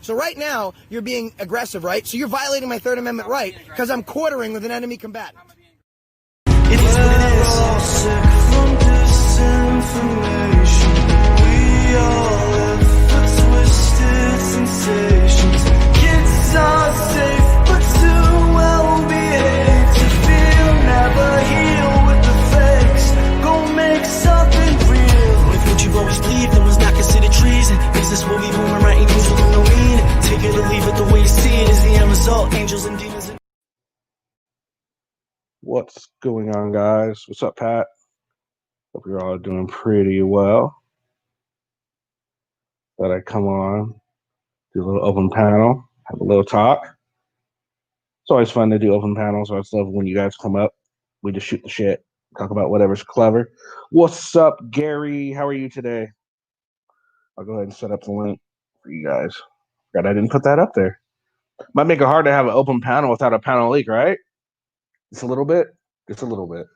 So right now, you're being aggressive, right? So you're violating my Third Amendment right because I'm quartering with an enemy combatant. It is what it is. We're all sick from disinformation. We all live for twisted sensations. Kids are safe, but too well behaved to feel. Never heal with the fakes. Go make something real. If what you've always believed in was not considered treason, is this what we booming writing news with no meaning? Take it or leave it the way you see it is the end result. Angels and demons. What's going on, guys? What's up, Pat? Hope you're all doing pretty well. Thought I'd come on, do a little open panel, have a little talk. It's always fun to do open panels. So I love when you guys come up. We just shoot the shit, talk about whatever's clever. What's up, Gary? How are you today? I'll go ahead and set up the link for you guys. God, I didn't put that up there. Might make it hard to have an open panel without a panel leak, right? Just a little bit. Just a little bit.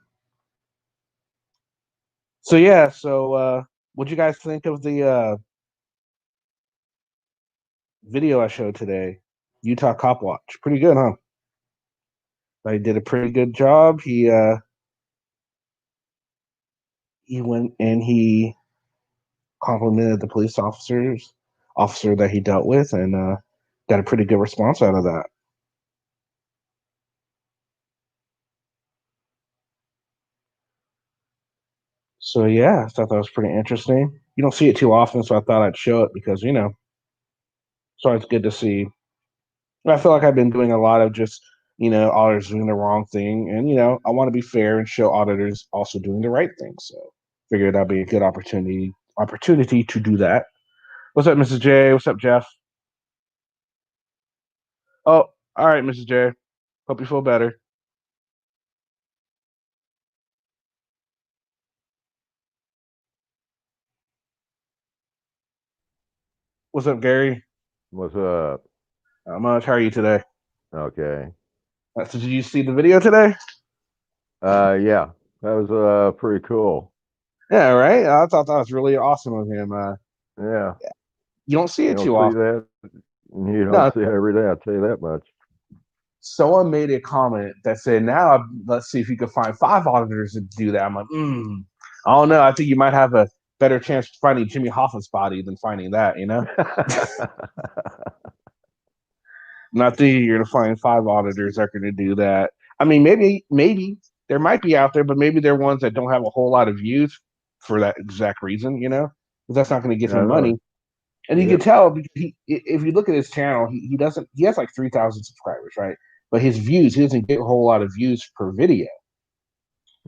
So yeah, what'd you guys think of the video I showed today? Utah Cop Watch. Pretty good, huh? He did a pretty good job. He went and he complimented the police officer that he dealt with, and got a pretty good response out of that. So yeah, I thought that was pretty interesting. You don't see it too often, so I thought I'd show it because so it's good to see. I feel like I've been doing a lot of just auditors doing the wrong thing, and I want to be fair and show auditors also doing the right thing. So figured that'd be a good opportunity to do that. What's up, Mrs. J? What's up, Jeff? Oh, all right, Mrs. J. Hope you feel better. What's up, Gary? What's up? Not much. How are you today? Okay. So did you see the video today? Yeah, that was pretty cool. Yeah, right. I thought that was really awesome of him. Yeah. You don't see You it don't too see often. that. You don't No. see it every day. I'll tell you that much. Someone made a comment that said, "Now let's see if you can find 5 auditors to do that." I'm like, I don't know. I think you might have a better chance of finding Jimmy Hoffa's body than finding that. Not thinking you're going to find 5 auditors that are going to do that. I mean, maybe there might be out there, but maybe they're ones that don't have a whole lot of views for that exact reason, because that's not going to give him money. And you can tell, if you look at his channel, he has like 3,000 subscribers, right? But his views, he doesn't get a whole lot of views per video.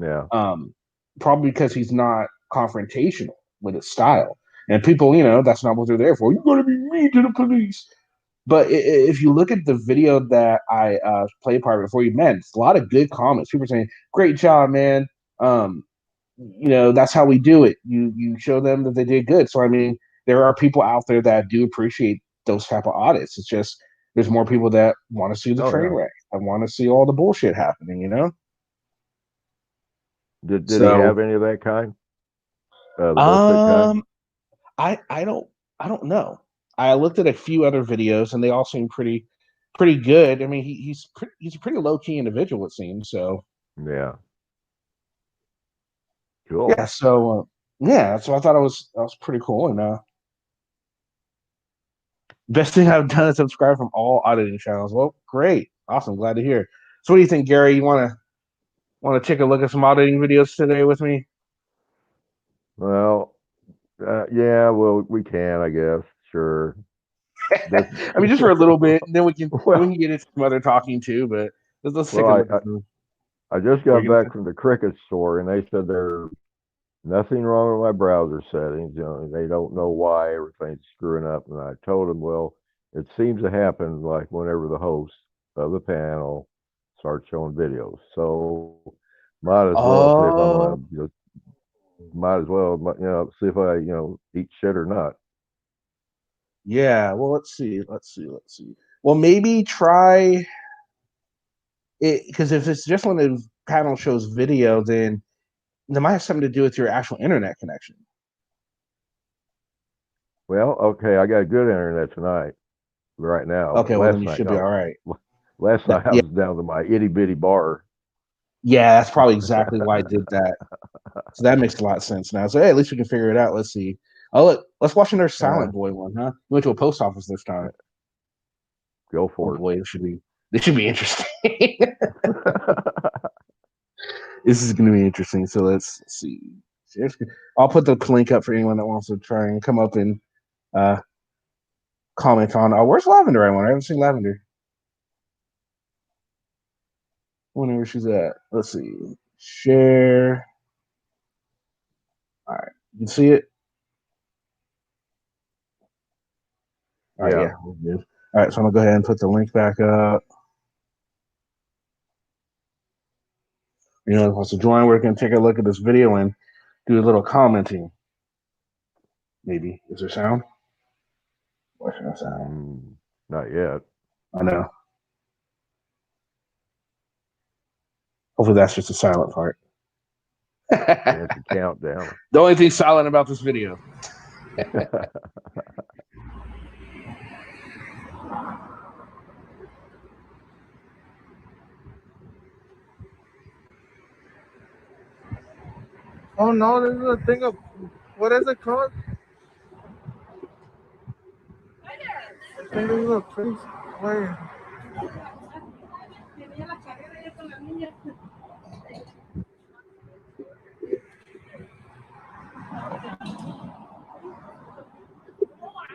Yeah. Probably because he's not confrontational with his style. And people, that's not what they're there for. You're going to be mean to the police. But if you look at the video that I played part before you met, it's a lot of good comments. People are saying, "Great job, man. That's how we do it." You show them that they did good. So I mean, there are people out there that do appreciate those type of audits. It's just there's more people that want to see the train wreck. I want to see all the bullshit happening. Did he have any of that kind? The bullshit kind? I don't know. I looked at a few other videos, and they all seem pretty good. I mean, he's a pretty low key individual, it seems. So yeah, cool. Yeah. So so I thought that was pretty cool. And best thing I've done is subscribe from all auditing channels. Well, great, awesome, glad to hear. So, what do you think, Gary? You want to take a look at some auditing videos today with me? Well, yeah, well, we can, I guess. Sure. I mean, just for a little bit, and then we can get into some other talking too. But let's take a look. I just got back from the Cricket store, and they said there's nothing wrong with my browser settings. They don't know why everything's screwing up. And I told them, well, it seems to happen like whenever the host of the panel starts showing videos. So might as well see if I'm gonna see if I eat shit or not. Yeah. Well, let's see. Well, maybe try it, because if it's just when the panel shows video, then it might have something to do with your actual internet connection. Well, okay, I got good internet tonight. right now. Okay, well Last then you night should be got all right. Last night I Yeah, was down to my itty bitty bar. yeah, that's probably exactly why I did that. So that makes a lot of sense now. So hey, at least we can figure it out. Let's see. Oh look, let's watch another Silent Boy one, huh? We went to a post office this time. Go Oh for boy, this should be interesting. This is going to be interesting. So let's see. I'll put the link up for anyone that wants to try and come up and comment on. Oh, where's Lavender? I haven't seen Lavender. I wonder where she's at. Let's see. Share. All right, you can see it. All right, yeah, we're good. All right, so I'm gonna go ahead and put the link back up. You know, wants to join, we're gonna take a look at this video and do a little commenting. Maybe is there sound? What's there sound? Not yet. I know. Hopefully, that's just a silent part. It's a countdown. The only thing silent about this video. Oh no, this is a thing of what is it called? I think this is a place where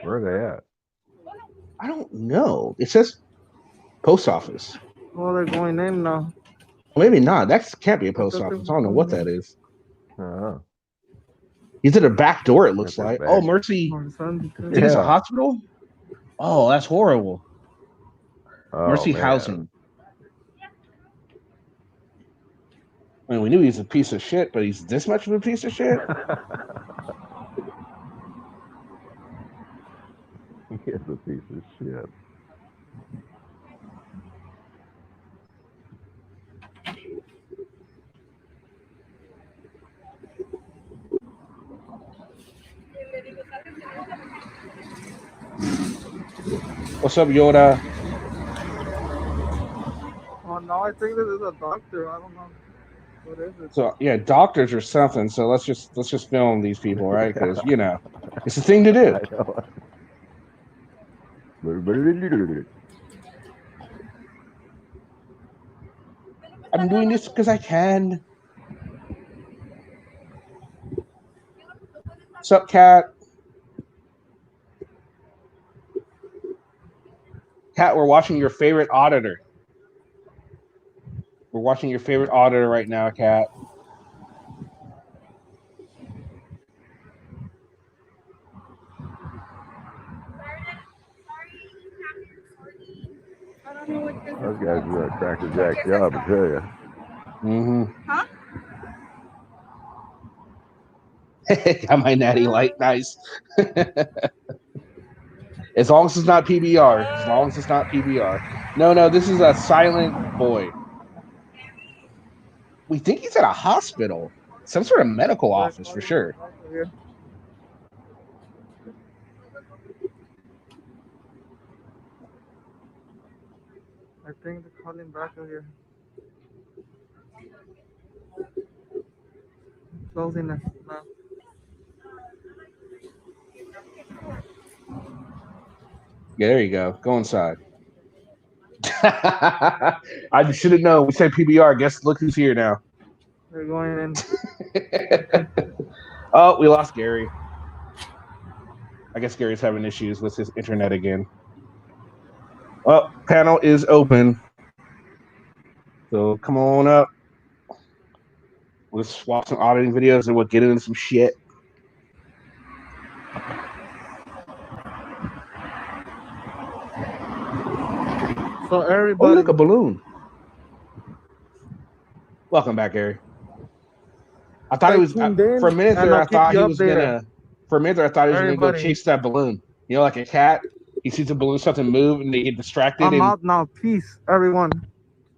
Where are they at? I don't know. It says post office. oh they're going in now. Well, maybe not. That can't be a I post thought they office. were I don't know what going that is. Uh-huh. He's at a back door, it looks At their like. back. Oh, Mercy. in. I think it's a hospital? Oh, that's horrible. Oh, Mercy man. Housing. I mean, we knew he's a piece of shit, but he's this much of a piece of shit? He is a piece of shit. What's up, Yoda? Oh no, I think this is a doctor. I don't know. What is it? So yeah, doctors or something. So let's just film these people, right? Because you know, it's the thing to do. I know. I'm doing this because I can. What's up, Cat? Cat, we're watching your favorite auditor. We're watching your favorite auditor right now, Cat. Those guys do a crackerjack job, I tell you. Mm-hmm. Huh? Got my natty light. Nice. As long as it's not PBR. As long as it's not PBR. No, this is a Silent Boy. We think he's at a hospital. Some sort of medical office for sure. I think they're calling back over here. Closing it now. Yeah, there you go. Go inside. I should have known. We said PBR. Guess look who's here now. They're going in. Oh, we lost Gary. I guess Gary's having issues with his internet again. Well, panel is open. So come on up. Let's watch some auditing videos and we'll get into some shit. So everybody. Oh, look, a balloon. Welcome back, Gary. I thought it was for a minute there. I thought he was gonna. For a minute there, I thought he was gonna go chase that balloon. You know, like a cat. He sees a balloon, something move, and they get distracted. I'm out now. Peace, everyone.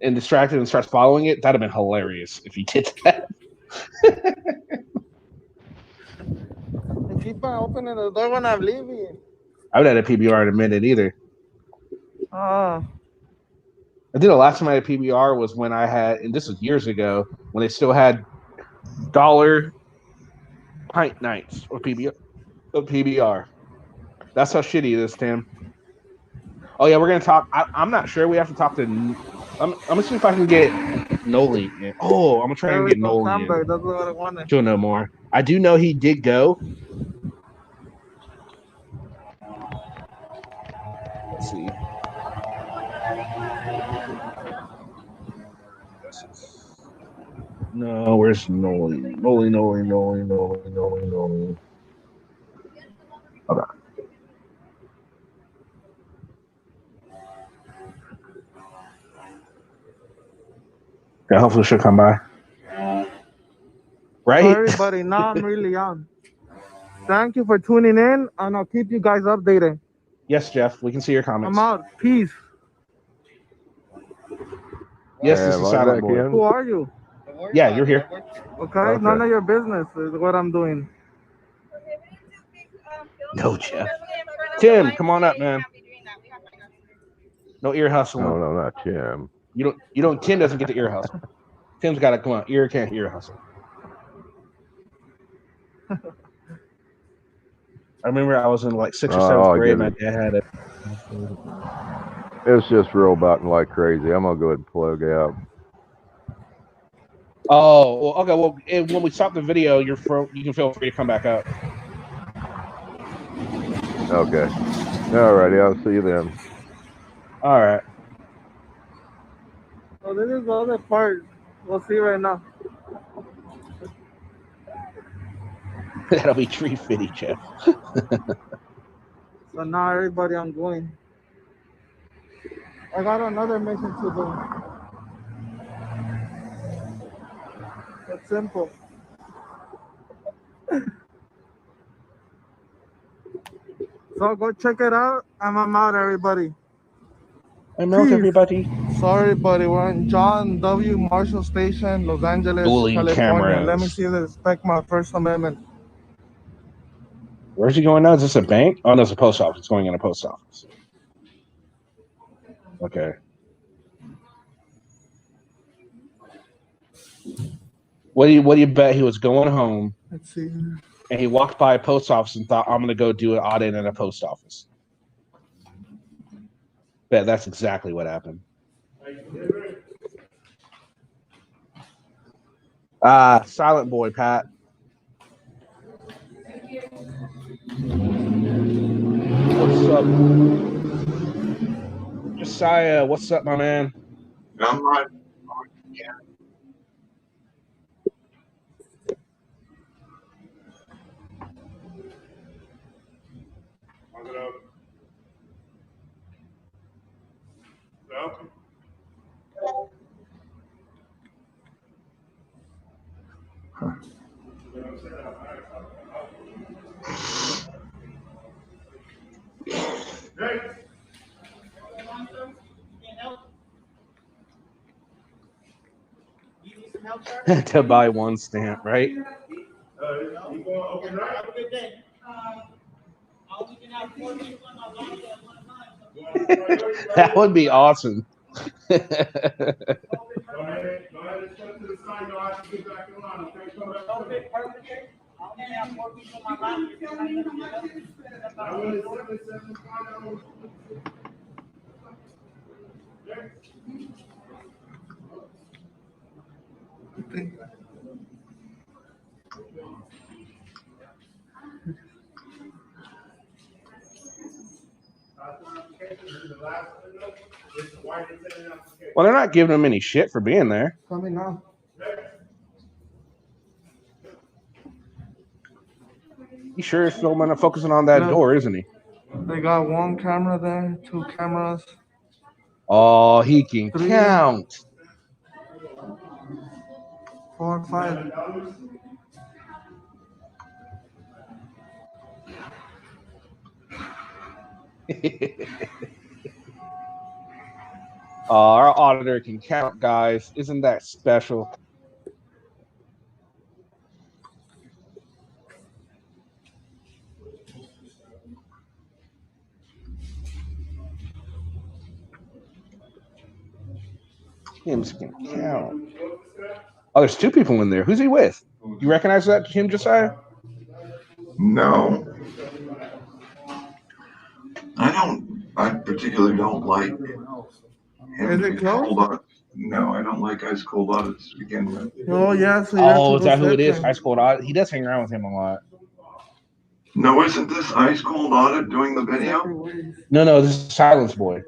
And distracted and starts following it. That'd have been hilarious if he did that. Keep on opening the door when I'm leaving. I would have had a PBR in a minute either. I think the last time I had PBR was when I had, and this was years ago, when they still had dollar pint nights or PBR. That's how shitty it is, Tim. Oh yeah, we're gonna talk. I'm not sure. We have to talk to. I'm gonna see if I can get Noli in. Oh, I'm gonna try There and we get go, Noli in. Sandberg. That's what I wanted. She'll know more. I do know he did go. Let's see. No, where's Noli? Noli. Okay. Yeah, hopefully she'll come by. So Right? everybody, now I'm really on. Thank you for tuning in, and I'll keep you guys updated. Yes, Jeff. We can see your comments. I'm out. Peace. Yes, this Am is I Silent back Boy. in? Who are you? Yeah, you're here. Okay, none of your business is what I'm doing. No, Jeff. Tim, come on up, man. No ear hustling. No, not Tim. You don't. Tim doesn't get the ear hustle. Tim's got to come on. Ear can't ear hustle. I remember I was in like 6th or 7th grade. My dad had it. It's just roboting like crazy. I'm gonna go ahead and plug out. Oh, well, okay. Well, when we stop the video, you can feel free to come back up. Okay. All righty. I'll see you then. All right. So this is the other part. We'll see right now. That'll be tree fitty, Jeff. So now everybody, I'm going. I got another mission to do. It's simple. So go check it out. I'm out, everybody. I'm out, everybody. Sorry, buddy. We're in John W. Marshall Station, Los Angeles, Dueling California. cameras. Let me see the respect my First Amendment. Where's he going now? Is this a bank? Oh, no, it's a post office. It's going in a post office. Okay. What do you bet he was going home? Let's see. And he walked by a post office and thought, I'm going to go do an audit in a post office. Bet that's exactly what happened. Silent Boy, Pat. What's up? Josiah, what's up, my man? I'm right. Yeah. To buy one stamp, right? That would be awesome. Well, they're not giving him any shit for being there. Coming now. He sure is filming and focusing on that door, isn't he? They got one camera there, 2 cameras. Oh, he can 3, count. 4, 5. Our auditor can count, guys. Isn't that special? Him's can count. Oh, there's two people in there. Who's he with? You recognize that him, Josiah? No. I particularly don't like him Is to it get close? cold audit. No, I don't like ice cold audits to begin with. Oh yeah, so you have Oh, to is go that who it is? search him. Ice Cold Odd. He does hang around with him a lot. No, isn't this ice cold audit doing the video? No, this is Silence Boy.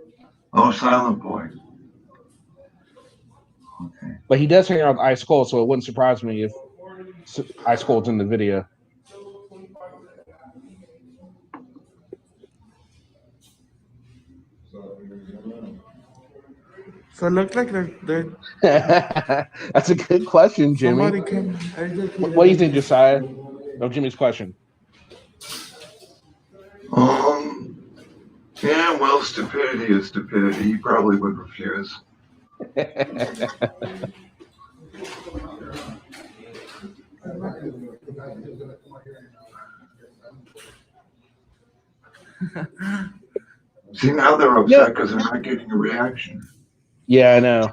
Oh, Silent Boy. Okay. But he does hang around with Ice Cold, so it wouldn't surprise me if Ice Cold's in the video. So it looks like they're That's a good question, Jimmy. somebody can educate. What do you think, Josiah? Of Jimmy's question. Yeah, well, stupidity is stupidity. He probably would refuse. See, now they're upset because they're not getting a reaction. Yeah, I know.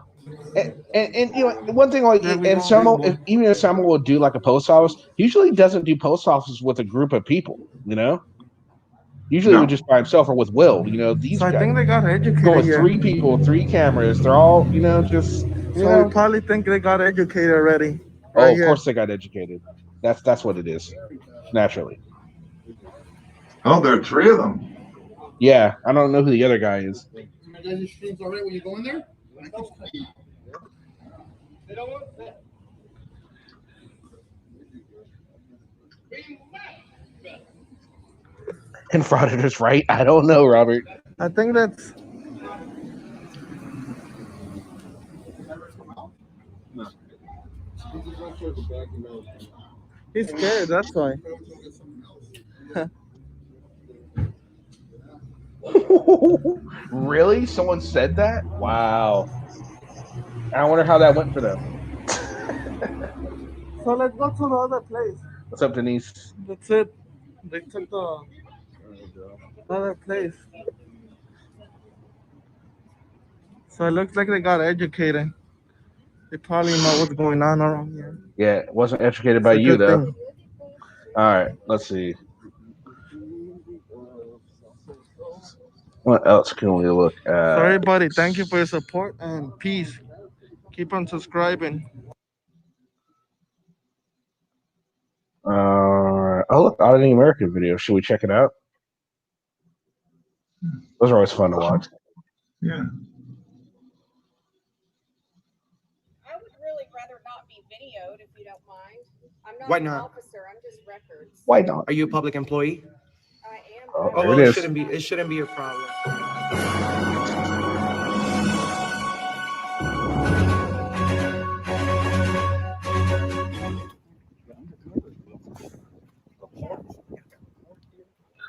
And you know, one thing, like, and someone, even if someone will do like a post office, usually doesn't do post office with a group of people, you know. Usually No. would just by himself or with Will, you know. These So I guys think they got educated going with here. 3 people, 3 cameras. They're all, you know, just you So know. we probably think they got educated already. Oh, Right of here. course they got educated. That's what it is, naturally. Oh, there are 3 of them. Yeah, I don't know who the other guy is. Your streams already when you go in there? And frauditors, right? I don't know, Robert. I think that's he's scared, that's why. Really? Someone said that? Wow. I wonder how that went for them. So let's go to the other place. What's up, Denise? That's it. They took the other place. So it looks like they got educated. They probably know what's going on around here. Yeah, wasn't educated by It's a you, good though. thing. All right, let's see. What else can we look at? So everybody, thank you for your support and peace. Keep on subscribing. Oh, look, Auditing American video. Should we check it out? Those are always fun to watch. Yeah. I would really rather not be videoed if you don't mind. I'm not Why an not? officer, I'm just records. Why not? Are you a public employee? I am. Oh, but there well, it it is. shouldn't be a problem.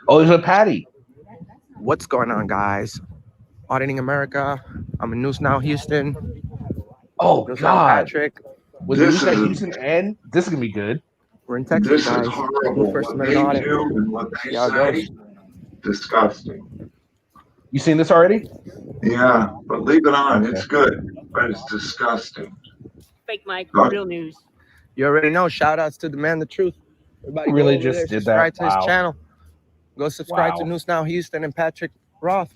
Oh, there's a Patty. What's going on, guys? Auditing America. I'm in News Now Houston. Oh, News Now God. Patrick. With This News is- Houston and this is going to be good. We're in Texas, This guys. is horrible. First What Amendment they audit. do and what they See how it say, disgusting. You seen this already? Yeah, but leave it on. Okay. It's good, but it's disgusting. Fake Mike, Right. real news. You already know. Shout outs to the man, the truth. Everybody Really go over just there, did subscribe that? to his Wow. channel. Go subscribe Wow. to News Now Houston and Patrick Roth.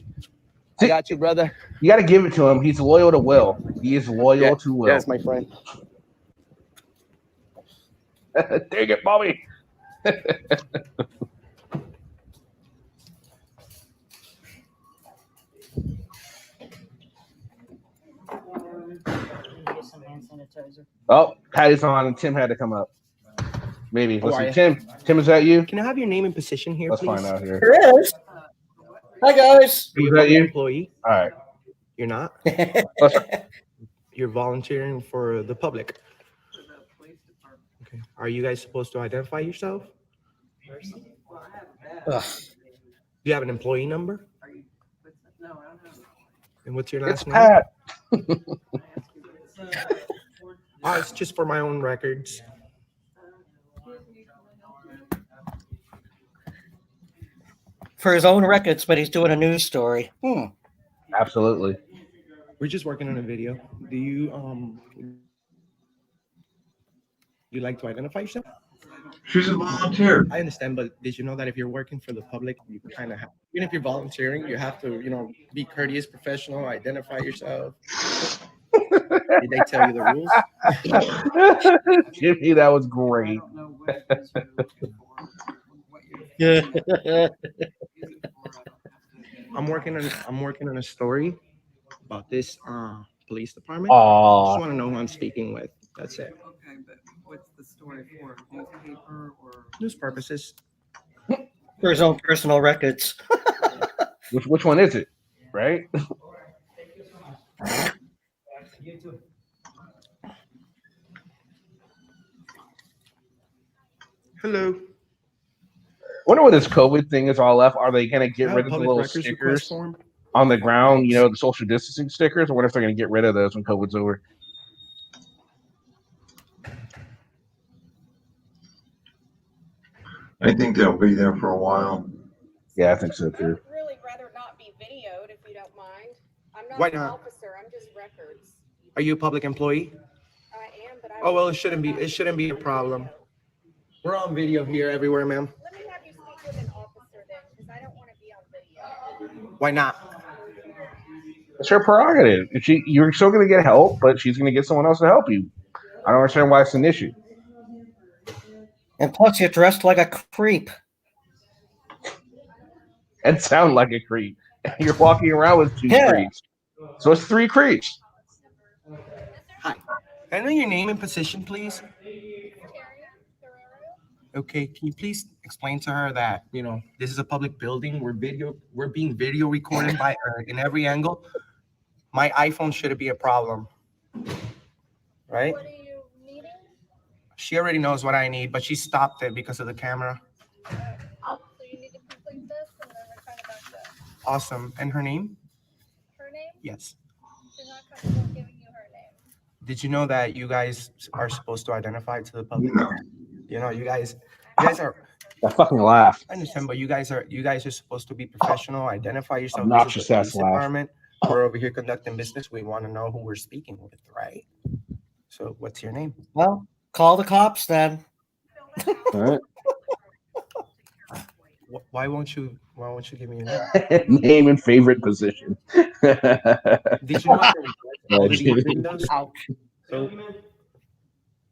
See- I got you, brother. You got to give it to him. He's loyal to Will. He is loyal to Will. Yes, my friend. Dang it, Bobby. Oh, Patty's on, and Tim had to come up. Maybe. Let's see. Tim, is that you? Can I have your name and position here, Let's please? find out here. There is. Hi guys. Is that you? Employee? All right. You're not? Let's, You're volunteering for the public. Okay. Are you guys supposed to identify yourself? Ugh. Do you have an employee number? And what's your it's last name? Pat. Oh, it's just for my own records. For his own records, but he's doing a news story. Absolutely. We're just working on a video. Do you like to identify yourself? She's a volunteer. I understand, but did you know that if you're working for the public, you kind of have, even if you're volunteering, you have to, be courteous, professional, identify yourself. Did they tell you the rules? Jimmy, that was great. I'm working on a story about this police department. I just want to know who I'm speaking with. That's it. Okay, but what's the story for? Newspaper or News purposes. For his own personal records. Which one is it? Right? Hello. Wonder what this COVID thing is all left. Are they going to get rid of the little stickers on the ground? The social distancing stickers. I wonder if they're going to get rid of those when COVID's over. I think they'll be there for a while. Yeah, I think so too. I would really rather not be videoed if you don't mind. I'm not Why an not? officer. I'm just records. Are you a public employee? I am, but I. Oh well, it shouldn't be a problem. We're on video here everywhere, ma'am. Let me have you speak with an officer then, because I don't want to be on video. Why not? It's her prerogative. You're still going to get help, but she's going to get someone else to help you. I don't understand why it's an issue. And plus, you're dressed like a creep. And sound like a creep. You're walking around with two creeps. So it's 3 creeps. Hi. Can I know your name and position, please? Okay, can you please explain to her that, this is a public building. We're being video recorded by her in every angle. My iPhone shouldn't be a problem. Right? What are you needing? She already knows what I need, but she stopped it because of the camera. So you need to complete this, and then we're kind of back to Awesome. And her name? her name. Yes. She's not comfortable giving you her name. Did you know that you guys are supposed to identify to the public? No. You guys are. I fucking laugh. I understand, but you guys are supposed to be professional. Identify yourself. Obnoxious This is ass the laugh. police department. We're over here conducting business. We want to know who we're speaking with, right? So, what's your name? Well, call the cops then. All right. Why won't you give me your name? Name and favorite position. Did you know that all of these videos? So,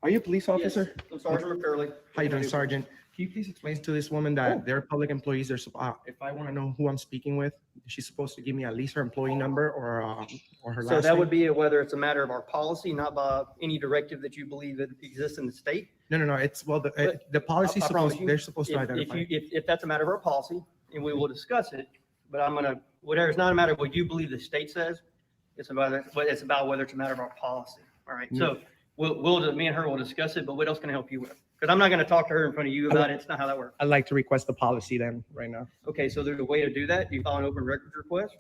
are you a police officer? Yes. Sergeant McCurley. How you doing, Sergeant? Can you please explain to this woman that they're public employees? They're if I want to know who I'm speaking with, she's supposed to give me at least her employee number or her last So that name? would be whether it's a matter of our policy, not by any directive that you believe that exists in the state. No. It's the policy they're supposed to identify. If that's a matter of our policy, and we will discuss it, but whatever, it's not a matter of what you believe the state says. It's about whether it's a matter of our policy. All right. So me and her will discuss it, but what else can I help you with? Because I'm not going to talk to her in front of you about it. It's not how that works. I'd like to request the policy then right now. Okay, so there's a way to do that. You file an open records request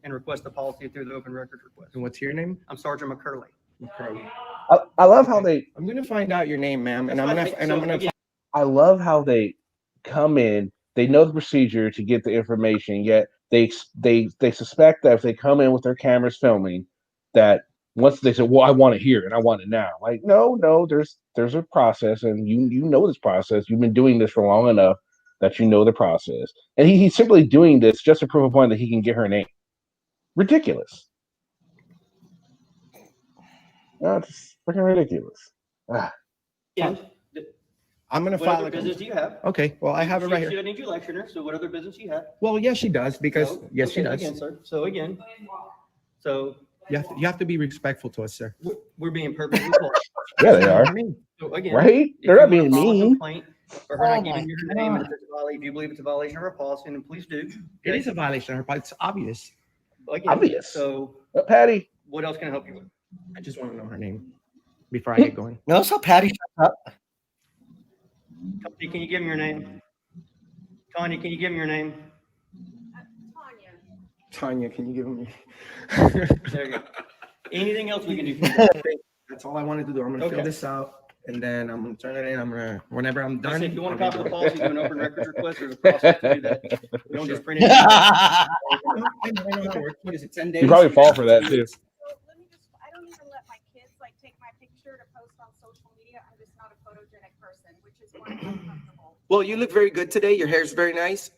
and request the policy through the open records request. And what's your name? I'm Sergeant McCurley. I love how they. I'm gonna find out your name, ma'am, and I'm gonna. I love how they come in. They know the procedure to get the information. Yet they suspect that if they come in with their cameras filming, that once they say, "Well, I want it here and I want it now," like, no, there's a process, and you know this process. You've been doing this for long enough that you know the process. And he's simply doing this just to prove a point that he can get her name. Ridiculous. That's freaking ridiculous. Yeah. I'm gonna What file other a business do you have? Okay, well, I have it right She here. doesn't need you lecturing her, so what other business do you have? Well, yes, she does because yes, she does. Again, sir. So again, You have to be respectful to us, sir. we're being perfectly polite. Yeah, they are. So again, Right? if They're you not wanna being file a mean. complaint For her Oh not my giving you her name, and God. if it's a violation, if you believe it's a violation of our policy, then please do. It is a violation of her, but it's obvious. Again, Obvious. So Patty. what else can I help you with? I just want to know her name before I get going. Notice how Patty shut up. Tanya, can you give me your name? Tanya, can you give me your name? Tanya, can you give me? There you go. Anything else we can do? For you? That's all I wanted to do. I'm gonna fill Okay. this out, and then I'm gonna turn it in. I'm gonna whenever I'm I done. said, if you want a I'll copy of be the done. policy, do an open records request, there's a process to do that. We don't just print it. I know how it works. What is it? 10 days. You probably fall for that too. Well, you look very good today. Your hair's very nice.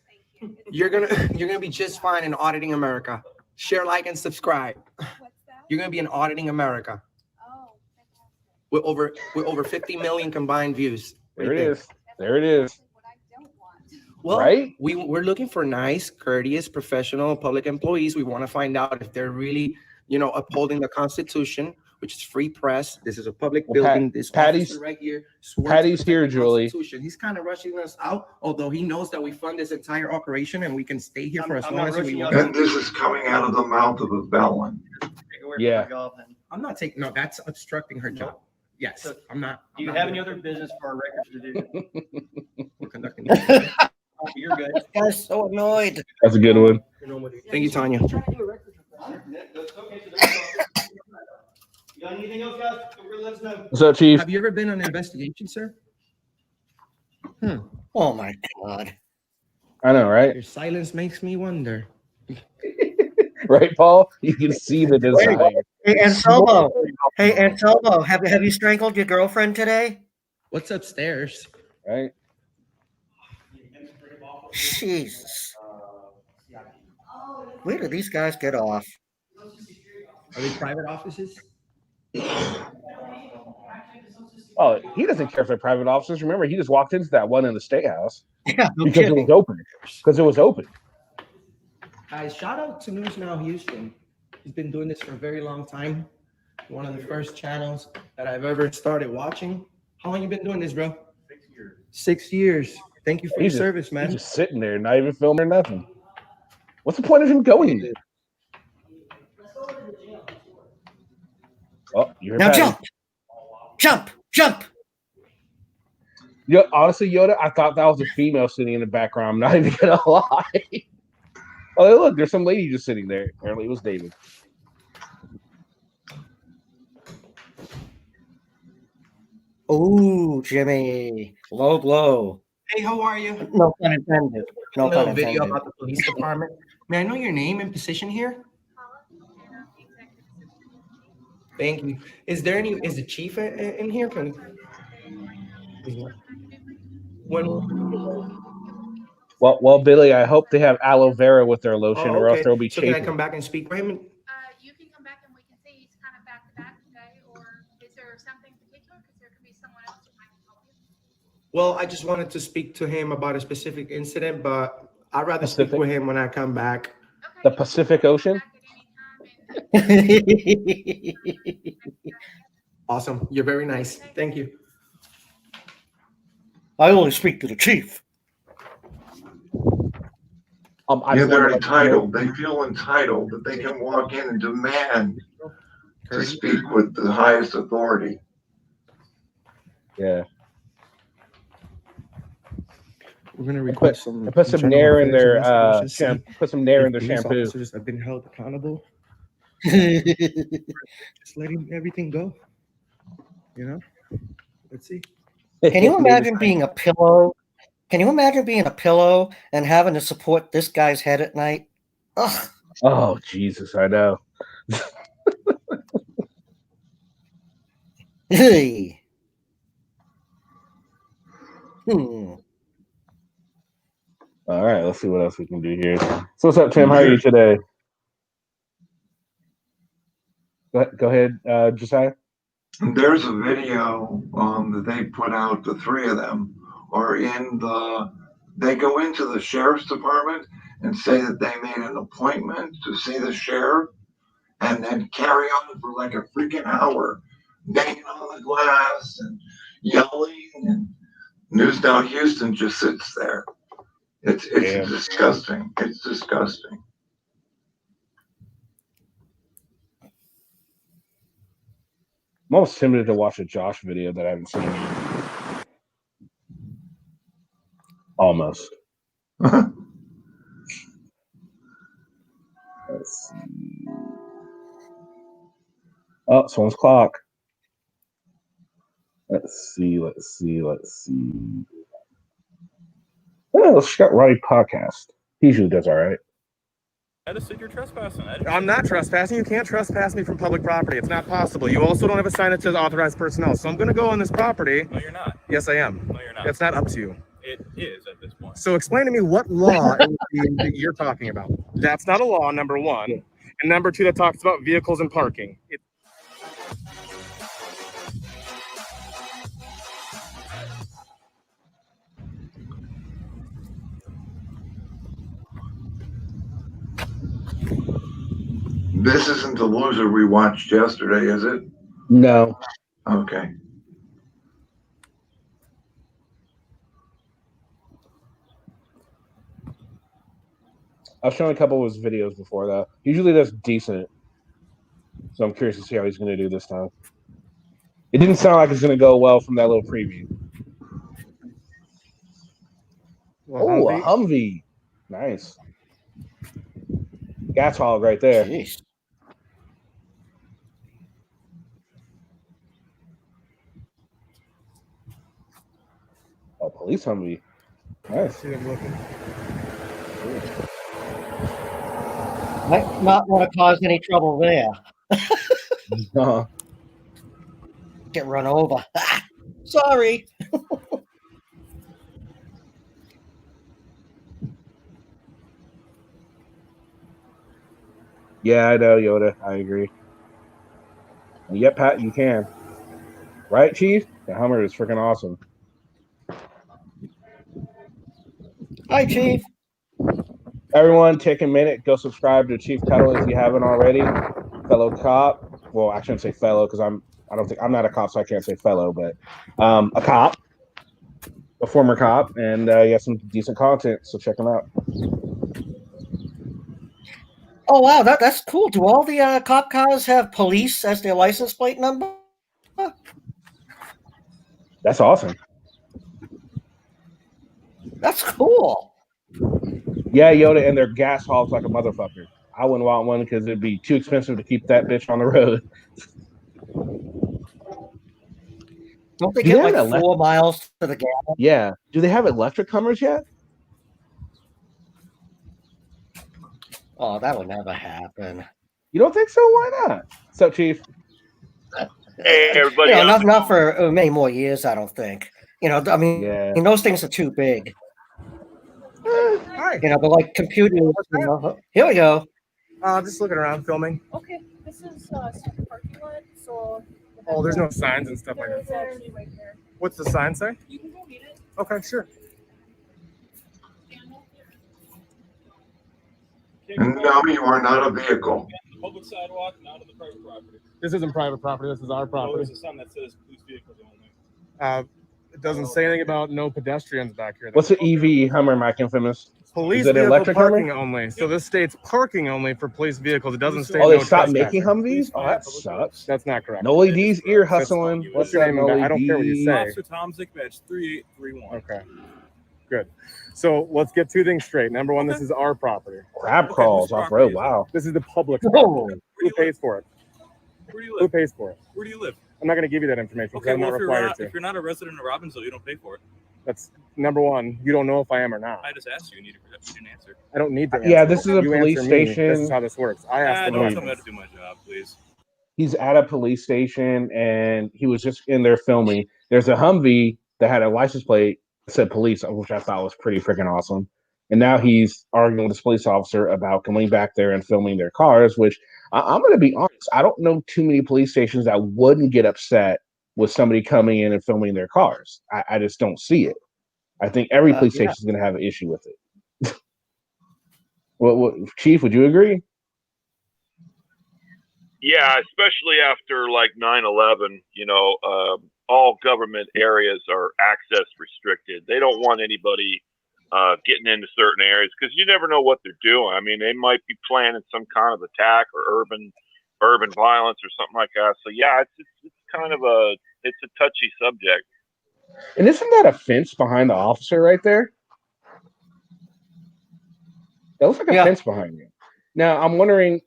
You're gonna be just fine in auditing America. Share, like, and subscribe. You're gonna be in auditing America. With over 50 million combined views. There it is. There it is. Well, right? We're looking for nice, courteous, professional public employees. We want to find out if they're really, upholding the Constitution, which is free press. This is a public building. This officer right here. Patty's here, Julie. He's kind of rushing us out, although he knows that we fund this entire operation and we can stay here for as long as we want. And this is coming out of the mouth of a felon. Yeah. I'm not taking. No, that's obstructing her job. Yes, So, I'm not. Do you have any other business for our records to do? We're conducting. You're good. This guy's so annoyed. That's a good one. Thank you, Tanya. You got anything else, guys? Let us know. What's up, Chief? Have you ever been on an investigation, sir? Oh my God. I know, right? Your silence makes me wonder. Right, Paul? You can see the desire. Hey, Anselmo, have you strangled your girlfriend today? What's upstairs? Right? Jesus. Where do these guys get off? Are they private offices? Oh, he doesn't care if they're private offices. Remember, he just walked into that one in the State House Yeah, no because kidding. it was open. Because it was open. Guys, shout out to News Now Houston. He's been doing this for a very long time. One of the first channels that I've ever started watching. How long you been doing this, bro? 6 years. 6 years. Thank you for your service, man. He's just sitting there, not even filming or nothing. What's the point of him going there? Oh, you heard Now Patty. jump. Honestly, Yoda, I thought that was a female sitting in the background. I'm not even gonna lie. Oh, look, there's some lady just sitting there. Apparently, it was David. Ooh, Jimmy. Low blow. Hey, how are you? No pun intended. No A pun little video intended. about the police department. May I know your name and position here? Thank you. Is the chief in here? Well, Billy, I hope they have aloe vera with their lotion, or else okay. there'll be So can I chafing. come back and speak for him? You can come back and we can see he's kind of back to back today, or is there something particular? Because there could be someone else who might help you. Well, I just wanted to speak to him about a specific incident, but I'd rather speak with him when I come back. The Pacific Ocean? Awesome. You're very nice. Thank you. I only speak to the chief. They're entitled. They feel entitled that they can walk in and demand to speak with the highest authority. Yeah. We're gonna request some. Put some Nair in their shampoo. Put some Nair in their shampoo. Officers have been held accountable. Just letting everything go. Let's see. Can you imagine being a pillow? Can you imagine being a pillow and having to support this guy's head at night? Ugh. Oh, Jesus, I know. Hey. All right, let's see what else we can do here. So what's up, Tim? How are you today? Go ahead, Josiah. There's a video that they put out. The three of them are they go into the sheriff's department and say that they made an appointment to see the sheriff, and then carry on for like a freaking hour, banging on the glass and yelling, and News Now Houston just sits there. It's disgusting. It's disgusting. I'm almost tempted to watch a Josh video that I haven't seen yet. Almost. Let's see. Oh, someone's clock. Let's see. Oh, she got Roddy podcast. He usually does all right. Edison, you're trespassing. I'm not trespassing. You can't trespass me from public property. It's not possible. You also don't have a sign that says authorized personnel. So I'm going to go on this property. No, you're not. Yes, I am. No, you're not. It's not up to you. It is at this point. So explain to me what law it would be that you're talking about. That's not a law, number one. And number two, that talks about vehicles and parking. This isn't the loser we watched yesterday, is it? No. Okay. I've shown a couple of his videos before, though. Usually that's decent. So I'm curious to see how he's going to do this time. It didn't sound like it's going to go well from that little preview. Oh, a Humvee. Nice. Gas hog right there. Jeez. Oh, police Humvee. Nice. Might not want to cause any trouble there. Uh-huh. Get run over. Sorry. Yeah, I know, Yoda. I agree. And yep, Pat, you can. Right, Chief? The Hummer is freaking awesome. Hi, Chief. Everyone, take a minute. Go subscribe to Chief Tuttle if you haven't already. Fellow cop. Well, I shouldn't say fellow because I'm not a cop, so I can't say fellow, but a cop, a former cop, and he has some decent content. So check him out. Oh wow, that's cool. Do all the cop cars have police as their license plate number? That's awesome. That's cool. Yeah, Yoda, and they're gas hogs like a motherfucker. I wouldn't want one because it'd be too expensive to keep that bitch on the road. Don't they get like 4 miles to the gallon? Yeah. Do they have electric Hummers yet? Oh, that would never happen. You don't think so? Why not? What's up, Chief? Hey, everybody. You know, not for many more years, I don't think. You know, I mean, those things are too big. Hi. You know, but like computers, you know, here we go. Just looking around, filming. Okay, this is student parking lot, so. Oh, there's no signs and stuff like There is that. actually right there. What's the sign say? You can go read it. Okay, sure. And no, you are not a vehicle. The public sidewalk, not on the private property. This isn't private property. This is our Oh, property. there's a sign that says police vehicles only. It doesn't say anything about no pedestrians back here. What's the EV Hummer, Mike Infamous? Police Is it vehicle electric parking Hummer? only. So this state's parking only for police vehicles. It doesn't state Oh, they no stopped trespassing. making Humvees? Oh, that sucks. That's not correct. Noli D's ear hustling. What's your name? I don't care what you say. Officer Tom Zick, badge 3831. Okay. Good. So let's get two things straight. Number one, this is our property. Crab crawls off road. Wow. This is the public Whoa. property. Who pays for it? Where do you Who live? pays for it? Where do you live? I'm not going to give you that information because Okay, I'm well, not if you're required not, to. if you're not a resident of Robbinsville, you don't pay for it. That's number one. You don't know if I am or not. I just asked you, and you didn't answer. I don't need to answer. Yeah, this is a You police answer me. station. This is how this works. I asked the Don't tell police. me how to do my job, please. He's at a police station and he was just in there filming. There's a Humvee that had a license plate that said police, which I thought was pretty freaking awesome. And now he's arguing with this police officer about coming back there and filming their cars, which I'm going to be honest. I don't know too many police stations that wouldn't get upset with somebody coming in and filming their cars. I just don't see it. I think every police station is going to have an issue with it. What, Chief, would you agree? Yeah, especially after like 9/11, you know, all government areas are access restricted. They don't want anybody getting into certain areas because you never know what they're doing. I mean, they might be planning some kind of attack or urban violence or something like that. So yeah, it's kind of a touchy subject. And isn't that a fence behind the officer right there? That looks like a fence behind you. Now I'm wondering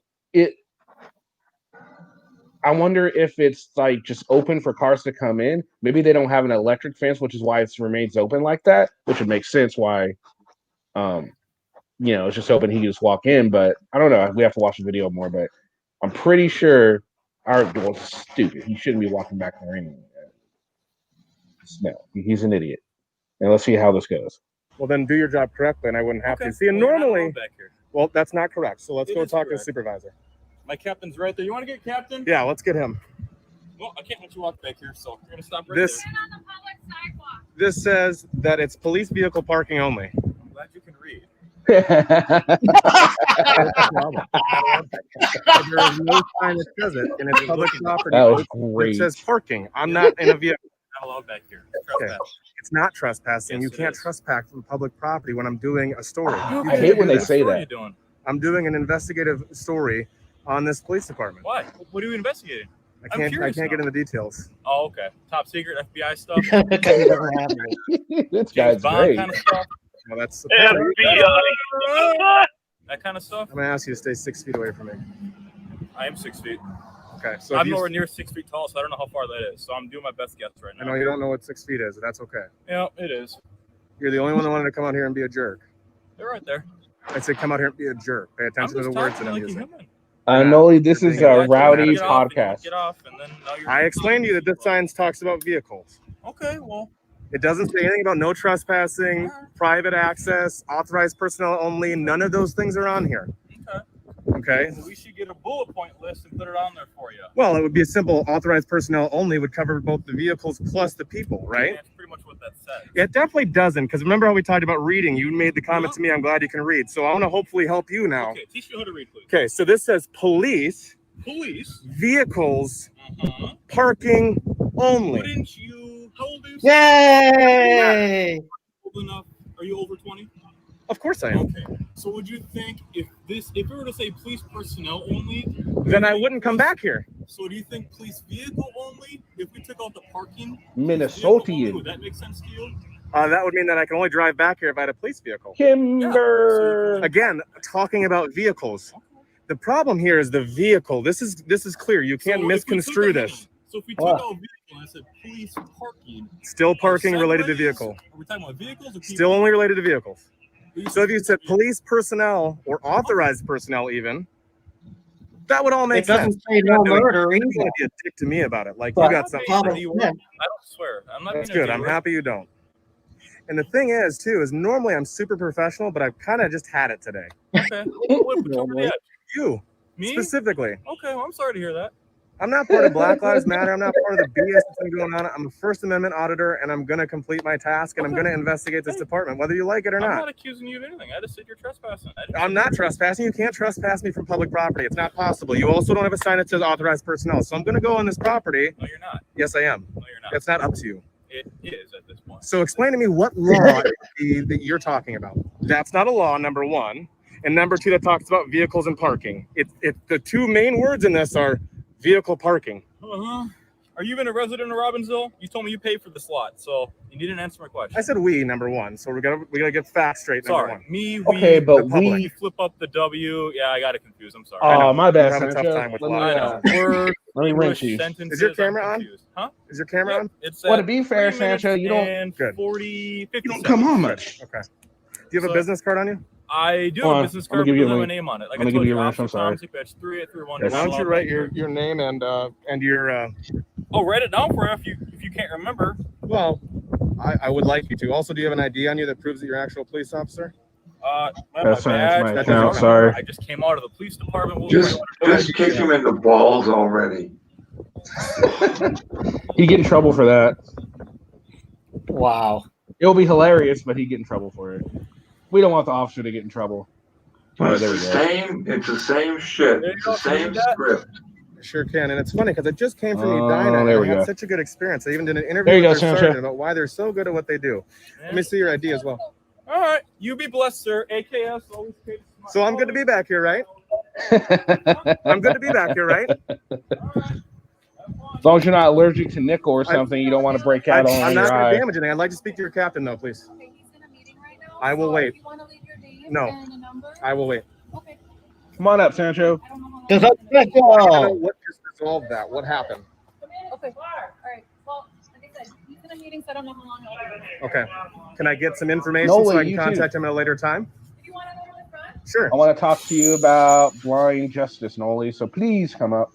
I wonder if it's like just open for cars to come in. Maybe they don't have an electric fence, which is why it remains open like that, which would make sense why I was just hoping he could just walk in, but I don't know. We have to watch the video more, but I'm pretty sure well, stupid. He shouldn't be walking back there anyway. No, he's an idiot. And let's see how this goes. Well, then do your job correctly, and I wouldn't have Okay. to. See, and Well, you're not normally, allowed back here. well, that's not correct. So let's It go is talk to the correct. supervisor. My captain's right there. You want to get captain? Yeah, let's get him. Well, I can't let you walk back here, so you're gonna stop right This this says that it's police vehicle parking only. there. I'm glad you can read. There is no sign that says it, and it's public property. That was It great. says parking. I'm not in a vehicle. Not allowed back here. Okay. Trespass. It's not trespassing. Yes, You it can't is. trespass from public property when I'm doing a story. I hate when they What say story that. you doing? I'm doing an investigative story on this police department. Why? What are you investigating? I can't curious get now. into details. Oh, okay. Top secret FBI stuff. Because it never happened. This James guy's Bond great. kind of stuff. Well, that's. FBI. That kind of stuff. I'm gonna ask you to stay 6 feet away from me. I am 6 feet. Okay, so if I'm you- nowhere near 6 feet tall, so I don't know how far that is. So I'm doing my best guess right I now. know you don't know what 6 feet is, but that's okay. Yeah, it is. You're the only one that wanted to come out here and be a jerk. They're right there. I said, come out here and be a jerk. Pay I'm attention to just the words talking that I'm like a using. human. Noli, this is Yeah, a rowdy Get off, and you podcast. Get off, and then now you're. I explained to you that this sign talks about vehicles. Okay, well, It doesn't say anything about no trespassing, private access, authorized personnel only. None of those things are on here. okay. Okay. So we should get a bullet point list and put it on there for you. Well, it would be a simple authorized personnel only would cover both the vehicles plus the people, right? That's pretty much what that says. It definitely doesn't, because remember how we talked about reading? You made the comment to me, I'm glad you can read. So I want to hopefully help you now. Okay, teach me how to read, please. Okay, so this says police Police. vehicles parking only. Wouldn't you? How old are you? Yay! Old enough? Are you over 20? Of course I am. Okay. So would you think if we were to say police personnel only, Then I wouldn't come back here. so do you think police vehicle only? If we took out the parking, Minnesotian. would that make sense to you? That would mean that I can only drive back here if I had a police vehicle. Kimber. Again, talking about vehicles. The problem here is the vehicle. This is clear. You can't So if we misconstrue took out- this. So if we took out vehicle and I said police parking, Still parking are related to segregated? vehicle. Are we talking about vehicles or people? Still only related to vehicles. Police So if you said police personnel or authorized personnel even, that would all make It doesn't sense. say no murder You either. want to be a dick to me about it. Like But you got something. common I sense. don't swear. I'm not That's being a good. I'm dick. happy you don't. And the thing is, too, is normally I'm super professional, but I've kind of just had it today. Okay. What put you over the edge? You, Me? specifically. Okay, well, I'm sorry to hear that. I'm not part of Black Lives Matter. I'm not part of the BS that's been going on. I'm a First Amendment auditor, and I'm going to complete my task, and I'm going to investigate this department, whether you like it or I'm not. not accusing you of anything. I just said you're trespassing. I'm not trespassing. You can't trespass me from public property. It's not possible. You also don't have a sign that says authorized personnel. So I'm going to go on this property. No, you're not. Yes, I am. No, you're not. It's not up to you. It is at this point. So explain to me what law that you're talking about. That's not a law, number one. And number two, that talks about vehicles and parking. The two main words in this are vehicle parking. Uh-huh. Are you even a resident of Robbinsville? You told me you paid for the slot, so you didn't answer my question. I said we, number one. So we gotta get facts straight. Sorry. Number one. Me, we, Okay, but the public. we- You flip up the W. Yeah, I got it confused. I'm sorry. Oh, my bad, I'm having a tough Sancho. time with Let me, lies. I know. Words, let me rinse English you. sentences, Is your I'm camera on? confused. Huh? Is your camera on? It's Well, at to be fair, 3 minutes Sancho, you don't- and Good. 40, 50 You don't seconds. come on much. Okay. Do you have So- a business card on you? I do Hold have on, a business I'm gonna card, give but you it a doesn't have link. a name on it. Like I'm I gonna told give you you, a link, I'm Officer sorry. Tom, patch 3831. Yes. Why don't you write your name and your Oh, write it down for you if you can't remember. well, I would like you to. Also, do you have an ID on you that proves that you're an actual police officer? My That's fine, badge, it's my that account, doesn't sorry. matter. I just came out of the police department. Just kick him in the balls already. He'd get in trouble for that. Wow. It'll be hilarious, but he'd get in trouble for it. We don't want the officer to get in trouble. But Oh, there we it's go. the same shit. There you It's go. the same script. I sure can. And it's funny because it just came from Oh, Edina. there And we I had go. such a good experience. I even did an There interview you go, with their Sancho. sergeant about why they're so good at what they do. Let me see your ID as well. All right, you be blessed, sir. AKS always pays. So I'm good to be back here, right? I'm good to be back here, right? As long as you're not allergic to nickel or something, you don't want to break out on I'm your not going eye. to damage anything. I'd like to speak to your captain, though, please. I will wait. No, I will wait. Come on up, Sancho. I don't know what just resolved that. What happened? Okay. All right. Well, like I said, he's in a meeting, so I don't know how long it'll be. Okay. Can I get some information No so way, I can you too. contact him at a later time? If you want to know Sure. I want to talk to you about blind justice, Noli. So please come up.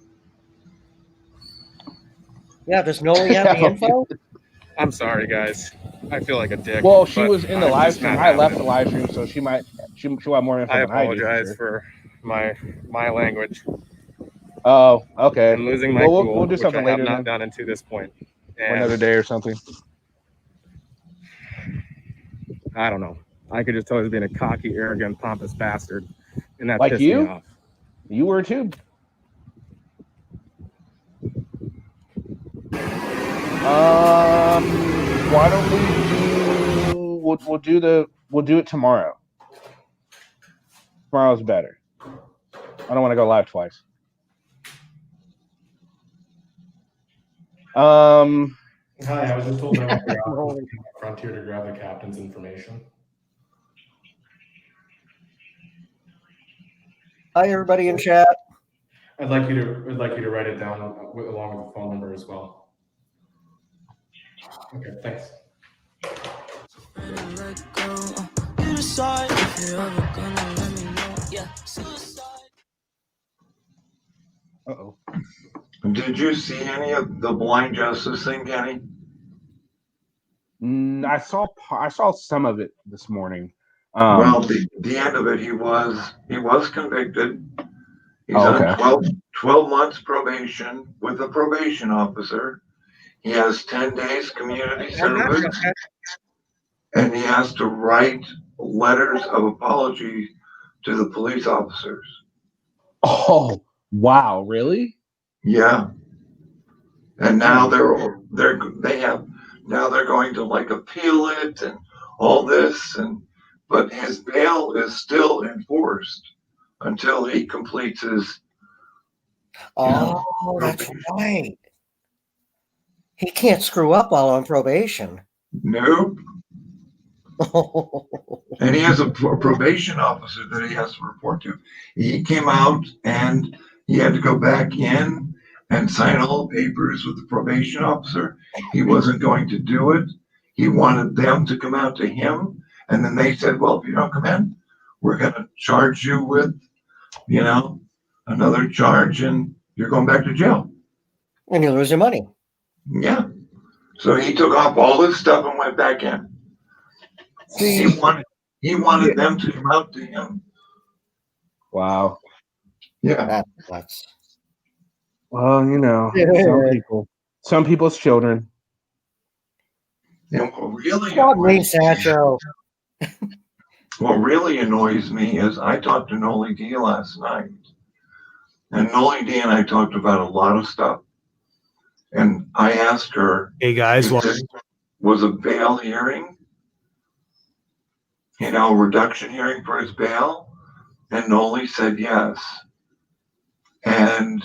Yeah, does Noli have the info? I'm sorry, guys. I feel like a dick. Well, she but was in the I'm live just stream. not I having left it. the live stream, so she'll have more info I than I do. apologize for my language. Oh, okay. And losing my Well, cool, we'll do which I something have later not then, done until this point. or another day or something. I don't know. I could just tell he's being a cocky, arrogant, pompous bastard, and that Like pissed me you? off. You were too. Why don't we do? We'll do it tomorrow. Tomorrow's better. I don't want to go live twice. Hi, I was just told that we're out Frontier to grab the captain's information. Hi, everybody in chat. I'd like you to write it down along with the phone number as well. Okay, thanks. You decide if you're ever gonna let me know. Yeah, suicide. Uh-oh. Did you see any of the blind justice thing, Kenny? I saw some of it this morning. Well, the end of it, he was convicted. He's okay. on 12 months probation with a probation officer. He has 10 days community service, and he has to write letters of apology to the police officers. Oh, wow, really? Yeah. And now they're going to like appeal it and all this, but his bail is still enforced until he completes his. Oh, that's right. He can't screw up while on probation. Nope. And he has a probation officer that he has to report to. He came out and he had to go back in and sign all the papers with the probation officer. He wasn't going to do it. He wanted them to come out to him. And then they said, well, if you don't come in, we're going to charge you with, another charge and you're going back to jail. And you lose your money. Yeah. So he took off all his stuff and went back in. He wanted them to come out to him. Wow. Yeah. That's well, some people's children. And what really annoys me is I talked to Noli D last night. And Noli D and I talked about a lot of stuff. And I asked her, hey guys, if this was a bail hearing, reduction hearing for his bail. And Noli said yes. And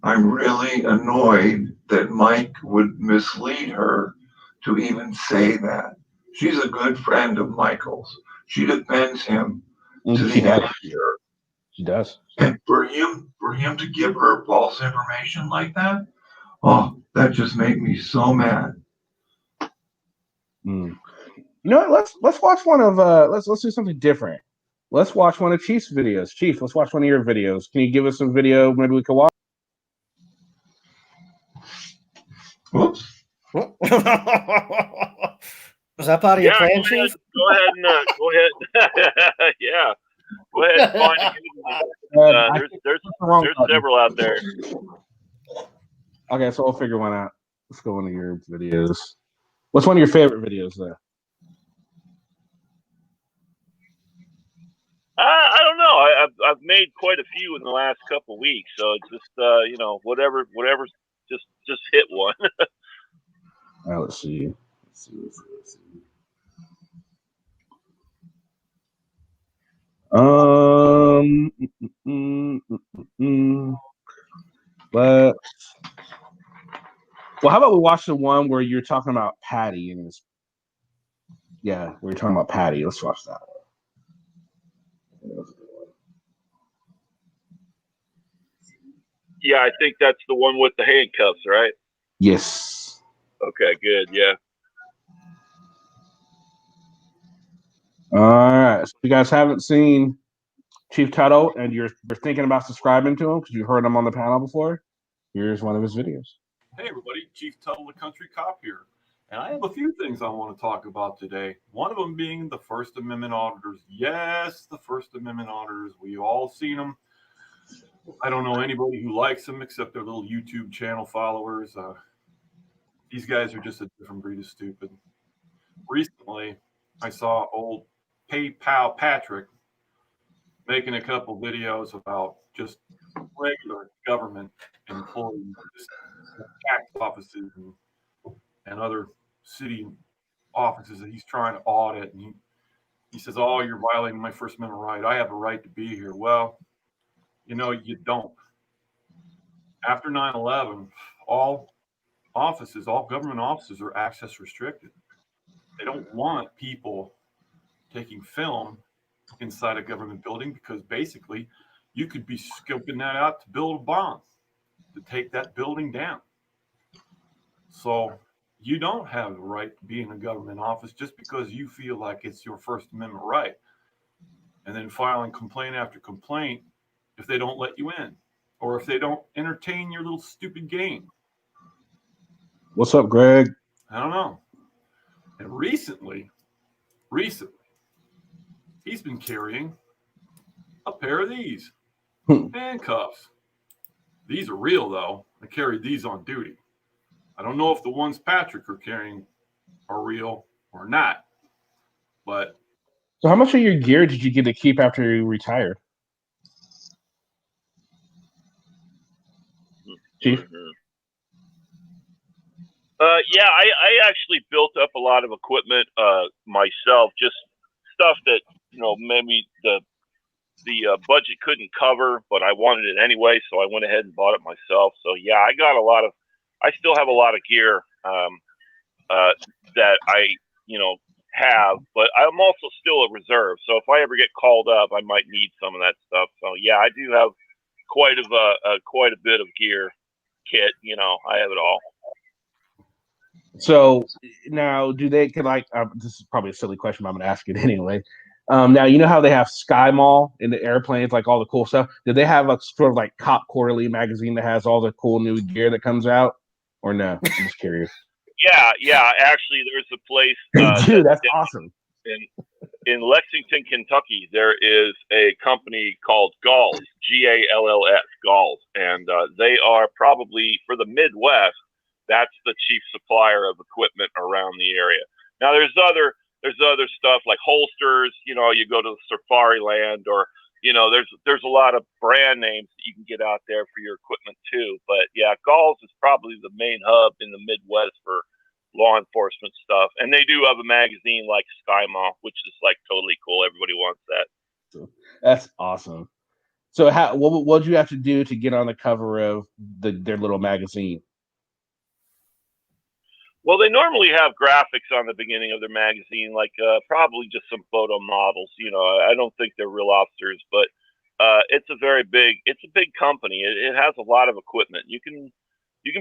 I'm really annoyed that Mike would mislead her to even say that. She's a good friend of Michael's. She defends him to the end here. She does. And for him to give her false information like that, that just made me so mad. You know what? Let's watch one of let's do something different. Let's watch one of Chief's videos. Chief, let's watch one of your videos. Can you give us some video maybe we can watch? Whoops. Was that part of your plan, Chief? Go ahead and go ahead. Yeah. Go ahead and find it. There's several out there. Okay, so we'll figure one out. Let's go one of your videos. What's one of your favorite videos there? I don't know. I've made quite a few in the last couple of weeks, so it's just whatever just hit one. All right, let's see. But well, how about we watch the one where you're talking about Patty and his? Yeah, we're talking about Patty. Let's watch that one. Yeah, I think that's the one with the handcuffs, right? Yes. Okay, good. Yeah. All right. So if you guys haven't seen Chief Tuttle, and you're thinking about subscribing to him because you heard him on the panel before, here's one of his videos. Hey everybody, Chief Tuttle, the Country Cop here. And I have a few things I want to talk about today. One of them being the First Amendment auditors. Yes, the First Amendment auditors. We've all seen them. I don't know anybody who likes them except their little YouTube channel followers. These guys are just a different breed of stupid. Recently, I saw old PayPal Patrick making a couple videos about just regular government employees, just tax offices and other city offices that he's trying to audit. And he says, oh, you're violating my First Amendment right. I have a right to be here. Well, you know, you don't. After 9/11, all government offices are access restricted. They don't want people taking film inside a government building because basically you could be scoping that out to build a bomb to take that building down. So you don't have the right to be in a government office just because you feel like it's your First Amendment right. And then filing complaint after complaint if they don't let you in or if they don't entertain your little stupid game. What's up, Greg? I don't know. And recently, he's been carrying a pair of these handcuffs. These are real, though. I carried these on duty. I don't know if the ones Patrick are carrying are real or not, but. So how much of your gear did you get to keep after you retired? Chief? Yeah, I actually built up a lot of equipment myself, just stuff that, you know, maybe the budget couldn't cover, but I wanted it anyway, so I went ahead and bought it myself. So yeah, I still have a lot of gear that I, you know, have, but I'm also still a reserve. So if I ever get called up, I might need some of that stuff. So yeah, I do have quite a bit of gear kit. You know, I have it all. So now, do they this is probably a silly question, but I'm going to ask it anyway. Now, you know how they have Sky Mall in the airplanes, like all the cool stuff? Do they have a sort of like Cop Quarterly magazine that has all the cool new gear that comes out? Or no? I'm just curious. Yeah. Actually, there's a place. Dude, that's awesome. In Lexington, Kentucky, there is a company called Galls, Galls, Galls, and they are probably for the Midwest. That's the chief supplier of equipment around the area. Now, there's other stuff like holsters. You know, you go to the Safari Land, or you know, there's a lot of brand names that you can get out there for your equipment too. But yeah, Galls is probably the main hub in the Midwest for law enforcement stuff, and they do have a magazine like Sky Mall, which is like totally cool. Everybody wants that. That's awesome. So, what did you have to do to get on the cover of their little magazine? Well, they normally have graphics on the beginning of their magazine, like probably just some photo models. You know, I don't think they're real officers, but it's a big company. It has a lot of equipment. You can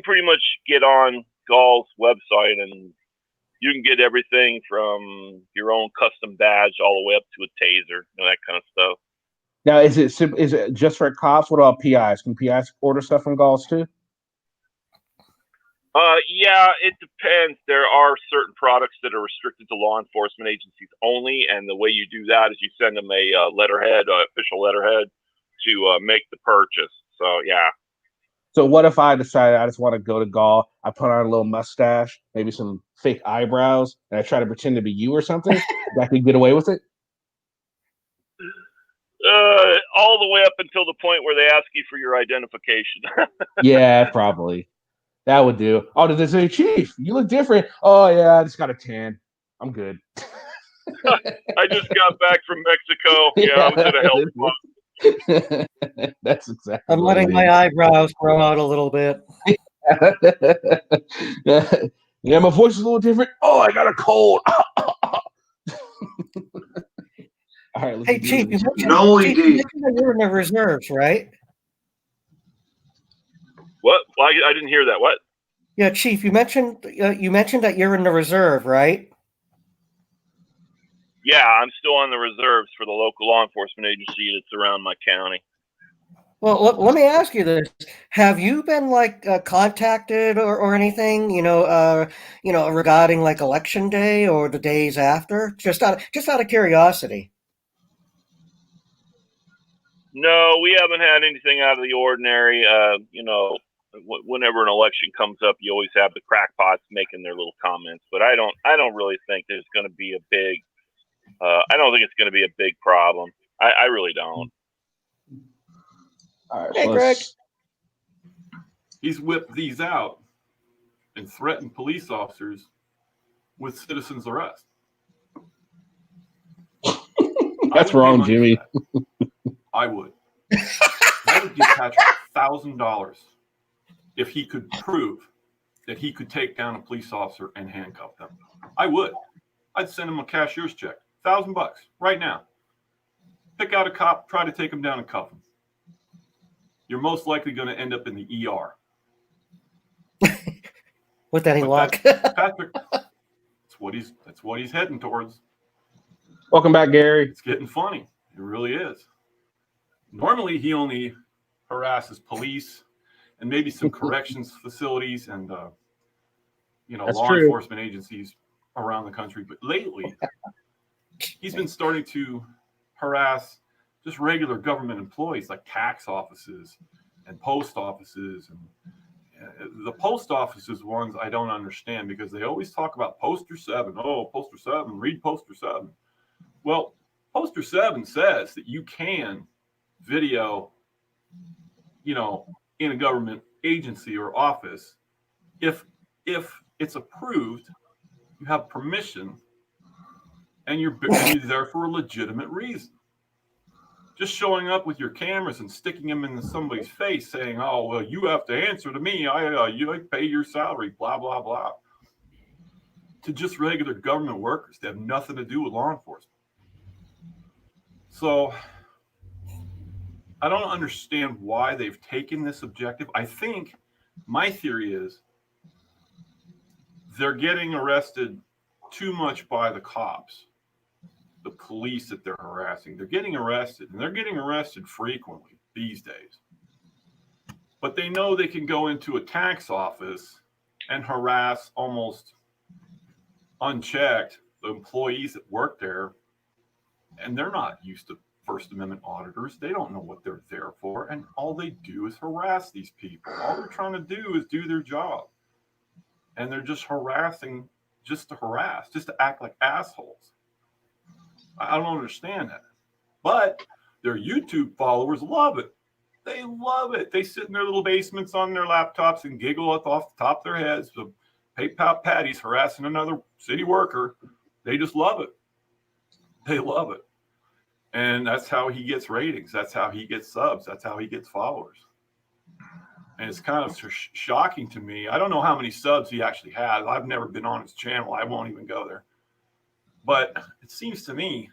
pretty much get on Gall's website and you can get everything from your own custom badge all the way up to a taser, you know, that kind of stuff. Now, is it just for cops? What about PIs? Can PIs order stuff from Galls too? Yeah, it depends. There are certain products that are restricted to law enforcement agencies only, and the way you do that is you send them a letterhead, official letterhead, to make the purchase. So, yeah. So what if I decided I just want to go to Gall, I put on a little mustache, maybe some fake eyebrows, and I try to pretend to be you or something? I could get away with it? All the way up until the point where they ask you for your identification. Yeah, probably. That would do. Oh, did they say, Chief, you look different? Oh, yeah, I just got a tan. I'm good. I just got back from Mexico. Yeah, I was at a health club. That's exactly. I'm letting my eyebrows grow out a little bit. Yeah, my voice is a little different. Oh, I got a cold. All right, hey, Chief, you mentioned that you're in the reserves, right? What? Well, I didn't hear that. What? Yeah, Chief, you mentioned that you're in the reserve, right? Yeah, I'm still on the reserves for the local law enforcement agency that's around my county. Well, let me ask you this: have you been like contacted or anything? Regarding like election day or the days after? Just out of curiosity. No, we haven't had anything out of the ordinary. Whenever an election comes up, you always have the crackpots making their little comments. But I don't really think there's going to be a big. I don't think it's going to be a big problem. I really don't. All right, Hey, Greg. He's whipped these out and threatened police officers with citizen's arrest. That's wrong, Jimmy. I would. I would give Patrick $1,000 if he could prove that he could take down a police officer and handcuff them. I would. I'd send him a cashier's check, $1,000 right now. Pick out a cop, try to take him down and cuff him. You're most likely going to end up in the ER. With any luck. Patrick, that's what he's heading towards. Welcome back, Gary. It's getting funny. It really is. Normally, he only harasses police and maybe some corrections facilities and law enforcement agencies around the country. But lately, he's been starting to harass just regular government employees like tax offices and post offices. And the post offices ones I don't understand because they always talk about Poster 7. Oh, Poster 7, read Poster 7. Well, Poster 7 says that you can video, in a government agency or office if it's approved, you have permission, and you're there for a legitimate reason. Just showing up with your cameras and sticking them into somebody's face saying, oh, well, you have to answer to me. I pay your salary, blah, blah, blah. To just regular government workers that have nothing to do with law enforcement. So I don't understand why they've taken this objective. I think my theory is they're getting arrested too much by the cops. The police that they're harassing. They're getting arrested, and they're getting arrested frequently these days. But they know they can go into a tax office and harass almost unchecked the employees that work there, and they're not used to First Amendment auditors. They don't know what they're there for, and all they do is harass these people. All they're trying to do is do their job, and they're just harassing just to harass, just to act like assholes. I don't understand that. But their YouTube followers love it. They love it. They sit in their little basements on their laptops and giggle off the top of their heads. So PayPal Patty's harassing another city worker. They just love it. They love it. And that's how he gets ratings. That's how he gets subs. That's how he gets followers. And it's kind of shocking to me. I don't know how many subs he actually has. I've never been on his channel. I won't even go there. But it seems to me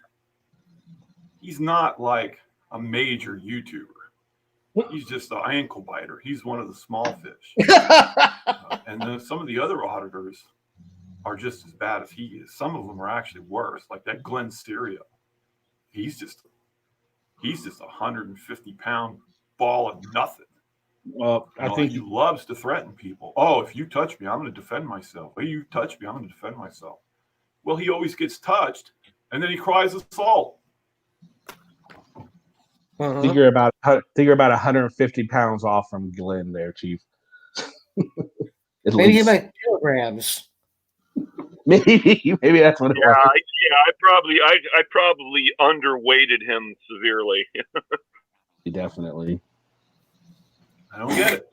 he's not like a major YouTuber. He's just an ankle biter. He's one of the small fish. And then some of the other auditors are just as bad as he is. Some of them are actually worse, like that Glenn Stereo. He's just a 150-pound ball of nothing. Well, I think he loves to threaten people. Oh, if you touch me, I'm going to defend myself. If you touch me, I'm going to defend myself. Well, he always gets touched, and then he cries assault. I think you're about 150 pounds off from Glenn there, Chief. Maybe you meant kilograms. Maybe that's what it was. I probably underweighted him severely. Definitely. I don't get it.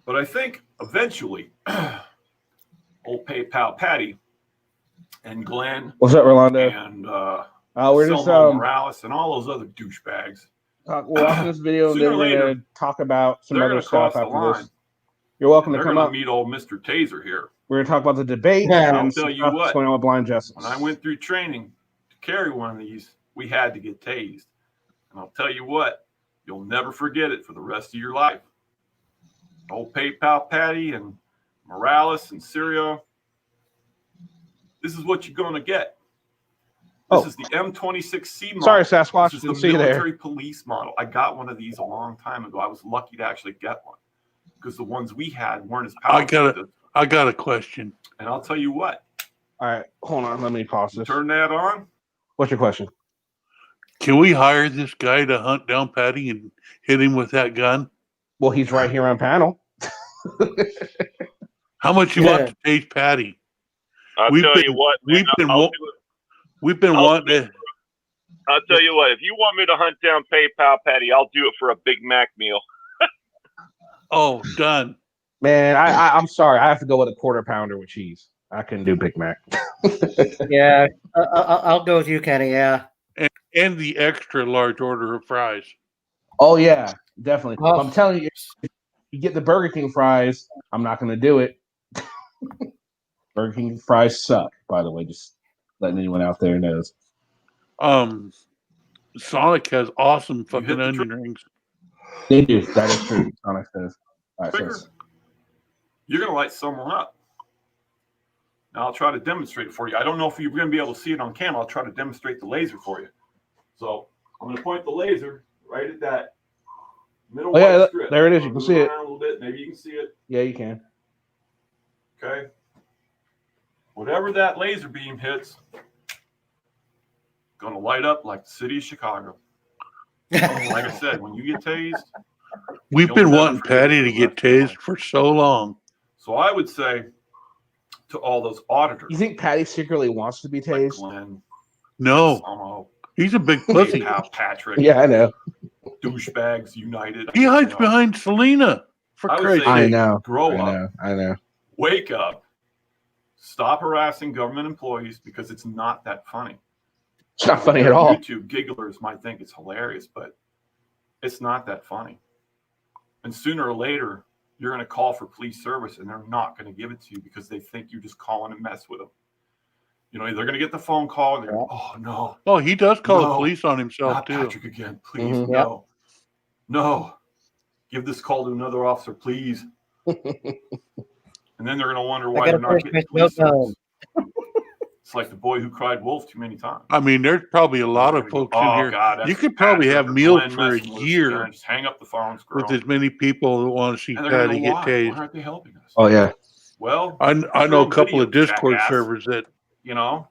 But I think eventually old PayPal Patty and Glenn. What's up, Rolando? And we're just Morales and all those other douchebags. We're watching this video and then we're going to talk about some other stuff after this. You're welcome to come up. Meet old Mr. Taser here. We're going to talk about the debate and and I'll tell you what's going on with blind justice. When I went through training to carry one of these, we had to get tased. And I'll tell you what, you'll never forget it for the rest of your life. Old PayPal Patty and Morales and Syrio. This is what you're going to get. This is the M26C model. Sorry, Sasquatch. This is the We'll see you there. military police model. I got one of these a long time ago. I was lucky to actually get one because the ones we had weren't as powerful. I got a question. And I'll tell you what. All right, hold on. Let me pause this. Turn that on. What's your question? Can we hire this guy to hunt down Patty and hit him with that gun? Well, he's right here on panel. How much you want to tase Patty? I'll tell you what, man, we've been wanting to. I'll tell you what, if you want me to hunt down PayPal Patty, I'll do it for a Big Mac meal. Oh, done. Man, I'm sorry. I have to go with a quarter pounder with cheese. I couldn't do Big Mac. Yeah, I'll go with you, Kenny. Yeah. And the extra large order of fries. Oh yeah, definitely. Oh. I'm telling you, if you get the Burger King fries, I'm not going to do it. Burger King fries suck, by the way. Just letting anyone out there knows. Sonic has awesome fucking onion rings. They do. That is true. Sonic says. All right, Figure, you're going to light someone up. Now I'll try to demonstrate it for you. I don't know if you're going to be able to see it on camera. I'll try to demonstrate the laser for you. So I'm going to point the laser right at that middle white strip. There it is. You can see it. A little bit. Maybe you can see it. Yeah, you can. Okay. Whatever that laser beam hits, going to light up like the city of Chicago. Like I said, when you get tased, we've been wanting Patty to get tased for so long. So I would say to all those auditors. You think Patty secretly wants to be tased? Like Glenn, no. He's a big pussy. Patrick. Yeah, I know. Douchebags United. He hides behind Selena. For Christ's sake. I know. Grow up. I know. Wake up. Stop harassing government employees because it's not that funny. It's not funny at all. YouTube gigglers might think it's hilarious, but it's not that funny. And sooner or later, you're going to call for police service and they're not going to give it to you because they think you're just calling to mess with them. You know, they're going to get the phone call and they're going, oh, no. Oh, he does call the police on himself, not too. Patrick again, please, no. No. Give this call to another officer, please. And then they're going to wonder why they're not getting police service. It's like the boy who cried wolf too many times. I mean, there's probably a lot of folks in here. God, you could probably have meals for a year just hang up the phone, with as many people that want to see and Patty get why tased. aren't they helping us? Oh, yeah. Well, I know a couple of Discord servers that you know,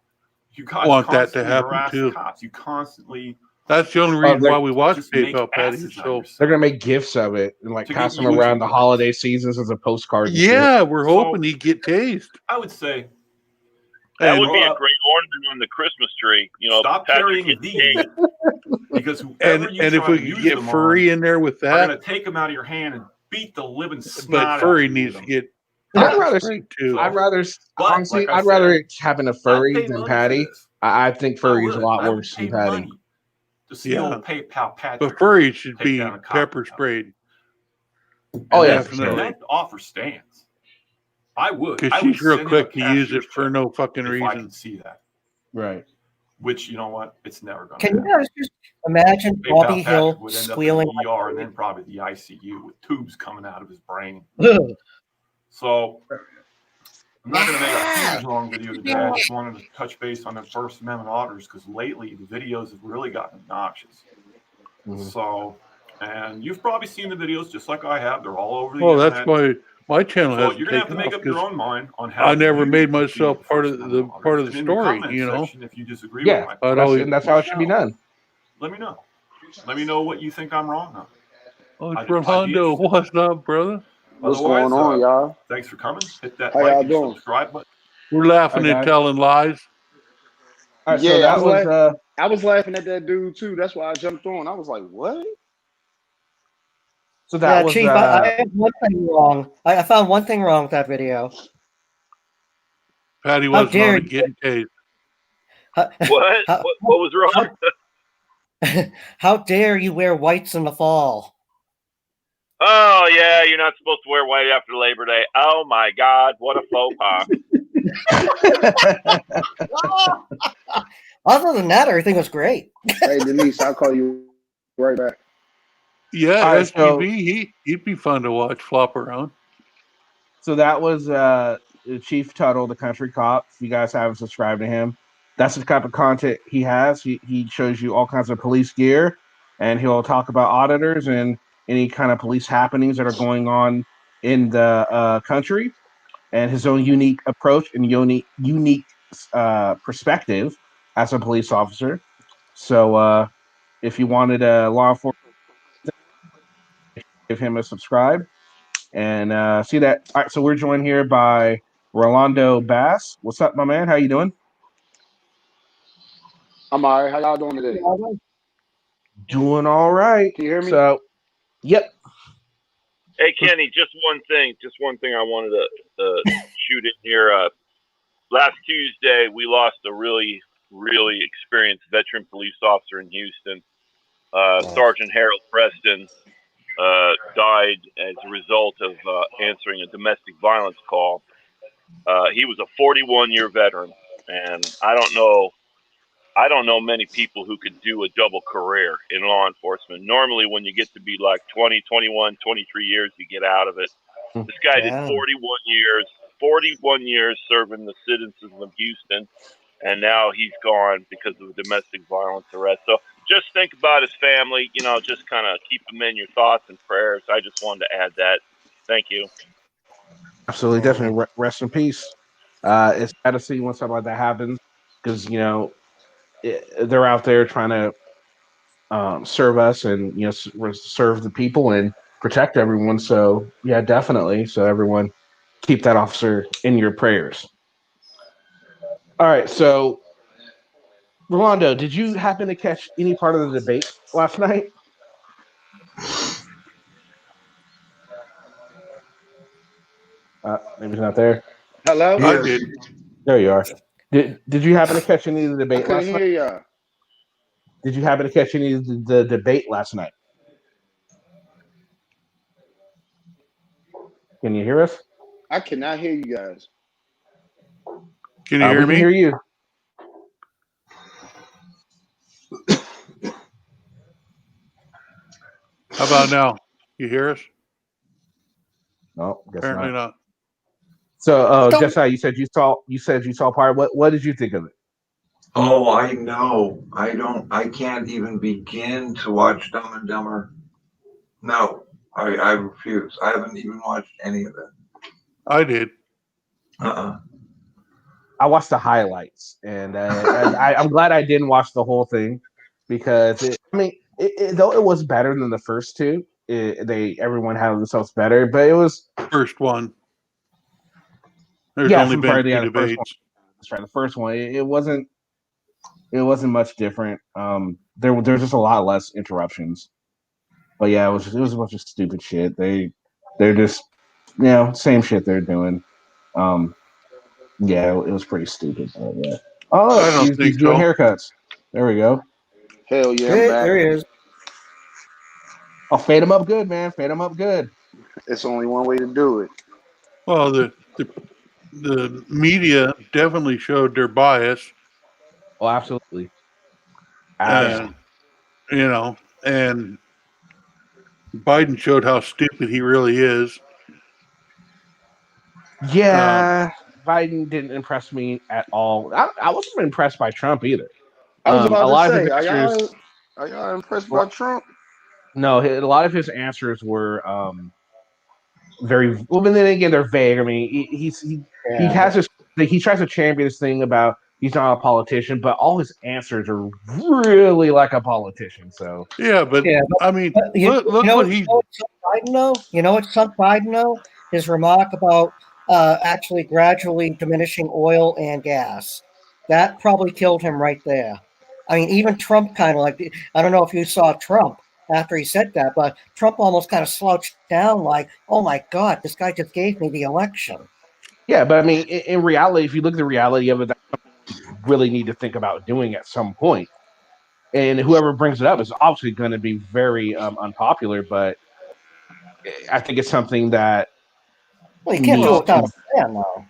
you guys want that to constantly happen harass too. Cops. You constantly. That's the only reason why we watch PayPal Patty. So they're gonna make gifts of it and like pass them around the holiday seasons as a postcard. Yeah, we're hoping he'd get tased. I would say that would be a great ornament on the Christmas tree. You know, stop Patrick carrying these because and whoever you if we could get Furry in there with are that, going to take them out of your hand and beat the living snot but Furry needs to get. I'd rather too. I'd rather honestly, like I I'd rather said, having a Furry than Patty. I think Furry's a lot worse than Patty. To see old PayPal Patrick, but Furry should take be down a cop. pepper sprayed. Oh yeah, definitely. That offer stands. I would. Because I would she's real send him quick a to use it cashier's for check no fucking if I reason. can see that. Right. Which, you know what? It's never going to Can happen. you guys just imagine PayPal Bobby Patrick Hill would end squealing? up in the ER and then probably the ICU with tubes coming out of his brain. Ugh. So I'm not going to make a huge long video today. I just wanted to touch base on the First Amendment auditors because lately the videos have really gotten obnoxious. So, and you've probably seen the videos just like I have. They're all over the internet. That's why my channel So hasn't you're going to have to taken make off up your 'cause own mind on how I never you made view myself the part First of the Amendment part of auditors. the And in story, comment you know. section, if you disagree Yeah, with that's how it should be done. Let me know. Let me know what you think I'm wrong on. Oh, Rolando, what's up, brother? What's going on, y'all? Thanks for coming. Hit that How like y'all and doing? subscribe button. We're laughing Hi, and guys. telling lies. All right, Yeah, so that I was laughing at that dude too. That's why I jumped on. I was like, "What?" so that Yeah, was Chief, I have one thing wrong. I found one thing wrong with that video. Patty How wasn't dare on it getting tased. What? What was wrong? How dare you wear whites in the fall? Oh yeah, you're not supposed to wear white after Labor Day. Oh my God, what a faux pas! Other than that, everything was great. Hey, Denise, I'll call you right back. Yeah, All right, so- SGV, he'd be fun to watch flop around. So that was Chief Tuttle, the country cop. If you guys haven't subscribed to him, That's the type of content he has. He shows you all kinds of police gear, and he'll talk about auditors and any kind of police happenings that are going on in the country, and his own unique approach and unique perspective as a police officer. So if you wanted a law enforcement, give him a subscribe and see that. All right, so we're joined here by Rolando Bass. What's up, my man? How you doing? I'm all right. How y'all doing today? Doing all right. Can you hear me? So, yep. Hey Kenny, just one thing I wanted to shoot in here. Last Tuesday, we lost a really experienced veteran police officer in Houston. Sergeant Harold Preston died as a result of answering a domestic violence call. He was a 41-year veteran, and I don't know many people who could do a double career in law enforcement. Normally, when you get to be like 20, 21, 23 years, you get out of it. This guy did 41 years serving the citizens of Houston, and now he's gone because of a domestic violence arrest. So just think about his family, just kind of keep him in your thoughts and prayers. I just wanted to add that. Thank you. Absolutely, definitely. Rest in peace. It's sad to see when something like that happens because they're out there trying to serve us and serve the people and protect everyone. So yeah, definitely. So everyone, keep that officer in your prayers. All right. So Rolando, did you happen to catch any part of the debate last night? Maybe he's not there. Hello? I did. There you are. Did you happen to catch any of the I debate couldn't last night? hear y'all. Did you happen to catch any of the debate last night? Can you hear us? I cannot hear you guys. Can you hear we me? can hear you. How about now? You hear us? No, guess Apparently not. not. So, just now you said you saw part. What did you think of it? Oh, I know. I can't even begin to watch Dumb and Dumber. No, I refuse. I haven't even watched any of it. I did. I watched the highlights, and I'm glad I didn't watch the whole thing because though it was better than the first two, everyone handled themselves better, but it was first one. There's only been two the first debates. one. That's right. The first one, it wasn't much different. There's just a lot less interruptions. But yeah, it was a bunch of stupid shit. They're just same shit they're doing. Yeah, it was pretty stupid. But yeah. Oh, I don't think he's doing so. haircuts. There we go. Hell yeah, I'm back. There he is. I'll fade him up good, man. Fade him up good. It's only one way to do it. Well, the media definitely showed their bias. Oh, absolutely. And Biden showed how stupid he really is. Yeah, Biden didn't impress me at all. I wasn't impressed by Trump either. I was about a to lot of say, his answers, are y'all impressed by Trump? No, a lot of his answers were very well. But then again, they're vague. I mean, he has this. He tries to champion this thing about he's not a politician, but all his answers are really like a politician. So I mean, look what he. You know what sunk Biden though? His remark about actually gradually diminishing oil and gas. That probably killed him right there. I mean, even Trump kind of I don't know if you saw Trump after he said that, but Trump almost kind of slouched down like, oh my God, this guy just gave me the election. Yeah, but I mean, in reality, if you look at the reality of it, that's something you really need to think about doing at some point. And whoever brings it up is obviously going to be very unpopular, but I think it's something that. Well, you can't do it without a plan, though.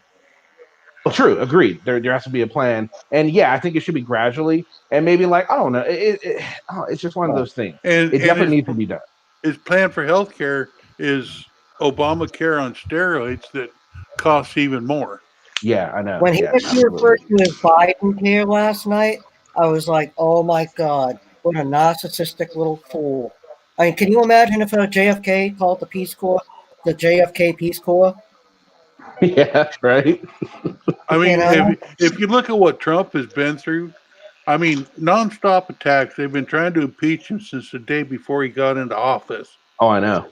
Well, true, agreed. There has to be a plan, and yeah, I think it should be gradually, and maybe I don't know. It's just one of those things. And it definitely needs to be done. His plan for healthcare is Obamacare on steroids that costs even more. Yeah, I know. When he Yes, referred absolutely. to his Biden here last night, I was like, "Oh my God, what a narcissistic little fool!" I mean, can you imagine if JFK called the Peace Corps the JFK Peace Corps? Yeah, right. I You mean, know? if you look at what Trump has been through, I mean, nonstop attacks. They've been trying to impeach him since the day before he got into office, Oh, I know.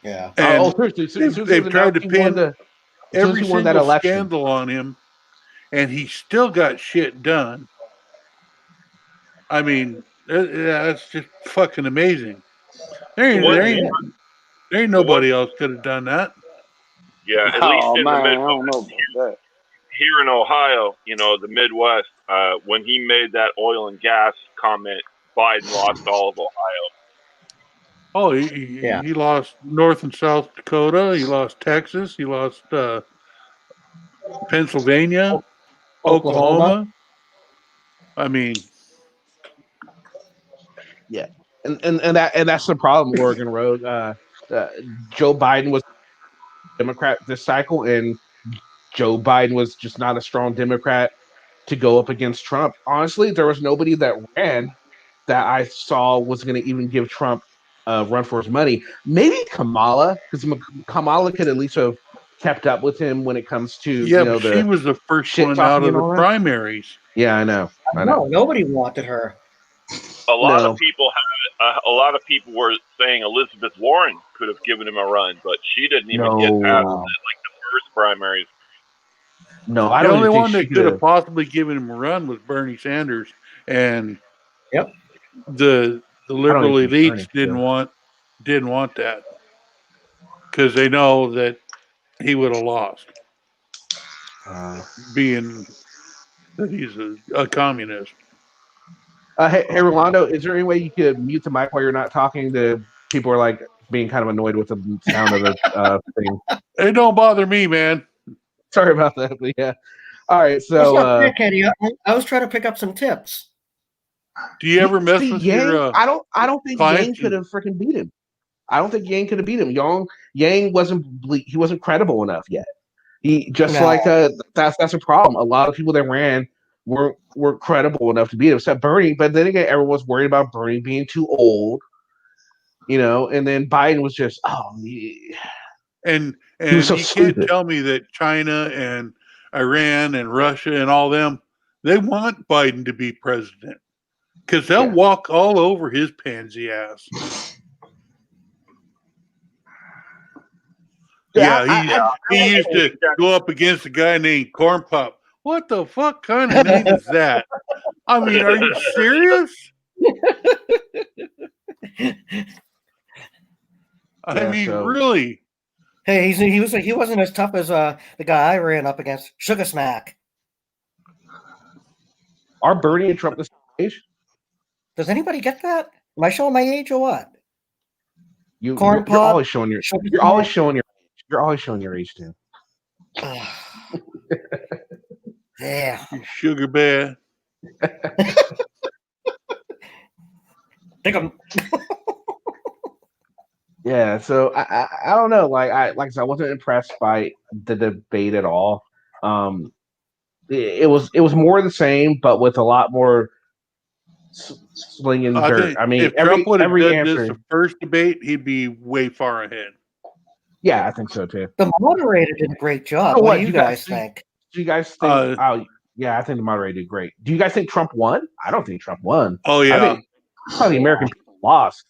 Yeah. Oh, and seriously. As soon as it was they've tried announced to he won pin as soon as every he won that single election. scandal on him, and he still got shit done. I mean, that's just fucking amazing. There ain't, Yeah, there it is. ain't, there ain't The one, nobody else could have done that. yeah, at least Oh in the man, I Midwest, don't know about that. here in Ohio, the Midwest, when he made that oil and gas comment, Biden lost all of Ohio. Oh, Yeah. he lost North and South Dakota. He lost Texas. He lost Pennsylvania, Oklahoma. Oklahoma. I mean, Yeah, and that's the problem. Oregon Road. Joe Biden was Democrat this cycle, and Joe Biden was just not a strong Democrat to go up against Trump. Honestly, there was nobody that ran that I saw was going to even give Trump a run for his money. Maybe Kamala, because Kamala could at least have kept up with him when it comes to yeah, but she the was the first shit one out talking of and the all that. primaries. Yeah, I know. No, nobody wanted her. A lot of No. people a lot of people were saying Elizabeth Warren could have given him a run, but she didn't even get past No. the first primaries. No, I The don't only even think one she that could could have have. possibly given him a run was Bernie Sanders, and Yep. the I don't even liberal think Bernie elites could have. didn't want that because they know that he would have lost, being that he's a communist. Hey, Rolando, is there any way you could mute the mic while you're not talking? The people are like being kind of annoyed with the sound of the thing. It don't bother me, man. Sorry about that, but yeah. All right, That's so not fair, Katie. I was trying to pick up some tips. Do you ever mess see with Yang. your I don't think Yang clients? could have freaking beat him. I don't think Yang could have beat him. Yang wasn't credible enough yet. He just No. like that's a problem. A lot of people that ran weren't credible enough to beat him, except Bernie. But then again, everyone's worried about Bernie being too old, and then Biden was just And he was so you can't stupid. tell me that China and Iran and Russia and all them, they want Biden to be president because they'll walk all over his pansy ass. Yeah, he used to go up against a guy named Corn Pop. What the fuck kind of name is that? I mean, are you serious? I mean, really? Hey, he wasn't as tough as the guy I ran up against, Sugar Smack. Are Bernie and Trump the same age? Does anybody get that? Am I showing my age or what? You're Pop, always showing your Sugar you're always Smack? showing your you're always showing your age, Tim. Yeah. You sugar bear. Think I'm. Yeah, so I don't know. Like I said, I wasn't impressed by the debate at all. It was more of the same, but with a lot more slinging I dirt. think I mean, if Trump would have every done this answer. the first debate, he'd be way far ahead. Yeah, I think so too. The moderator did a great job. So what do you guys think? Do you guys think? Yeah, I think the moderator did great. Do you guys think Trump won? I don't think Trump won. Oh yeah. I think the American people lost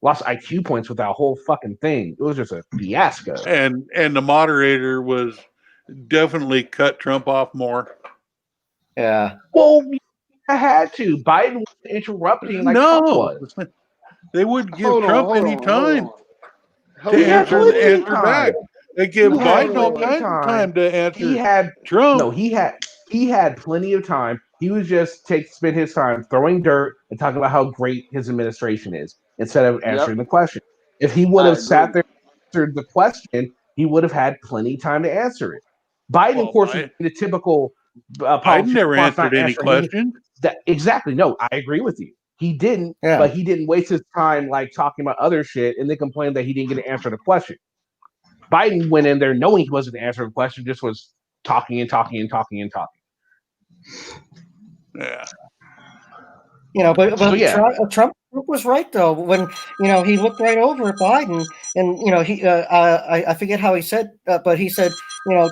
IQ points with that whole fucking thing. It was just a fiasco. And the moderator was definitely cut Trump off more. Yeah. Well, I had to. Biden was interrupting like Trump was. They wouldn't give Hold on, Trump hold any on, time hold to on. answer back. They give Biden all plenty of kinds of time to answer Trump. Trump. He had plenty of time. He was just spend his time throwing dirt and talking about how great his administration is instead of answering the question. If he would have sat there and answered the question, he would have had plenty of time to answer it. Biden, of course, was the typical Biden politician. never Not answered any answering any- questions. Exactly. No, I agree with you. He didn't, but he didn't waste his time like talking about other shit and then complain that he didn't get to answer the question. Biden went in there knowing he wasn't answering the question, just was talking and talking and talking and talking. Yeah. But So, yeah. Trump was right though when he looked right over at Biden and he I forget how he said, but he said,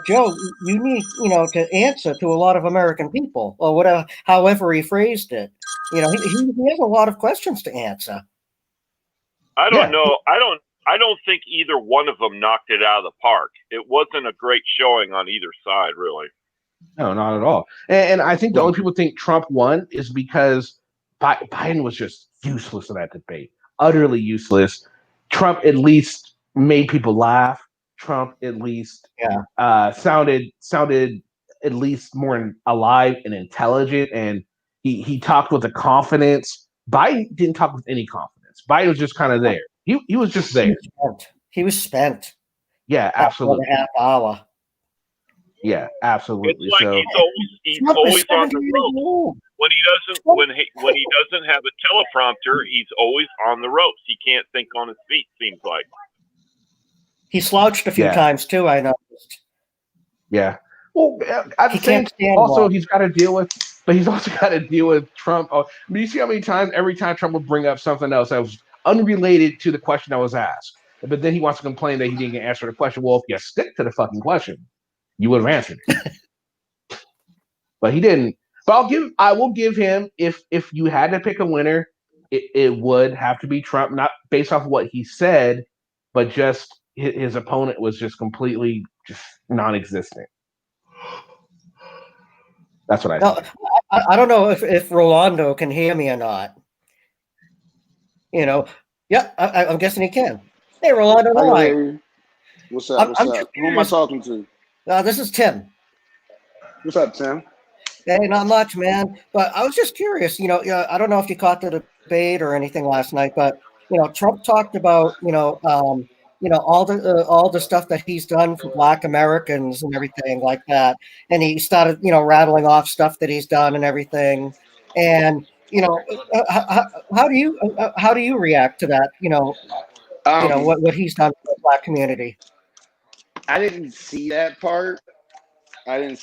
Joe, you need to answer to a lot of American people or whatever, however he phrased it. He has a lot of questions to answer. I don't know. I don't think either one of them knocked it out of the park. It wasn't a great showing on either side, really. No, not at all. And I think the only people think Trump won is because Biden was just useless in that debate, utterly useless. Trump at least made people laugh. Trump at least sounded at least more alive and intelligent, and he talked with a confidence. Biden didn't talk with any confidence. Biden was just kind of there. He was just there. He was spent. Yeah, absolutely. A half hour. Yeah, absolutely. It's like he's always on the ropes. When he doesn't have a teleprompter, he's always on the ropes. He can't think on his feet. Seems like he slouched a few times too. I noticed. Yeah. Well, at the same time, also he's got to deal with, but he's also got to deal with Trump. I mean, you see how many times every time Trump would bring up something else that was unrelated to the question that was asked, but then he wants to complain that he didn't get answer the question. Well, if you stick to the fucking question, you would have answered it. But he didn't. But I will give him, if you had to pick a winner, it would have to be Trump, not based off what he said, but just his opponent was just completely just non-existent. That's what I think. I don't know if Rolando can hear me or not. Yeah, I'm guessing he can. Hey, Rolando, hi. What's up? Who am I talking to? This is Tim. What's up, Tim? Hey, not much, man. But I was just curious. I don't know if you caught the debate or anything last night, but Trump talked about all the stuff that he's done for Black Americans and everything like that, and he started rattling off stuff that he's done and everything. And how do you react to that? What he's done for the Black community. I didn't see that part. I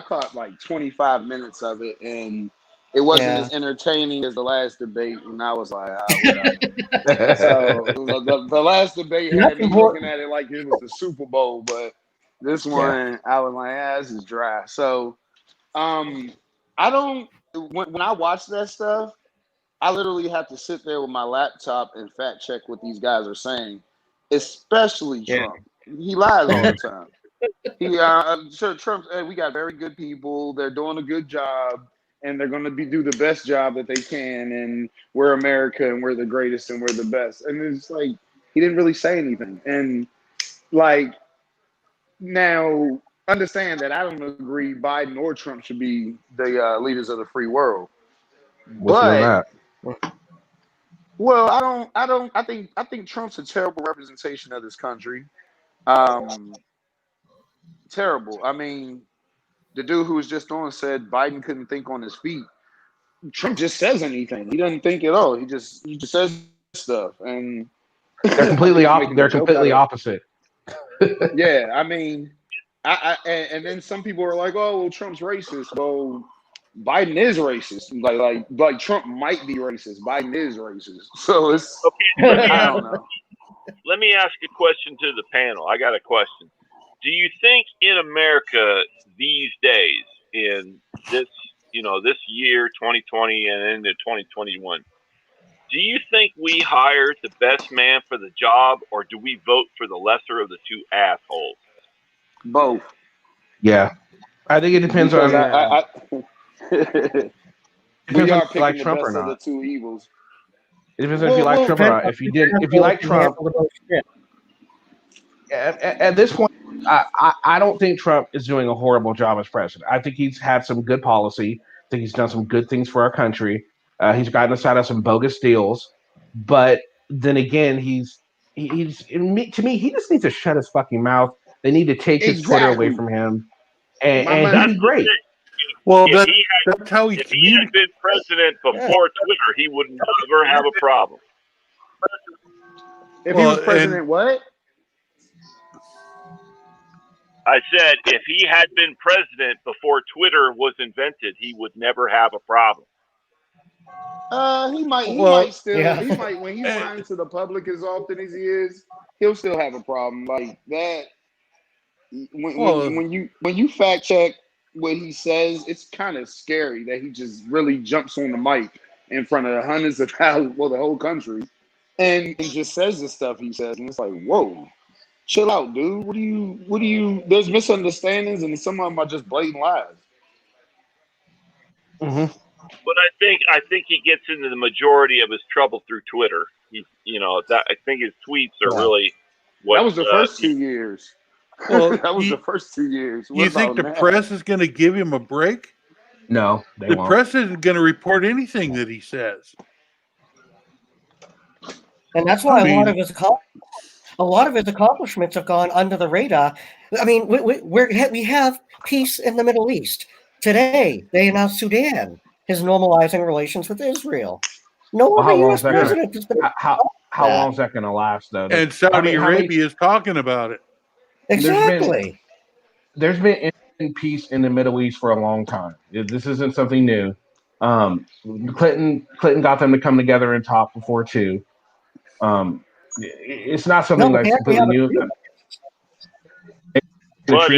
caught like 25 minutes of it, and it wasn't as entertaining as the last debate. And I was like, whatever. So the last debate had me looking at it like it was the Super Bowl, but this one I was like, this is dry. So I don't. When I watch that stuff, I literally have to sit there with my laptop and fact check what these guys are saying, especially Trump. He lies all the time. Trump. We got very good people. They're doing a good job, and they're going to do the best job that they can. And we're America, and we're the greatest, and we're the best. And it's like he didn't really say anything. And like now, understand that I don't agree Biden or Trump should be the leaders of the free world. But well, I think Trump's a terrible representation of this country. Terrible. I mean, the dude who was just on said Biden couldn't think on his feet. Trump just says anything. He doesn't think at all. He just says stuff, and they're completely opposite. Yeah, I mean, and then some people are like, "Oh, well, Trump's racist." Well, Biden is racist. Like Trump might be racist. Biden is racist. So it's I don't know. Let me ask a question to the panel. I got a question. Do you think in America these days, in this year 2020 and into 2021, do you think we hire the best man for the job, or do we vote for the lesser of the two assholes? Both. Yeah, I think it depends on. We are picking the best of the two evils. It depends on if you like Trump or not. If you like Trump, at this point, I don't think Trump is doing a horrible job as president. I think he's had some good policy. I think he's done some good things for our country. He's gotten us out of some bogus deals. But then again, to me, he just needs to shut his fucking mouth. They need to take his Twitter away from him, and he'd be great. Well, that's how he If he had been president before Twitter, he would never have a problem. If he was president, what? I said if he had been president before Twitter was invented, he would never have a problem. He might when he whines to the public as often as he is, he'll still have a problem like that. When you fact check what he says, it's kind of scary that he just really jumps on the mic in front of hundreds of thousands, well, the whole country, and just says the stuff he says, and it's like, whoa, chill out, dude. What do you? There's misunderstandings, and some of them are just blatant lies. Mm-hmm. But I think he gets into the majority of his trouble through Twitter. I think his tweets are really what. That was the first 2 years. Well, that was the first 2 years. What You think the about now? press is going to give him a break? No, the press isn't going to report anything that he says. And that's why a lot of his accomplishments have gone under the radar. I mean, we have peace in the Middle East. Today, they announced Sudan is normalizing relations with Israel. No other U.S. president has been. How long is that going to last, though? And Saudi Arabia is talking about it. Exactly. There's been peace in the Middle East for a long time. This isn't something new. Clinton got them to come together and talk before too. It's not something that's completely new. But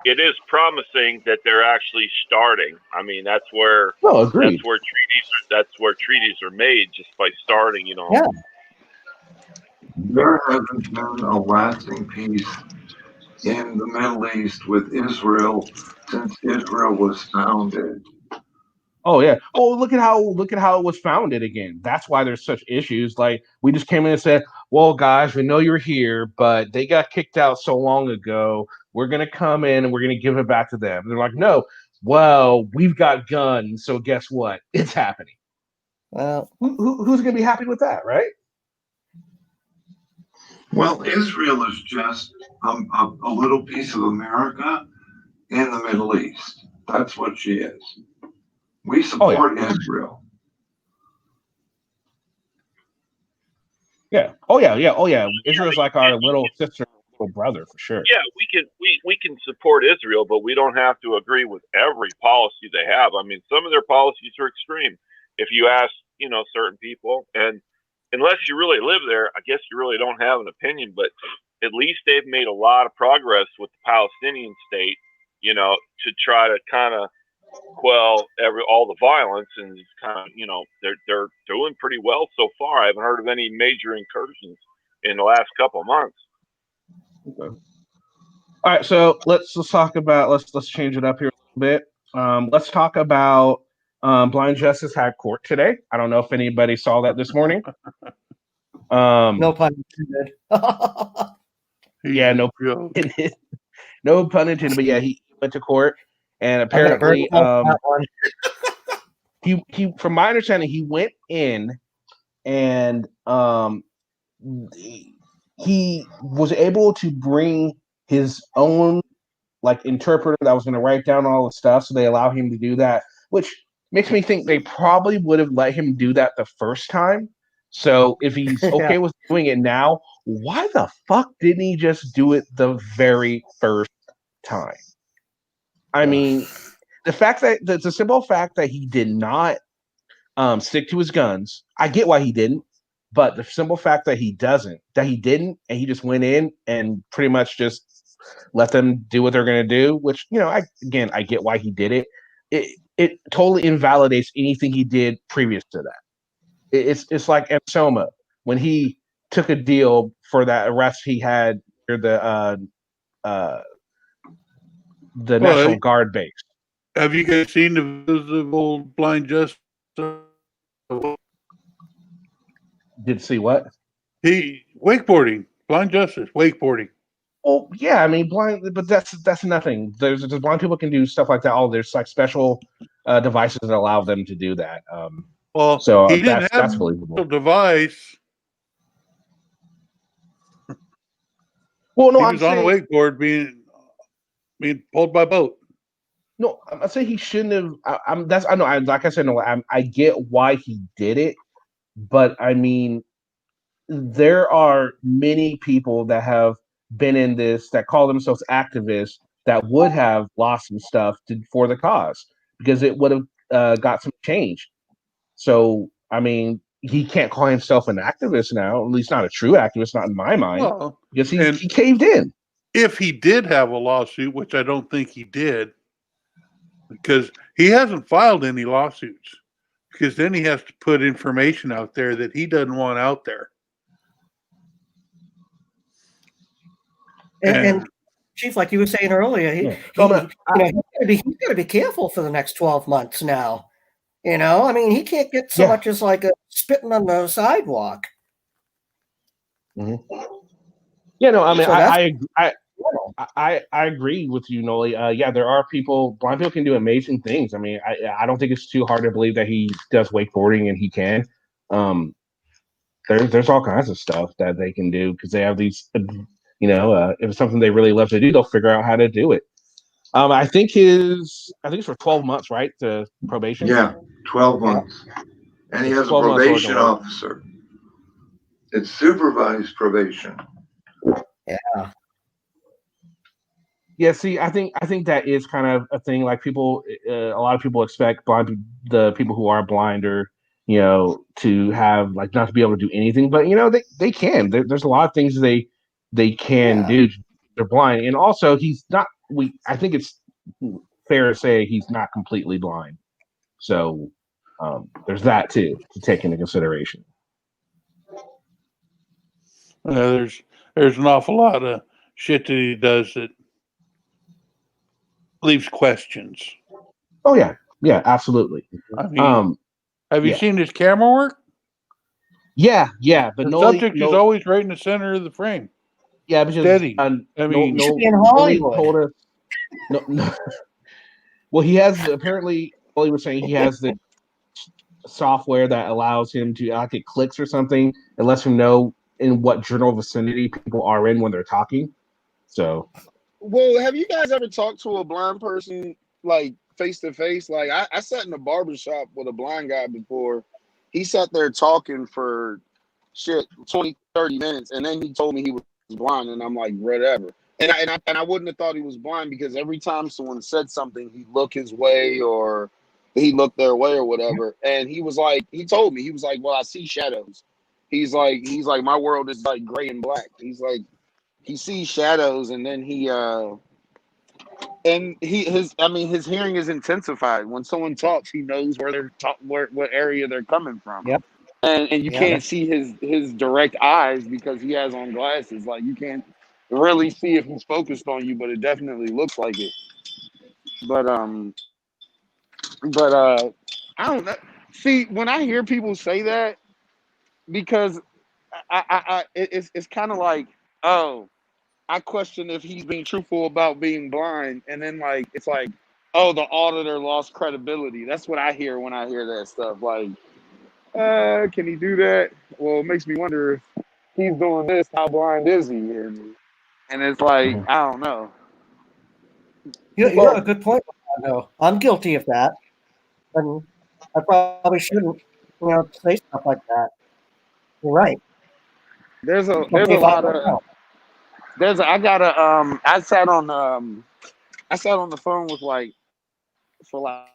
it is promising that they're actually starting. I mean, that's where treaties are made, just by starting. Yeah. There hasn't been a lasting peace in the Middle East with Israel since Israel was founded. Oh yeah. Oh, look at how it was founded again. That's why there's such issues. Like, we just came in and said, "Well, guys, we know you're here, but they got kicked out so long ago. We're gonna come in and we're gonna give it back to them." And they're like, "No, well, we've got guns, so guess what? It's happening." Well, who's gonna be happy with that, right? Well, Israel is just a little piece of America in the Middle East. That's what she is. We support Israel. Yeah. Oh yeah. Israel's like our little sister, little brother, for sure. Yeah, we can support Israel, but we don't have to agree with every policy they have. I mean, some of their policies are extreme. If you ask, certain people, and unless you really live there, I guess you really don't have an opinion. But at least they've made a lot of progress with the Palestinian state, to try to kind of quell all the violence, and kind of, they're doing pretty well so far. I haven't heard of any major incursions in the last couple of months. Okay. All right, so let's talk about let's change it up here a little bit. Let's talk about Blind Justice had court today. I don't know if anybody saw that this morning. No pun intended. Yeah, no pun intended. No pun intended. But yeah, he went to court, and apparently, he from my understanding, he went in, and he was able to bring his own interpreter that was going to write down all the stuff. So they allow him to do that, which makes me think they probably would have let him do that the first time. So if he's okay with doing it now, why the fuck didn't he just do it the very first time? I mean, the simple fact that he did not stick to his guns, I get why he didn't, but the simple fact that he didn't, and he just went in and pretty much just let them do what they're going to do, which, I get why he did it. It totally invalidates anything he did previous to that. It's like Soma when he took a deal for that arrest he had near the National Guard base. Have you guys seen the visible Blind Justice? Did see what? Wakeboarding, Blind Justice, wakeboarding. Oh yeah, I mean blind, but that's nothing. There's blind people can do stuff like that. Oh, there's special devices that allow them to do that. So he didn't that's have believable. a device. Well, no, he was on a wakeboard being pulled by boat. No, I'm saying he shouldn't have. I know. Like I said, no. I get why he did it, but I mean, there are many people that have been in this, that call themselves activists, that would have lost some stuff for the cause because it would have got some change. So, I mean, he can't call himself an activist now, at least not a true activist, not in my mind, Well, because and he caved in. if he did have a lawsuit, which I don't think he did, because he hasn't filed any lawsuits, because then he has to put information out there that he doesn't want out there. And Chief, like you were saying earlier, he's got to be careful for the next 12 months now. You know, I mean, he can't get so much as like a spitting on the sidewalk. Mm-hmm. Yeah, no, I mean, So I agree with you, Noli. Yeah, there are blind people can do amazing things. I mean, I don't think it's too hard to believe that he does wakeboarding and he can. There's all kinds of stuff that they can do because they have these, if it's something they really love to do, they'll figure out how to do it. I think it's for 12 months, right? The probation. Yeah, 12 months, and he has a probation officer. It's supervised probation. Yeah. Yeah, see, I think that is kind of a thing. Like people, a lot of people expect the people who are blind or to have like not to be able to do anything, but they can. There's a lot of things they can do. They're blind, and also he's not. I think it's fair to say he's not completely blind. So there's that too to take into consideration. There's an awful lot of shit that he does that leaves questions. Oh yeah, absolutely. I mean, have you seen his camera work? Yeah, but the subject is always right in the center of the frame. Yeah, because steady. I mean, he should be in Hollywood. Told us, no. Well, he has apparently. Well, he was saying he has the software that allows him to like it clicks or something. It lets him know in what general vicinity people are in when they're talking. So, well, have you guys ever talked to a blind person like face to face? Like I sat in a barber shop with a blind guy before. He sat there talking for 20, 30 minutes, and then he told me he was blind, and I'm like, whatever. And I wouldn't have thought he was blind because every time someone said something, he'd look his way or he looked their way or whatever. And he was like, he told me, he was like, well, I see shadows. He's like, my world is like gray and black. He's like, he sees shadows, and then his hearing is intensified. When someone talks, he knows where they're what area they're coming from. Yep. And you can't see his direct eyes because he has on glasses. Like you can't really see if he's focused on you, but it definitely looks like it. But I don't know. See, when I hear people say that, because it's kind of like, oh, I question if he's being truthful about being blind, and then like it's like, oh, the auditor lost credibility. That's what I hear when I hear that stuff. Like, can he do that? Well, it makes me wonder if he's doing this. How blind is he? And it's like I don't know. You have a good point. No, I'm guilty of that, and I probably shouldn't, say stuff like that. You're right. There's a lot of I sat on the phone with for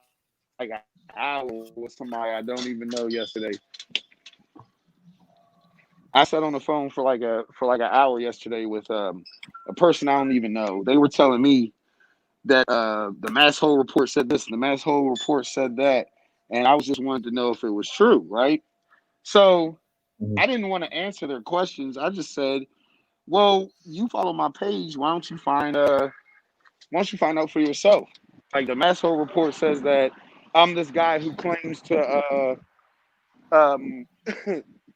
an hour with somebody I don't even know yesterday. I sat on the phone for like an hour yesterday with a person I don't even know. They were telling me that the mass hole report said this and the mass hole report said that, and I was just wanted to know if it was true, right? So I didn't want to answer their questions. I just said, well, you follow my page. Why don't you find out for yourself? Like the mass hole report says that I'm this guy who claims to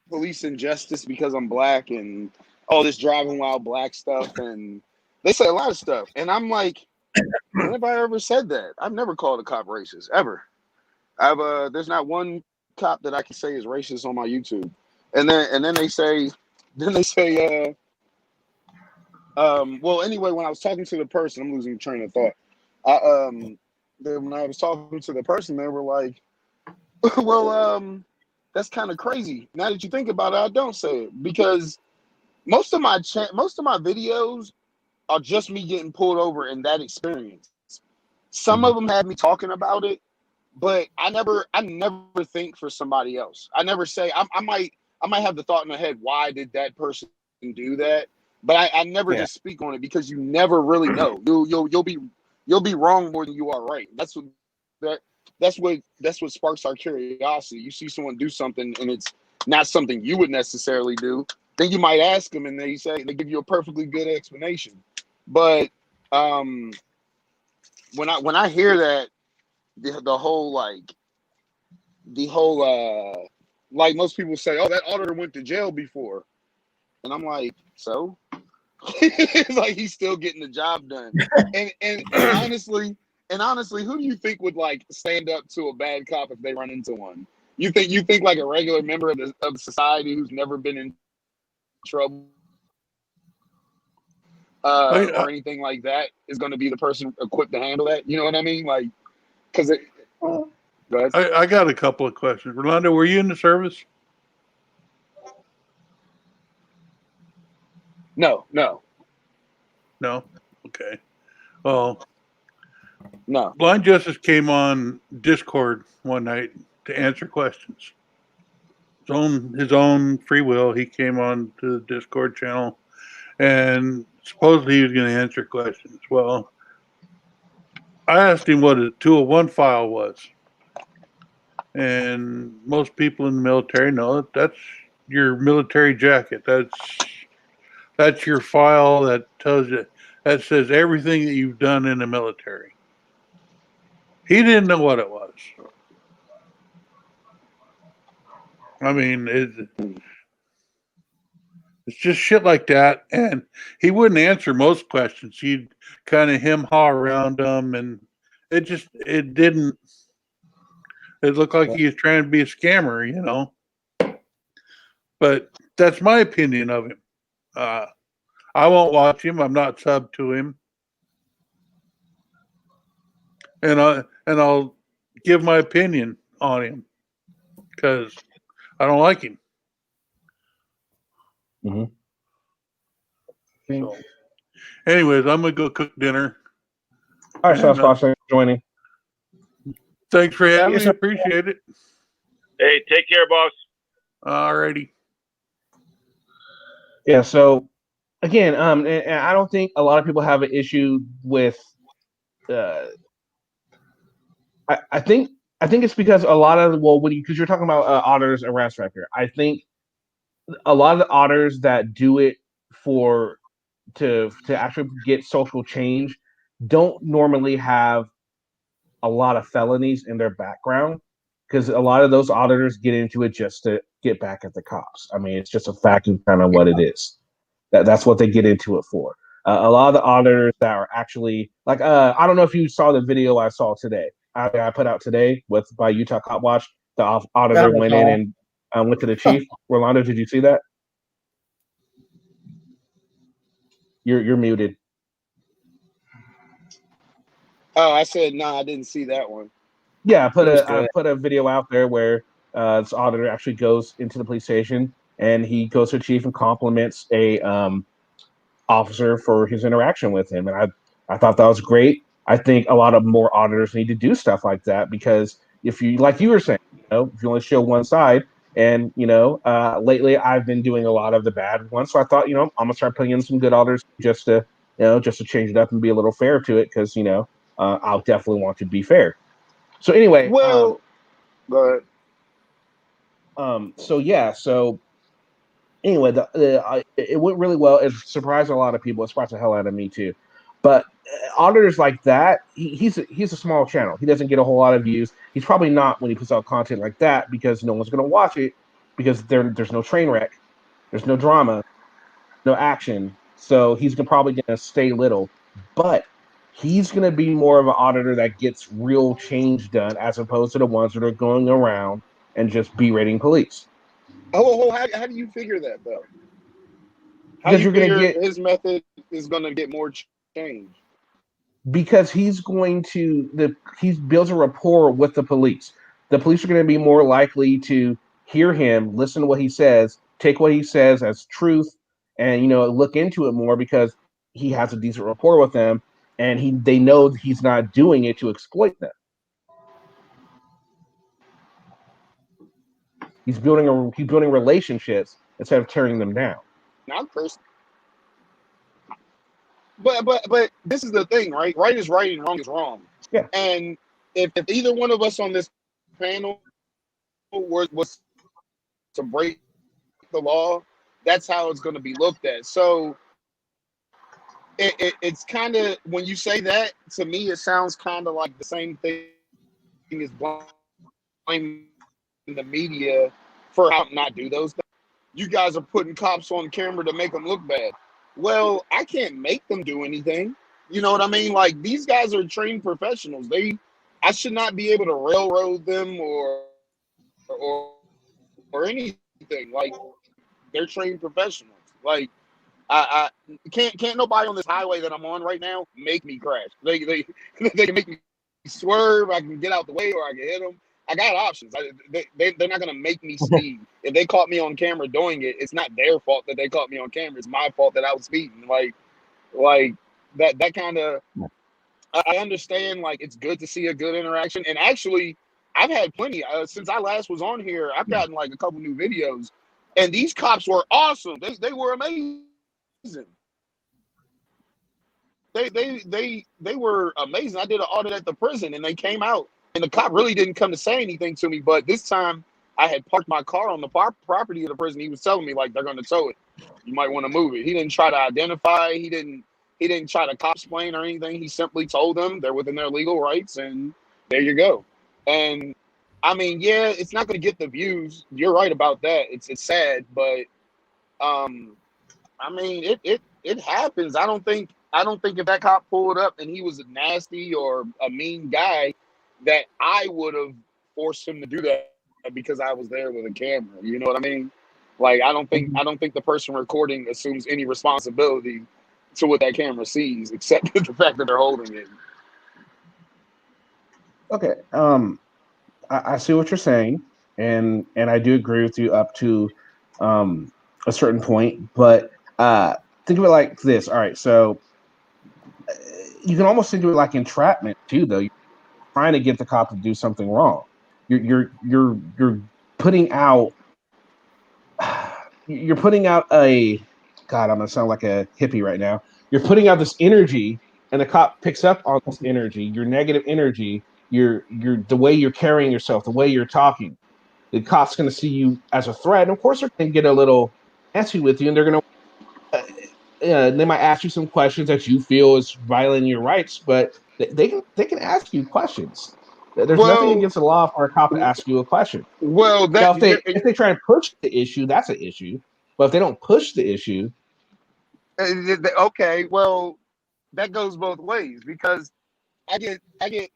police injustice because I'm black and all this driving while black stuff, and they say a lot of stuff. And I'm like, when have I ever said that? I've never called a cop racist ever. There's not one cop that I can say is racist on my YouTube. And then they say well, anyway, when I was talking to the person, I'm losing the train of thought. When I was talking to the person, they were like, well, that's kind of crazy. Now that you think about it, I don't say it because most of my videos are just me getting pulled over and that experience. Some of them have me talking about it, but I never think for somebody else. I never say I might have the thought in my head, why did that person do that? But I never just speak on it because you never really know. You'll be wrong more than you are right. That's what sparks our curiosity. You see someone do something and it's not something you would necessarily do, then you might ask them and they give you a perfectly good explanation. But when I hear that the whole like most people say, oh, that auditor went to jail before, and I'm like, so like he's still getting the job done. And honestly, who do you think would like stand up to a bad cop if they run into one? You think like a regular member of society who's never been in trouble or anything like that is going to be the person equipped to handle that? You know what I mean? Like, because it. Go ahead. I got a couple of questions. Rolando, were you in the service? No. No? Okay. Well, no. Blind Justice came on Discord one night to answer questions. His own free will, he came on to the Discord channel and supposedly he was going to answer questions. Well, I asked him what a 201 file was. And most people in the military know that's your military jacket. That's your file that tells you, that says everything that you've done in the military. He didn't know what it was. I mean, it's just shit like that. And he wouldn't answer most questions. He'd kind of hem-haw around them. And it looked like he was trying to be a scammer, you know. But that's my opinion of him. I won't watch him. I'm not sub to him. And I'll give my opinion on him because I don't like him. Mm-hmm. So, anyways, I'm gonna go cook dinner. All right, Sauce Boss, thanks for joining. Thanks for having me. Appreciate it. Hey, take care, boss. Alrighty. Yeah. So again, and I don't think a lot of people have an issue with. I think it's because a lot of because you're talking about auditors arrest record. I think a lot of the auditors that do it to actually get social change don't normally have a lot of felonies in their background, because a lot of those auditors get into it just to get back at the cops. I mean, it's just a fact of kind of what it is. That's what they get into it for. A lot of the auditors that are actually like, I don't know if you saw the video I saw today. I put out today by Utah Cop Watch. The auditor went in and went to the chief. Rolando, did you see that? You're muted. Oh, I said no. I didn't see that one. Yeah, I put a video out there where this auditor actually goes into the police station and he goes to the chief and compliments a officer for his interaction with him, and I thought that was great. I think a lot of more auditors need to do stuff like that, because if you, like you were saying, if you only show one side, and lately I've been doing a lot of the bad ones, so I thought, I'm gonna start putting in some good auditors just to change it up and be a little fair to it, because I'll definitely want to be fair. So anyway, go ahead. So anyway, it went really well. It surprised a lot of people. It surprised the hell out of me too. But auditors like that, he's a small channel. He doesn't get a whole lot of views. He's probably not when he puts out content like that, because no one's going to watch it, because there's no train wreck, there's no drama, no action. So he's probably going to stay little. But he's going to be more of an auditor that gets real change done, as opposed to the ones that are going around and just berating police. How do you figure that though? How do you figure his method is going to get more change? Because he builds a rapport with the police. The police are going to be more likely to hear him, listen to what he says, take what he says as truth, and look into it more because he has a decent rapport with them, and they know he's not doing it to exploit them. He's building relationships instead of tearing them down. Not person. But this is the thing, right? Right is right and wrong is wrong. Yeah. And if either one of us on this panel was to break the law, that's how it's going to be looked at. So it's kind of, when you say that, to me, it sounds kind of like the same thing as blaming the media for how not do those things. You guys are putting cops on camera to make them look bad. Well, I can't make them do anything. You know what I mean? Like, these guys are trained professionals. I should not be able to railroad them or anything. Like, they're trained professionals. Like, I can't nobody on this highway that I'm on right now make me crash. They can make me swerve. I can get out the way, or I can hit them. I got options. They're not gonna make me speed. If they caught me on camera doing it, it's not their fault that they caught me on camera. It's my fault that I was speeding. Like that kind of. I understand. Like, it's good to see a good interaction, and actually, I've had plenty since I last was on here. I've gotten like a couple new videos, and these cops were awesome. They were amazing. They were amazing. I did an audit at the prison, and they came out, and the cop really didn't come to say anything to me. But this time, I had parked my car on the property of the prison. He was telling me, like, they're going to tow it. You might want to move it. He didn't try to identify. He didn't try to cop explain or anything. He simply told them they're within their legal rights, and there you go. And I mean, yeah, it's not going to get the views. You're right about that. It's sad, but I mean, it happens. I don't think if that cop pulled up and he was a nasty or a mean guy, that I would have forced him to do that because I was there with a camera. You know what I mean? Like, I don't think the person recording assumes any responsibility to what that camera sees, except the fact that they're holding it. Okay. I see what you're saying, and I do agree with you up to a certain point. But think of it like this. All right, so you can almost think of it like entrapment too, though. You're trying to get the cop to do something wrong. You're putting out a God. I'm gonna sound like a hippie right now. You're putting out this energy, and the cop picks up on this energy, your negative energy, your the way you're carrying yourself, the way you're talking. The cop's going to see you as a threat, and of course they're going to get a little antsy with you, and they're going to they might ask you some questions that you feel is violating your rights, but they can ask you questions. There's nothing against the law for a cop to ask you a question. Well, now if they try and push the issue, that's an issue. But if they don't push the issue, okay, well, that goes both ways, because I get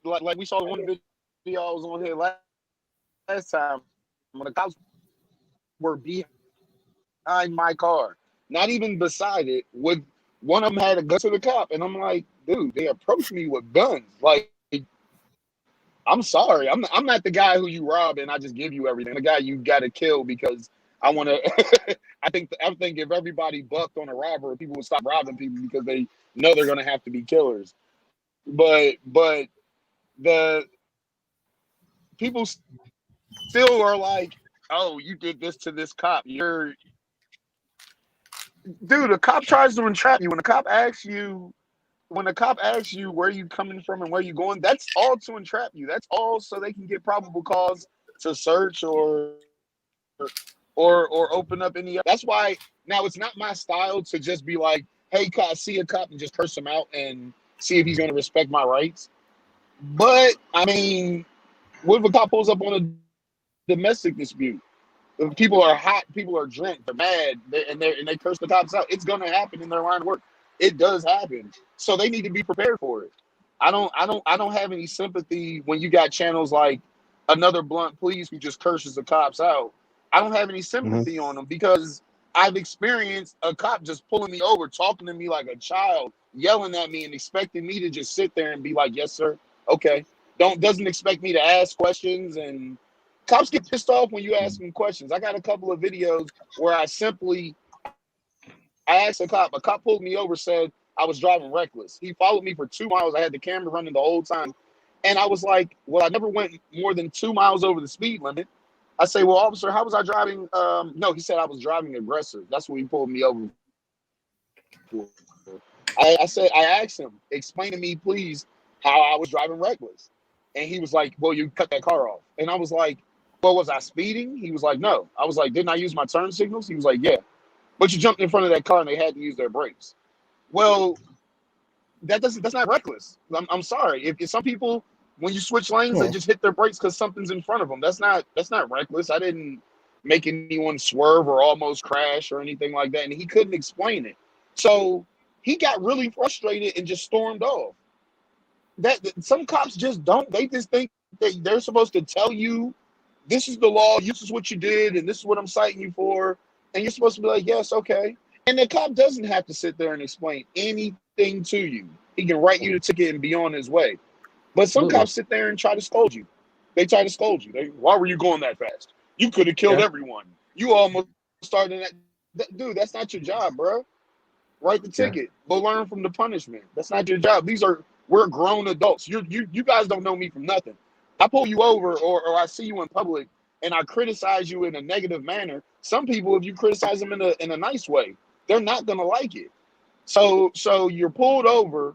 like we saw one video I was on here last time when the cops were behind my car, not even beside it. With one of them had a gun to the cop, and I'm like, dude, they approached me with guns. Like, I'm sorry, I'm not the guy who you rob and I just give you everything. The guy you got to kill because I want to. I think if everybody bucked on a robber, people would stop robbing people because they know they're going to have to be killers. But the people still are like, oh, you did this to this cop. Dude, a cop tries to entrap you. When the cop asks you where you coming from and where you going, that's all to entrap you. That's all so they can get probable cause to search or open up any. That's why now it's not my style to just be like, hey, cop, see a cop and just curse him out and see if he's going to respect my rights. But I mean, what if a cop pulls up on a domestic dispute? If people are hot, people are drunk, they're mad, and they curse the cops out. It's gonna happen in their line of work. It does happen, so they need to be prepared for it. I don't have any sympathy when you got channels like Another Blunt Please who just curses the cops out. I don't have any sympathy on them because I've experienced a cop just pulling me over, talking to me like a child, yelling at me and expecting me to just sit there and be like, yes, sir. Okay. Doesn't expect me to ask questions, and cops get pissed off when you ask them questions. I got a couple of videos where I simply I asked a cop pulled me over, said I was driving reckless. He followed me for 2 miles. I had the camera running the whole time. And I was like, well, I never went more than 2 miles over the speed limit. I say, well, officer, how was I driving? No, he said I was driving aggressive. That's what he pulled me over for. I asked him, explain to me, please, how I was driving reckless. And he was like, well, you cut that car off. And I was like, well, was I speeding? He was like, no. I was like, didn't I use my turn signals? He was like, yeah. But you jumped in front of that car and they had to use their brakes. Well, that's not reckless. I'm sorry. If some people, when you switch lanes, they Yeah. just hit their brakes because something's in front of them. That's not reckless. I didn't make anyone swerve or almost crash or anything like that. And he couldn't explain it. So he got really frustrated and just stormed off. That some cops just don't. They just think that they're supposed to tell you this is the law, this is what you did, and this is what I'm citing you for. And you're supposed to be like, yes, okay. And the cop doesn't have to sit there and explain anything to you. He can write you the ticket and be on his way. But some Absolutely. cops sit there and try to scold you. They try to scold you. Why were you going that fast? You could have killed Yeah. everyone. You almost started that. Dude, that's not your job, bro. Write the Yeah. ticket. Go learn from the punishment. That's not your job. We're grown adults. You guys don't know me from nothing. I pull you over or I see you in public and I criticize you in a negative manner. Some people, if you criticize them in a nice way, they're not gonna like it. So you're pulled over.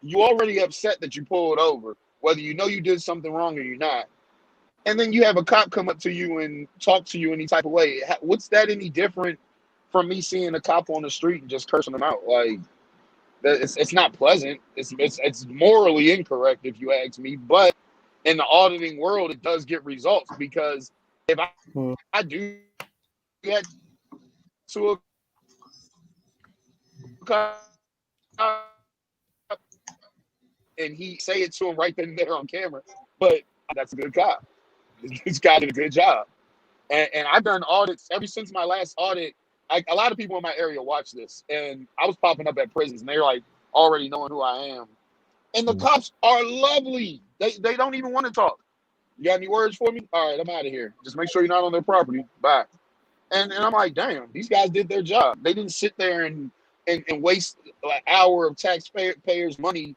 You already upset that you pulled over, whether you know you did something wrong or you're not. And then you have a cop come up to you and talk to you any type of way. What's that any different from me seeing a cop on the street and just cursing them out? Like, it's not pleasant. It's morally incorrect if you ask me. But in the auditing world, it does get results because if I do that to a cop and he say it to him right then and there on camera, but that's a good cop. This guy did a good job. And I've done audits ever since my last audit. A lot of people in my area watch this, and I was popping up at prisons, and they're like already knowing who I am. And the cops are lovely. They don't even want to talk. You got any words for me? All right, I'm out of here. Just make sure you're not on their property. Bye. And I'm like, damn, these guys did their job. They didn't sit there and waste an hour of taxpayers' money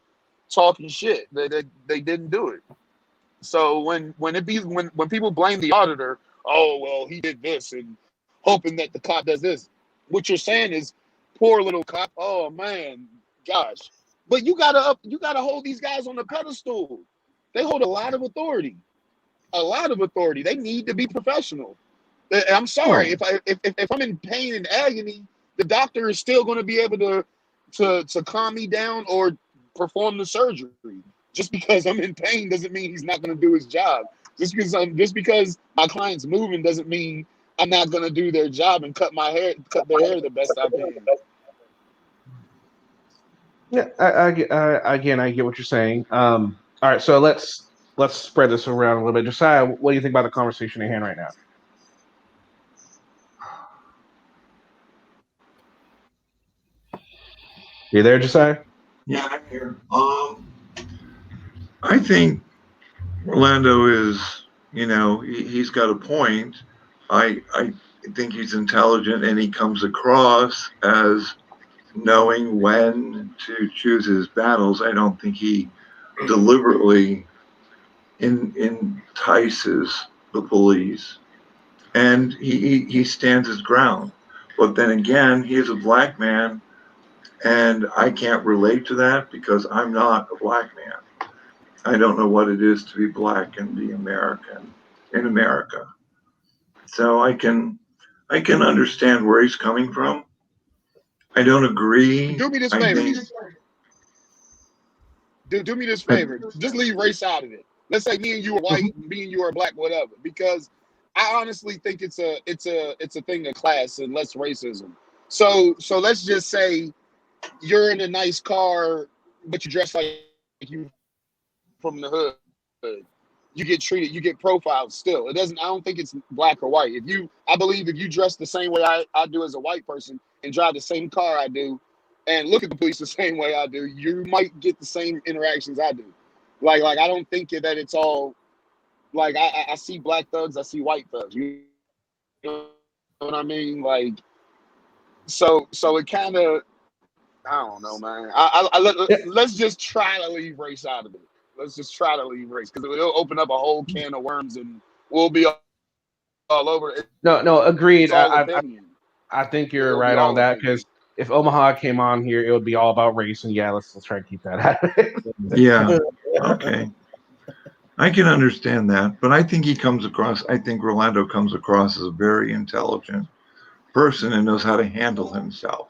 talking shit. They didn't do it. So when people blame the auditor, oh well, he did this and hoping that the cop does this. What you're saying is, poor little cop. Oh man, gosh. But you gotta hold these guys on the pedestal. They hold a lot of authority. A lot of authority. They need to be professional. I'm sorry if I'm in pain and agony, the doctor is still going to be able to calm me down or perform the surgery. Just because I'm in pain doesn't mean he's not going to do his job. Just because my client's moving doesn't mean I'm not going to do their job and cut their hair the best I can. Yeah, I get what you're saying. All right, so let's spread this around a little bit. Josiah, what do you think about the conversation at hand right now? You there, Josiah? Yeah, I'm here. I think Orlando is, he's got a point. I think he's intelligent and he comes across as knowing when to choose his battles. I don't think he deliberately entices the police, and he stands his ground. But then again, he is a black man, and I can't relate to that because I'm not a black man. I don't know what it is to be black and be American in America. So I can understand where he's coming from. I don't agree. Do me this I favor. think Do me this favor. Just leave race out of it. Let's say me and you are white, me and you are black, whatever. Because I honestly think it's a thing of class and less racism. So let's just say you're in a nice car, but you dress like you from the hood. You get treated, you get profiled still. I don't think it's black or white. I believe if you dress the same way I do as a white person and drive the same car I do and look at the police the same way I do, you might get the same interactions I do. Like I don't think that it's all like I see black thugs, I see white thugs. You know what I mean? Like so it kind of, I don't know, man. Let's just try to leave race out of it. Let's just try to leave race because it'll open up a whole can of worms and we'll be all over it. No, agreed. It's all opinion. I think you're It'll be right on all that opinion. because if Omaha came on here, it would be all about race. And yeah, let's try to keep that out of it. Yeah. Okay. I can understand that, but I think I think Rolando comes across as a very intelligent person and knows how to handle himself.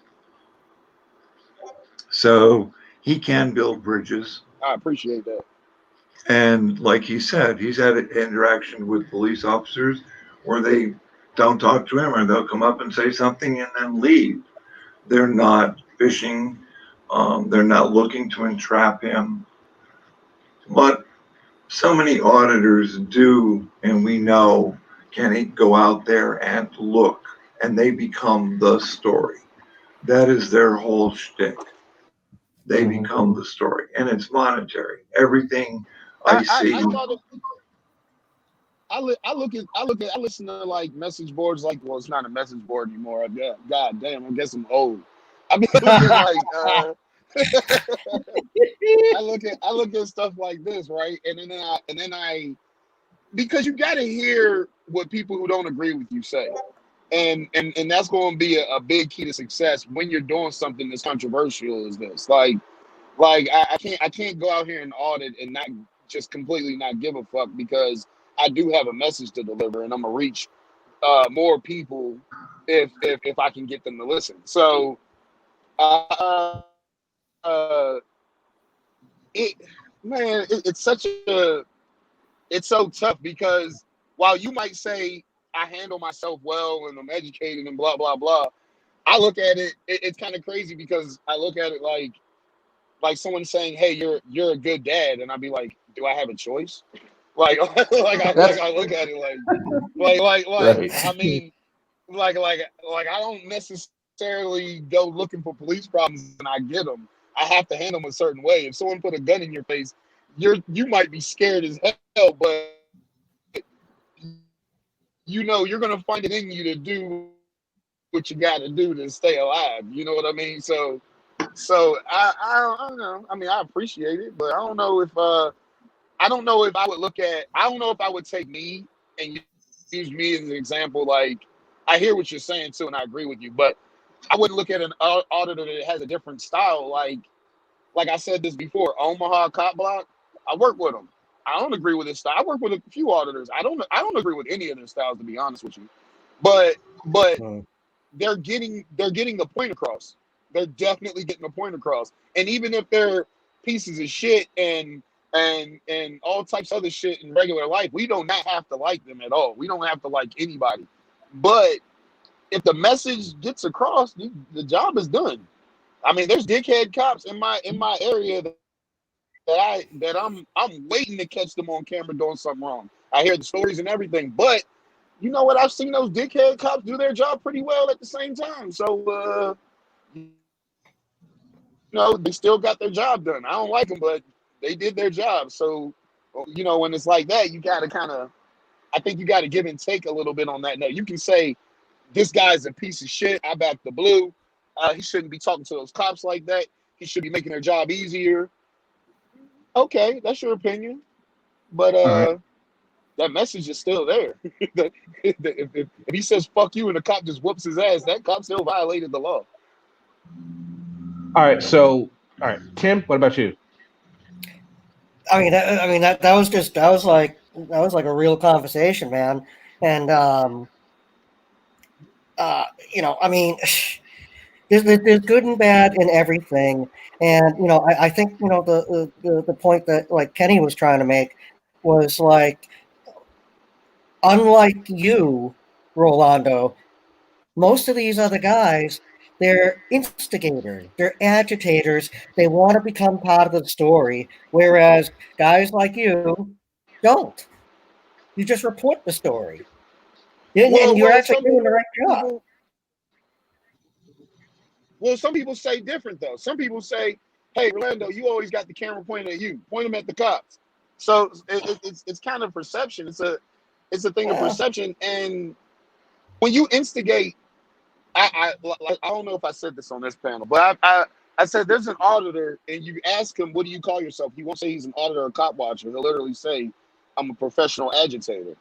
So he can build bridges. I appreciate that. And like he said, he's had an interaction with police officers where they don't talk to him or they'll come up and say something and then leave. They're not fishing. They're not looking to entrap him. But so many auditors do, and we know, can go out there and look, and they become the story. That is their whole shtick. They become the story, and it's monetary. Everything I see. I thought I listen to like message boards. Like, well, it's not a message board anymore. God damn, I guess I'm old. I be looking like I look at stuff like this, right? And then I because you got to hear what people who don't agree with you say, and that's going to be a big key to success when you're doing something as controversial as this. Like I can't go out here and audit and not just completely not give a fuck because I do have a message to deliver and I'm gonna reach more people if I can get them to listen. So uh, it man, it's so tough because while you might say I handle myself well and I'm educated and blah blah blah, I look at it's kind of crazy because I look at it like someone saying, "Hey, you're a good dad," and I'd be like, "Do I have a choice?" Like I look at it like Right. I mean, like I don't necessarily go looking for police problems and I get them. I have to handle them a certain way. If someone put a gun in your face, you might be scared as hell, but you know you're gonna find it in you to do what you got to do to stay alive. You know what I mean? So I don't know. I mean, I appreciate it, but I don't know if I would I don't know if I would take me and use me as an example. Like, I hear what you're saying too, and I agree with you, but I wouldn't look at an auditor that has a different style. Like I said this before, Omaha Cop Block, I work with them. I don't agree with his style. I work with a few auditors. I don't agree with any of their styles, to be honest with you. But they're getting the point across. They're definitely getting the point across. And even if they're pieces of shit and all types of other shit in regular life, we do not have to like them at all. We don't have to like anybody. But if the message gets across, the job is done. I mean, there's dickhead cops in my area that I'm waiting to catch them on camera doing something wrong. I hear the stories and everything, but you know what? I've seen those dickhead cops do their job pretty well at the same time. So, you know, they still got their job done. I don't like them, but they did their job. So, you know, when it's like that, you got to I think you got to give and take a little bit on that note. You can say, this guy's a piece of shit. I back the blue. He shouldn't be talking to those cops like that. He should be making their job easier. Okay, that's your opinion. But that message is still there. if he says fuck you and the cop just whoops his ass, that cop still violated the law. All right, Tim, what about you? I mean, that was like a real conversation, man. And you know, I mean, there's good and bad in everything. And you know, I think you know the point that like Kenny was trying to make was like, unlike you, Rolando, most of these other guys, they're instigators, they're agitators, they want to become part of the story, whereas guys like you don't. You just report the story. And you're actually doing the right job. Some people say different though. Some people say, "Hey, Rolando, you always got the camera pointed at you. Point them at the cops." So it's kind of perception. It's a thing of perception. And when you instigate I don't know if I said this on this panel, but I said there's an auditor, and you ask him, what do you call yourself? He won't say he's an auditor or cop watcher. He'll literally say, I'm a professional agitator.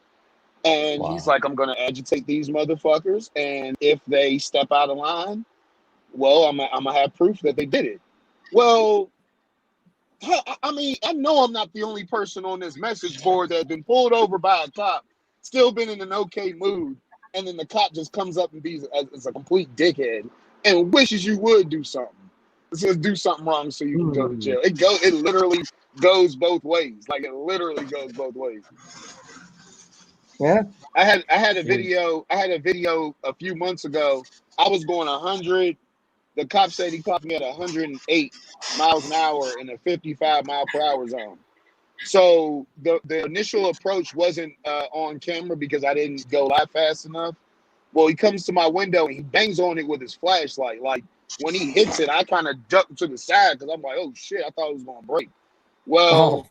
And he's like, I'm going to agitate these motherfuckers. And if they step out of line, well, I'm going to have proof that they did it. Well, I mean, I know I'm not the only person on this message board that's been pulled over by a cop, still been in an okay mood, and then the cop just comes up and be as a complete dickhead and wishes you would do something. Says do something wrong so you can go to jail. It literally goes both ways. Like it literally goes both ways. Yeah. I had a video a few months ago. I was going 100. The cop said he caught me at 108 miles an hour in a 55 mile per hour zone. So the initial approach wasn't on camera because I didn't go that fast enough. Well, he comes to my window and he bangs on it with his flashlight. Like when he hits it, I kind of duck to the side because I'm like, oh shit, I thought it was going to break. Well,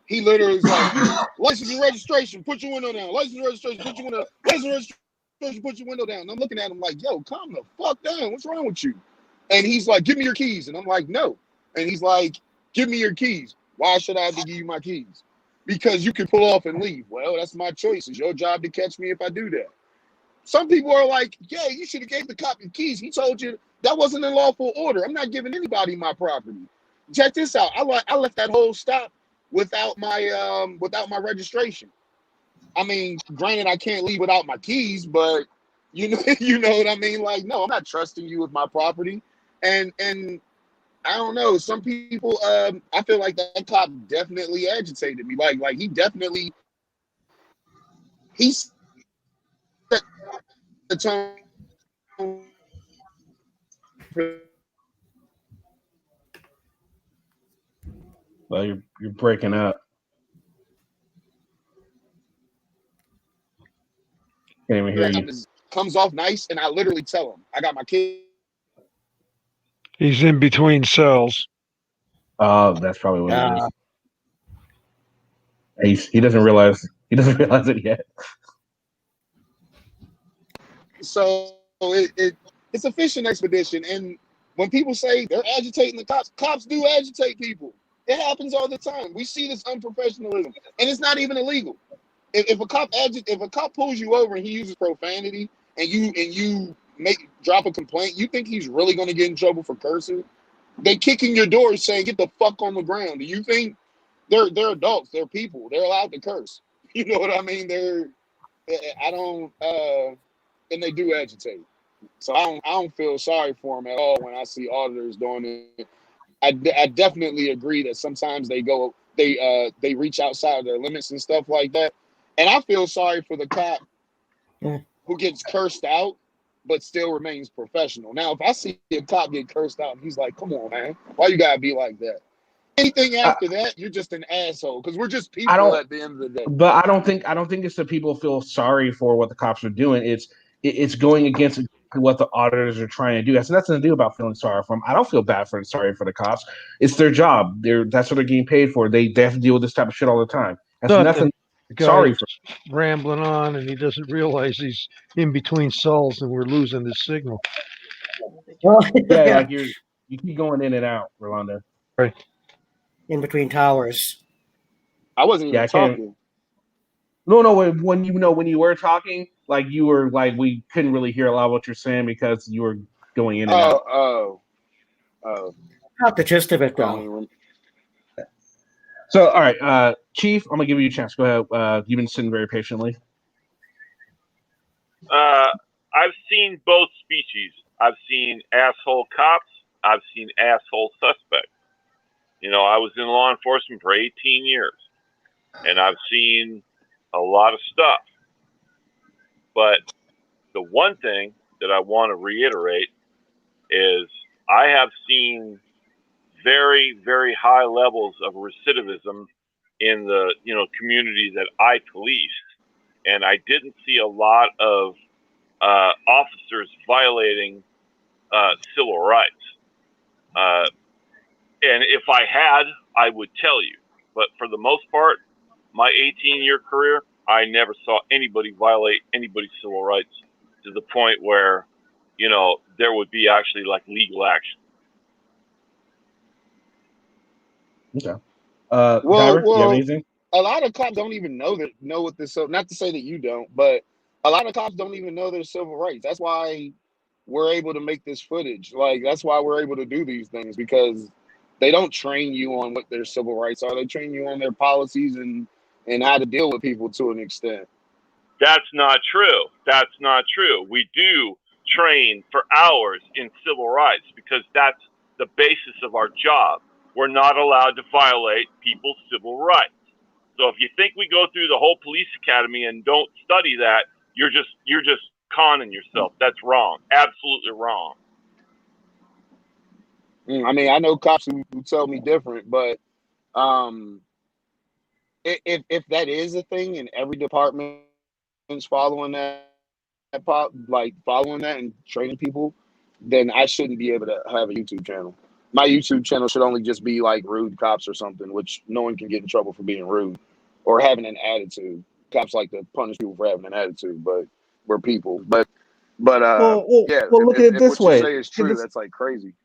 he literally was like, license and registration, put your window down. License and registration, put your window down. License and registration, put your window down. And I'm looking at him like, yo, calm the fuck down. What's wrong with you? And he's like, give me your keys. And I'm like, no. And he's like, give me your keys. Why should I have to give you my keys? Because you can pull off and leave. Well, that's my choice. It's your job to catch me if I do that. Some people are like, yeah, you should have gave the cop your keys. He told you that wasn't a lawful order. I'm not giving anybody my property. Check this out. I left that whole stop without my registration. I mean, granted, I can't leave without my keys, but you know what I mean? Like, no, I'm not trusting you with my property. And I don't know. Some people, I feel like that cop definitely agitated me. Like he set the tone for Well, you're breaking up. Can't even hear you. comes off nice, and I literally tell him, I got my kid. He's in between cells. Oh, that's probably what it is. He doesn't realize it yet. So it's a fishing expedition, and when people say they're agitating the cops do agitate people. It happens all the time. We see this unprofessionalism, and it's not even illegal. If a cop pulls you over and he uses profanity, and you drop a complaint, you think he's really going to get in trouble for cursing? They kick in your door saying, "Get the fuck on the ground." Do you think they're adults? They're people. They're allowed to curse. You know what I mean? And they do agitate. So I don't feel sorry for them at all when I see auditors doing it. I definitely agree that sometimes they reach outside of their limits and stuff like that. And I feel sorry for the cop who gets cursed out but still remains professional. Now, if I see a cop get cursed out and he's like, "Come on, man, why you gotta be like that?" Anything after that, you're just an asshole because we're just people at the end of the day. But I don't think it's that people feel sorry for what the cops are doing. It's going against what the auditors are trying to do. That's nothing to do about feeling sorry for them. I don't feel sorry for the cops. It's their job. That's what they're getting paid for. They have to deal with this type of shit all the time. That's nothing. Sorry for rambling on, and he doesn't realize he's in between cells, and we're losing the signal. Yeah, like you keep going in and out, Rolando. Right. In between towers. I wasn't even talking. No. When you were talking, like you were like we couldn't really hear a lot of what you're saying because you were going in and out. Oh. Not the gist of it, though. So, all right, Chief, I'm gonna give you a chance. Go ahead. You've been sitting very patiently. I've seen both species. I've seen asshole cops. I've seen asshole suspects. You know, I was in law enforcement for 18 years, and I've seen a lot of stuff. But the one thing that I want to reiterate is I have seen very, very high levels of recidivism in the community that I policed, and I didn't see a lot of officers violating civil rights. And if I had, I would tell you. But for the most part, my 18-year career, I never saw anybody violate anybody's civil rights to the point where, there would be actually like legal action. Okay. Well, Diver, you have well, anything? a lot of cops don't even know what this. Not to say that you don't, but a lot of cops don't even know their civil rights. That's why we're able to make this footage. Like that's why we're able to do these things because they don't train you on what their civil rights are. They train you on their policies and how to deal with people to an extent. That's not true. That's not true. We do train for hours in civil rights because that's the basis of our job. We're not allowed to violate people's civil rights. So if you think we go through the whole police academy and don't study that, you're just conning yourself. That's wrong. Absolutely wrong. I mean, I know cops who tell me different, but if that is a thing and every department is following that, following that and training people, then I shouldn't be able to have a YouTube channel. My YouTube channel should only just be like rude cops or something, which no one can get in trouble for being rude or having an attitude. Cops like to punish people for having an attitude, but we're people. But yeah, Look at it if this what you way. say is true, that's like crazy.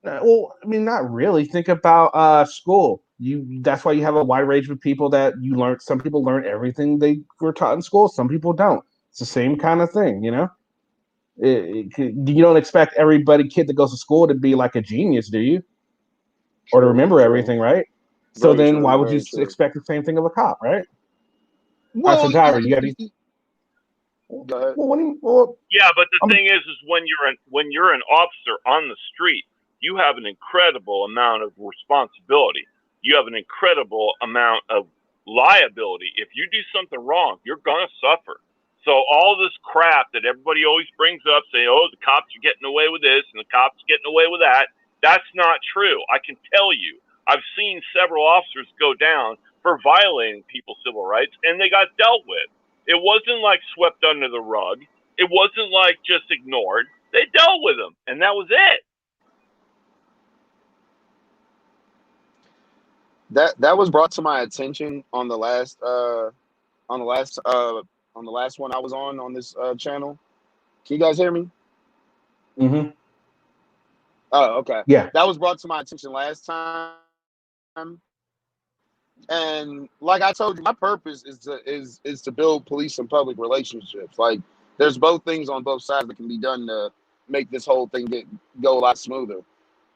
Well, I mean, not really. Think about school. That's why you have a wide range of people that you learn. Some people learn everything they were taught in school. Some people don't. It's the same kind of thing, you know. You don't expect everybody kid that goes to school to be like a genius, do you? Or to remember everything, right? So Very then, true. why would you Very true. expect the same thing of a cop, right? Well, so Tyler, you got any? Go ahead. Yeah, but the thing is when you're an officer on the street, you have an incredible amount of responsibility. You have an incredible amount of liability. If you do something wrong, you're gonna suffer. So all this crap that everybody always brings up, saying, "Oh, the cops are getting away with this and the cops are getting away with that," that's not true. I can tell you, I've seen several officers go down for violating people's civil rights, and they got dealt with. It wasn't like swept under the rug. It wasn't like just ignored. They dealt with them, and that was it. That was brought to my attention on the last one I was on this channel. Can you guys hear me? Mm-hmm. Oh, okay. Yeah. That was brought to my attention last time. And like I told you, my purpose is to build police and public relationships. Like there's both things on both sides that can be done to make this whole thing go a lot smoother.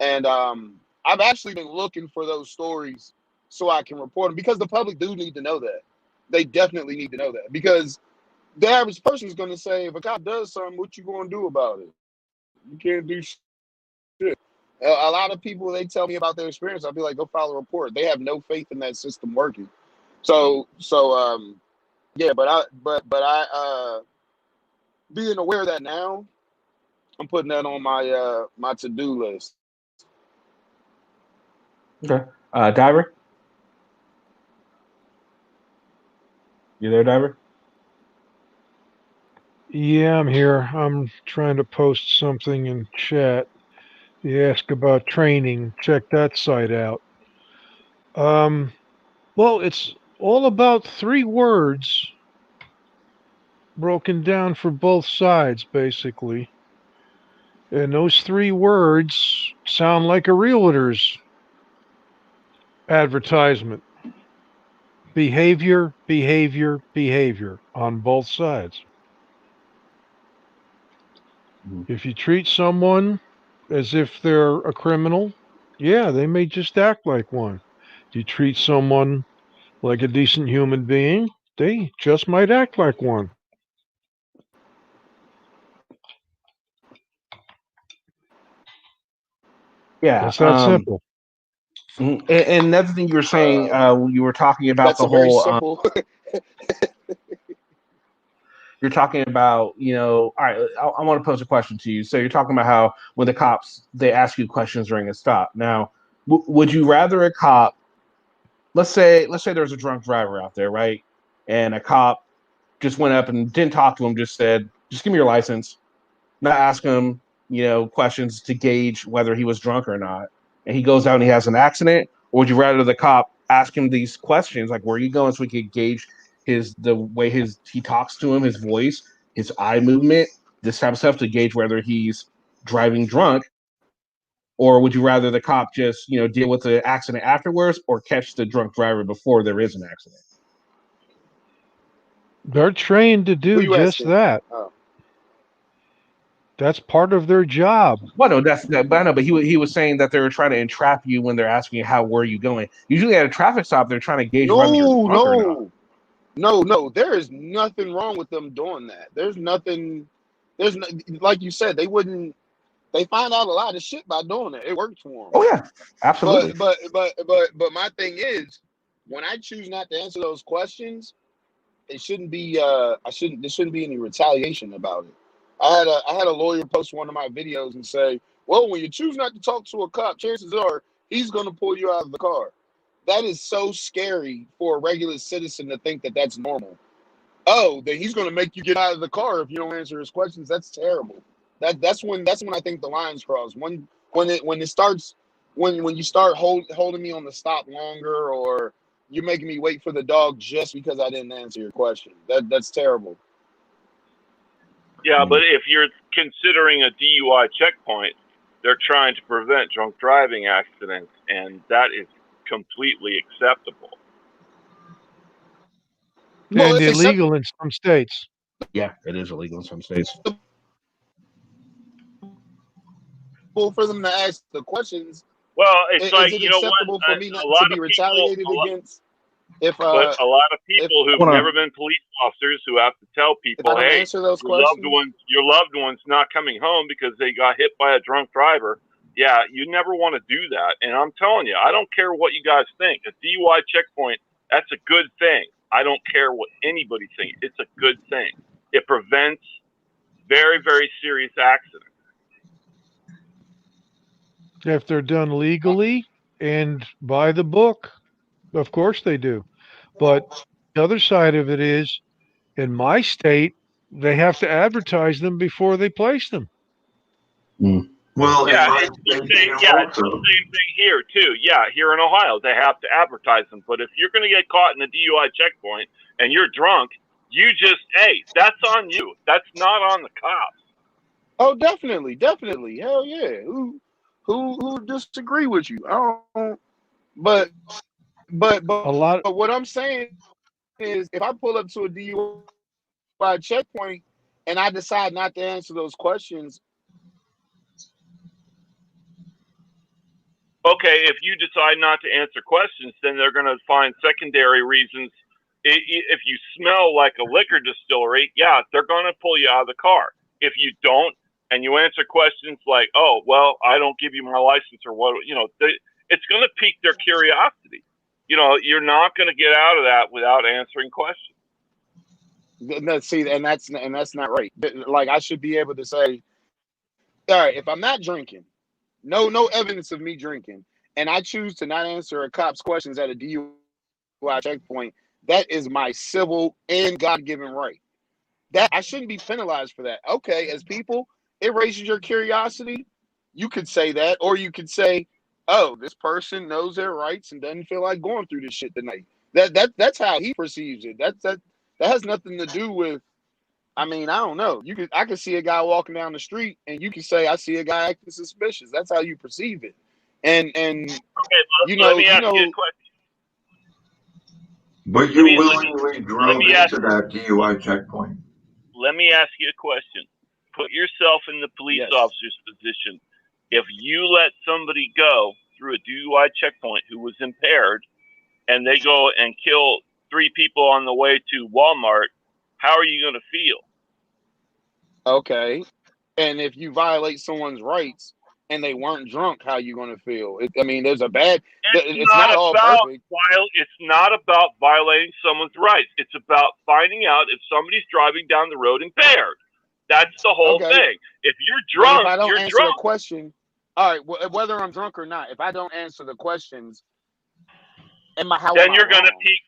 And I've actually been looking for those stories so I can report them because the public do need to know that. They definitely need to know that because the average person is going to say, if a cop does something, what you going to do about it? You can't do shit. A lot of people, they tell me about their experience. I'll be like, go file a report. They have no faith in that system working. So yeah, but I being aware of that now, I'm putting that on my my to-do list. Okay. Diver, you there, Diver? Yeah, I'm here. I'm trying to post something in chat. You ask about training. Check that site out. Well, it's all about 3 words broken down for both sides, basically. And those 3 words sound like a realtor's advertisement. Behavior, behavior, behavior on both sides. If you treat someone as if they're a criminal, yeah, they may just act like one. If you treat someone like a decent human being, they just might act like one. Yeah. It's that simple. And another thing you were saying, you were talking about That's the a very whole. simple. You're talking about, all right. I want to pose a question to you. So you're talking about how when the cops they ask you questions during a stop. Now, would you rather a cop? Let's say there's a drunk driver out there, right? And a cop just went up and didn't talk to him. Just said, "Just give me your license." Not ask him, questions to gauge whether he was drunk or not. And he goes out and he has an accident. Or would you rather the cop ask him these questions, like where are you going, so we could gauge the way he talks to him, his voice, his eye movement, this type of stuff to gauge whether he's driving drunk, or would you rather the cop just deal with the accident afterwards, or catch the drunk driver before there is an accident? They're trained to Who do you just asking? that. Oh. That's part of their job. Well, no, but I know, but he was saying that they were trying to entrap you when they're asking you how were you going. Usually at a traffic stop, they're trying to gauge whether you're No, drunk or not. no. There is nothing wrong with them doing that. There's nothing. There's no, like you said, they wouldn't. They find out a lot of shit by doing it. It works for them. Oh yeah, absolutely. But my thing is, when I choose not to answer those questions, it shouldn't be. There shouldn't be any retaliation about it. I had a lawyer post one of my videos and say, "Well, when you choose not to talk to a cop, chances are he's going to pull you out of the car." That is so scary for a regular citizen to think that that's normal. Oh, then he's going to make you get out of the car if you don't answer his questions. That's terrible. That's when I think the lines cross. When it starts when you start holding me on the stop longer, or you're making me wait for the dog just because I didn't answer your question. That's terrible. Yeah, but if you're considering a DUI checkpoint, they're trying to prevent drunk driving accidents, and that is completely acceptable. Well, And it's illegal in some states. Yeah, it is illegal in some states. Well, for them to ask the questions. Well, it's like, is it you know what? acceptable for me not A lot to be of retaliated against? But a lot of people who've never been police officers who have to tell people, don't hey, answer those your loved one's not coming home because they got hit by a drunk driver. Yeah, you never want to do that. And I'm telling you, I don't care what you guys think. A DUI checkpoint, that's a good thing. I don't care what anybody thinks. It's a good thing. It prevents very, very serious accidents. If they're done legally and by the book, of course they do. But the other side of it is, in my state, they have to advertise them before they place them. Well, yeah, it's the same thing here too. Yeah, here in Ohio, they have to advertise them. But if you're going to get caught in a DUI checkpoint and you're drunk, that's on you. That's not on the cops. Oh, definitely. Hell yeah. Who disagree with you? I don't. But what I'm saying is, if I pull up to a DUI checkpoint and I decide not to answer those questions. Okay, if you decide not to answer questions, then they're going to find secondary reasons. If you smell like a liquor distillery, yeah, they're going to pull you out of the car. If you don't, and you answer questions like, "Oh, well, I don't give you my license," or what, it's going to pique their curiosity. You're not going to get out of that without answering questions. See, and that's not right. Like, I should be able to say, all right, if I'm not drinking, no evidence of me drinking, and I choose to not answer a cop's questions at a DUI checkpoint, that is my civil and God-given right. That I shouldn't be penalized for that. Okay, as people, it raises your curiosity. You could say that, or you could say, "Oh, this person knows their rights and doesn't feel like going through this shit tonight." That's how he perceives it. That has nothing to do with. I mean, I don't know. I could see a guy walking down the street, and you can say, "I see a guy acting suspicious." That's how you perceive it. And okay, let me ask you a question. But you willingly drove into that DUI checkpoint. Let me ask you a question. Put yourself in the police officer's position. If you let somebody go through a DUI checkpoint who was impaired, and they go and kill 3 people on the way to Walmart, how are you going to feel? Okay. And if you violate someone's rights and they weren't drunk, how are you going to feel? There's a bad. It's not all perfect. It's not about violating someone's rights. It's about finding out if somebody's driving down the road impaired. That's the whole thing. If you're drunk, if I don't you're answer drunk. the question, all right, whether I'm drunk or not, if I don't answer the questions, then you're going to pique.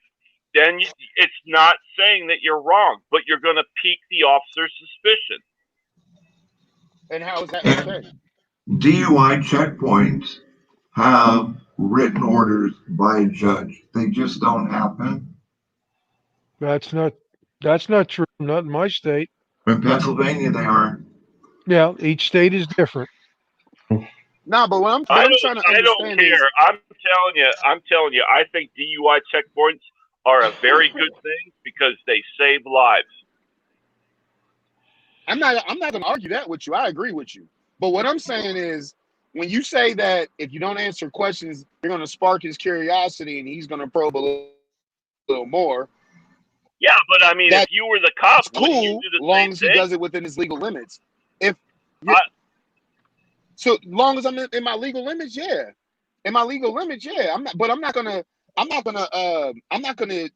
Then it's not saying that you're wrong, but you're going to pique the officer's suspicion. And how is that okay? DUI checkpoints have written orders by a judge. They just don't happen. That's not true. Not in my state. In Pennsylvania, they are. Yeah, each state is different. Nah, but what I I'm don't. trying to I don't understand is care. I'm telling you. I'm telling you. I think DUI checkpoints are a very good thing because they save lives. I'm not gonna argue that with you. I agree with you. But what I'm saying is when you say that if you don't answer questions, you're gonna spark his curiosity and he's gonna probe a little more. Yeah, but I mean, if you were the cop, That's wouldn't you cool, do the long same as he thing? does it within his legal limits. If you I, so long as I'm in my legal limits, yeah. In my legal limits, yeah. I'm not gonna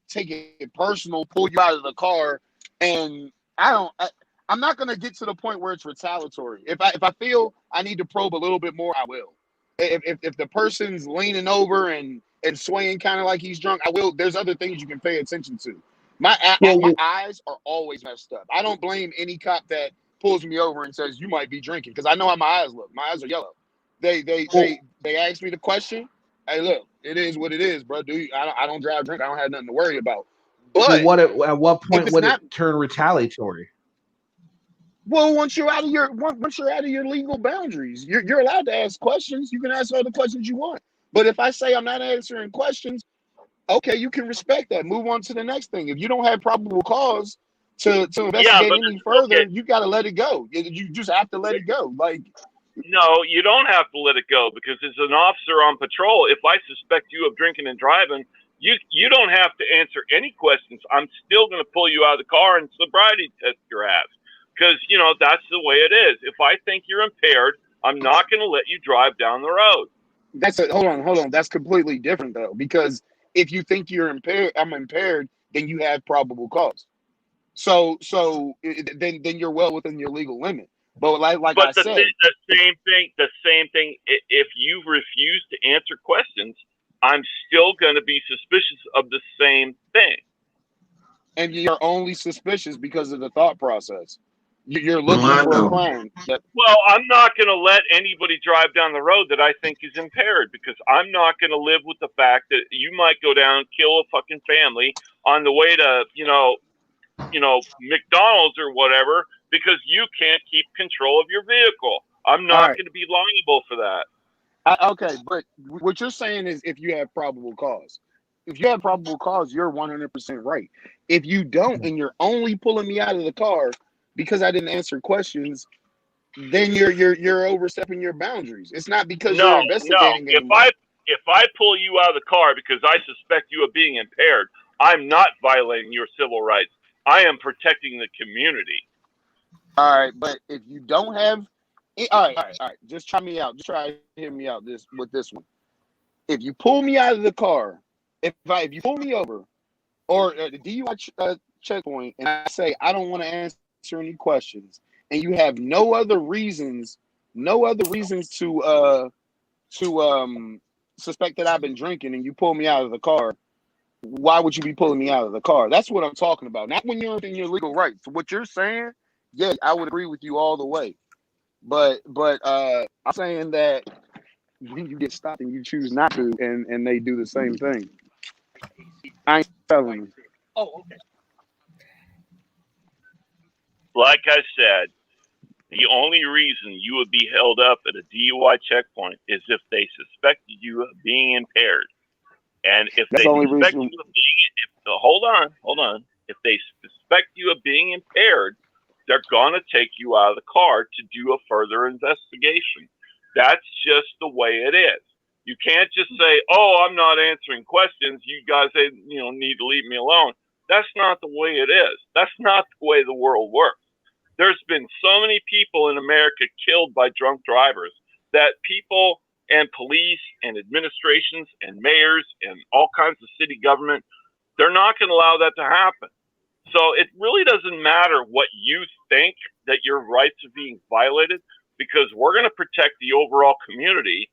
take it personal, pull you out of the car, and I'm not gonna get to the point where it's retaliatory. If I feel I need to probe a little bit more, I will. If the person's leaning over and swaying kind of like he's drunk, I will. There's other things you can pay attention to. My eyes are always messed up. I don't blame any cop that pulls me over and says you might be drinking because I know how my eyes look. My eyes are yellow. They asked me the question. Hey, look, it is what it is, bro. I don't drive drink. I don't have nothing to worry about. But at what if point it's would it not, turn retaliatory? well, once you're out of your legal boundaries, you're allowed to ask questions. You can ask all the questions you want. But if I say I'm not answering questions, okay, you can respect that. Move on to the next thing. If you don't have probable cause to yeah, investigate but any okay. further, you got to let it go. You just have to let it go. Like, No, you don't have to let it go because as an officer on patrol, if I suspect you of drinking and driving, you don't have to answer any questions. I'm still going to pull you out of the car and sobriety test your ass because that's the way it is. If I think you're impaired, I'm not going to let you drive down the road. hold on. That's completely different though, because if you think I'm impaired, then you have probable cause. Then you're well within your legal limit. But like But I said, the same thing. If you refuse to answer questions, I'm still going to be suspicious of the same thing. and you're only suspicious because of the thought process. You're looking for a crime. Well, I'm not going to let anybody drive down the road that I think is impaired because I'm not going to live with the fact that you might go down and kill a fucking family on the way to, McDonald's or whatever because you can't keep control of your vehicle. I'm All not right. going to be liable for that. Okay, but what you're saying is if you have probable cause. If you have probable cause, you're 100% right. If you don't and you're only pulling me out of the car because I didn't answer questions, then you're overstepping your boundaries. It's not because you're No. investigating If anymore. I pull you out of the car because I suspect you of being impaired, I'm not violating your civil rights. I am protecting the community. All right, but if you don't have, all right. Just try me out. Just try to hear me out with this one. If you pull me out of the car, if you pull me over, or the DUI checkpoint, and I say I don't want to answer any questions, and you have no other reasons to suspect that I've been drinking, and you pull me out of the car, why would you be pulling me out of the car? That's what I'm talking about. Not when you're in your legal rights. What you're saying, yeah, I would agree with you all the way. But I'm saying that you get stopped and you choose not to, and they do the same thing. I ain't telling you. Oh, okay. Like I said, the only reason you would be held up at a DUI checkpoint is if they suspected you of being impaired. And if That's they the only suspect reason. you of being, hold on. If they suspect you of being impaired, they're going to take you out of the car to do a further investigation. That's just the way it is. You can't just say, "Oh, I'm not answering questions. You guys, need to leave me alone." That's not the way it is. That's not the way the world works. There's been so many people in America killed by drunk drivers that people and police and administrations and mayors and all kinds of city government, they're not going to allow that to happen. So it really doesn't matter what you think that your rights are being violated because we're going to protect the overall community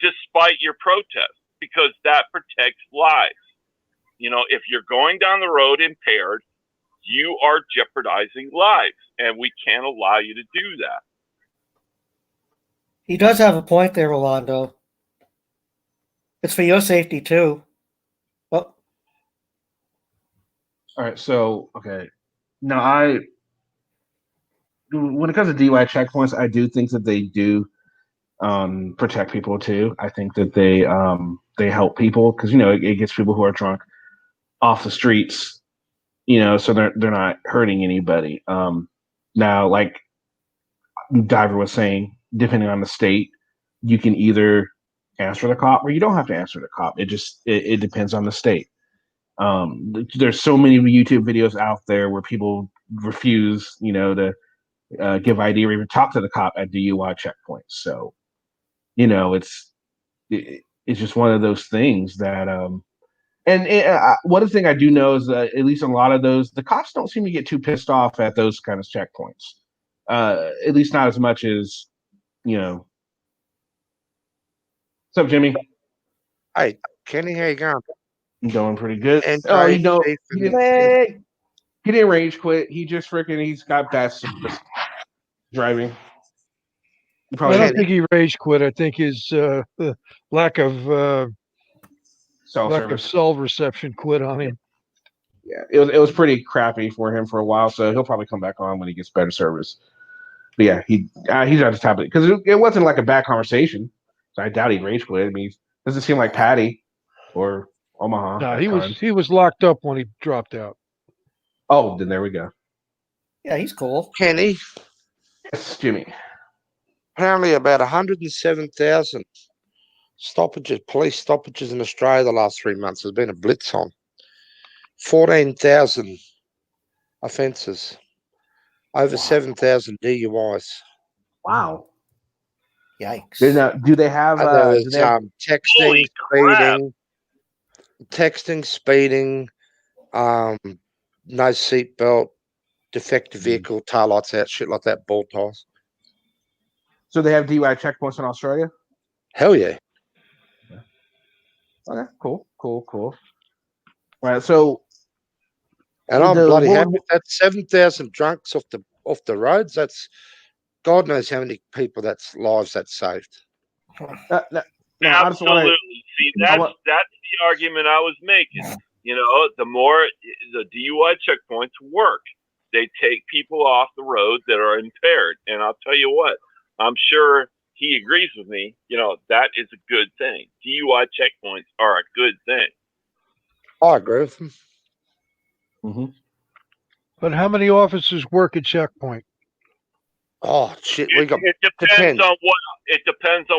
despite your protest because that protects lives. If you're going down the road impaired, you are jeopardizing lives, and we can't allow you to do that. He does have a point there, Rolando. It's for your safety too. Well, All right, so okay, now when it comes to DUI checkpoints, I do think that they do protect people too. I think that they help people because it gets people who are drunk off the streets, so they're not hurting anybody. Now, like Diver was saying, depending on the state, you can either answer the cop or you don't have to answer the cop. It depends on the state. There's so many YouTube videos out there where people refuse, to give ID or even talk to the cop at DUI checkpoints. So, it's just one of those things that one thing I do know is that at least a lot of the cops don't seem to get too pissed off at those kind of checkpoints. At least not as much as, What's up, Jimmy? Hey, Kenny, how you going? I'm doing pretty good. And Oh, Chief he and didn't rage quit. He just he's got bad service driving. I don't think he rage quit. I think his lack of cell reception quit on him. Yeah, it was pretty crappy for him for a while, so he'll probably come back on when he gets better service. But yeah, he's at the top of it because it wasn't like a bad conversation. So I doubt he'd rage quit. I mean, doesn't seem like Patty or Omaha. No, he was locked up when he dropped out. Oh, then there we go. Yeah, he's cool. Kenny. Yes, Jimmy. Apparently about 107,000 police stoppages in Australia the last 3 months. There's been a blitz on. 14,000 offences. Over 7,000 DUIs. Wow. Yikes. Do they have there was texting, speeding, no seatbelt, defective vehicle, tail lights out, shit like that, ball ties. So they have DUI checkpoints in Australia? Hell yeah. Okay, cool. All right, so and I'm bloody happy. That's 7,000 drunks off the roads. That's God knows how many people lives that's saved. Absolutely. See, that's the argument I was making. The more the DUI checkpoints work, they take people off the road that are impaired. And I'll tell you what, I'm sure he agrees with me. That is a good thing. DUI checkpoints are a good thing. I agree with him. Mm-hmm. But how many officers work at checkpoint? Oh shit! It depends on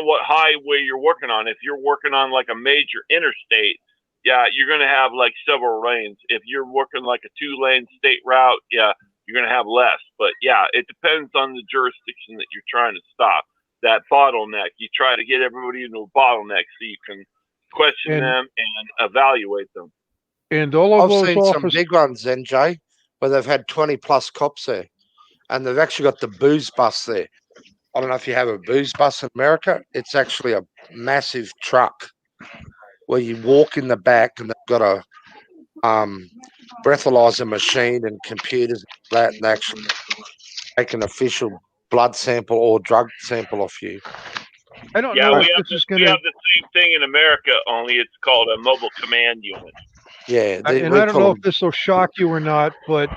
what highway you're working on. If you're working on like a major interstate, yeah, you're gonna have like several lanes. If you're working like a 2-lane state route, yeah, you're gonna have less. But yeah, it depends on the jurisdiction that you're trying to stop. That bottleneck, you try to get everybody into a bottleneck so you can question them and evaluate them. And all of I've those seen some big ones, NJ, where they've had 20 plus cops there, and they've actually got the booze bus there. I don't know if you have a booze bus in America. It's actually a massive truck where you walk in the back, and they've got a breathalyzer machine and computers and that, and actually take an official blood sample or drug sample off you. I don't know. know. We have the same thing in America, only it's called a mobile command unit. Yeah, I don't know if this will shock you or not, but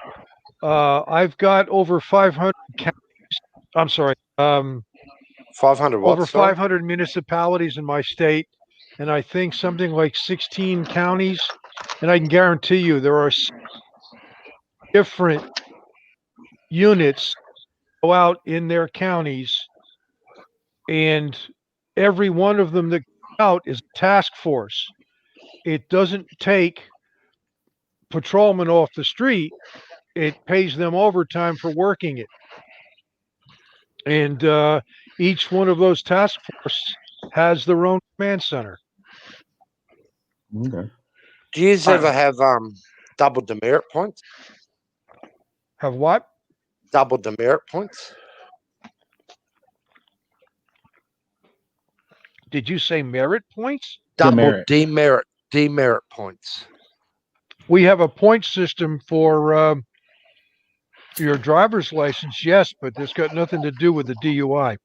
I've got over 500 counties. I'm sorry, 500 what? Over 500 municipalities in my state, and I think something like 16 counties. And I can guarantee you there are different units go out in their counties, and every one of them that go out is a task force. It doesn't take patrolmen off the street. It pays them overtime for working it. And each one of those task forces has their own command center. Okay. Do you ever have double demerit points? Have what? Double demerit points. Did you say merit points? Double demerit points. We have a point system for your driver's license, yes, but it's got nothing to do with the DUI.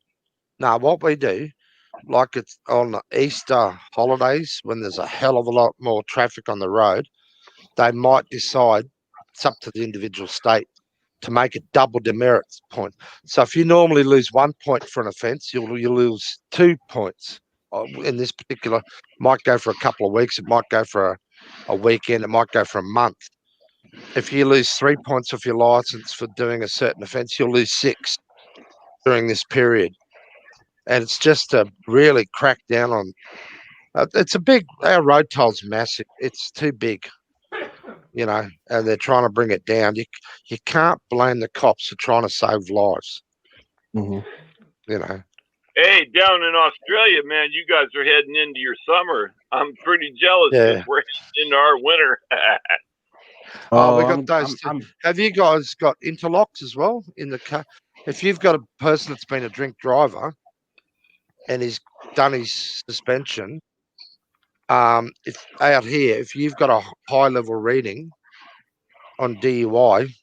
Now, what we do, like it's on the Easter holidays when there's a hell of a lot more traffic on the road, they might decide, it's up to the individual state, to make it double demerit point. So if you normally lose 1 point for an offence, you lose 2 points. In this particular, might go for a couple of weeks, it might go for a weekend, it might go for a month. If you lose 3 points off your license for doing a certain offence, you'll lose 6 during this period. And it's just to really crack down on. It's a big. Our road toll's massive. It's too big, and they're trying to bring it down. You can't blame the cops for trying to save lives. Mm-hmm. Hey, down in Australia, man, you guys are heading into your summer. I'm pretty jealous because we're heading into our winter. We got those. Have you guys got interlocks as well in the car? If you've got a person that's been a drink driver and he's done his suspension, if out here, if you've got a high level reading on DUI,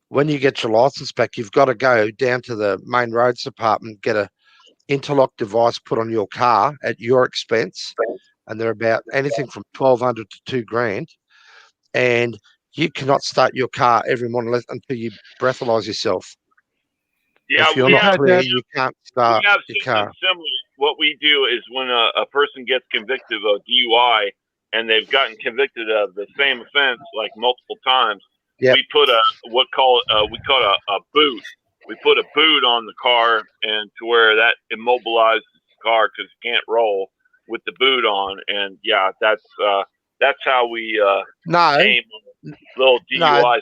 when you get your license back, you've got to go down to the main roads department, get a interlock device put on your car at your expense, and they're about anything from $1,200 to $2,000, and you cannot start your car every morning until you breathalyze yourself. Yeah, if you're not clear, you can't start we have your something car. similar. What we do is when a person gets convicted of DUI and they've gotten convicted of the same offense like multiple times, we put we call it a boot. We put a boot on the car and to where that immobilizes the car because it can't roll with the boot on. And yeah, that's how we aim on little DUI.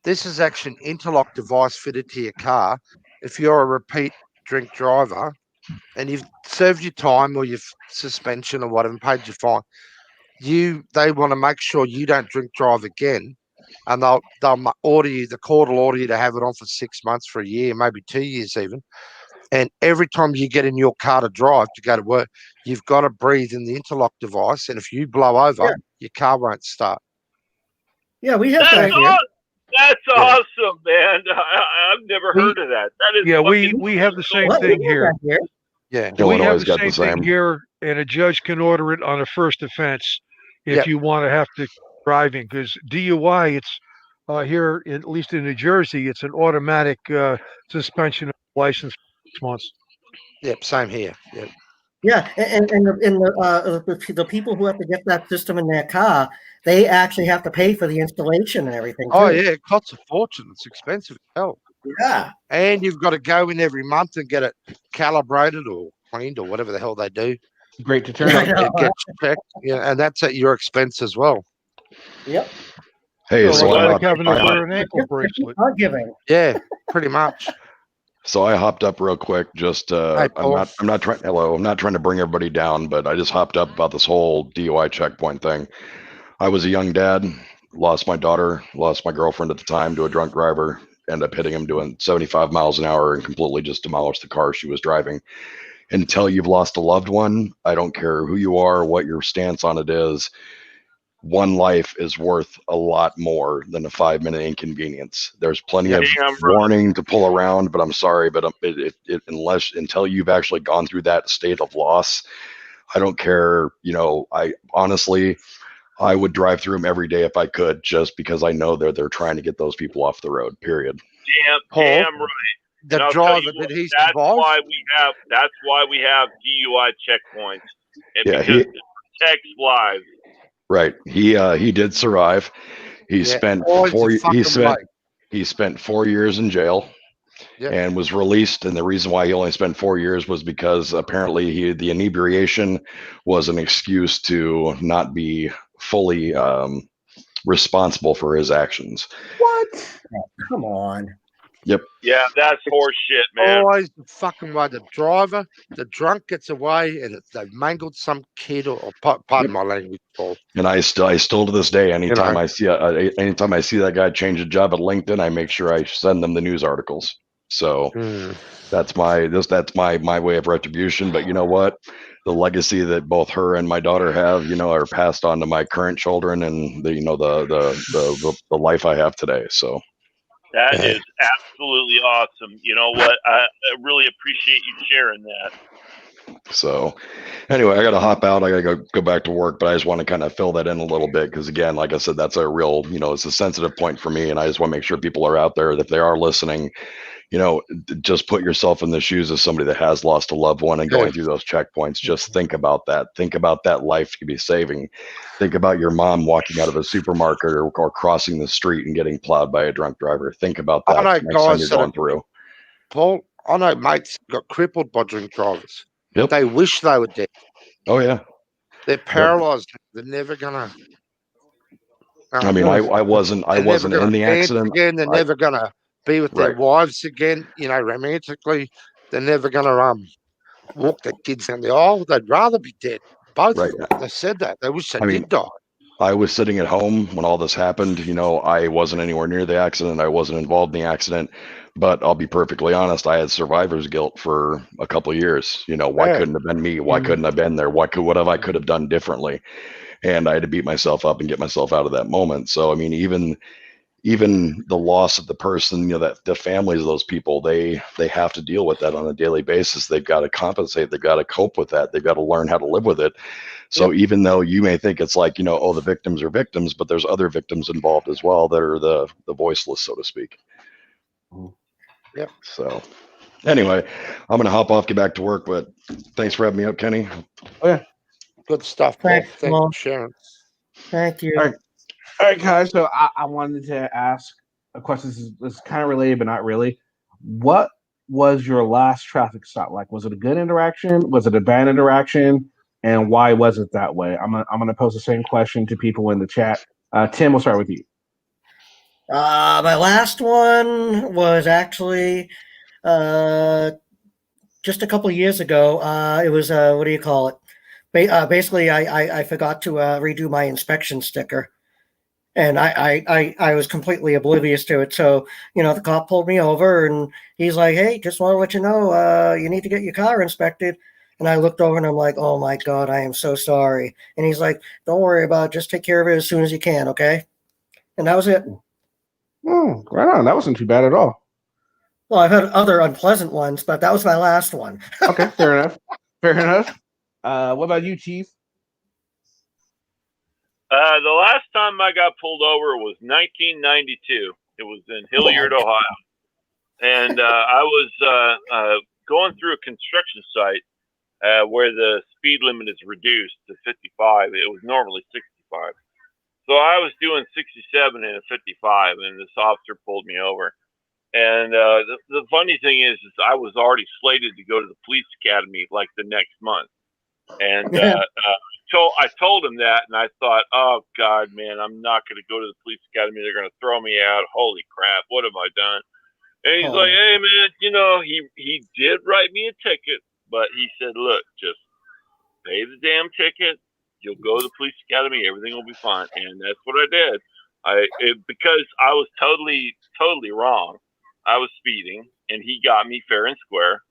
This is actually an interlock device fitted to your car. If you're a repeat drink driver and you've served your time or your suspension or whatever and paid your fine, they want to make sure you don't drink drive again, and they'll order you. The court will order you to have it on for 6 months, for a year, maybe 2 years even. And every time you get in your car to drive to go to work, you've got to breathe in the interlock device, and if you blow over, your car won't start. Yeah, we have that here. That's awesome, man. I've never heard of that. That is we have the same thing here. Yeah, we have Illinois the got same the same. thing here, and a judge can order it on a first offense if you want to have to driving, because DUI, it's here, at least in New Jersey, it's an automatic suspension of license for 6 months. Yep, same here. Yep. Yeah, and the people who have to get that system in their car, they actually have to pay for the installation and everything. Oh too. yeah, it costs a fortune. It's expensive as hell. Yeah, and you've got to go in every month and get it calibrated or cleaned or whatever the hell they do. Great to turn up. It gets checked, and that's at your expense as well. Yep. Hey, so I like having to wear an ankle bracelet. Yeah, pretty much. So I hopped up real quick. Just Hey, I'm not trying. Hello, I'm not trying to bring everybody down, but I just hopped up about this whole DUI checkpoint thing. I was a young dad, lost my daughter, lost my girlfriend at the time to a drunk driver. Ended up hitting him doing 75 miles an hour and completely just demolished the car she was driving. Until you've lost a loved one, I don't care who you are, what your stance on it is. One life is worth a lot more than a 5-minute inconvenience. There's plenty of warning to pull around, but I'm sorry, but until you've actually gone through that state of loss, I don't care. I honestly, I would drive through them every day if I could, just because I know they're trying to get those people off the road. Period. Damn right. The driver that he's involved. That's why we have DUI checkpoints. Because it protects lives. Right. He did survive. He spent 4 years in jail. Yep. And was released. And the reason why he only spent 4 years was because apparently the inebriation was an excuse to not be fully responsible for his actions. What? Oh, come on. Yep. Yeah, that's horse shit, man. Always the fucking way. The driver, the drunk gets away, and they've mangled some kid or pardon my language, Paul. And I still to this day, anytime I see that guy change a job at LinkedIn, I make sure I send them the news articles. So that's my way of retribution. But you know what? The legacy that both her and my daughter have, are passed on to my current children, and the life I have today. So. That is absolutely awesome. You know what? I really appreciate you sharing that. So anyway, I got to hop out. I got to go back to work, but I just want to kind of fill that in a little bit because, again, like I said, that's a real, it's a sensitive point for me, and I just want to make sure people are out there that if they are listening, just put yourself in the shoes of somebody that has lost a loved one and going through those checkpoints. Just think about that. Think about that life you could be saving. Think about your mom walking out of a supermarket or crossing the street and getting plowed by a drunk driver. Think about I that know next time guys you're that going have, through. Paul, I know mates got crippled by drink drivers. Yep. They wish they were dead. Oh, yeah. They're paralyzed. They're never gonna. I mean, I wasn't They're never in gonna the dance accident. again. They're never gonna be with their Right. wives again. romantically. They're never gonna walk their kids down the aisle. They'd rather be dead. Both Right. of them. They said that. They wish they I mean, did die. I was sitting at home when all this happened. I wasn't anywhere near the accident. I wasn't involved in the accident. But I'll be perfectly honest, I had survivor's guilt for a couple of years. Why couldn't have been me? Why couldn't I have been there? What I could have done differently? And I had to beat myself up and get myself out of that moment. So I mean, even the loss of the person, that the families of those people, they have to deal with that on a daily basis. They've got to compensate. They've got to cope with that. They've got to learn how to live with it. So even though you may think it's like, oh, the victims are victims, but there's other victims involved as well that are the voiceless, so to speak. Yep. So anyway, I'm going to hop off, get back to work, but thanks for having me up, Kenny. Oh, yeah. Good stuff, Paul. Thanks, Thank you Paul. for sharing. Thank you. All right, guys. So I wanted to ask a question. This is kind of related, but not really. What was your last traffic stop like? Was it a good interaction? Was it a bad interaction? And why was it that way? I'm gonna pose the same question to people in the chat. Tim, we'll start with you. My last one was actually just a couple of years ago. It was what do you call it? Basically, I forgot to redo my inspection sticker, and I was completely oblivious to it. So the cop pulled me over, and he's like, "Hey, just want to let you know, you need to get your car inspected." And I looked over, and I'm like, "Oh my God, I am so sorry." And he's like, "Don't worry about it. Just take care of it as soon as you can, okay?" And that was it. Oh, right on. That wasn't too bad at all. Well, I've had other unpleasant ones, but that was my last one. Okay, fair enough. Fair enough. What about you, Chief? The last time I got pulled over was 1992. It was in Hilliard, Ohio. And I was going through a construction site where the speed limit is reduced to 55. It was normally 65. So I was doing 67 and a 55, and this officer pulled me over. And the funny thing is I was already slated to go to the police academy like the next month. And I told him that, and I thought, oh, God, man, I'm not going to go to the police academy. They're going to throw me out. Holy crap, what have I done? And he's like, hey, man, he did write me a ticket, but he said, look, just pay the damn ticket. You'll go to the police academy. Everything will be fine. And that's what I did. Because I was totally wrong. I was speeding, and he got me fair and square.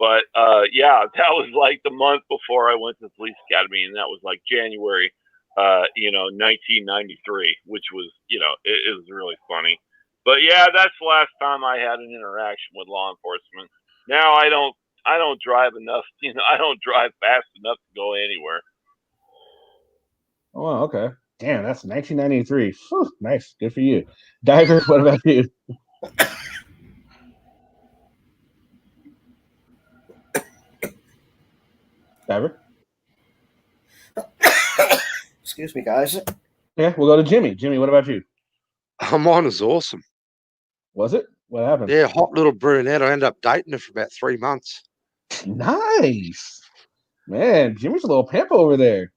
But yeah, that was like the month before I went to the police academy, and that was like January, 1993, which was, it was really funny. But yeah, that's the last time I had an interaction with law enforcement. Now I don't drive enough, I don't drive fast enough to go anywhere. Oh, okay. Damn, that's 1993. Whew, nice. Good for you. Diver, what about you? Diver? Excuse me, guys. Yeah, we'll go to Jimmy. Jimmy, what about you? Mine was awesome. Was it? What happened? Yeah, hot little brunette. I ended up dating her for about 3 months. Nice. Man, Jimmy's a little pimp over there.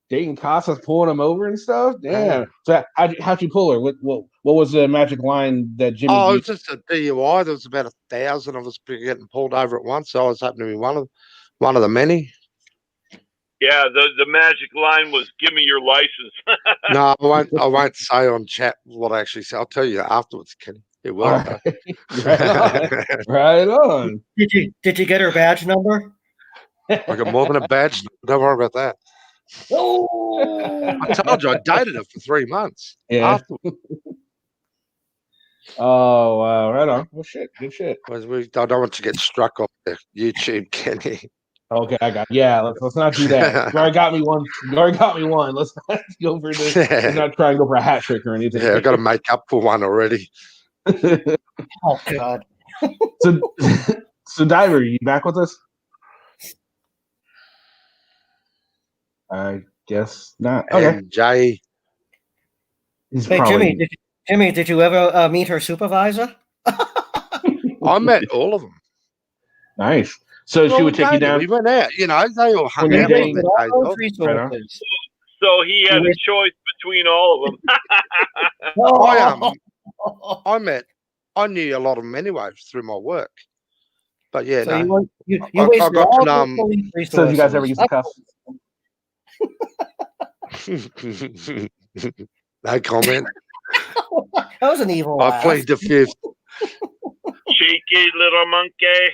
Dating Casas, pulling him over and stuff. Damn. So how'd you pull her? What was the magic line that Jimmy Oh, it used? was just a DUI. There was about 1,000 of us getting pulled over at once. So I was happening to be one of the many. Yeah, the magic line was, "Give me your license." No, I won't say on chat what I actually say. I'll tell you afterwards, Kenny. It will. Right. Right on. Right on. Did you get her badge number? I got more than a badge. Don't worry about that. Oh, I told you I dated her for 3 months. Yeah. Afterwards. Oh wow, right on. Well, shit, good shit. I don't want you to get struck off the YouTube, Kenny. Okay, I got. Yeah, let's not do that. You already got me one. You already got me one. Let's not go for this. Let's not try and go for a hat trick or anything. Yeah, I've got to make up for one already. Oh God. So, so Diver, you back with us? I guess not. Okay. And Jay, He's Hey, probably. Jimmy, did you ever meet her supervisor? I met all of them. Nice. So she Well, would take you down. We went out. You know, they all hung When you're out on getting their all days those off. resources. So he had a choice between all of them. I knew a lot of them anyway through my work. But yeah, So no. you I wasted got all to those police resources. So did you guys ever use the cuffs? No comment. That was an evil I laugh. plead the fifth. Cheeky little monkey.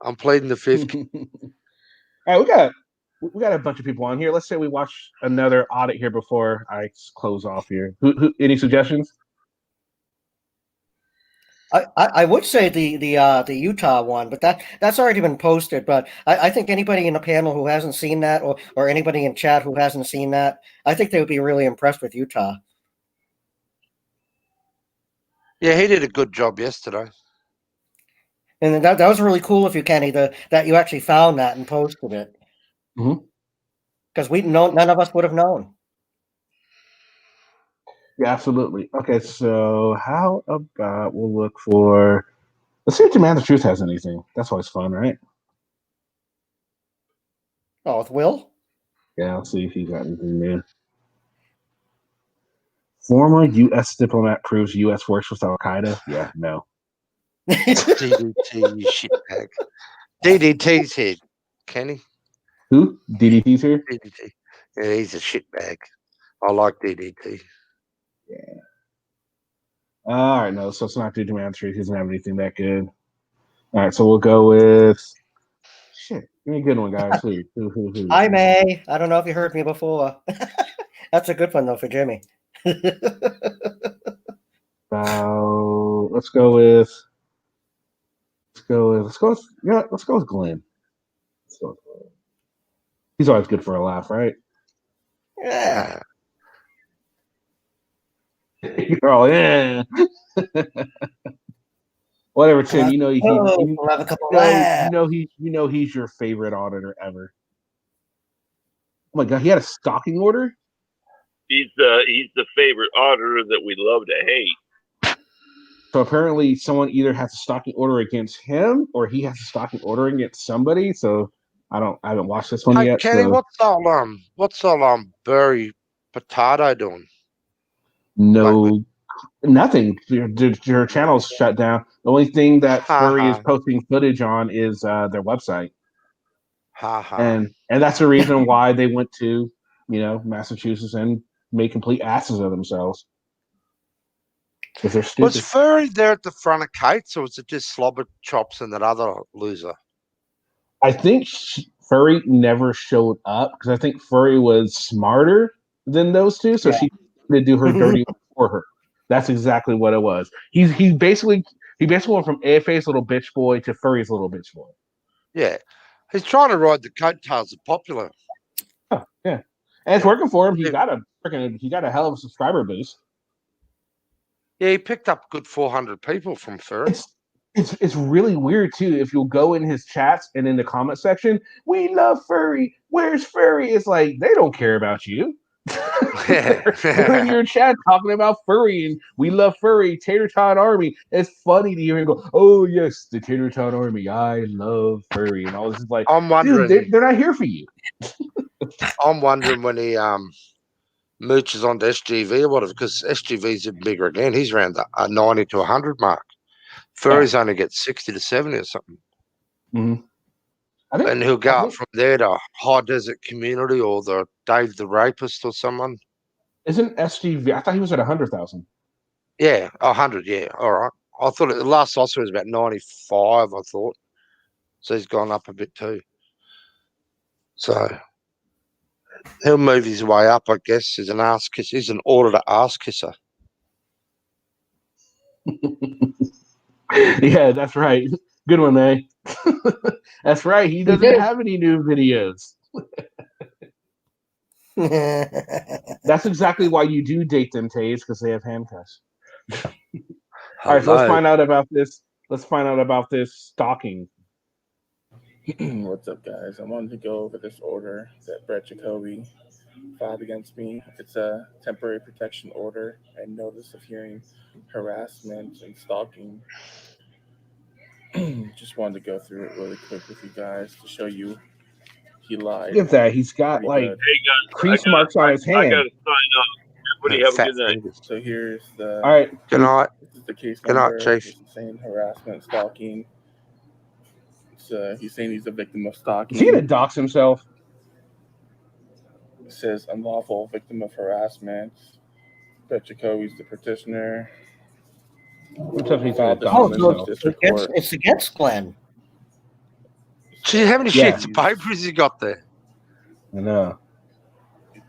I'm pleading the fifth. All right, we got a bunch of people on here. Let's say we watch another audit here before I close off here. Any suggestions? I would say the Utah one, but that's already been posted. But I think anybody in the panel who hasn't seen that, or anybody in chat who hasn't seen that, I think they would be really impressed with Utah. Yeah, he did a good job yesterday. And that was really cool of you, Kenny, that you actually found that and posted it. Because none of us would have known. Yeah, absolutely. Okay, so how about we'll look for. Let's see if Demand the Truth has anything. That's always fun, right? Oh, with Will? Yeah, let's see if he got anything new. Former U.S. diplomat proves U.S. works with Al Qaeda. Yeah, no. DDT, you shitbag. DDT's here, Kenny. Who? DDT's here? DDT. Yeah, he's a shitbag. I like DDT. Yeah. All right, no, so it's not due to Demand the Truth. He doesn't have anything that good. All right, so we'll go with. Shit, give me a good one, guys. Who? Hi, May. I don't know if you heard me before. That's a good one, though, for Jimmy. Let's go with. Let's go with Glenn. He's always good for a laugh, right? Yeah. You're all yeah. Whatever, Tim. You know we'll have a couple laughs. you know he's your favorite auditor ever. Oh my god, he had a stalking order. He's the favorite auditor that we love to hate. So apparently, someone either has a stalking order against him, or he has a stalking order against somebody. So I haven't watched this one yet. Kenny, so. what's all Burry Potato doing? No, nothing. Your channel's shut down. The only thing that Furry is posting footage on is their website. And that's the reason why they went to, Massachusetts and made complete asses of themselves. Because they're stupid. Was Furry there at the front of Kate's, or was it just Slobber Chops and that other loser? I think Furry never showed up because I think Furry was smarter than those two, so she did do her dirty work for her. That's exactly what it was. He basically went from AFA's little bitch boy to Furry's little bitch boy. Yeah, he's trying to ride the coattails of Popular. Oh, yeah, and it's working for him. He got a hell of a subscriber boost. Yeah, he picked up a good 400 people from Furry. It's really weird too. If you'll go in his chats and in the comment section, we love Furry. Where's Furry? It's like they don't care about you. They're in your chat talking about Furry and we love Furry, Tater Tot Army. It's funny to hear him go, "Oh yes, the Tater Tot Army. I love Furry," and all this is like, I'm wondering, dude, they're not here for you. I'm wondering when he mooches onto SGV or whatever, because SGV's bigger again. He's around the 90 to 100 mark. Furries only get 60 to 70 or something. Mm-hmm. And he'll go up from there to High Desert Community or the Dave the Rapist or someone. Isn't SGV? I thought he was at 100,000. Yeah, 100. Yeah, all right. I thought the last I saw was about 95. I thought so. He's gone up a bit too. So he'll move his way up, I guess. He's an ass kisser. He's an auditor ass kisser. Yeah, that's right. Good one, man. That's right. He doesn't have any new videos. That's exactly why you do date them, Taze, because they have handcuffs. All right, so let's find out about this. Let's find out about this stalking. What's up, guys? I wanted to go over this order that Brett Jacoby filed against me. It's a temporary protection order and notice of hearing harassment and stalking. Just wanted to go through it really quick with you guys to show you he lied. Look at that. He's got like Hey guys, crease marks on his I hand. gotta sign up. Everybody have a good night. So here's the. All right. Good night. This is the case Good night, number. Chief. This is saying harassment, stalking. He's saying he's a victim of stalking. Is he gonna dox himself? It says unlawful victim of harassment. Brett Jacoby's the petitioner. What's up? He's Filed gonna this dox in himself. district court. It's against Glenn. Gee, how many Yeah. sheets of paper has he got there? I know.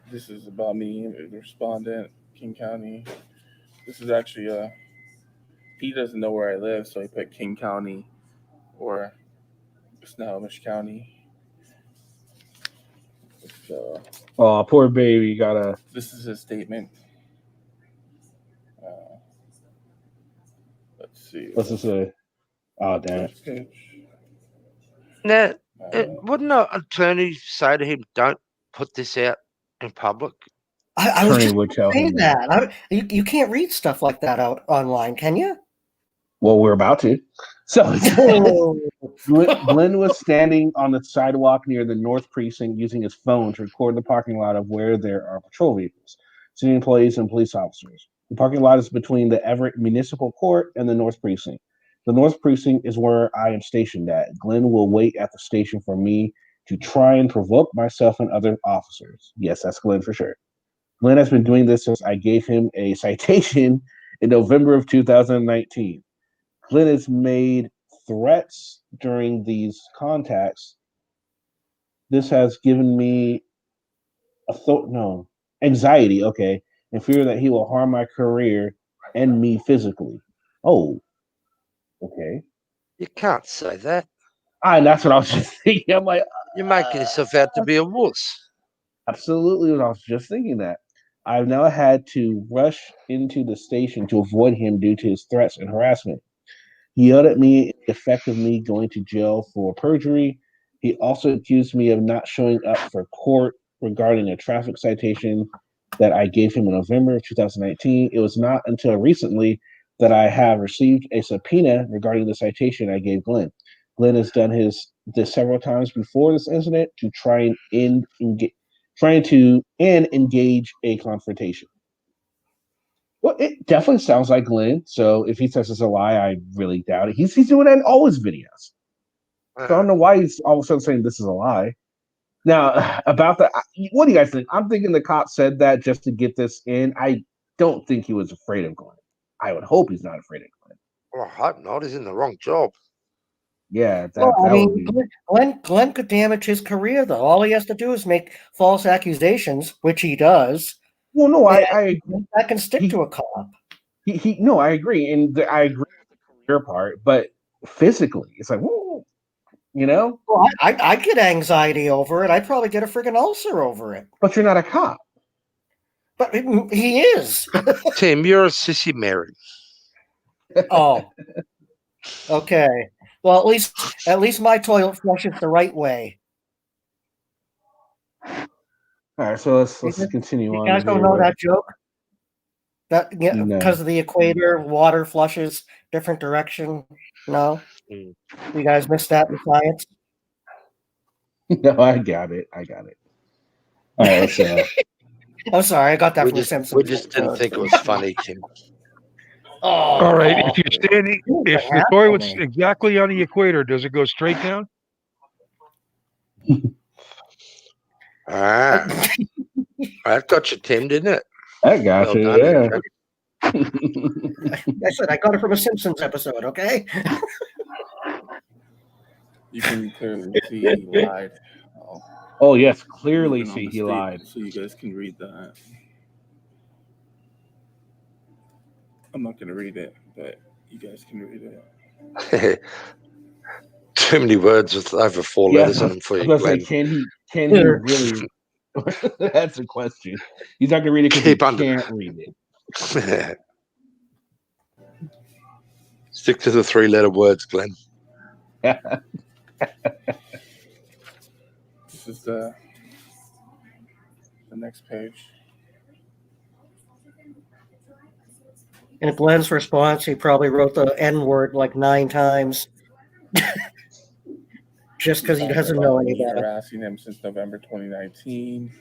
This is about me, the respondent, King County. This is actually he doesn't know where I live, so he put King County or Snohomish County. So Oh, poor baby. Gotta. this is his statement. Let's see. What's this say? Oh, damn it. Now, wouldn't an attorney say to him, "Don't put this out in public"? I was Attorney just would tell saying him that. You can't read stuff like that out online, can you? Well, we're about to. So Oh. Glenn was standing on the sidewalk near the North Precinct using his phone to record the parking lot of where there are patrol vehicles, city employees, and police officers. The parking lot is between the Everett Municipal Court and the North Precinct. The North Precinct is where I am stationed at. Glenn will wait at the station for me to try and provoke myself and other officers. Yes, that's Glenn for sure. Glenn has been doing this since I gave him a citation in November of 2019. Glenn has made threats during these contacts. This has given me anxiety, okay, and fear that he will harm my career and me physically. Oh, okay. You can't say that. And that's what I was just thinking. I'm like, you're making yourself out to be a wuss. Absolutely, what I was just thinking that. I've now had to rush into the station to avoid him due to his threats and harassment. He yelled at me, in effect of me going to jail for perjury. He also accused me of not showing up for court regarding a traffic citation that I gave him in November of 2019. It was not until recently that I have received a subpoena regarding the citation I gave Glenn. Glenn has done this several times before this incident to try and engage a confrontation. Well, it definitely sounds like Glenn. So if he says it's a lie, I really doubt it. He's doing that in all his videos. So I don't know why he's all of a sudden saying this is a lie. Now, about the, what do you guys think? I'm thinking the cop said that just to get this in. I don't think he was afraid of Glenn. I would hope he's not afraid of Glenn. Well, I hope not. He's in the wrong job. Yeah, Glenn could damage his career, though. All he has to do is make false accusations, which he does. Well, no, I can stick to a cop. No, I agree, and I agree with the career part, but physically, it's like, whoa, you know. Well, I get anxiety over it. I'd probably get a friggin' ulcer over it. But you're not a cop. But he is. Tim, you're a sissy Mary. Oh. Okay. Well, at least my toilet flushes the right way. All right, so let's continue on. You guys don't know that joke? That because of the equator, water flushes different direction. No, you guys missed that in science. No, I got it. All right, so I'm sorry, I got that from The Simpsons. We just didn't think it was funny, Tim. Oh, all right. If you're standing, if the toilet's exactly on the equator, does it go straight down? That got you, Tim, didn't it? I got you. Done, Yeah. I said I got it from a Simpsons episode. Okay. You can clearly see he lied. Oh yes, clearly see he lied. So you guys can read that. I'm not gonna read it, but you guys can read it. too many words with over 4 letters in them for I you, was about to Glenn. say, can he really? That's the question. He's not gonna read it because he Keep under. can't read it. Stick to the 3-letter words, Glenn. This is the next page. In Glenn's response, he probably wrote the N word like 9 times. Just because he Talking doesn't about know any me better. harassing him since November 2019.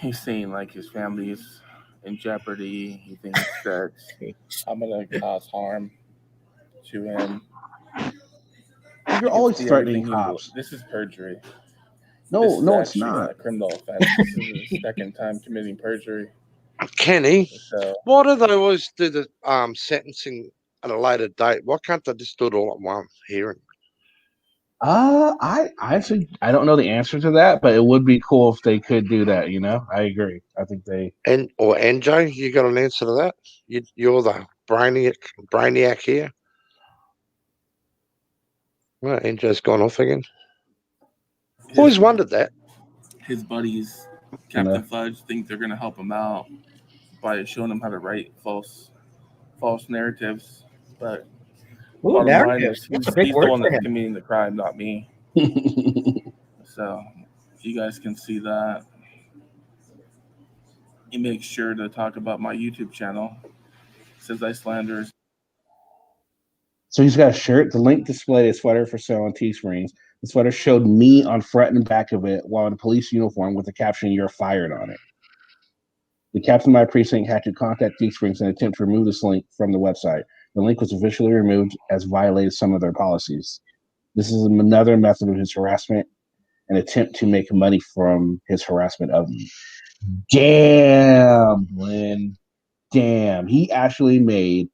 He's saying like his family is in jeopardy. He thinks that I'm gonna cause harm to him. You're You can always see threatening everything cops. This is perjury. No, This is no, it's actually not. not a criminal offense. This is his second time committing perjury. Kenny, So why do they always do the sentencing at a later date? Why can't they just do it all at one hearing? I actually I don't know the answer to that, but it would be cool if they could do that. You know, I agree. I think they Or NJ, you got an answer to that? You're the brainiac here. Well, NJ's gone off again. Always wondered that. his buddies, Captain Fudge, think they're gonna help him out by showing him how to write false narratives. But bottom line is That's a big he's word the one for that's him. committing the crime, not me. So you guys can see that. He makes sure to talk about my YouTube channel. Says I slander. So he's got a shirt. The link displayed a sweater for sale on Teesprings. The sweater showed me on front and back of it while in a police uniform with the caption "You're fired" on it. The captain of my precinct had to contact Teesprings and attempt to remove this link from the website. The link was officially removed as violated some of their policies. This is another method of his harassment, an attempt to make money from his harassment of me. Damn, Glenn. Damn. He actually made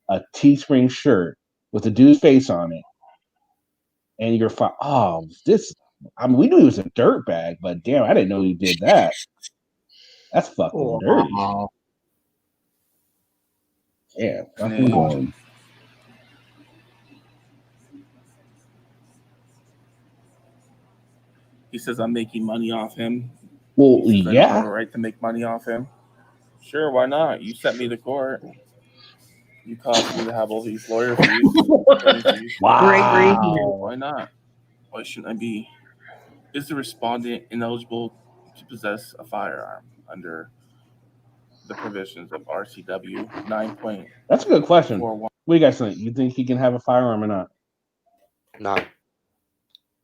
a Teespring shirt with a dude's face on it. And you're fine. Oh, we knew he was a dirtbag, but damn, I didn't know he did that. That's fucking dirty. Yeah, fucking Glenn. He says I'm making money off him. Well, he says I don't have a yeah. right to make money off him. Sure, why not? You sent me to court. You caused me to have all these lawyer fees. Wow. Why not? Why shouldn't I be? Is the respondent ineligible to possess a firearm under the provisions of RCW 9. That's a good question. What do you guys think? You think he can have a firearm or not? No.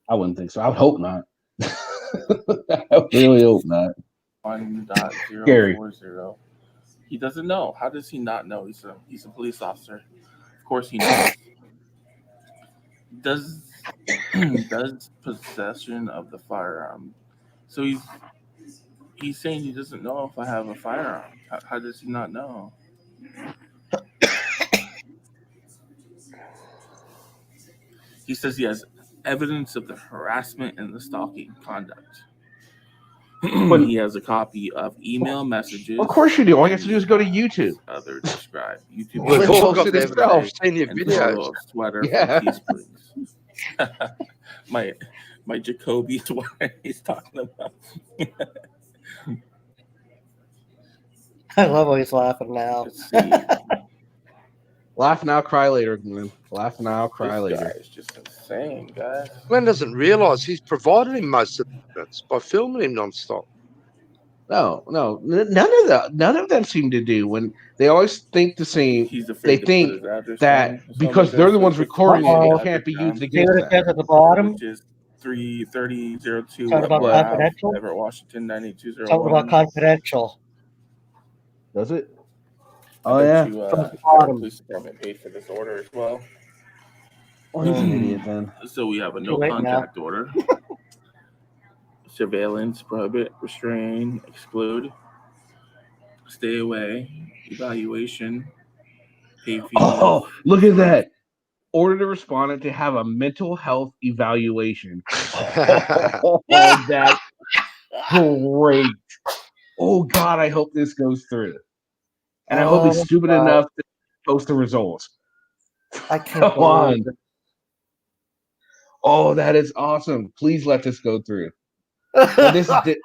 I wouldn't think so. I would hope not. I really hope not. 1.040. He doesn't know. How does he not know? He's a police officer. Of course he knows. Does possession of the firearm? So he's saying he doesn't know if I have a firearm. How does he not know? He says he has evidence of the harassment and the stalking conduct. He has a copy of email messages. Of course you do. All you have to do is go to YouTube. Other described YouTube. We've all got the himself. evidence. Seen your And videos. photo of sweater Yeah. from Teesprings. my Jacoby sweater he's talking about. I love how he's laughing now. Laugh now, cry later, Glenn. Laugh now, cry later. It's just insane, guys. Glenn doesn't realise he's provided him most of the evidence by filming him nonstop. No, none of them seem to do when they always think the same. He's They afraid to put think his address that in. because they're the ones recording it, it can't be used See against what it says them. at the bottom? Which is 33002 Something about Ave, confidential? Everett, Washington 98201. Something about confidential. Does it? I Oh, bet yeah. you From the the bottom. police department paid for this order as well. Oh, he's an idiot then. So we have a no Too late now. contact order. Surveillance, prohibit, restrain, exclude, stay away, evaluation, pay fees. Oh, look at that. Order the respondent to have a mental health evaluation. Oh, that's great. Oh, God, I hope this goes through. And I hope he's stupid enough to post the results. I can't Come on. Oh, that is awesome. Please let this go through. Now, this is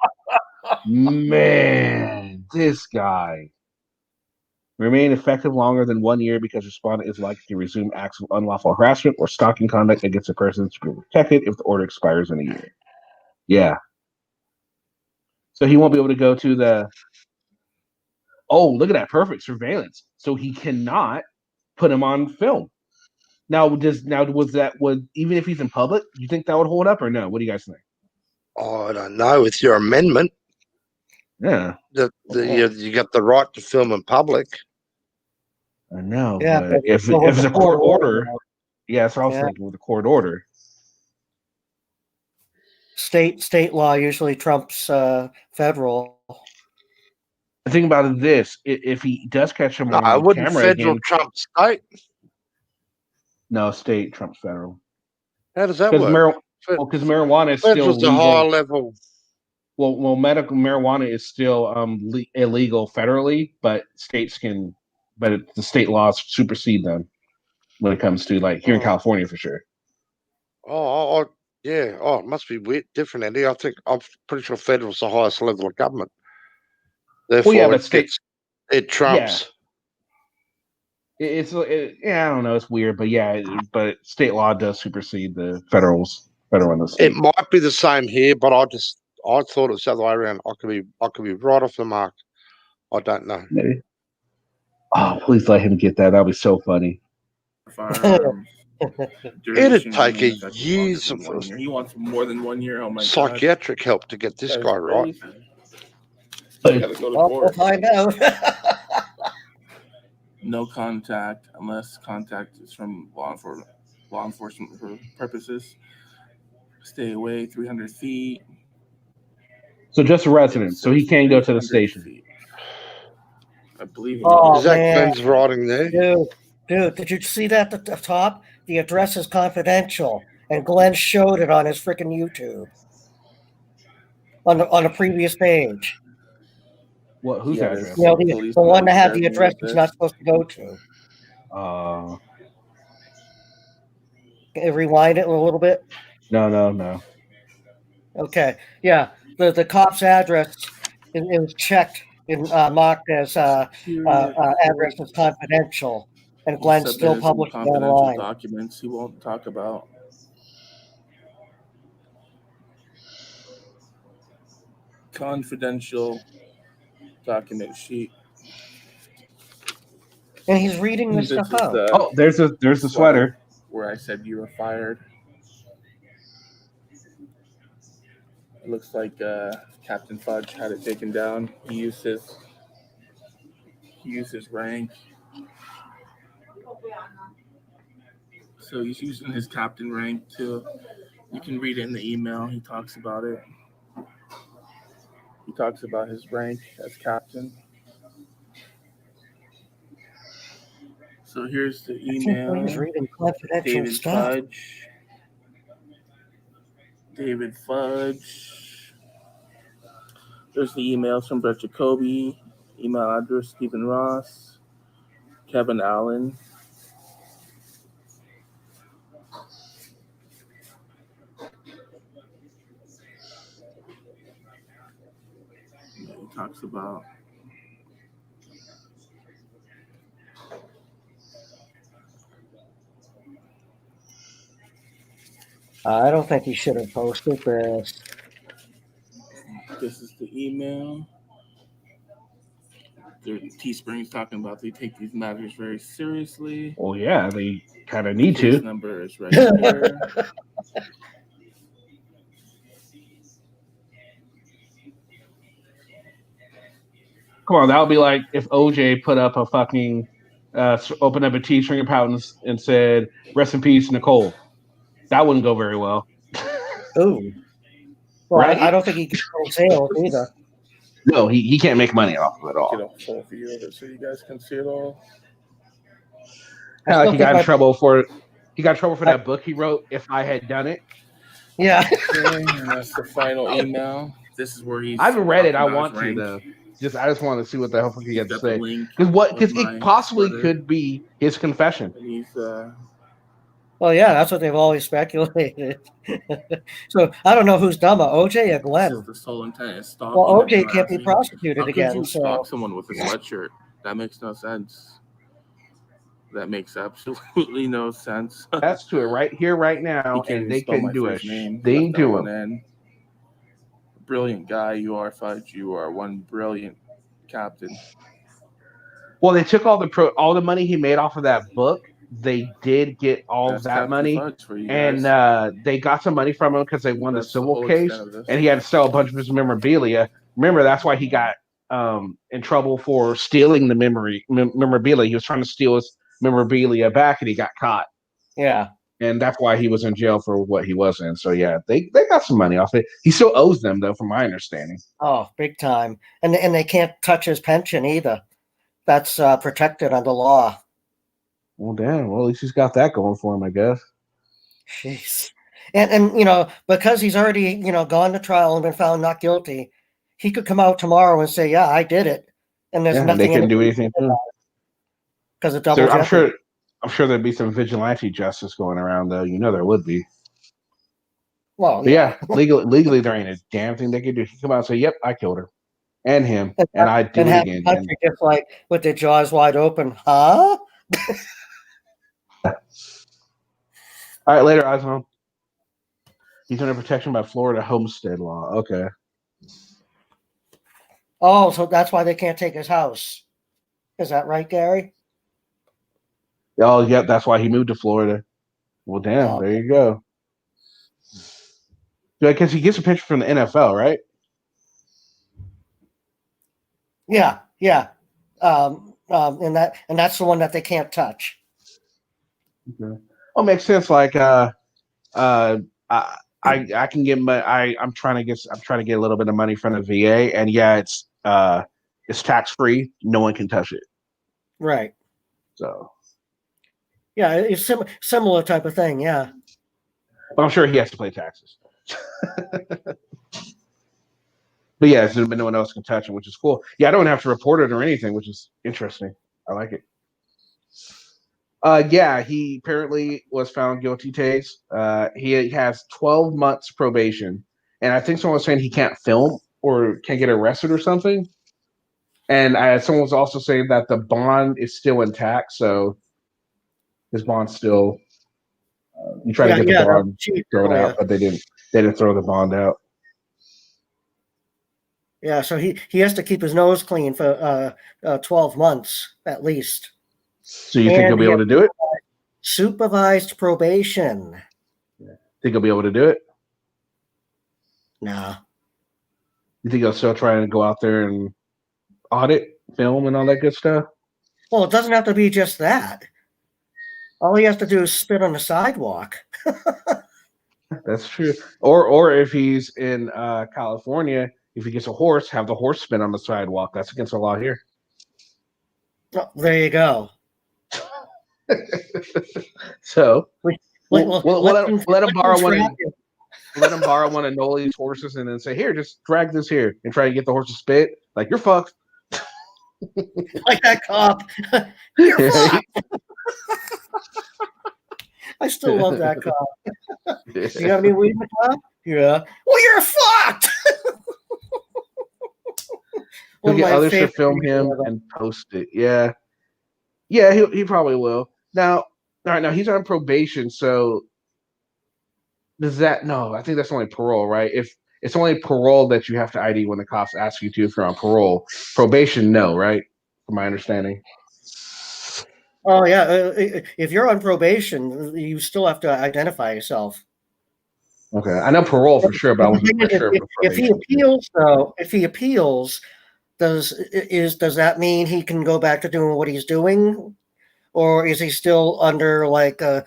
man, this guy. Remain effective longer than 1 year because respondent is likely to resume acts of unlawful harassment or stalking conduct against a person to be protected if the order expires in a year. Yeah. So he won't be able to go to the. Oh, look at that. Perfect surveillance. So he cannot put him on film. Would even if he's in public, do you think that would hold up or no? What do you guys think? Oh, I don't know. With your amendment, Yeah. you got the right to film in public. I know, Yeah, but if with it's the a court order, order, yeah, that's what I was thinking with a court order. state law usually trumps federal. The thing about it is, if he does catch him No, on wouldn't camera federal again, trump state? no, state trumps federal. How does that Because work? marijuana is Federal's still a legal. higher level. Well, medical marijuana is still illegal federally, but the state laws supersede them when it comes to like here in California for sure. Yeah. Oh, it must be weird, different, Andy. I'm pretty sure federal's the highest level of government. Therefore, but it trumps. Yeah. I don't know. It's weird, but state law does supersede the federal in the state. It might be the same here, but I thought it was the other way around. I could be right off the mark. I don't know. Maybe. Oh, please let him get that. That'd be so funny. Firearms. It'd take a years of He wants more than 1 year. Oh my god. psychiatric help to get this guy right. You gotta go to We'll court. find out. No contact unless contact is from law enforcement purposes. Stay away 300 feet. So just a resident, so he can't go to the station. I believe. Is that Glenn's writing there? Dude, did you see that at the top? The address is confidential, and Glenn showed it on his freaking YouTube on the previous page. What? Whose address? You know, the one that had the address he's not supposed to go to. Can you rewind it a little bit? No. Okay, yeah. The cop's address it was checked and marked as address as confidential, and Glenn still published it online. Documents he won't talk about. Confidential document sheet. And he's reading this stuff out. There's the sweater where I said you were fired. It looks like Captain Fudge had it taken down. He used his rank. So he's using his captain rank too. You can read it in the email. He talks about it. He talks about his rank as captain. So here's the email. He's reading confidential stuff. David Fudge. There's the emails from Brett Jacoby. Email address Stephen Ross. Kevin Allen. He talks about I don't think he should have posted this. This is the email. Teespring's talking about they take these matters very seriously. Well, yeah, they kind of need Case to. number is right here. Come on, that would be like if OJ put up a fucking opened up a Teespring account and said, "Rest in peace, Nicole." That wouldn't go very well. Ooh. Well, Right? I don't think he can go sales either. No, he can't make money off of it all. Get a full view of it so you guys can see it all. Kind of like he got in trouble for that book he wrote. If I Had Done It. Yeah. Okay, and that's the final email. This is where he's. I haven't read it. I talking about want his to rank. though. I just want to see what the hell he had to got the say. link Because with it my possibly Twitter. could be his confession. And he's Well, yeah, that's what they've always speculated. So I don't know who's dumber, OJ or This Glenn. is the sole intent is Well, stalking and OJ can't be harassing. prosecuted How could again. you So stalk someone with a sweatshirt? That makes no sense. That makes absolutely no sense. That's to it right here, right He now, can't and even they spell my couldn't do a first name. thing Left that to one him. in. Brilliant guy you are, Fudge. You are one brilliant captain. Well, they took all the money he made off of that book. They did get all of That's that Captain money, Fudge for you and guys. they got some money from him because they won the That's the civil whole case, extent of this. and he had to sell a bunch of his memorabilia. Remember, that's why he got in trouble for stealing the memorabilia. He was trying to steal his memorabilia back, and he got caught. yeah. And that's why he was in jail for what he was in. So yeah, they got some money off it. He still owes them though, from my understanding. Oh, big time. And they can't touch his pension either. That's protected under law. Well, damn. Well, at least he's got that going for him, I guess. Jeez. And because he's already gone to trial and been found not guilty, he could come out tomorrow and say, "Yeah, I did it," and there's Yeah, and they nothing couldn't do anything to him. because of double I'm jeopardy. sure there'd be some vigilante justice going around though. You know there would be. Well, But yeah, legally there ain't a damn thing they could do. He come out and say, "Yep, I killed her and him, and I do and it have again." the country just like with their jaws wide open, huh? All right, later, Osmo. He's under protection by Florida homestead law. Okay. Oh, so that's why they can't take his house. Is that right, Gary? Oh, yep, that's why he moved to Florida. Well, damn, there you go. Yeah, because he gets a picture from the NFL, right? Yeah. And that's the one that they can't touch. Okay. Well, makes sense. Like, I can get I'm trying to get a little bit of money from the VA, and yeah, it's tax free. No one can touch it. Right. So. Yeah, it's similar type of thing. Yeah. But I'm sure he has to pay taxes. But yeah, so no one else can touch him, which is cool. Yeah, I don't have to report it or anything, which is interesting. I like it. Yeah, he apparently was found guilty, Taze. He has 12 months probation. And I think someone was saying he can't film or can't get arrested or something. And someone was also saying that the bond is still intact. So his bond's still, you try to get the bond thrown out, but they didn't throw the bond out. Yeah, so he has to keep his nose clean for 12 months at least. So you think he'll be able to do it? Supervised probation. Think he'll be able to do it? No. You think he'll still try and go out there and audit, film, and all that good stuff? Well, it doesn't have to be just that. All he has to do is spit on the sidewalk. That's true. Or if he's in California, if he gets a horse, have the horse spin on the sidewalk. That's against the law here. Oh, there you go. So let him borrow one. Let him borrow one of Noli's horses, and then say, "Here, just drag this here," and try to get the horse to spit. Like, you're fucked. Like that cop. You're fucked. I still love that cop. Do you have any weed in the car? Yeah. Well, you're fucked. He'll get others to film him and post it. Yeah. Yeah, he probably will. Now, all right, now he's on probation, so does that no, I think that's only parole, right? If it's only parole that you have to ID when the cops ask you to if you're on parole. Probation, no, right? From my understanding. Oh yeah, if you're on probation, you still have to identify yourself. Okay, I know parole for sure, but I wasn't for sure. If he appeals, though, does that mean he can go back to doing what he's doing, or is he still under like a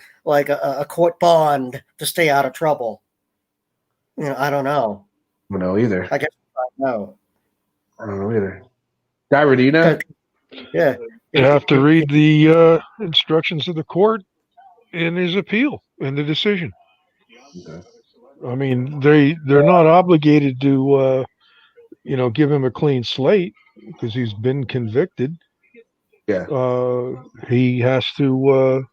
court bond to stay out of trouble? I don't know. I don't know either. I guess I know. I don't know either. Diver, do you know? Yeah. You have to read the instructions of the court in his appeal in the decision. Okay. I mean, they're not obligated to give him a clean slate because he's been convicted. Yeah. He has to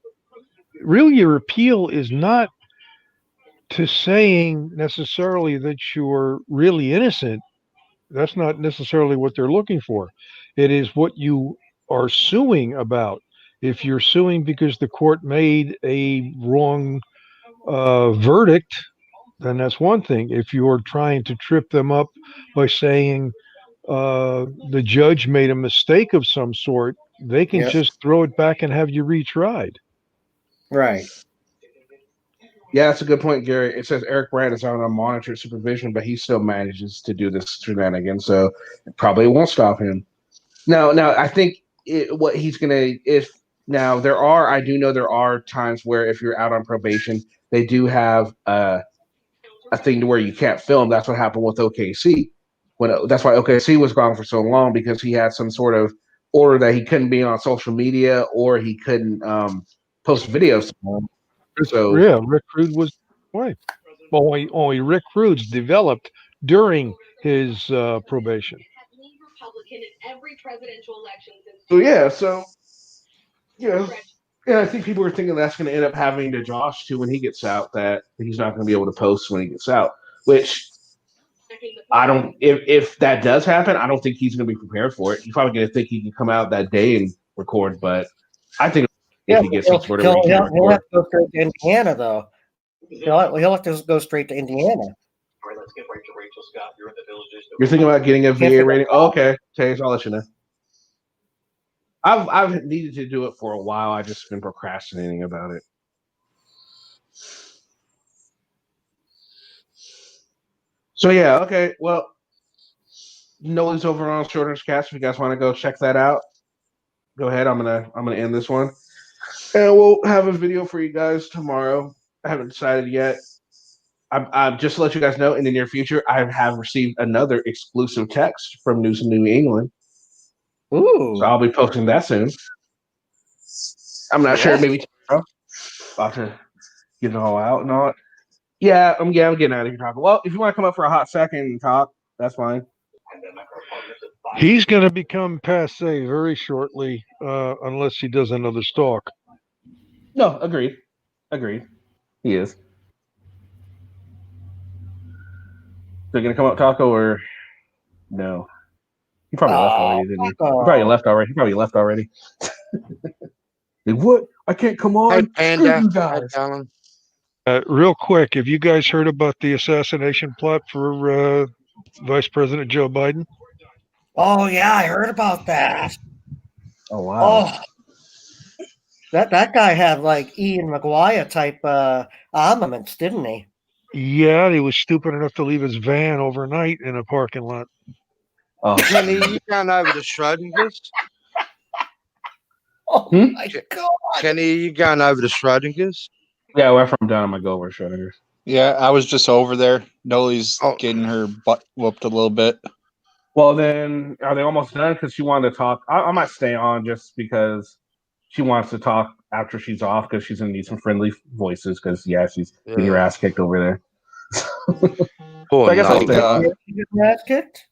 really your appeal is not to saying necessarily that you're really innocent. That's not necessarily what they're looking for. It is what you are suing about. If you're suing because the court made a wrong verdict, then that's one thing. If you're trying to trip them up by saying the judge made a mistake of some sort, they can Yep. just throw it back and have you retried. Right. Yeah, that's a good point, Gary. It says Eric Brand is on a monitored supervision, but he still manages to do this shenanigans, so it probably won't stop him. Now, I think what he's gonna if now I do know there are times where if you're out on probation, they do have a thing to where you can't film. That's what happened with OKC. That's why OKC was gone for so long, because he had some sort of order that he couldn't be on social media or he couldn't post videos. So yeah, Rick Rude was why? Only Rick Rude's developed during his probation. So yeah, yeah, I think people were thinking that's going to end up happening to Josh too when he gets out. That he's not going to be able to post when he gets out. Which I don't. If that does happen, I don't think he's going to be prepared for it. He's probably going to think he can come out that day and record. But I think Yeah, if he gets he'll, some sort of he'll, where he he'll, can he'll have record. to go straight to Indiana, though. He'll have to go straight to Indiana. You're thinking about getting a Can't VA forget rating? that. Okay, so I'll let you know. I've needed to do it for a while. I've just been procrastinating about it. So yeah, okay. Well, Nolan's over on Shorter's Cast. If you guys want to go check that out, go ahead. I'm gonna end this one, and we'll have a video for you guys tomorrow. I haven't decided yet. I'm just to let you guys know, in the near future, I have received another exclusive text from News of New England. Ooh. So I'll be posting that soon. I'm not sure, maybe tomorrow. About to get it all out and all. Yeah, I'm getting out of here talking. Well, if you want to come up for a hot second and talk, that's fine. He's going to become passe very shortly, unless he does another stalk. No, agreed. He is. They're gonna come up Taco or no? He probably left already, didn't he? He probably left already. Like, what? I can't come on. Hey, Screw Panda. you Hey, guys. darling. Real quick, have you guys heard about the assassination plot for Vice President Joe Biden? Oh yeah, I heard about that. Oh wow. Oh, that guy had like Ian McGuire type armaments, didn't he? Yeah, he was stupid enough to leave his van overnight in a parking lot. Oh, Kenny, you going over to Schrodinger's? Oh my God. Kenny, you going over to Schrodinger's? Yeah, where from down, I'm gonna go over Schrodinger's. Yeah, I was just over there. Nolly's getting her butt whooped a little bit. Well, then, are they almost done? Because she wanted to talk. I might stay on just because she wants to talk after she's off, because she's gonna need some friendly voices. Because she's getting her ass kicked over there. Oh, so I guess I'll stay on. Your ass kicked?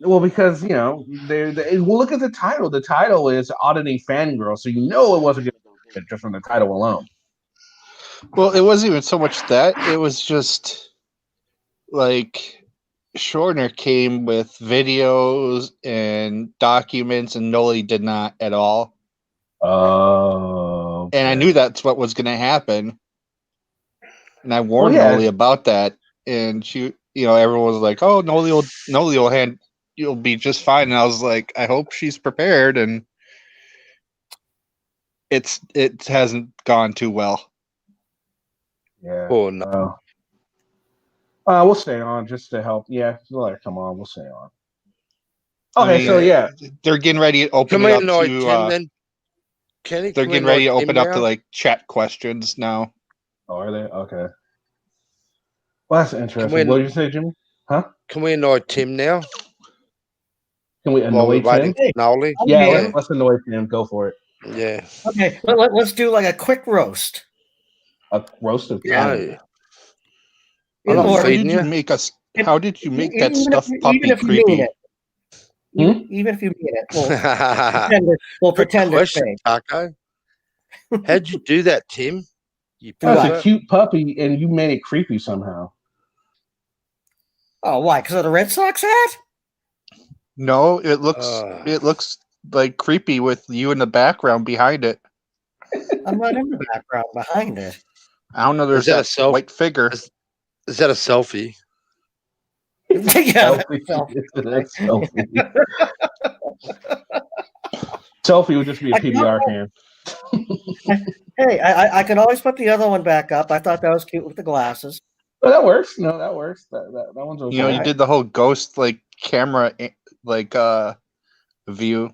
Well, because well, look at the title. The title is Auditing Fangirl, so you know it wasn't going to go good just from the title alone. Well, it wasn't even so much that. It was just like Shorner came with videos and documents, and Nolly did not at all. Oh. And I knew that's what was going to happen. And I warned Nolly about that. And she, everyone was like, "Oh, Nolly will you'll be just fine." And I was like, I hope she's prepared. And it hasn't gone too well. Yeah. Oh no. We'll stay on just to help. Yeah, let her come on. We'll stay on. Okay, so yeah, they're getting ready to open it up to. Kenny, they're getting ready to open up to like chat questions now. Oh, are they? Okay. Well, that's interesting. What did you say, Jimmy? Huh? Can we annoy Tim now? Can we annoy Tim? Nolly? Yeah, let's annoy Tim. Go for it. Yeah. Okay, let's do like a quick roast. A roast of Tim. I'm not feeding you. How did you make that stuffed puppy creepy? Even if you mean it, we'll pretend it's fake. Taco. How'd you do that, Tim? You Oh, it's a pervert. cute puppy, and you made it creepy somehow. Oh, why? Because of the Red Sox hat? No, it looks like creepy with you in the background behind it. I'm not in the background behind it. I don't know. There's Is that a white figure. Is that a selfie? Yeah, Selfie. Selfie would just be a PBR can. Hey, I can always put the other one back up. I thought that was cute with the glasses. Oh, that works. No, that works. That one's okay. You know, you did the whole ghost camera view.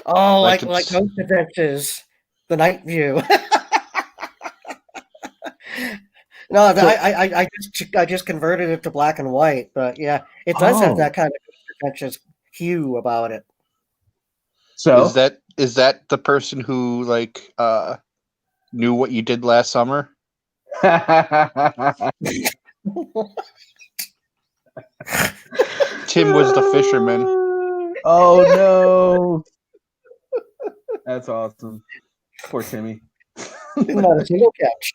Oh, like Ghost Adventures, the night view. No, I just converted it to black and white, but yeah, it does have that kind of pretentious hue about it. So is that the person who knew what you did last summer? Tim was the fisherman. Oh no, that's awesome. Poor Timmy. Not a single catch.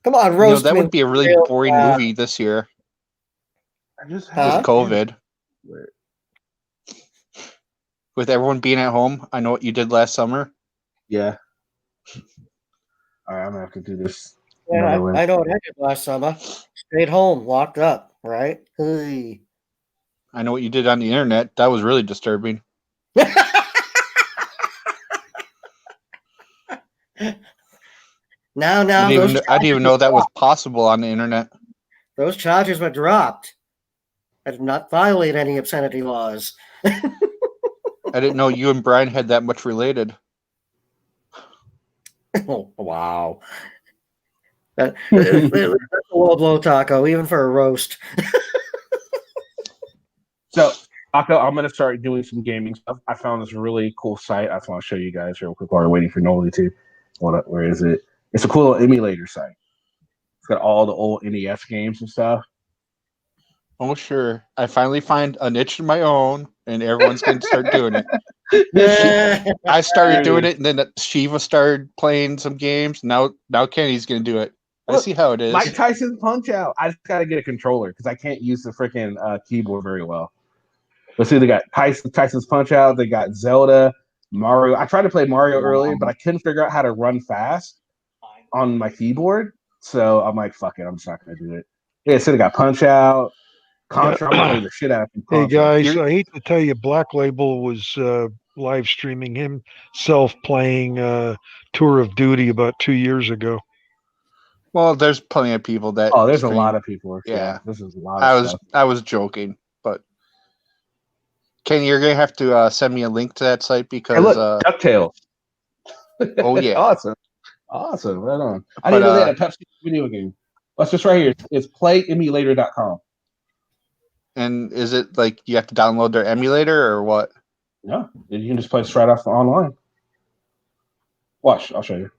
Come on, roast that me would be a really real boring fast. movie this year. With COVID. With everyone being at home, I know what you did last summer. Yeah. All right, I'm gonna have to do this. Yeah, I know what I did last summer. Stayed home, locked up, right? Hey. I know what you did on the internet. That was really disturbing. Now, I didn't even know that was possible on the internet. Those charges were dropped. I did not violate any obscenity laws. I didn't know you and Brian had that much related. Oh, wow. That's a low blow, Taco, even for a roast. So, Taco, I'm gonna start doing some gaming stuff. I found this really cool site. I just want to show you guys real quick while we're waiting for Noli to. Where is it? It's a cool little emulator site. It's got all the old NES games and stuff. Oh, sure. I finally find a niche of my own, and everyone's going to start doing it. I started doing it, and then Shiva started playing some games. Now Kenny's going to do it. I see how it is. Mike Tyson's Punch Out. I just got to get a controller because I can't use the freaking keyboard very well. Let's see. They got Tyson's Punch Out. They got Zelda, Mario. I tried to play Mario earlier, but I couldn't figure out how to run fast on my keyboard. So I'm like, fuck it. I'm just not going to do it. Yeah, so they got Punch Out. Contra, I'm gonna play the shit out of him. Hey guys, I hate to tell you, Black Label was live streaming himself playing Tour of Duty about 2 years ago. Well, there's plenty of people that. Oh, there's a lot of people. Yeah, this is a lot of stuff. I was joking, but Kenny, you're gonna have to send me a link to that site because hey, look, DuckTales. Oh yeah, awesome, right on. I didn't know they had a Pepsi video game. That's just right here. It's playemulator.com. And is it like you have to download their emulator or what? No, you can just play straight off online. Watch, I'll show you.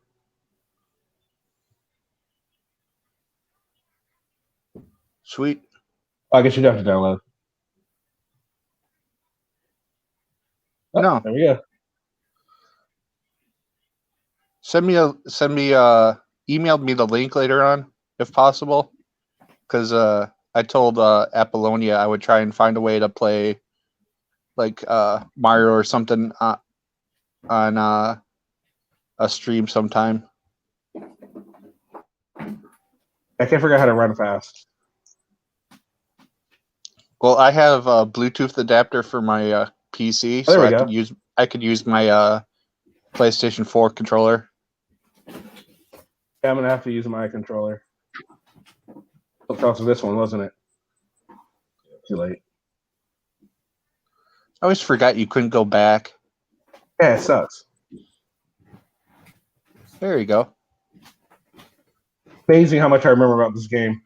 Sweet. I guess you'd have to download. Oh, no, there we go. Email me the link later on if possible, because I told Apollonia I would try and find a way to play like Mario or something on a stream sometime. I can't figure out how to run fast. Well, I have a Bluetooth adapter for my PC, so I could use my PlayStation 4 controller. Yeah, I'm gonna have to use my controller. Hooked off to this one, wasn't it? Too late. I always forgot you couldn't go back. Yeah, it sucks. There you go. Amazing how much I remember about this game.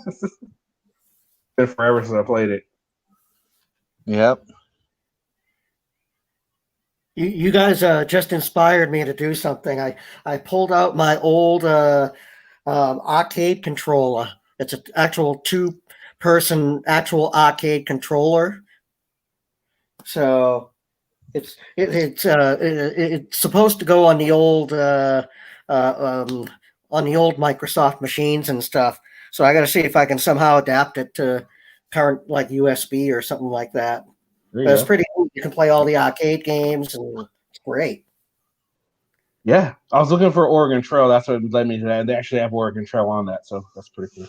It's been forever since I played it. Yep. You guys just inspired me to do something. I pulled out my old arcade controller. It's an actual two-person actual arcade controller. So It's supposed to go on the old Microsoft machines and stuff. So I got to see if I can somehow adapt it to current like USB or something like that. There But you it's go. pretty cool. You can play all the arcade games, and it's great. Yeah, I was looking for Oregon Trail. That's what led me to that. They actually have Oregon Trail on that, so that's pretty cool.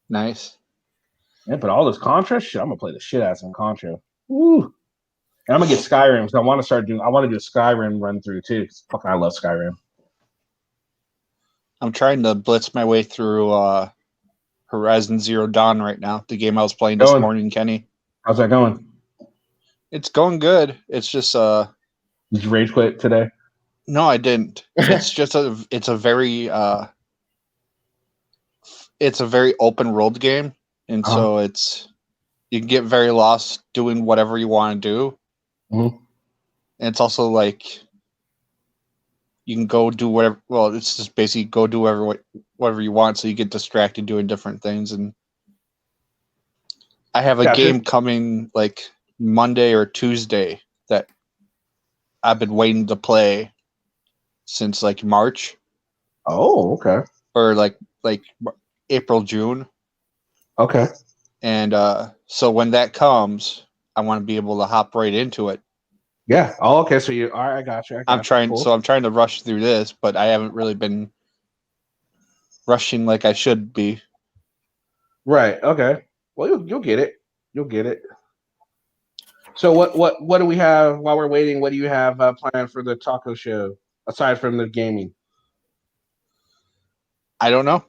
Nice. Yeah, but all this Contra shit, I'm gonna play the shit out of some Contra. Woo! And I'm gonna get Skyrim because I want to start doing. I want to do a Skyrim run through too. Because fucking, I love Skyrim. I'm trying to blitz my way through Horizon Zero Dawn right now. The game I was playing this morning, Kenny. How's that going? It's going good. It's just Did you rage quit today? No, I didn't. It's just it's a very open world game, and so you can get very lost doing whatever you want to do. Mm-hmm. And it's also like you can go do whatever. Well, it's just basically go do whatever you want, so you get distracted doing different things. And I have a game coming like Monday or Tuesday that I've been waiting to play since like March. Oh, okay. Or like April, June. Okay. And so when that comes, I want to be able to hop right into it. Yeah. Oh, okay. So you all right? I got you. I'm trying to rush through this, but I haven't really been rushing like I should be. Right. Okay. Well, you'll get it. You'll get it. So what do we have while we're waiting? What do you have planned for the taco show aside from the gaming? I don't know.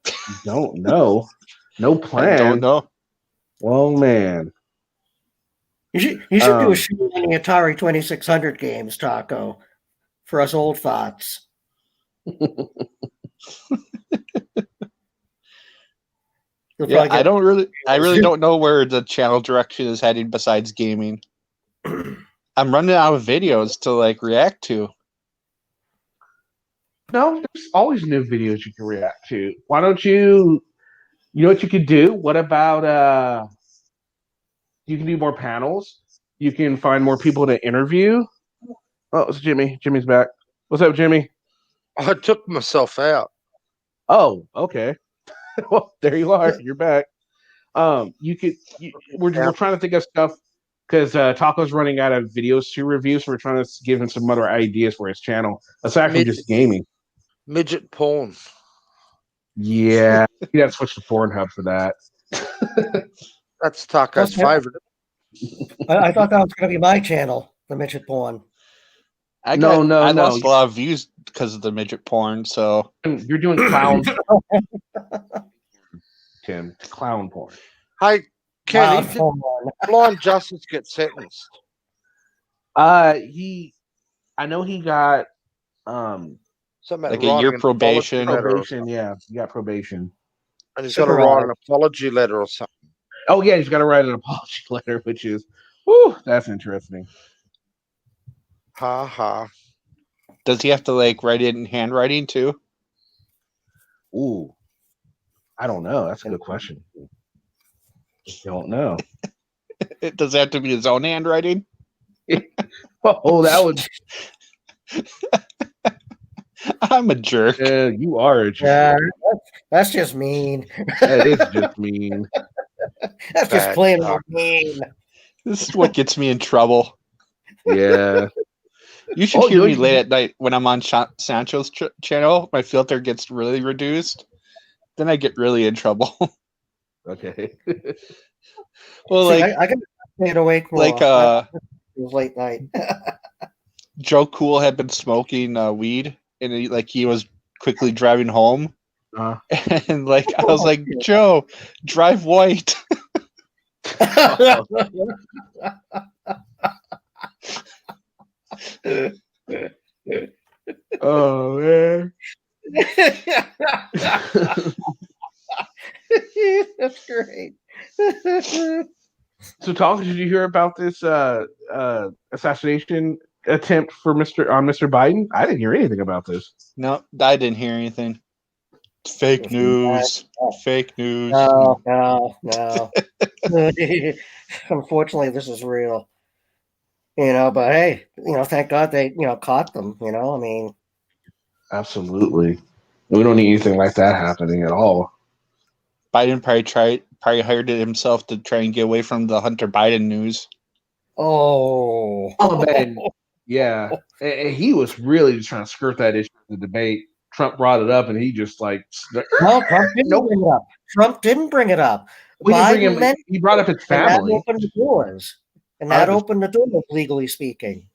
You don't know? No plan. I don't know. Well, man. You should do a show on the Atari 2600 games, Taco, for us old farts. Yeah, I really don't know where the channel direction is heading besides gaming. I'm running out of videos to like react to. No, there's always new videos you can react to. Why don't you know what you could do? What about you can do more panels. You can find more people to interview. Oh, it's Jimmy. Jimmy's back. What's up, Jimmy? I took myself out. Oh, okay. Well, there you are. You're back. You could. We're trying to think of stuff because Taco's running out of videos to review, so we're trying to give him some other ideas for his channel aside from just gaming. Midget porn. Yeah, you got to switch to Pornhub for that. That's Taco's favorite. I thought that was going to be my channel, the midget porn. I lost a lot of views because of the midget porn. So you're doing clown, Tim. Clown porn. Hey, Kenny, did Blind Justice get sentenced? I know he got something like a year probation. Probation, yeah, he got probation. And he's got to write an apology letter or something. Oh yeah, he's got to write an apology letter, which is, whew, that's interesting. Ha ha. Does he have to like write it in handwriting too? Ooh, I don't know. That's a good question. Don't know. Does it have to be his own handwriting? Oh, that would. I'm a jerk. You are a jerk. That's just mean. That is just mean. That's just plain old mean. This is what gets me in trouble. Yeah. You should hear me late at night when I'm on Sancho's channel. My filter gets really reduced. Then I get really in trouble. Okay. Well, See, like I can stay awake more. Like It was late night. Joe Cool had been smoking weed, and he was quickly driving home. And like I was like, Joe, drive white. Oh man. That's great. So, Talk, did you hear about this assassination attempt for Mr. Biden? I didn't hear anything about this. No, I didn't hear anything. Fake news. Fake news. No. Unfortunately, this is real. But hey, thank God they, caught them. I mean, Absolutely. We don't need anything like that happening at all. Biden probably hired it himself to try and get away from the Hunter Biden news. Oh, man, yeah. And he was really just trying to skirt that issue in the debate. Trump brought it up, and he just like, no, Trump didn't nope. bring it up. Trump didn't bring it up. We didn't bring Biden him. meant He brought up his and that family. opened the doors. And Brought that up his- opened the doors, legally speaking.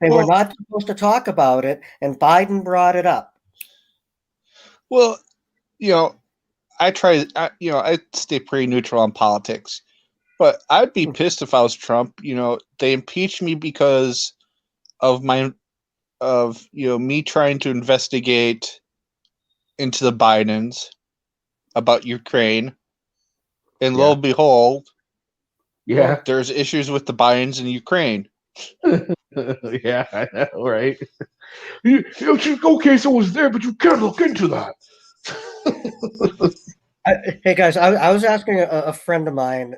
They were Well- not supposed to talk about it, and Biden brought it up. Well, I stay pretty neutral on politics, but I'd be pissed if I was Trump. They impeached me because of me trying to investigate into the Bidens about Ukraine, and lo and behold, Yeah. there's issues with the Bidens in Ukraine. Yeah, I know, right? Okay, so it was there, but you can't look into that. Hey guys, I was asking a friend of mine,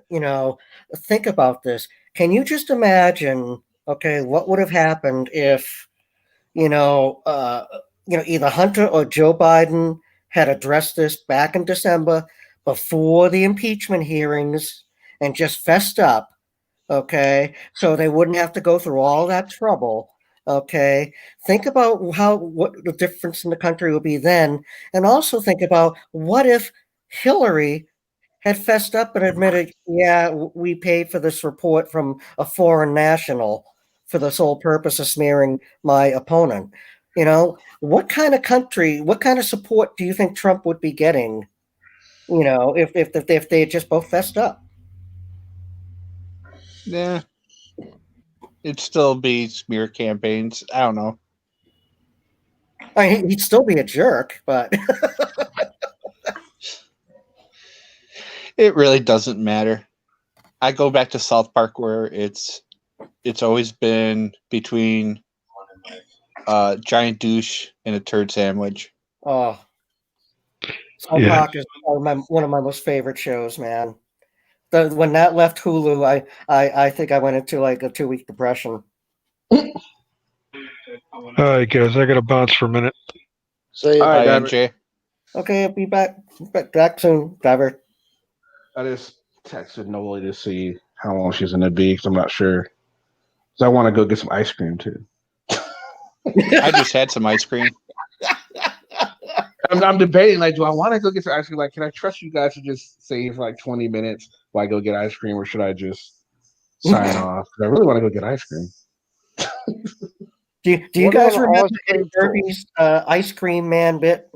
think about this. Can you just imagine, okay, what would have happened if, either Hunter or Joe Biden had addressed this back in December before the impeachment hearings and just fessed up, okay, so they wouldn't have to go through all that trouble. Okay, think about what the difference in the country would be then, and also think about what if Hillary had fessed up and admitted, yeah, we paid for this report from a foreign national for the sole purpose of smearing my opponent. What kind of country, what kind of support do you think Trump would be getting? If they had just both fessed up. Yeah, it'd still be smear campaigns. I don't know. I mean, he'd still be a jerk, but it really doesn't matter. I go back to South Park where it's always been between giant douche and a turd sandwich. Oh, South Park is one of my most favorite shows, man. When that left Hulu, I think I went into like a 2-week depression. All right, guys, I got to bounce for a minute. See, All right, Bye, Diver. NJ. Okay, I'll be back soon, Diver. I just texted Noli to see how long she's going to be because I'm not sure. Because I want to go get some ice cream too. I just had some ice cream. I'm debating, like, do I want to go get some ice cream? Like, can I trust you guys to just save like 20 minutes while I go get ice cream, or should I just sign off? 'Cause I really want to go get ice cream. Do you What guys about remember ice cream Eddie Murphy's ice cream man bit?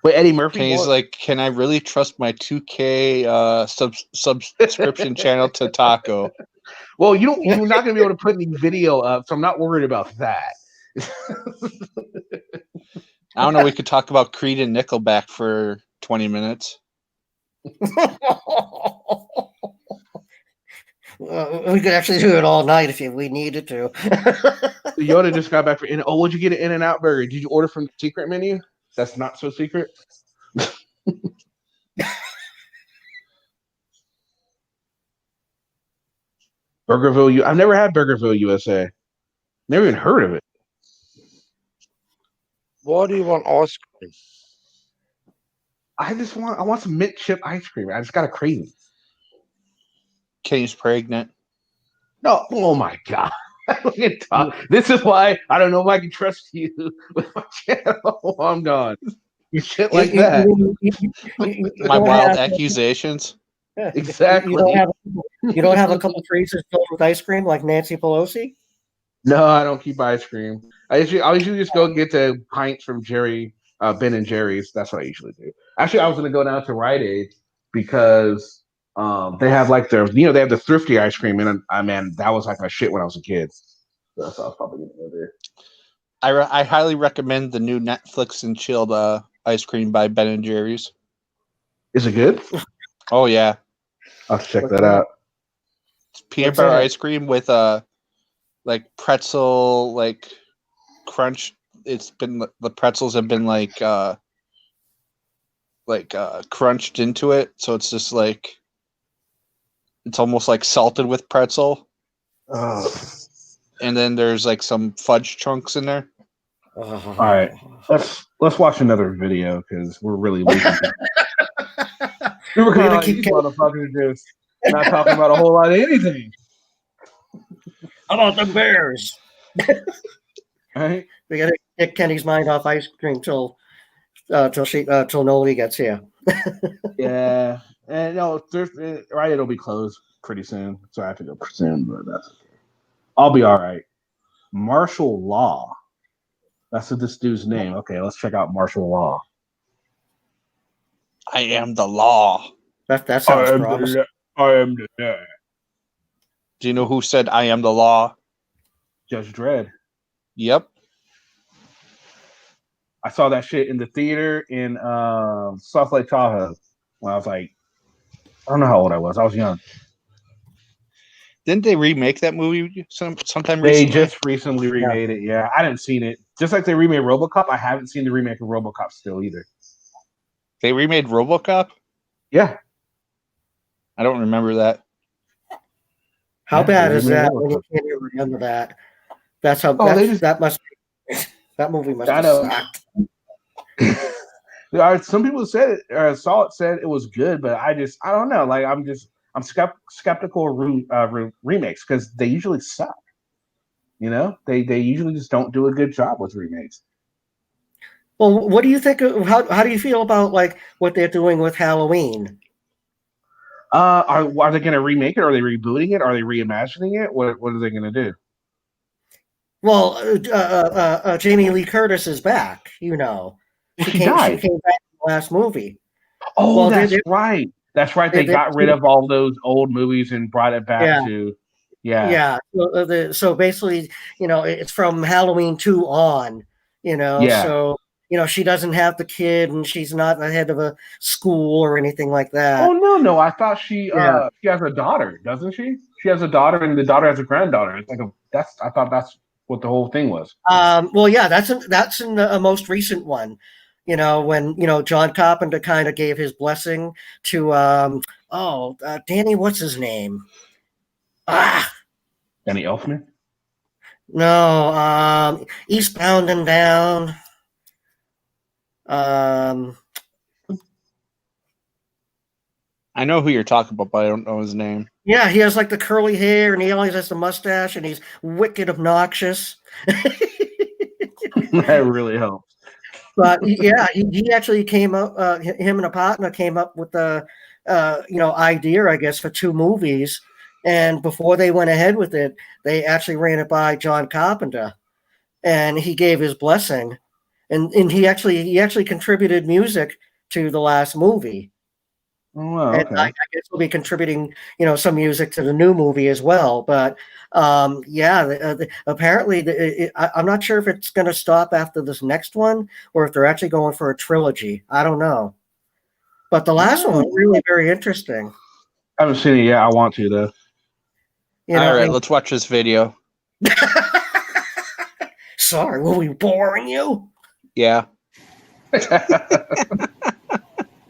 Wait, Eddie Murphy? And he's like, can I really trust my 2K subscription channel to Taco? Well, you're not going to be able to put any video up, so I'm not worried about that. I don't know. We could talk about Creed and Nickelback for 20 minutes. We could actually do it all night if we needed to. Yoda just got back from what'd you get an In-N-Out burger? Did you order from the secret menu? That's not so secret. Burgerville, I've never had Burgerville, USA. Never even heard of it. Why do you want ice cream? I want some mint chip ice cream. I just got a craving. Kenny's pregnant. No, oh my god. This is why I don't know if I can trust you with my channel. I'm gone. You shit like that. My wild accusations. Exactly. You don't have a couple freezers filled with ice cream like Nancy Pelosi? No, I don't keep ice cream. I usually just go get the pints from Ben and Jerry's. That's what I usually do. Actually, I was going to go down to Rite Aid because they have like they have the thrifty ice cream, and that was like my shit when I was a kid. So that's what I was probably going to go there. I highly recommend the new Netflix and chilled ice cream by Ben and Jerry's. Is it good? Oh yeah, I'll check that out. It's peanut butter ice cream with like pretzel like crunch. It's been the pretzels have been like crunched into it, so it's just like It's almost like salted with pretzel. And then there's like some fudge chunks in there. All right, let's watch another video because we're really losing. We were kind of like, these motherfuckers just not talking about a whole lot of anything. How about the Bears? Right? We gotta get Kenny's mind off ice cream till Noli gets here. Yeah, and no, right, it'll be closed pretty soon, so I have to go soon, but that's okay. I'll be all right. Martial Law. That's this dude's name. Okay, let's check out Martial Law. I am the law. That sounds promising. I am the law. Do you know who said I am the law? Judge Dredd. Yep. I saw that shit in the theater in South Lake Tahoe when I was like, I don't know how old I was. I was young. Didn't they remake that movie sometime They recently? just recently remade it. Yeah, I didn't see it. Just like they remade RoboCop, I haven't seen the remake of RoboCop still either. They remade RoboCop? Yeah. I don't remember that. How bad is that when you can't even remember that? That's how that must be, that movie must have sucked. Some people said it, saw it, said it was good, but I don't know. Like I'm skeptical of remakes because they usually suck. You know, they usually just don't do a good job with remakes. Well, what do you think? How do you feel about like what they're doing with Halloween? Are they going to remake it? Are they rebooting it? Are they reimagining it? What are they going to do? Well, Jamie Lee Curtis is back. You know, she came died. She came back in the last movie. Oh, well, that's right. That's right. They got rid of all those old movies and brought it back to. Yeah. Yeah. So basically, you know, it's from Halloween 2 on. You know, Yeah. So you know, she doesn't have the kid, and she's not the head of a school or anything like that. Oh no! I thought she has a daughter, doesn't she? She has a daughter, and the daughter has a granddaughter. It's like I thought that's what the whole thing was. Well, yeah, that's in the most recent one. You know, when John Carpenter kind of gave his blessing to Danny, what's his name? Danny Elfman? No, Eastbound and Down. I know who you're talking about, but I don't know his name. Yeah, he has like the curly hair, and he always has the mustache, and he's wicked obnoxious. That really helps. But yeah, he actually came up. Him and a partner came up with the idea, I guess, for 2 movies. And before they went ahead with it, they actually ran it by John Carpenter, and he gave his blessing. And he actually contributed music to the last movie. Oh, wow, and okay. I guess we'll be contributing, some music to the new movie as well. But apparently, I'm not sure if it's going to stop after this next one or if they're actually going for a trilogy. I don't know. But the last one was really very interesting. I haven't seen it yet. I want to though. All right, let's watch this video. Sorry, were we boring you? Yeah. I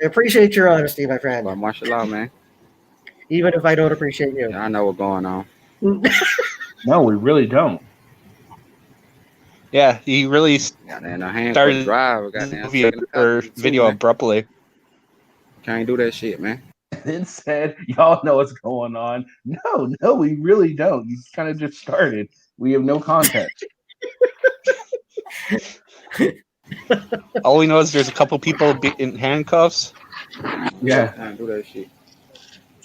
appreciate your honesty, my friend. Well, martial law, man. Even if I don't appreciate you. Yeah, I know what's going on. No, we really don't. Yeah, he really started the movie or video abruptly. Can't do that shit, man. It said, y'all know what's going on. No, we really don't. You kind of just started. We have no context. All we know is there's a couple people in handcuffs. Yeah. Can't do that shit.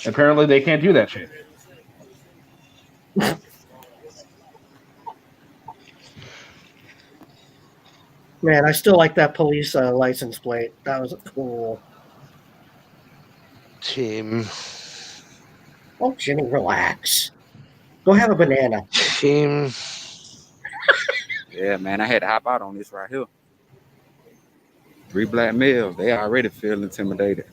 Apparently they can't do that shit. Man, I still like that police license plate. That was cool. Tim. Oh, Jimmy, relax. Go have a banana. Tim. Yeah, man, I had to hop out on this right here. 3 black males, they already feel intimidated.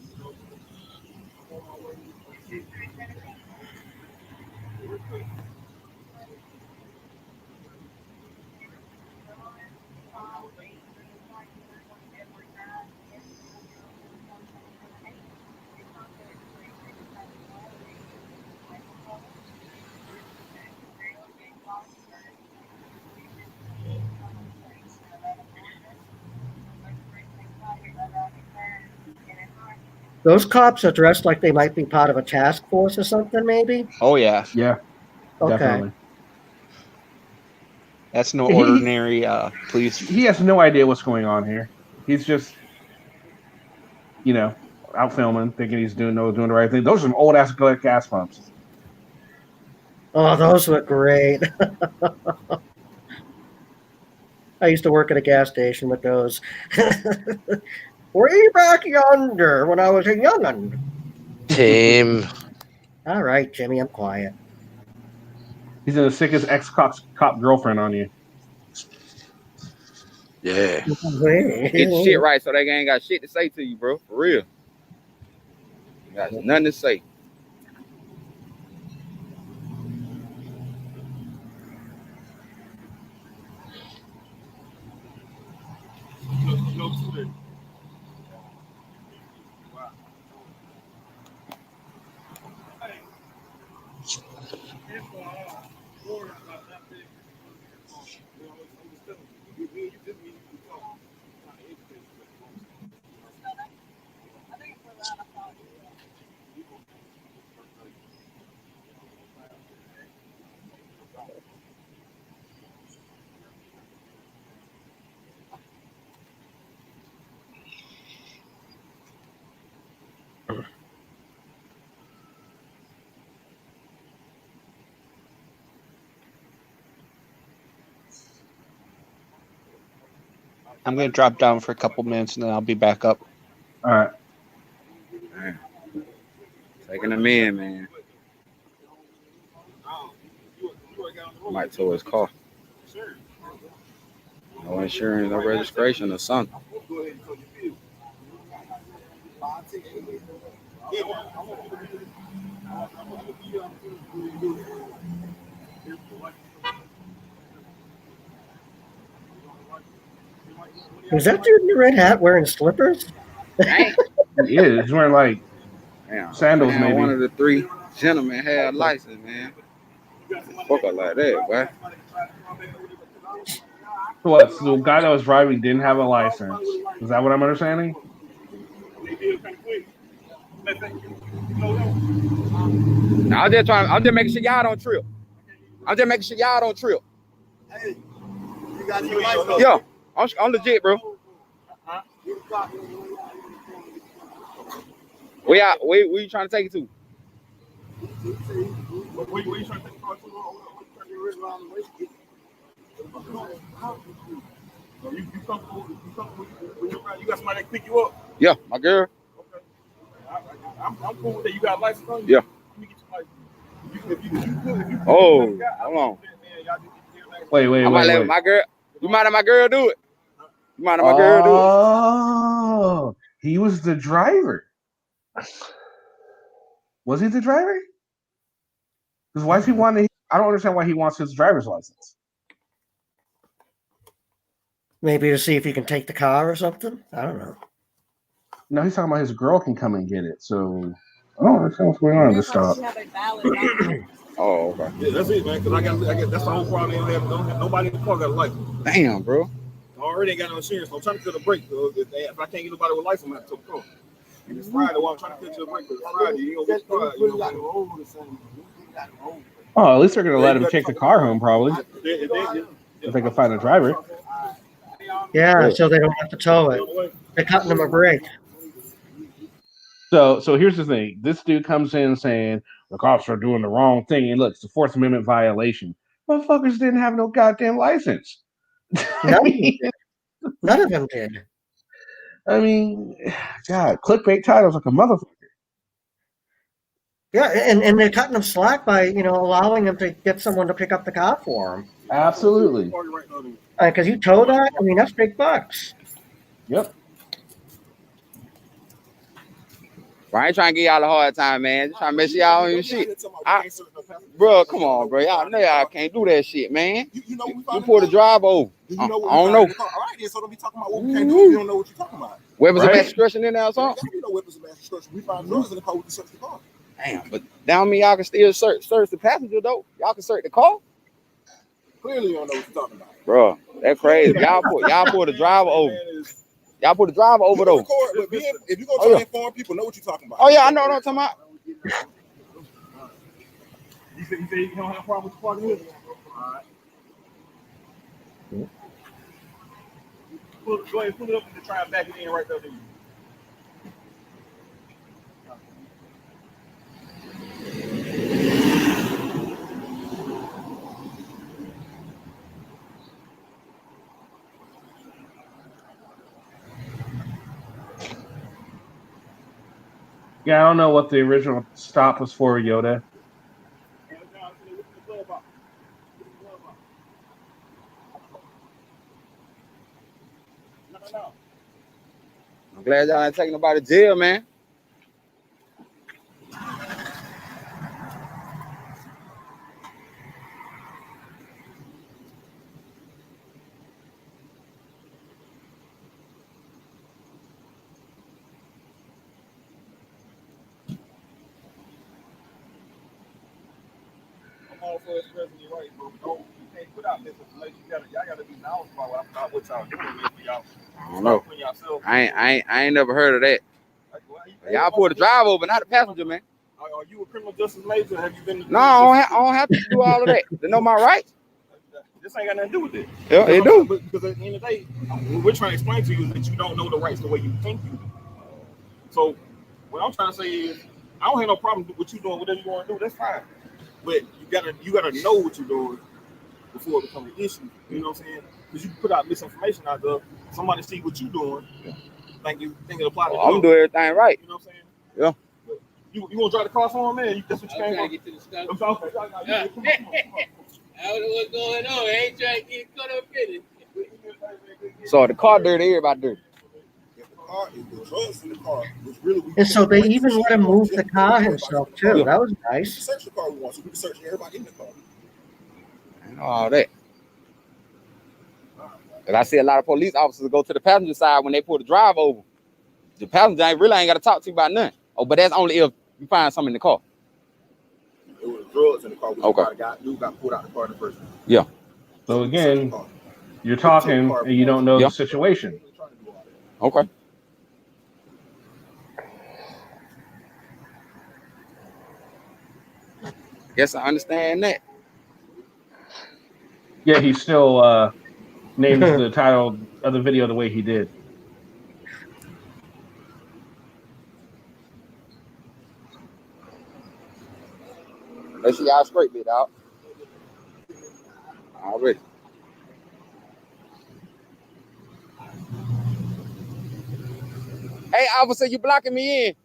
Those cops are dressed like they might be part of a task force or something, maybe? Oh yeah. Yeah, Okay. definitely. That's no ordinary police. He has no idea what's going on here. He's just, out filming, thinking he's doing the right thing. Those are some old ass gas pumps. Oh, those look great. I used to work at a gas station with those. Way back yonder when I was a young'un. Tim. All right, Jimmy, I'm quiet. He's gonna sick his ex-cop girlfriend on you. Yeah. Get your shit right so they ain't got shit to say to you, bro. For real. You got nothing to say. I'm gonna drop down for a couple minutes and then I'll be back up. All right. Man. Taking them in, man. Might tow his car. No insurance, no registration or something. Is that dude in the red hat wearing slippers? He is. He's wearing like sandals, man, maybe. One of the three gentlemen had a license, man. Fuck up like that, boy. So what? So the guy that was driving didn't have a license. Is that what I'm understanding? Now, I'm just making sure y'all don't trip. Hey, you got your license? Yo, I'm legit, bro. Where you trying to take it to? Where you trying to take the car to? You got somebody that pick you up? Yeah, my girl. Okay. I'm cool with that. You got a license on you? Yeah. Let me get your license. Oh, hold on. Wait. I might let my girl. You mind if my girl do it? Oh, he was the driver. Was he the driver? Because why does he want to? I don't understand why he wants his driver's license. Maybe to see if you can take the car or something? I don't know. No, he's talking about his girl can come and get it. So, I don't understand what's going on at this stop. Oh, okay. Yeah, that's it, man. Because I got that's the whole problem. They don't have nobody in the car got a license. Damn, bro. I already ain't got no insurance. So I'm trying to fill the brake. If I can't get nobody with a license, I'm going to have to tow the car. And it's Friday. While I'm trying to fill the brake, because Friday, you don't get Friday. Oh, at least they're gonna let him take the car home, probably. If they can find a driver. Yeah, so they don't have to tow it. They're cutting them a break. So here's the thing. This dude comes in saying the cops are doing the wrong thing, and look, it's a Fourth Amendment violation. Motherfuckers didn't have no goddamn license. None of them did. I mean, God, clickbait titles like a motherfucker. Yeah, and they're cutting them slack by allowing them to get someone to pick up the car for them. Absolutely. Because you tow that, I mean that's big bucks. Yep. Bro, I ain't trying to give y'all a hard time, man. Just trying to mess y'all on your shit. Bro, come on, bro. Y'all know y'all can't do that shit, man. You pull the drive over. I don't know. All right, then. So don't be talking about what we can't do if you don't know what you're talking about. Weapons of mass destruction in there or something? There be no weapons of mass destruction. We find drugs in the car. We can search the car. Damn, but that don't mean y'all can still search the passenger though. Y'all can search the car. Clearly, you don't know what you're talking about, bro. That's crazy. Y'all pull the driver over. Y'all put the driver over though. but if you go try to inform people, know what you're talking about. Oh yeah, I know what I'm talking about. You say you don't have a problem with the parking with it? All right. Go ahead, pull it up and try and back it in right there. Yeah, I don't know what the original stop was for, Yoda. I'm glad y'all ain't taking nobody to jail, man. I'm all for expressing your right, bro. Don't, you can't put out misinformation. Y'all gotta be knowledgeable about what y'all doing, man, for y'all. I don't know. I ain't never heard of that. Y'all pull the driver over, not the passenger, man. Are you a criminal justice major? Have you been? No, I don't have to do all of that to know my rights. This ain't got nothing to do with it. Yeah, it do. Because at the end of the day, what we're trying to explain to you is that you don't know the rights the way you think you do. So what I'm trying to say is, I don't have no problem with you doing whatever you want to do. That's fine. But you gotta know what you're doing before it becomes an issue. You know what I'm saying? Because you can put out misinformation out there. Somebody see what you're doing, think it applies to you. I'm doing everything right. You know what I'm saying? Yeah. You want to drive the car for him, man? That's what you came for? Get to the stuff. I'm sorry. Come on. I don't know what's going on. I ain't trying to get caught up in it. So the car dirty, everybody dirty. The drugs in the car was really. And so they even let him move the car himself too. That was We nice. can search the car we want, so we can search everybody in the car. I know all that. But I see a lot of police officers go to the passenger side when they pull the drive over. The passenger ain't got to talk to you about nothing. Oh, but that's only if you find something in the car. It was drugs in the car. Okay. Got pulled out of the car in the first place. Yeah. So again, you're talking and you don't know the situation. Okay. Guess I understand that. Yeah, he still names the title of the video the way he did. Let's see y'all straight bit out. Already. Hey, officer, you blocking me in.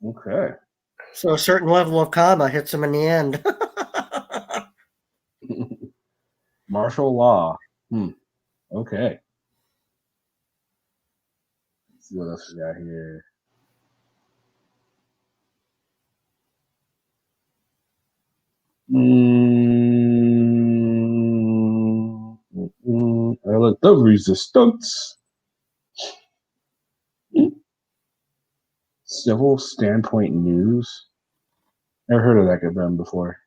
Okay. So a certain level of karma hits him in the end. Martial law. Okay. Let's see what else we got here. I like the resistance. Civil Standpoint News. Never heard of that good brand before.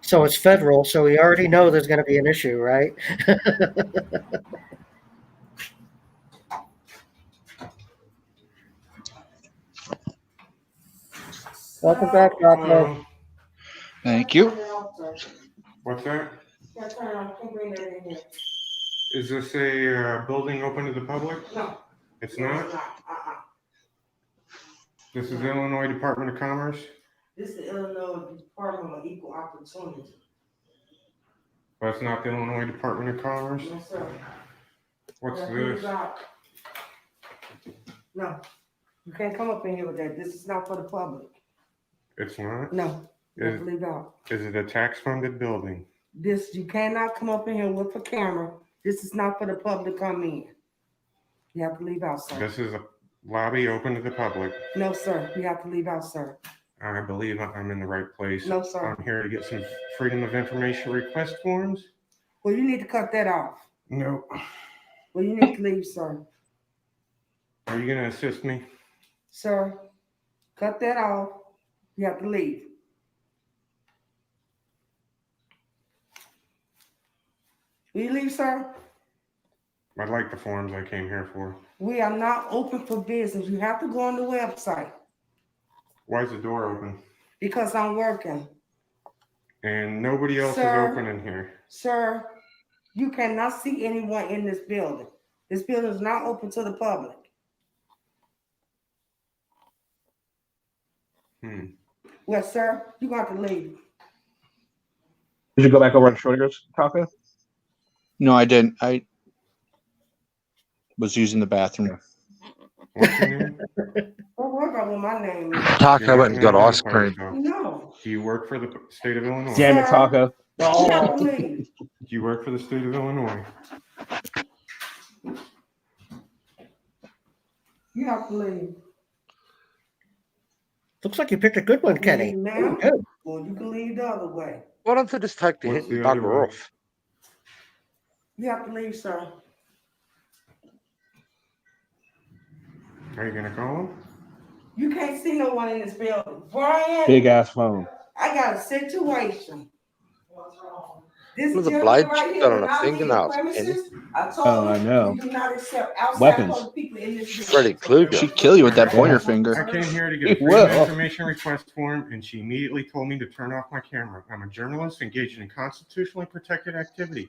So it's federal, so we already know there's going to be an issue, right? Welcome back, Rocco. Thank you. What's that? Is this a building open to the public? No. It's not? This is Illinois Department of Commerce? This is the Illinois Department of Equal Opportunity. That's not the Illinois Department of Commerce? No, sir. What's Yeah, this? No, you can't come up in here with that. This is not for the public. It's not? No, you have to leave out. Is it a tax-funded building? This, you cannot come up in here with a camera. This is not for the public to come in. You have to leave out, sir. This is Lobby open to the public. No, sir. You have to leave out, sir. I believe I'm in the right place. No, sir. I'm here to get some Freedom of Information request forms. Well, you need to cut that off. No. Well, you need to leave, sir. Are you going to assist me? Sir, cut that off. You have to leave. Will you leave, sir? I'd like the forms I came here for. We are not open for business. You have to go on the website. Why is the door open? Because I'm working. And nobody else Sir, is open in here. Sir, you cannot see anyone in this building. This building is not open to the public. Well, sir, you got to leave. Did you go back over to Schrodinger's, Taco? No, I didn't. I was using the bathroom. What's your name? Don't worry about what my name is. Taco went and got ice cream. No. Do you work for the state of Illinois? Damn it, Taco. You have to leave. Do you work for the state of Illinois? You have to leave. Looks like you picked a good one, Kenny. Now, Good. well, you can leave the other way. Why don't they just take the hit and bugger off? You have to leave, sir. Are you going to call him? You can't see no one in this building. Brian, Big ass phone. I got a situation. This Look at the gentleman blade right chip here done on will a not leave the fingernail, premises. I told Oh, I you, know. we do not accept outside Weapons. public people in this building. Freddy Krueger. She'd kill you with that pointer finger. I came here to get a It Freedom of will. Information request form, and she immediately told me to turn off my camera. I'm a journalist engaged in constitutionally protected activity.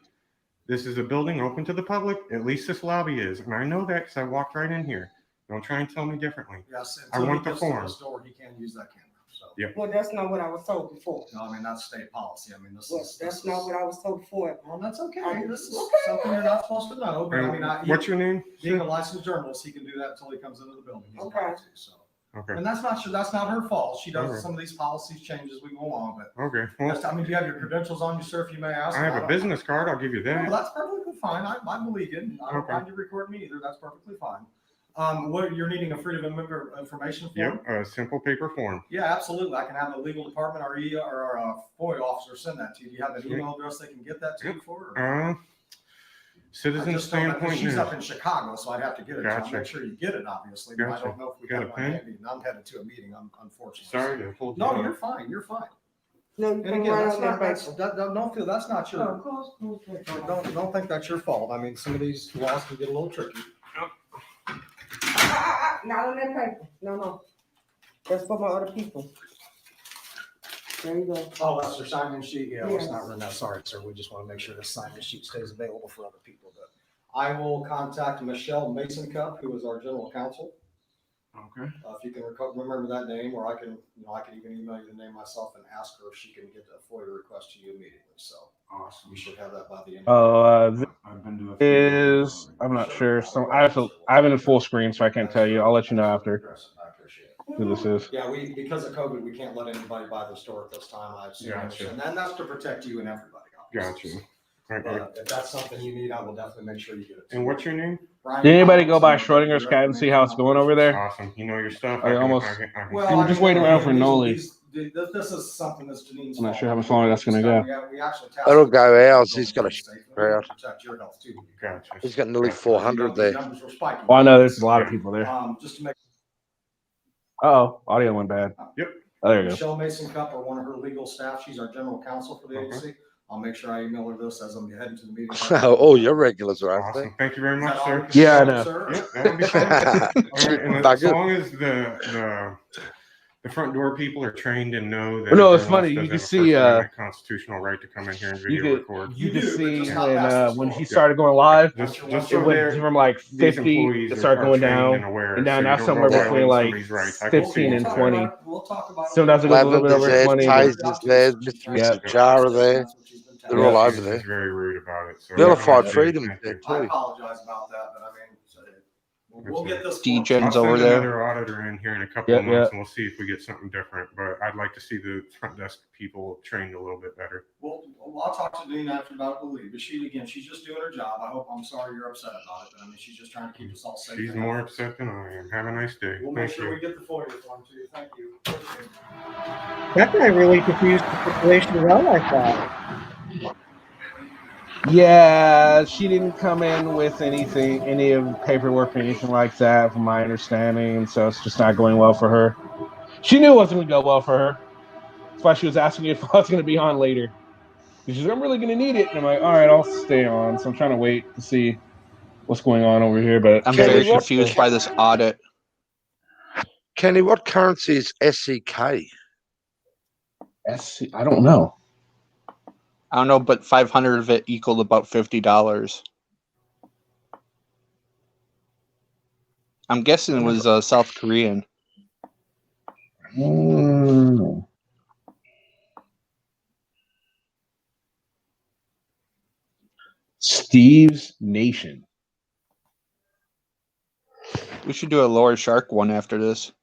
This is a building open to the public. At least this lobby is. And I know that because I walked right in here. Don't try and tell me differently. Yes, I want the form. Store, he can't use that camera. So. Yep. Well, that's not what I was told before. No, I mean, that's state policy. I mean, this Well, is. that's not what I was told before. Well, that's okay. This is Okay. something you're not supposed to know. But I mean, What's your name? Being a licensed journalist, he can do that until he comes into the building. He's Okay. allowed to, so. Okay. And that's not her fault. She does Okay. some of these policies change as we go along. But Okay. Well, I mean, do you have your credentials on you, sir? If you may ask. I have a business card. I'll give you that. Well, that's perfectly fine. I believe you. I don't Okay. mind you record me either. That's perfectly fine. What you're needing a freedom of information form? Yep. A simple paper form. Yeah, absolutely. I can have the legal department or our FOIA officer send that to you. Do you have an email address they can get that to you for? Or? Citizen I just don't know, 'cause standpoint. she's news. up in Chicago, so I'd have to get it. Gotcha. To make sure you get it, obviously. But I Gotcha. don't know if we Got got a one pen? handy. I'm headed to a meeting. Unfortunately. Sorry to hold you No, up. you're fine. You're fine. No, you And can again, run that's on not, that paper. don't feel that's not your. No, Don't think that's your fault. I mean, some of these laws can get a little tricky. Not on that paper. No. That's for my other people. There you go. Oh, that's their sign-in sheet? Yeah, let's Yes. not run that. Sorry, sir. We just want to make sure this sign-in sheet stays available for other people. But I will contact Michelle Mason Cup, who is our general counsel. Okay. If you can remember that name, or I can even email you the name myself and ask her if she can get a FOIA request to you immediately. So awesome. You should have that by the end. I've been to a few Is I'm not sure. So I have it in full screen, so I can't tell you. I'll let you know after who this is. Yeah, because of COVID, we can't let anybody buy the store at this time. I've seen, Gotcha. and that's to protect you and everybody. Gotcha. Okay. But if that's something you need, I will definitely make sure you get it. And what's your name? Did anybody go by Schrodinger's cat and see how it's going over there? Awesome. You know your stuff. I almost. Well, We're just waiting around for Noli. This is something that's Janine's. I'm not sure how much longer that's going to go. We actually That'll go ours. He's got a crowd. protect your health too. Gotcha. He's got nearly 400 there. Numbers were spiking. Well, I know there's a lot of people there. Just to make. Oh, audio went bad. Yep. Oh, there you go. Michelle Mason Cup or one of her legal staff. She's our general counsel for the agency. I'll make sure I email her this as I'm heading to the meeting. All your regulars are out Awesome. Thank you very much, sir. Yeah, I know. Yep, that'll be fine. All right, and as long as the front door people are trained and know that. No, it's journalist funny. You does can have a see, First Amendment constitutional right to come in here and video record. You can see when he started going live, Just it so went from like 50, it started going down, and down now somewhere between like 15 and 20. Sometimes it goes a little bit over 20. Ty's there, Mr. and Mrs. Jara there. They're all over there. Very rude about it. So Vilified yeah, freedom thank there you. I too. apologize about that, but I mean, We'll get this. DJ's I'll over send there. another auditor in here in a couple of months, and we'll see if we get something different. But I'd like to see the front desk people trained a little bit better. Well, I'll talk to Dean after about the leave. But she's just doing her job. I'm sorry you're upset about it, but I mean, she's just trying to keep us all safe. She's more upset than I am. Have a nice day. We'll make sure we get the FOIA form to you. Thank you. That guy really confused the situation well like that. Yeah, she didn't come in with any of the paperwork or anything like that, from my understanding, and so it's just not going well for her. She knew it wasn't going to go well for her. That's why she was asking me if I was going to be on later. She's like, I'm really going to need it. And I'm like, all right, I'll stay on. So I'm trying to wait to see what's going on over here. But I'm very confused by this audit. Kenny, what currency is SEK? I don't know. I don't know, but 500 of it equaled about $50. I'm guessing it was South Korean. Steve's Nation. We should do a Lower Shark one after this.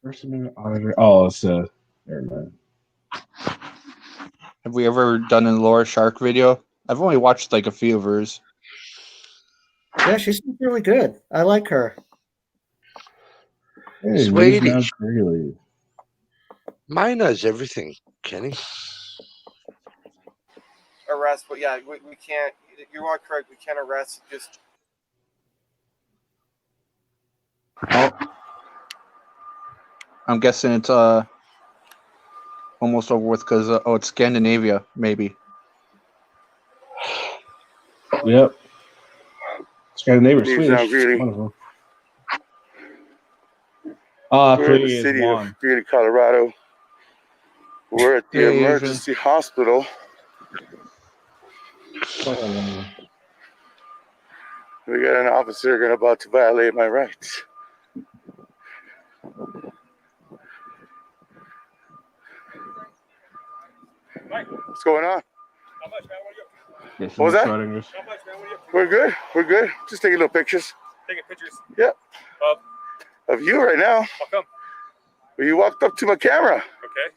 First Amendment auditor. Oh, it's never mind. Have we ever done a Lower Shark video? I've only watched like a few of hers. Yeah, she's really good. I like her. Hey, Swedish. Really. May knows everything, Kenny. Arrest, but yeah, we can't. You are correct. We can't arrest. Just. Oh, I'm guessing it's almost over with because it's Scandinavia, maybe. Yep. Scandinavia, Swedish. One of them. We're in the city of Greeley, Colorado. We're at the emergency hospital. We got an officer about to violate my rights. What's going on? What was that? We're good. We're good. Just taking little pictures. Taking pictures? Yep. Of you right now. How come? Well, you walked up to my camera. Okay.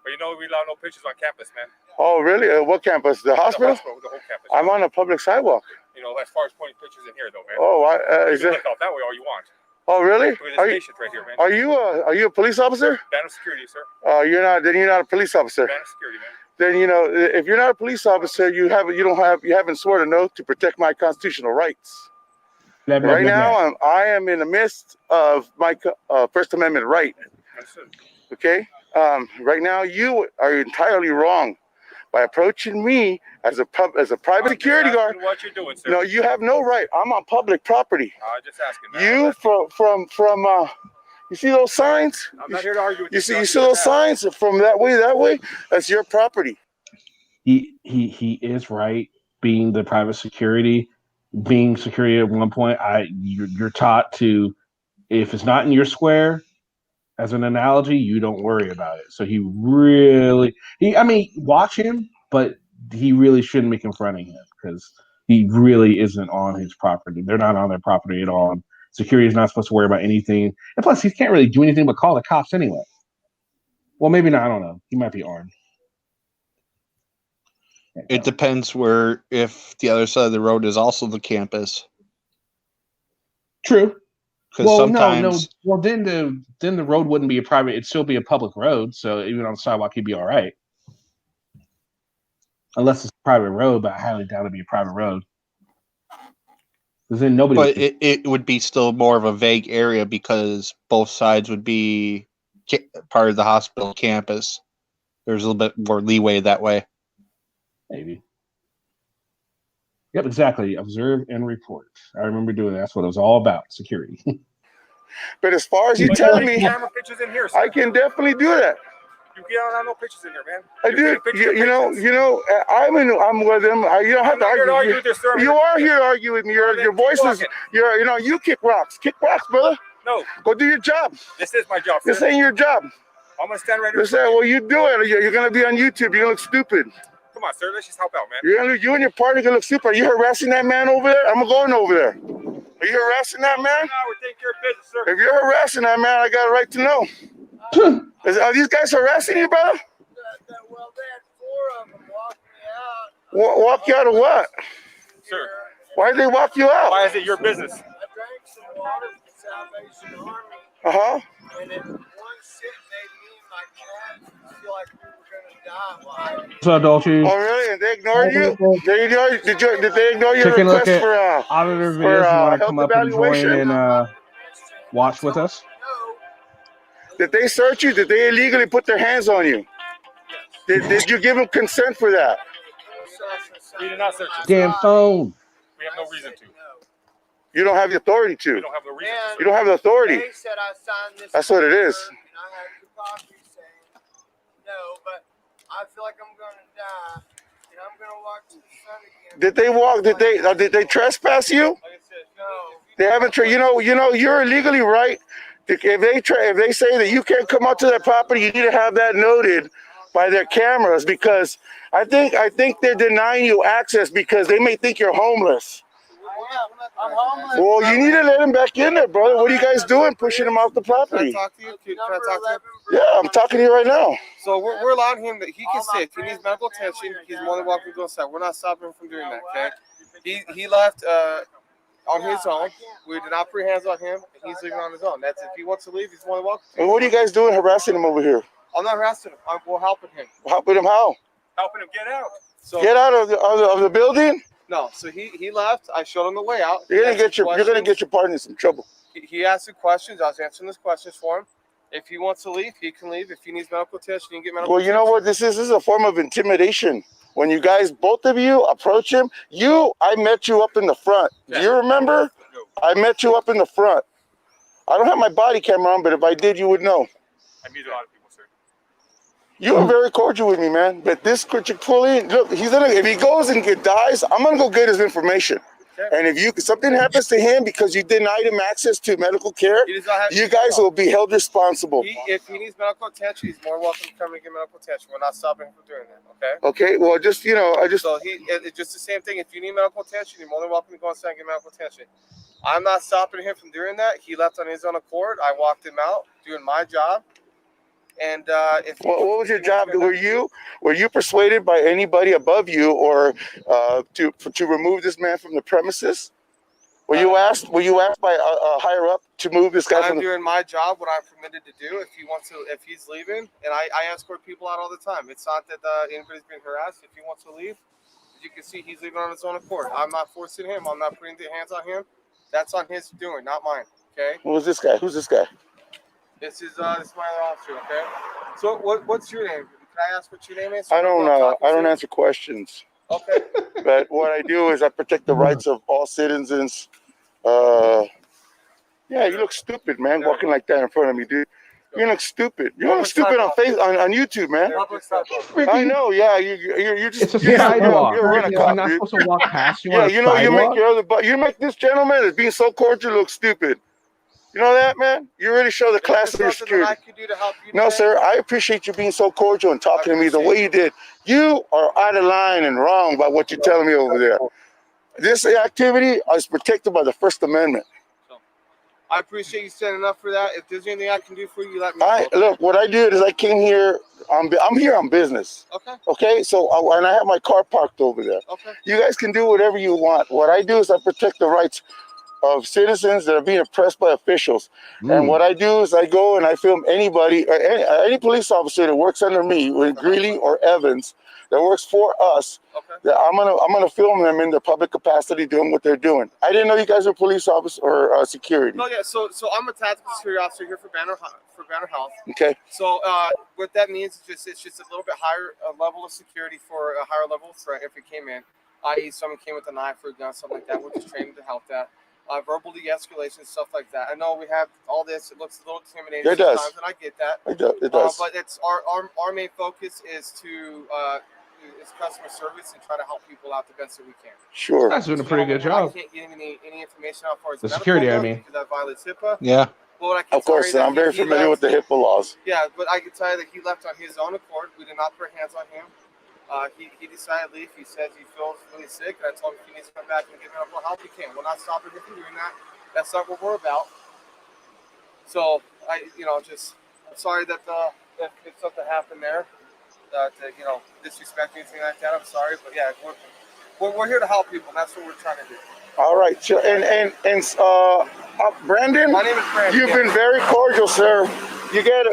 But you know we allow no pictures on campus, man. Oh, really? What campus? The hospital? The whole campus. I'm on a public sidewalk. You know, as far as pointing pictures in here, though, man. Oh, you can look out that way all you want. Oh, really? Are you, right here, man. Are you a police officer? Band of security, sir. You're not. Then you're not a police officer. Band of security, man. Then you know, if you're not a police officer, you haven't sworn an oath to protect my constitutional rights. Right now, I am in the midst of my First Amendment right. Okay. Right now, you are entirely wrong by approaching me as a private security guard. What you're doing, sir? No, you have no right. I'm on public property. Just asking. Man. You from you see those signs? I'm not here to argue with you. You see those signs from that way? That's your property. He is right. Being the private security, being security at one point, you're taught to, if it's not in your square, as an analogy, you don't worry about it. So watch him, but he really shouldn't be confronting him because he really isn't on his property. They're not on their property at all. And security is not supposed to worry about anything. And plus, he can't really do anything but call the cops anyway. Well, maybe not. I don't know. He might be armed. It depends if the other side of the road is also the campus. True. Because sometimes, Well, then the road wouldn't be a private; it'd still be a public road. So even on the sidewalk, he'd be all right, unless it's a private road. But I highly doubt it'd be a private road. Because then nobody. But it would be still more of a vague area because both sides would be part of the hospital campus. There's a little bit more leeway that way. Maybe. Yep, exactly. Observe and report. I remember doing that. That's what it was all about, security. But as far as you tell me, camera pictures in here, sir. I can definitely do that. You can't have no pictures in here, man. I do. You know, I'm with them. You don't have to argue. You are here to argue with me. Your voice is. You kick rocks. Kick rocks, brother. No. Go do your job. This is my job, sir. This ain't your job. I'm gonna stand right here. Well, you do it. You're gonna be on YouTube. You're gonna look stupid. Come on, sir. Let's just help out, man. You and your partner gonna look stupid. Are you harassing that man over there? I'm going over there. Are you harassing that man? No, we're taking care of business, sir. If you're harassing that man, I got a right to know. Are these guys harassing you, brother? Well, they had 4 of them walk me out. Walk you out of what? Sir. Why did they walk you out? Why is it your business? I drank some water from Salvation Army. Uh-huh. And in one sip made me and my cat feel like we were going to die. What's up, Dolce? Oh, really? And they ignored you? Did they ignore your Take a look request at for auditor videos. You want to come health up and join evaluation? and watch with us? Did they search you? Did they illegally put their hands on you? Did you give them consent for that? We did not search it. Damn phone. We have no reason to. You don't have the authority to. We don't have no reason to. You don't have the authority. They said I signed this. That's what it is. And I had the copy saying no, but I feel like I'm going to die. And I'm going to walk to the sun again. Did they walk? Did they trespass you? Like I said, no. They haven't. You know, you're illegally right. If they say that you can't come out to that property, you need to have that noted by their cameras, because I think they're denying you access because they may think you're homeless. I'm homeless. Well, you need to let him back in there, brother. What are you guys doing, pushing him off the property? Can I talk to you? Can I talk to you? Yeah, I'm talking to you right now. So we're allowing him that he can stay. If he needs medical attention, he's more than welcome to go inside. We're not stopping him from doing that, okay? He left on his own. We did not put hands on him. He's leaving on his own. That's if he wants to leave, he's more than welcome to. And what are you guys doing harassing him over here? I'm not harassing him. We're helping him. Helping him how? Helping him get out. So Get out of the building? no. So he left. I showed him the way out. You're gonna get your partner in some trouble. He asked the questions. I was answering his questions for him. If he wants to leave, he can leave. If he needs medical attention, he can get medical Well, you know what this is? This is a form of intimidation. When you guys, both of you, approach him, I met you up in the front. Do you remember? I met you up in the front. I don't have my body camera on, but if I did, you would know. I meet a lot of people, sir. You were very cordial with me, man. But this critically, look, if he goes and dies, I'm gonna go get his information. And if something happens to him because you denied him access to medical care, you guys will be held responsible. If he needs medical attention, he's more welcome to come and get medical attention. We're not stopping him from doing that. Okay. Okay. Well, just So it's just the same thing. If you need medical attention, you're more than welcome to go inside and get medical attention. I'm not stopping him from doing that. He left on his own accord. I walked him out doing my job. And what was your job? Were you persuaded by anybody above you or to remove this man from the premises? Were you asked by a higher up to move this guy? I'm doing my job, what I'm permitted to do. If he's leaving, and I escort people out all the time. It's not that anybody's being harassed. If he wants to leave, as you can see, he's leaving on his own accord. I'm not forcing him. I'm not putting the hands on him. That's on his doing, not mine. Okay. Who's this guy? Who's this guy? This is my other officer. Okay. So what's your name? Can I ask what your name is? I don't answer questions. Okay. But what I do is I protect the rights of all citizens. Yeah, you look stupid, man, walking like that in front of me, dude. You look stupid. You look stupid on YouTube, man. I know. Yeah, you're just. It's a sidewalk. You're a I'm not supposed to walk past you. Yeah, on a sidewalk? you make this gentleman that's being so cordial look stupid. You know that, man? You really show the class of your security. No, sir. I appreciate you being so cordial and talking to me the way you did. You are out of line and wrong by what you're telling me over there. This activity is protected by the First Amendment. I appreciate you standing up for that. If there's anything I can do for you, let me know. Look, what I did is I came here. I'm here on business. Okay. Okay. So and I have my car parked over there. Okay. You guys can do whatever you want. What I do is I protect the rights of citizens that are being oppressed by officials. And what I do is I go and I film anybody, any police officer that works under me, with Greeley or Evans, that works for us. Okay. That I'm gonna film them in their public capacity doing what they're doing. I didn't know you guys were police officers or security. No, yeah. So I'm a tactical security officer here for Banner Health. Okay. So what that means is it's just a little bit higher level of security for a higher level of threat if it came in, i.e. someone came with a knife or a gun, something like that. We're just trained to help that. Verbal de-escalation, stuff like that. I know we have all this. It looks a little intimidating sometimes, and I get that. It does. But it's our main focus is to is customer service and try to help people out the best that we can. Sure. That's doing a pretty good job. I can't give any information as far as The security, I mean. because that violates HIPAA. Yeah. But what I can Of course, tell you I'm very familiar with the HIPAA laws. Yeah, but I can tell you that he left on his own accord. We did not put hands on him. He decided to leave. He says he feels really sick. And I told him if he needs to come back and give me up help, he can. We're not stopping him from doing that. That's not what we're about. So I'm sorry that if something happened there, that disrespect anything like that. I'm sorry, but yeah, we're here to help people. And that's what we're trying to do. All right, and Brandon. My name is Brandon. You've been very cordial, sir. You get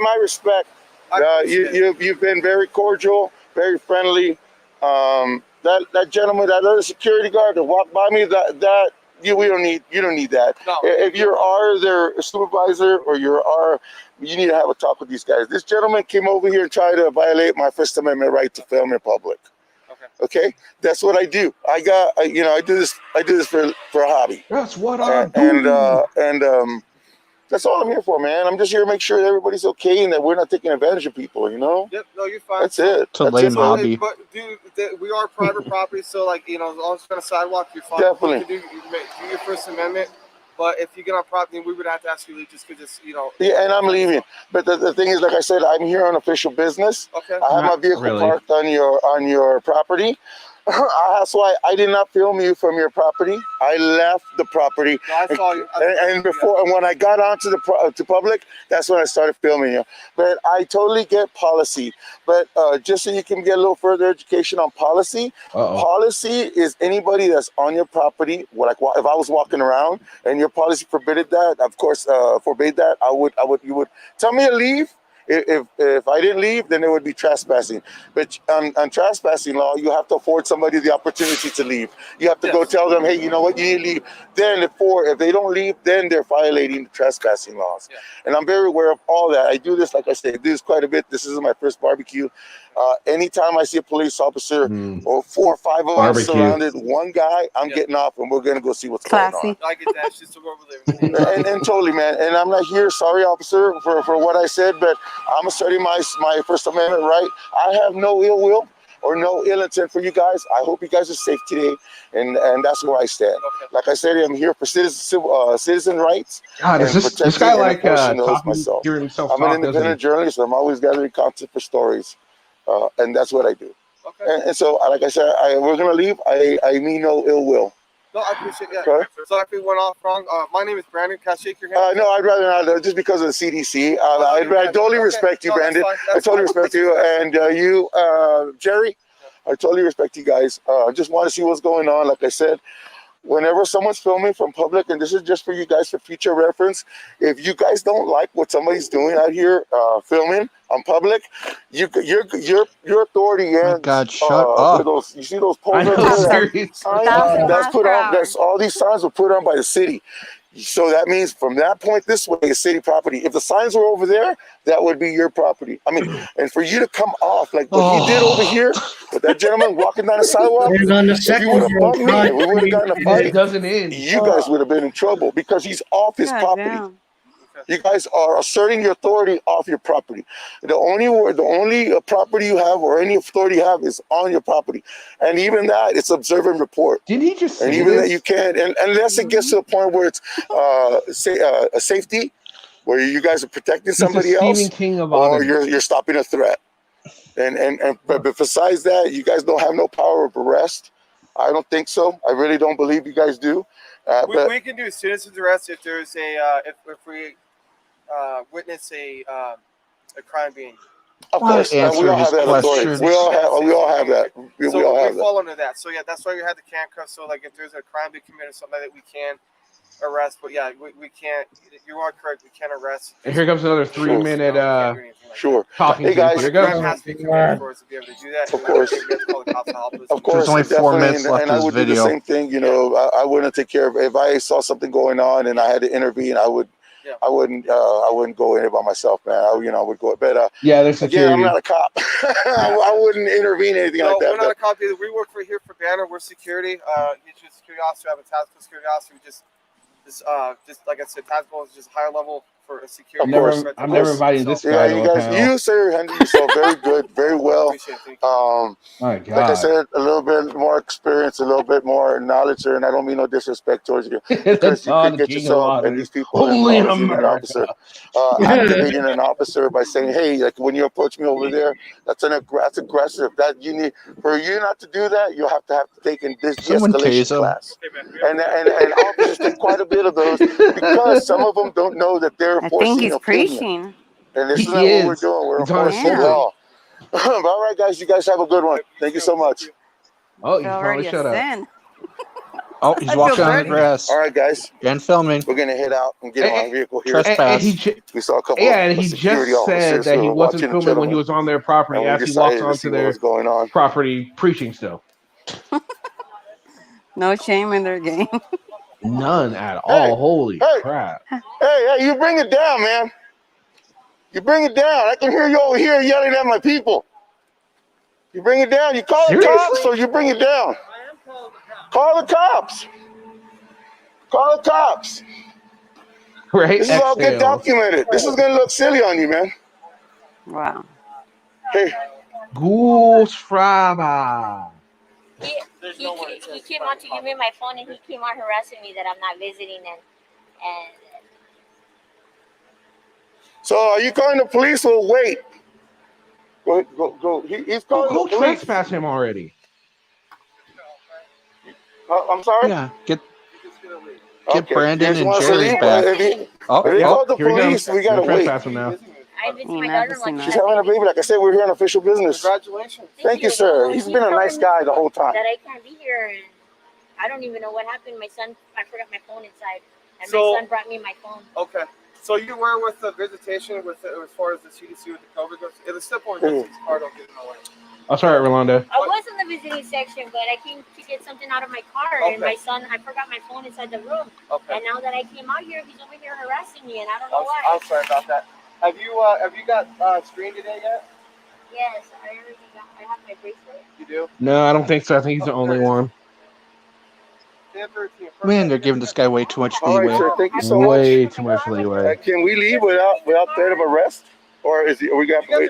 my respect. You've been very cordial, very friendly. That gentleman, that other security guard that walked by me, you don't need that. No, if you are their supervisor or you need to have a talk with these guys. This gentleman came over here and tried to violate my First Amendment right to film in public. Okay, that's what I do. I do this for a hobby. That's what I do. And that's all I'm here for, man. I'm just here to make sure that everybody's okay and that we're not taking advantage of people, Yep, no, you're fine. That's it. It's a lame hobby. But dude, we are private property, so like as long as it's on a sidewalk, you're fine. Definitely. You can do your First Amendment. But if you get on property, we would have to ask you to leave just because it's Yeah, and I'm leaving. But the thing is, like I said, I'm here on official business. Okay. I have my vehicle parked on your property. That's why I did not film you from your property. I left the property. No, I saw you. And when I got onto to public, that's when I started filming you. But I totally get policy. But just so you can get a little further education on policy, policy is anybody that's on your property. Like if I was walking around and your policy forbade that, of course, forbade that, you would tell me to leave. If I didn't leave, then it would be trespassing. But on trespassing law, you have to afford somebody the opportunity to leave. You have to go tell them, hey, you know what, you need to leave. Then if they don't leave, then they're violating the trespassing laws. Yeah. And I'm very aware of all that. I do this, like I said, I do this quite a bit. This isn't my first barbecue. Anytime I see a police officer or 4 or 5 of us surrounded one guy, I'm getting off and we're going to go see what's going on. I get that. It's just the world we live in. and totally, man. And I'm not here, sorry, officer, for what I said, but I'm asserting my First Amendment right. I have no ill will or no ill intent for you guys. I hope you guys are safe today, and that's where I stand. Okay. Like I said, I'm here for citizen rights. God, is this guy like myself? Hearing himself I'm an independent journalist. I'm always gathering content for stories, and that's what I do. Okay. And so, like I said, we're gonna leave. I mean no ill will. No, I appreciate that. Okay. So if we went off wrong, my name is Brandon. Can I shake your hand? No, I'd rather not, just because of the CDC. I totally respect you, Brandon. I totally respect you. And you, Jerry, I totally respect you guys. I just want to see what's going on. Like I said, whenever someone's filming from public, and this is just for you guys for future reference, if you guys don't like what somebody's doing out here filming on public, your authority ends. God, shut up. You see those posters? That's put on. That's all these signs were put on by the city. So that means from that point this way is city property. If the signs were over there, that would be your property. I mean, and for you to come off like what he did over here with that gentleman walking down the sidewalk, if you would have bumped me, we would have gotten a fight. You guys would have been in trouble because he's off his property. Damn. You guys are asserting your authority off your property. The only property you have or any authority you have is on your property, and even that it's observe and report. Did he just say and even this? that you can't, and unless it gets to a point where it's a safety, where you guys are protecting somebody else, or you're stopping a threat. But besides that, you guys don't have no power of arrest. I don't think so. I really don't believe you guys do. We can do citizen's arrest if there's if we witness a crime being. Of course, we all have that authority. We all have that. We fall under that. So yeah, that's why we had the handcuffs. So like, if there's a crime being committed, something that we can arrest. But yeah, we can't. You are correct. We can't arrest. And here comes another 3-minute talking. Hey guys, here goes. Of course. Of course. There's only 4 minutes left and I would do the same thing. You know, I wouldn't take care of if I saw something going on and I had to intervene. I wouldn't go in it by myself, man. I would go. But there's again, I'm not a cop. I wouldn't intervene in anything like that. We're not a cop either. We work here for Banner. We're security. He's just a security officer. I have a task force security officer. Just like I said, task force is just higher level for a security. I'm never inviting this Yeah, guy to you a guys, panel. you sir handled yourself very good, very well. My Like I God. said, a little bit more experience, a little bit more knowledge, sir, and I don't mean no disrespect towards you, because That's you all could the get king of yourself and waters. these people Only in involved in an America. officer, activating an officer by saying, "Hey, like when you approach me over there, that's aggressive. That you need for you not to do that. You'll have to take in this Someone de-escalation tase him. class." And officers take quite a bit of those because some of them don't know that they're I think enforcing he's an opinion. preaching. And this is He not what we're is. doing. We're He's on enforcing point. law. But all right, guys, you guys have a good one. Thank you so much. Oh, It's already a sin. Oh, he's I feel walking on the dirty. grass. All right, guys. And filming. We're gonna head out and get in our vehicle here. Trespass. We saw a couple And of he security just said officers that who he were wasn't watching the filming when he gentleman, was on their property and we as he walks decided to see onto what their was going on. property preaching still. No shame in their game. None at all. Holy Hey, crap. hey, you bring it down, man. You bring it down. I can hear you over here yelling at my people. You bring it down. You call the cops or you bring it down? Call the cops. Call the cops. Right. This is all good documented. This is going to look silly on you, man. Wow. Hey. Goose Fraba. He came out to give me my phone, and he came out harassing me that I'm not visiting, and So are you calling the police or wait? Go. He's calling Go the police. trespass him already. I'm sorry? Yeah, get Okay. Brandon You and want us to Jerry leave? back. If he yeah. called the Here he police, comes. we gotta You're wait. trespassing now. I visit my daughter-in-law. She's having a baby. Like I said, we're here on official business. Congratulations. Thank you, sir. He's been a nice guy the whole time. That I can't be here, and I don't even know what happened. My son, I forgot my phone inside, and So- my son brought me my phone. Okay. So you were with the visitation with as far as the CDC with the COVID goes. It's still on the part of getting away. That's all right, Rolando. I was in the visiting section, but I came to get something out of my car, and my son, I forgot my phone inside the room. Okay. And now that I came out here, he's over here harassing me, and I don't know why. I'm sorry about that. Have you got screened today yet? Yes, I already got. I have my bracelet. You do? No, I don't think so. I think he's the only one. Man, they're giving this guy way too much All right, leeway. sir. Thank you so much. Way too much leeway. Can we leave without threat of arrest, or is he? Are we got to wait?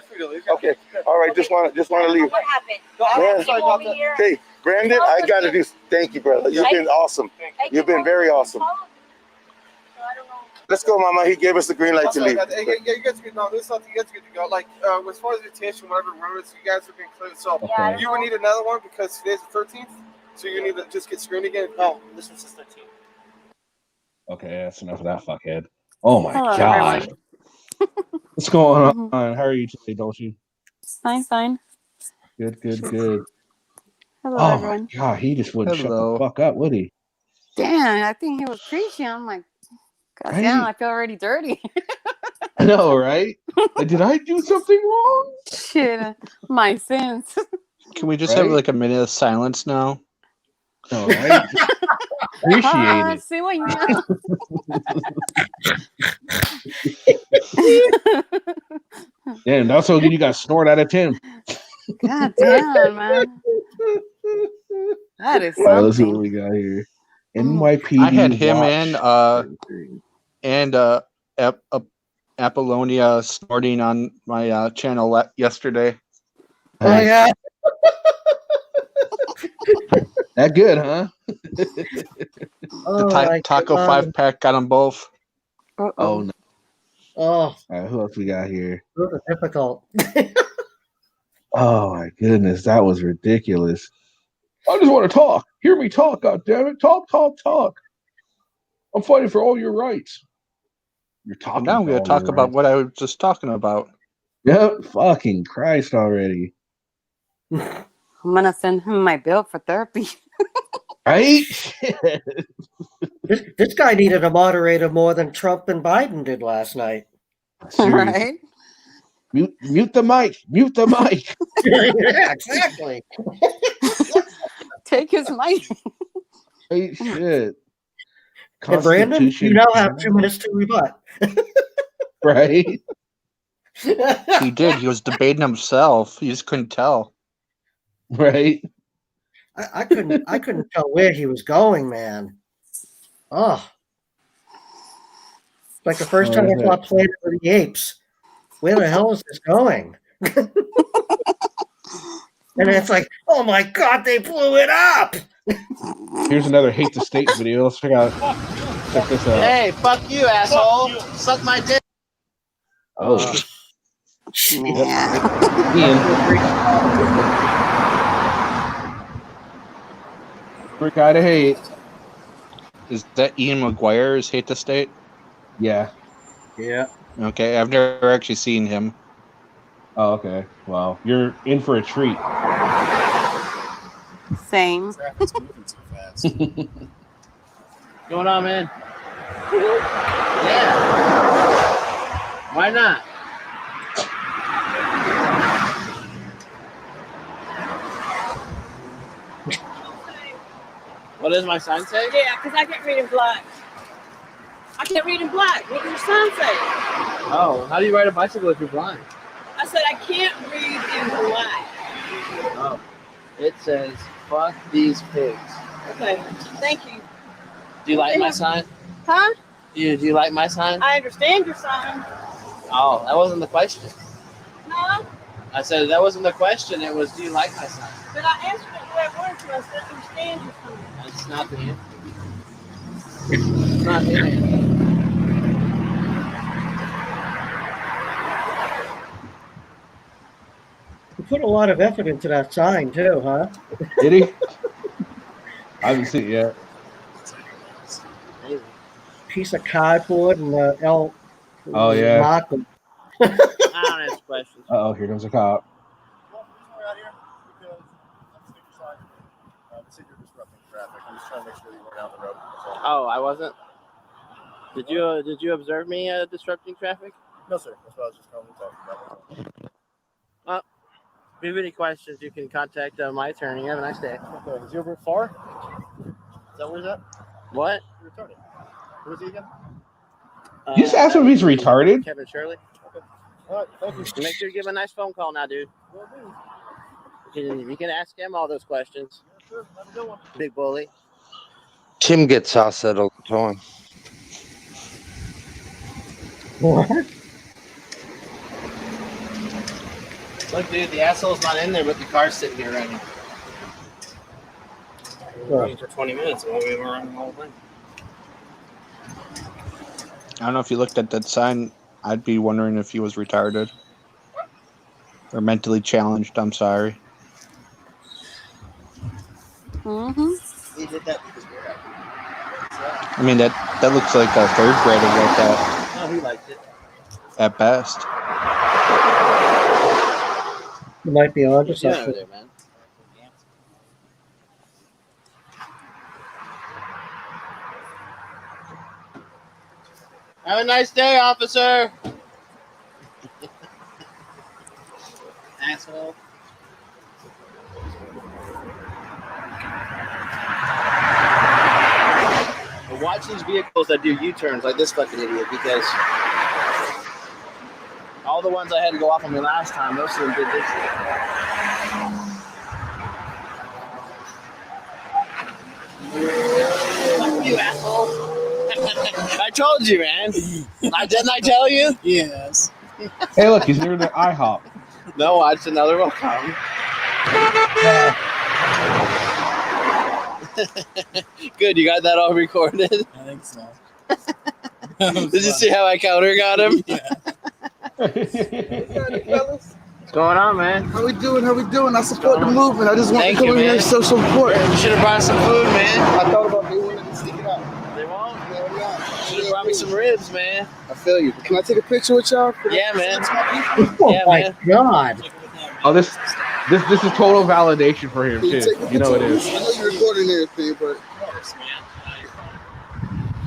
Okay. All right. Just want to leave. What happened? Man, sorry about that. hey, Brandon, I got to do. Thank you, brother. You've been awesome. You've been very awesome. Let's go, Mama. He gave us the green light to leave. Yeah, you guys good. No, this is something you guys good to go. Like as far as invitation, whatever, remember, so you guys have been clear. So Okay. you would need another one because today's the 13th. So you need to just get screened again. No, this is the 13th. Okay, that's enough of that fuckhead. Oh my Hello, God. everyone. What's going on? How are you today, Dolce? Fine. Good. Hello, Oh everyone. my God, he just wouldn't shut Hello. the fuck up, would he? Damn, I think he was preaching. I'm like, God Right? damn, I feel already dirty. I know, right? Like, did I do something wrong? Shit, my sins. Can we just have Right? like a minute of silence now? All right. Appreciate it. See what you Damn, that's so good. You got snort out of 10. God damn, man. That is All right, let's see what something. we got here. NYPD. I had him Watch. and Apollonia snorting on my channel yesterday. Oh yeah. That good, huh? The Taco 5-pack got them both. Oh no. Oh, All right, who else we got here? those are difficult. Oh my goodness, that was ridiculous. I just want to talk. Hear me talk, goddammit. Talk. I'm fighting for all your rights. You're talking. Now I'm going to talk about what I was just talking about. Yep, fucking Christ already. I'm gonna send him my bill for therapy. Right? This guy needed a moderator more than Trump and Biden did last night. Right? Mute the mic. Yeah, exactly. Take his mic. Hey, shit. And Brandon, you now have 2 minutes to rebut. Right? He did. He was debating himself. He just couldn't tell. Right? I couldn't tell where he was going, man. Oh. Like the first time I saw Planet of the Apes. Where the hell is this going? And it's like, oh my God, they blew it up. Here's another hate the state video. Let's check this out. Hey, fuck you, asshole. Suck my dick. Oh. Yeah. Ian. Great guy to hate. Is that Ian McGuire's Hate the State? Yeah. Yeah. Okay, I've never actually seen him. Oh, okay. Well, you're in for a treat. Same. Traffic's moving too fast. Going on, man? Yeah. Why not? What does my sign say? Yeah, because I can't read in black. I can't read in black. What does your sign say? Oh, how do you ride a bicycle if you're blind? I said I can't read in black. Oh, it says, fuck these pigs. Okay, thank you. Do you like my sign? Huh? Do you like my sign? I understand your sign. Oh, that wasn't the question. No? I said that wasn't the question. It was, do you like my sign? But I answered it the way it was, so I said understand your sign. That's not the answer. It's not the answer. You put a lot of effort into that sign, too, huh? Did he? I haven't seen it yet. Piece of cardboard and the L. Oh, yeah. I don't answer questions. Uh-oh, here comes a cop. Oh, I wasn't. Did you observe me disrupting traffic? No, sir. That's what I was just calling to talk about. Well, if you have any questions, you can contact my attorney. Have a nice day. Okay. Is he over far? Is that where he's at? What? You're retarded. Who is he again? You just asked him if he's retarded? Kevin Shirley. Okay. All right. Thank you. Make sure you give him a nice phone call now, dude. You can ask him all those questions. Yeah, sure. Have a good one. Big bully. Tim gets asked that all the time. What? Look, dude, the asshole's not in there, but the car's sitting here running. We're waiting for 20 minutes, and we were running the whole thing. I don't know if you looked at that sign. I'd be wondering if he was retarded or mentally challenged. I'm sorry. Mm-hmm. He did that because we're happy. I mean, that looks like a third grader wrote that No, he liked it. at best. You might be onto What's he doing over something. there, man? Have a nice day, officer. Asshole. But watch these vehicles that do U-turns like this fucking idiot, because all the ones I had to go off on me last time, most of them did this shit. Fuck you, asshole. I told you, man. Didn't I tell you? Yes. Hey, look, he's near the IHOP. No, watch another one come. Good, you got that all recorded? I think so. Did you see how I counter got him? Yeah. What's going on, man? How we doing? I support the movement. I just want Thank to come you, in here man. and show support. You should have brought some food, man. I thought about they wanted to sneak it out. They won't. Should have brought me some ribs, man. I feel you. Can I take a picture with y'all? Yeah, man. Oh Yeah, my man. God. Oh, this is total validation for him, too. You know it is. I know you're recording everything, but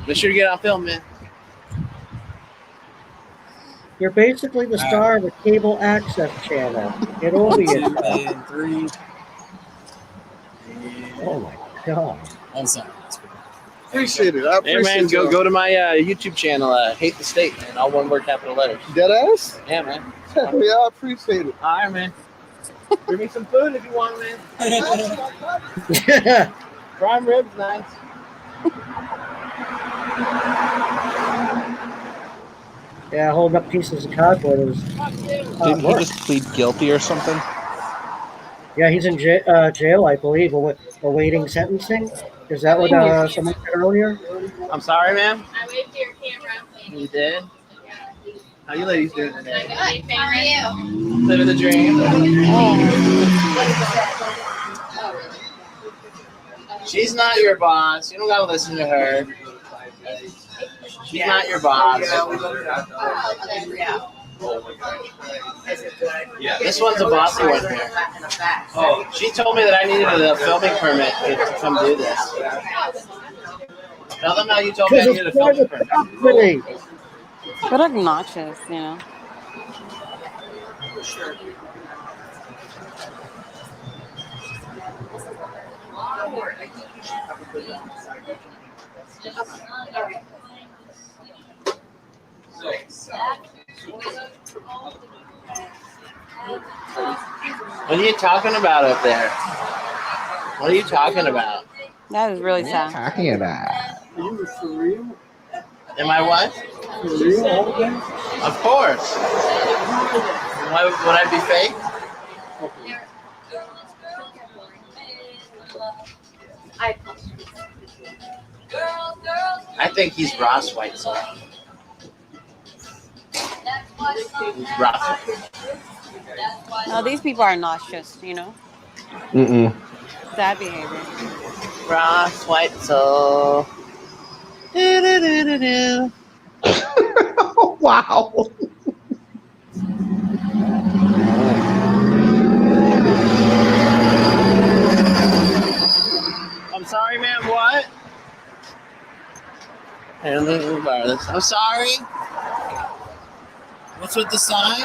Make sure to get on film, man. You're basically the star of a cable access channel. Get over yourself. 2 and 3. Oh my God. I'm sorry. appreciate it. I Hey, appreciate man, it. go to my YouTube channel, Hate the State, man. All one word, capital letters. Dead ass? Yeah, man. Yeah, I appreciate it. All right, man. Bring me some food if you want, man. Prime ribs, nice. Yeah, holding up pieces of cardboard is Didn't he work. just plead guilty or something? Yeah, he's in jail, I believe, awaiting sentencing. Is that what someone said earlier? I'm sorry, ma'am. I waved to your camera. You did? How you ladies doing today? Good. How are you? Living the dream. She's not your boss. You don't gotta listen to her. She's not your boss. This one's a bossy one here. Oh, she told me that I needed a filming permit to come do this. Tell them how you told me I needed a filming permit. But obnoxious, you know. What are you talking about up there? What are you talking about? That is really sad. Talking about. Are you for real? Am I what? For real? Of course. Why would I be fake? I think he's Ross Whiteside. He's Ross. No, these people are nauseous, you know. Sad behavior. Ross Whiteside. Do-do-do-do-do. Wow. I'm sorry, ma'am. What? I'm sorry. What's with the sign?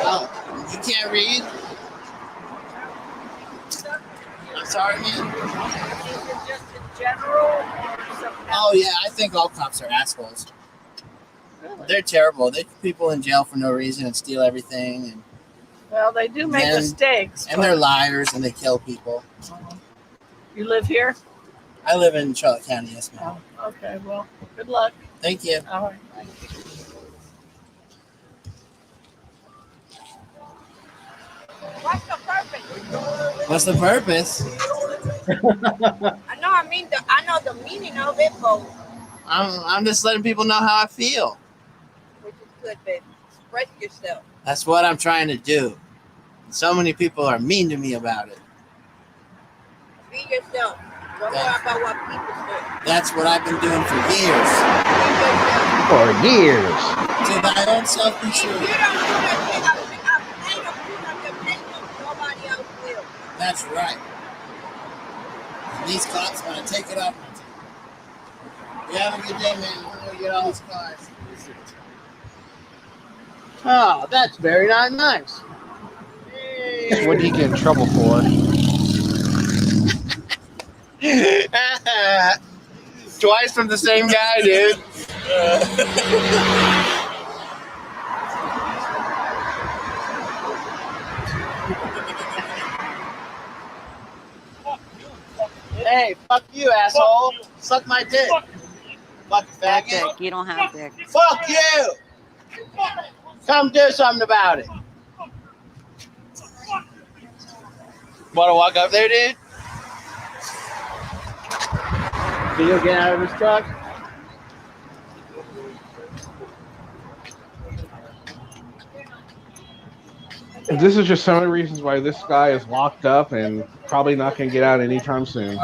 Oh, you can't read? I'm sorry, ma'am. Oh, yeah, I think all cops are assholes. They're terrible. They put people in jail for no reason and steal everything. And Well, they do make mistakes. And they're liars and they kill people. You live here? I live in Charlotte County, yes, ma'am. Oh, okay, well, good luck. Thank you. All right. What's the purpose? I know the meaning of it, but I'm just letting people know how I feel. which is good, baby. Express yourself. That's what I'm trying to do. So many people are mean to me about it. Be yourself. Don't worry about what people say. That's what I've been doing for years. For years. To thy own self be true. You don't do that thing. Nobody else will. That's right. These cops want to take it up. You have a good day, man. I'm going to get all these cars. Oh, that's very not nice. What did he get in trouble for? Twice from the same guy, dude. Hey, fuck you, asshole. Suck my dick. Fuck faggot. Dick. You don't have dick. Fuck you. Come do something about it. Want to walk up there, dude? Can you get out of this truck? This is just some of the reasons why this guy is locked up and probably not going to get out anytime soon.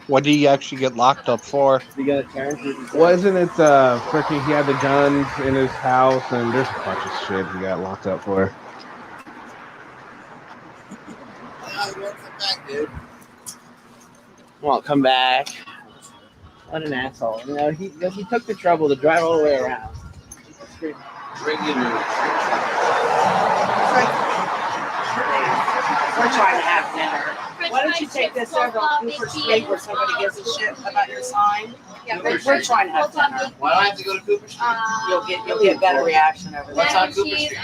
What did he actually get locked up for? Wasn't it freaking he had the guns in his house and there's a bunch of shit he got locked up for. Come back, dude. Won't come back. What an asshole. You know, he took the trouble to drive all the way around. We're trying to have dinner. Why don't you take this over on Cooper Street where somebody gives a shit about your sign? Yeah, we're trying to have dinner. Why do I have to go to Cooper Street? You'll get better reaction over there. What's on Cooper Street?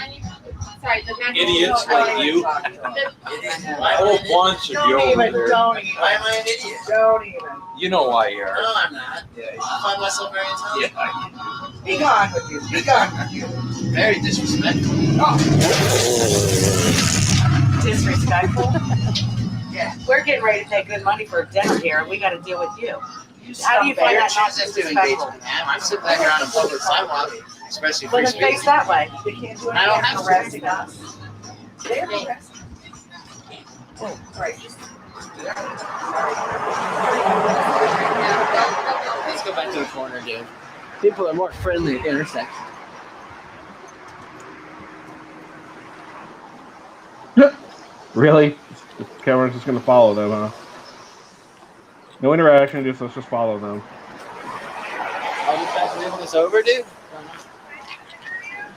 Sorry, the next Idiots like you. A whole bunch of you over there. Don't even. Why am I an idiot? Don't even. You know why you are. No, I'm not. Yeah, I find myself very intelligent. Yeah. Be gone with you. Be gone with you. Very disrespectful. Oh. Disrespectful? Yeah. We're getting ready to take good money for dinner here, and we got to deal with you. How do you find that not disrespectful? I'm sitting back here on a public sidewalk, especially Well, free then speech. face that way. They can't do I don't anything have to. harassing us. They're harassing. Oh, right. Let's go back to the corner, dude. People are more friendly at intersections. Really? The camera's just gonna follow them, huh? No interaction, let's just follow them. Are you guys moving this over, dude?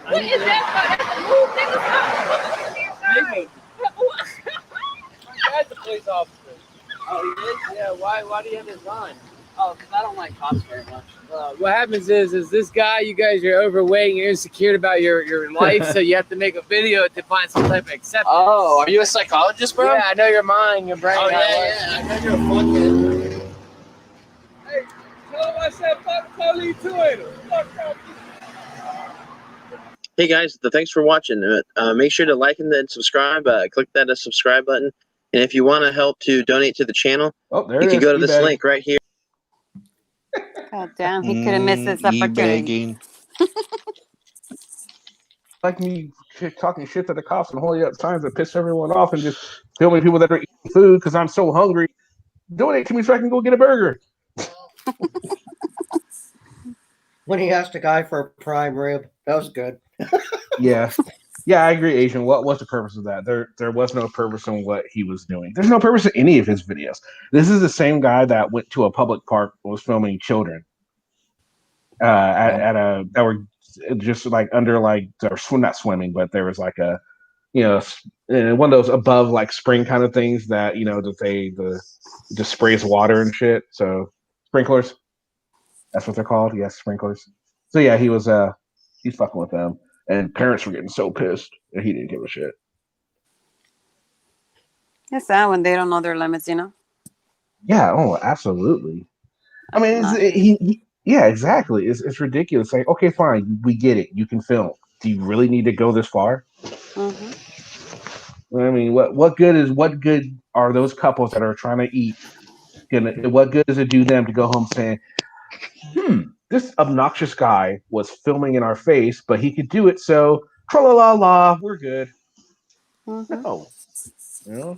What is that? That's the police officer. Oh, you did? Yeah, why do you have his gun? Oh, because I don't like cops very much. What happens is this guy, you guys are overweight and you're insecure about your life, so you have to make a video to find some type of acceptance. Oh, are you a psychologist, bro? Yeah, I know your mind, your brain. Oh, yeah, I know you're a fuckhead. Hey, tell him I said fuck police to him. Fuck police. Hey guys, thanks for watching. Make sure to like and then subscribe. Click that subscribe button. And if you want to help to donate to the channel, you can go to this link right here. God damn, he could have missed this opportunity. Like me talking shit to the cops and holding up signs that piss everyone off and just filming people that are eating food because I'm so hungry. Donate to me so I can go get a burger. When he asked a guy for a prime rib, that was good. Yeah. Yeah, I agree, Asian. What was the purpose of that? There was no purpose in what he was doing. There's no purpose in any of his videos. This is the same guy that went to a public park and was filming children. At a that were just like under like or not swimming, but there was like a one of those above like spring kind of things that that just sprays water and shit. So sprinklers, that's what they're called. Yes, sprinklers. So yeah, he's fucking with them, and parents were getting so pissed that he didn't give a shit. It's sad when they don't know their limits, Yeah. Oh, absolutely. I mean, yeah, exactly. It's ridiculous. Like, okay, fine, we get it. You can film. Do you really need to go this far? Mm-hmm. I mean, what good are those couples that are trying to eat? What good does it do them to go home saying, this obnoxious guy was filming in our face, but he could do it, so tra la la la, we're good. Mm-hmm. No,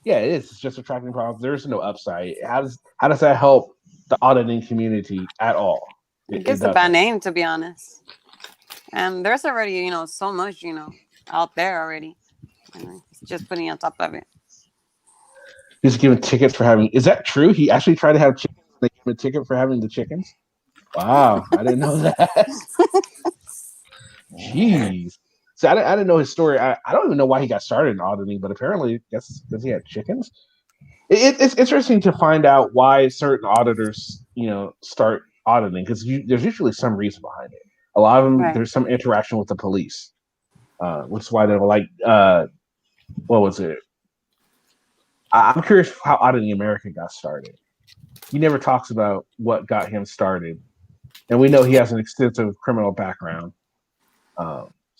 yeah, it is. It's just attracting problems. There's no upside. How does that help the auditing community at all? It gives a bad name, to be honest. And there's already, so much, out there already. It's just putting on top of it. He's given tickets for having. Is that true? He actually tried to have chickens. They gave him a ticket for having the chickens. Wow, I didn't know that. Jeez. So I didn't know his story. I don't even know why he got started in auditing, but apparently, because he had chickens. It's interesting to find out why certain auditors, start auditing, because there's usually some reason behind it. A lot of them, there's some interaction with the police, which is why they're like, what was it? I'm curious how Auditing America got started. He never talks about what got him started, and we know he has an extensive criminal background.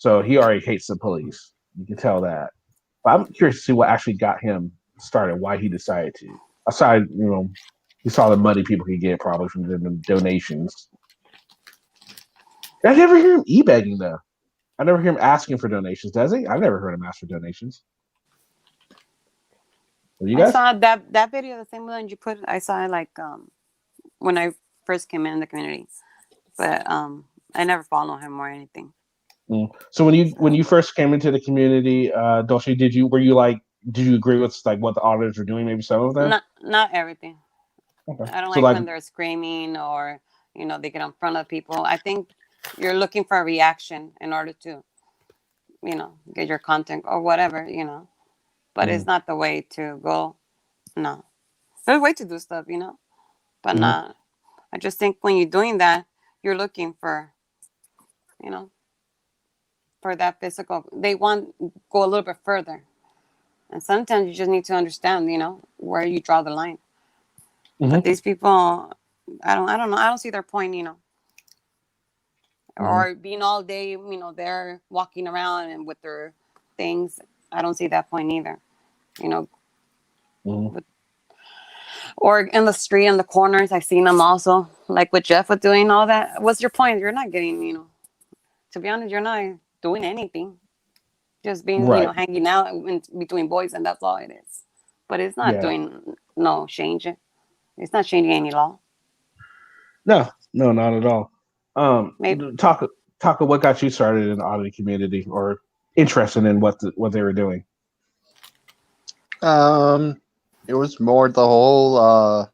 So he already hates the police. You can tell that. But I'm curious to see what actually got him started, why he decided to. Aside, he saw the money people could get probably from the donations. I never hear him e-begging, though. I never hear him asking for donations, does he? I've never heard him ask for donations. You guys? I saw that video, the same one you put. I saw it like when I first came in the community, but I never follow him or anything. So when you first came into the community, Dolce, did you agree with like what the auditors were doing? Maybe some of them. Not everything. Okay. I don't like when they're screaming or they get in front of people. I think you're looking for a reaction in order to get your content or whatever. But it's not the way to go. No, there's a way to do stuff, but not. I just think when you're doing that, you're looking for, for that physical. They want go a little bit further, and sometimes you just need to understand, where you draw the line. But these people, I don't know. I don't see their point, or being all day, they're walking around and with their things. I don't see that point either, or in the street, in the corners. I've seen them also, like with Jeff with doing all that. What's your point? You're not getting, to be honest, you're not doing anything. Just being, hanging out between boys, and that's all it is. But it's not doing no change. It's not changing any law. No, not at all. Talk what got you started in the auditing community or interested in what they were doing. It was more the whole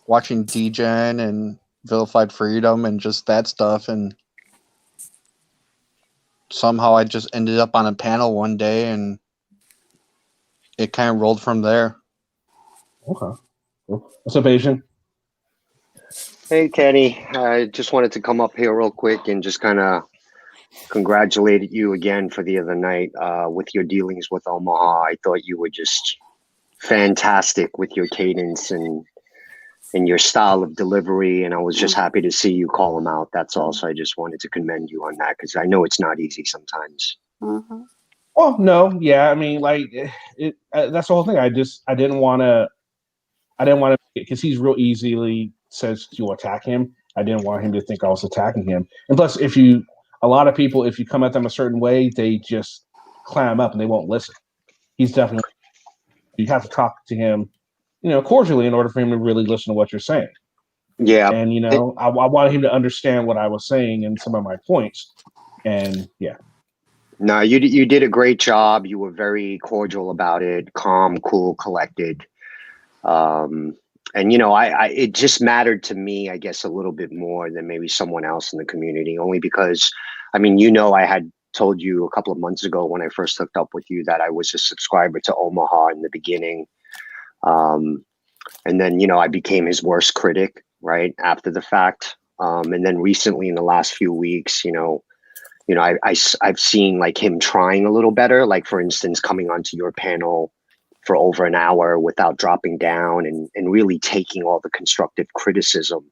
watching DGen and Vilified Freedom and just that stuff, and somehow I just ended up on a panel one day, and it kind of rolled from there. Okay. What's up, Asian? Hey, Kenny. I just wanted to come up here real quick and just kind of congratulate you again for the other night with your dealings with Omaha. I thought you were just fantastic with your cadence and your style of delivery, and I was just happy to see you call them out. That's all. So I just wanted to commend you on that, because I know it's not easy sometimes. Well, no, yeah, I mean, like that's the whole thing. I didn't want to, because he's real easily says to attack him. I didn't want him to think I was attacking him. And plus, a lot of people, if you come at them a certain way, they just clam up and they won't listen. He's definitely, you have to talk to him, cordially in order for him to really listen to what you're saying. Yeah. And, I wanted him to understand what I was saying and some of my points. And yeah. No, you did a great job. You were very cordial about it, calm, cool, collected. And it just mattered to me, I guess, a little bit more than maybe someone else in the community, only because, I had told you a couple of months ago when I first hooked up with you that I was a subscriber to Omaha in the beginning. And then, I became his worst critic right after the fact. And then recently in the last few weeks, I've seen like him trying a little better, like for instance, coming onto your panel for over an hour without dropping down and really taking all the constructive criticism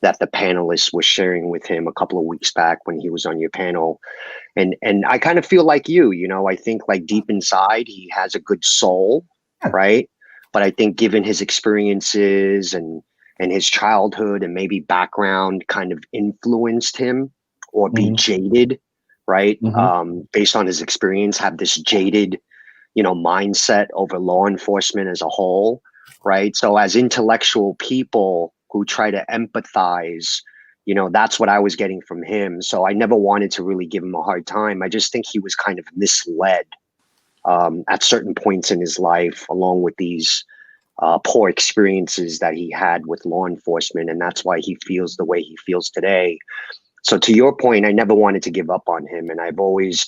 that the panelists were sharing with him a couple of weeks back when he was on your panel. And I kind of feel like I think like deep inside, he has a good soul, right? But I think given his experiences and his childhood and maybe background kind of influenced him or be jaded, right? Based on his experience, have this jaded, mindset over law enforcement as a whole, right? So as intellectual people who try to empathize, that's what I was getting from him. So I never wanted to really give him a hard time. I just think he was kind of misled at certain points in his life, along with these poor experiences that he had with law enforcement. And that's why he feels the way he feels today. So to your point, I never wanted to give up on him. And I've always,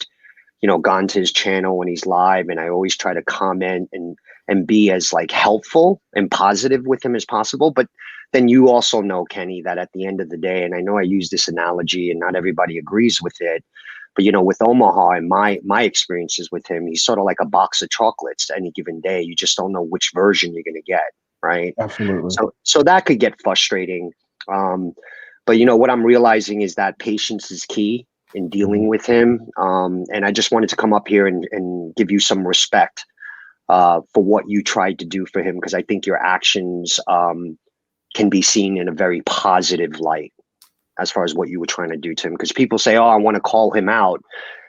gone to his channel when he's live, and I always try to comment and be as like helpful and positive with him as possible. But then you also know, Kenny, that at the end of the day, and I know I use this analogy and not everybody agrees with it, but with Omaha and my experiences with him, he's sort of like a box of chocolates any given day. You just don't know which version you're going to get, right? Absolutely. So that could get frustrating. But what I'm realizing is that patience is key in dealing with him. And I just wanted to come up here and give you some respect for what you tried to do for him, because I think your actions can be seen in a very positive light as far as what you were trying to do to him. Because people say, oh, I want to call him out,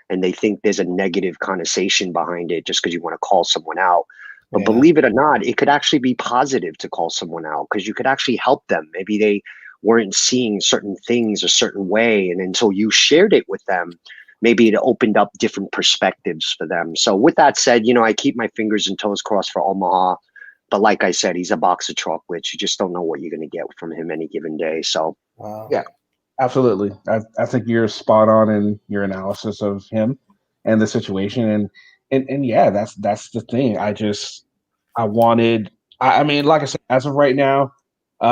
and they think there's a negative connotation behind it just because you want to call someone out. But believe it or not, it could actually be positive to call someone out, because you could actually help them. Maybe they weren't seeing certain things a certain way, and until you shared it with them, maybe it opened up different perspectives for them. So with that said, I keep my fingers and toes crossed for Omaha. But like I said, he's a box of chocolates. You just don't know what you're going to get from him any given day. So yeah, absolutely. I think you're spot on in your analysis of him and the situation. And yeah, that's the thing. I mean, like I said, as of right now,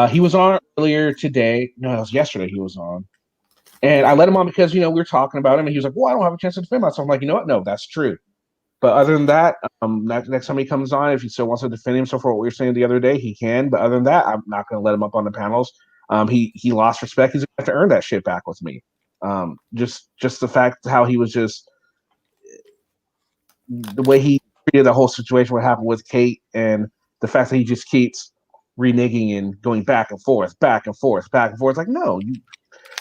he was on earlier today. No, it was yesterday he was on. And I let him on because, we were talking about him, and he was like, well, I don't have a chance to defend myself. I'm like, you know what? No, that's true. But other than that, next time he comes on, if he still wants to defend himself for what we were saying the other day, he can. But other than that, I'm not going to let him up on the panels. He lost respect. He's going to have to earn that shit back with me. Just the fact how he was just the way he treated the whole situation, what happened with Kate, and the fact that he just keeps reneging and going back and forth, back and forth, back and forth. Like, no,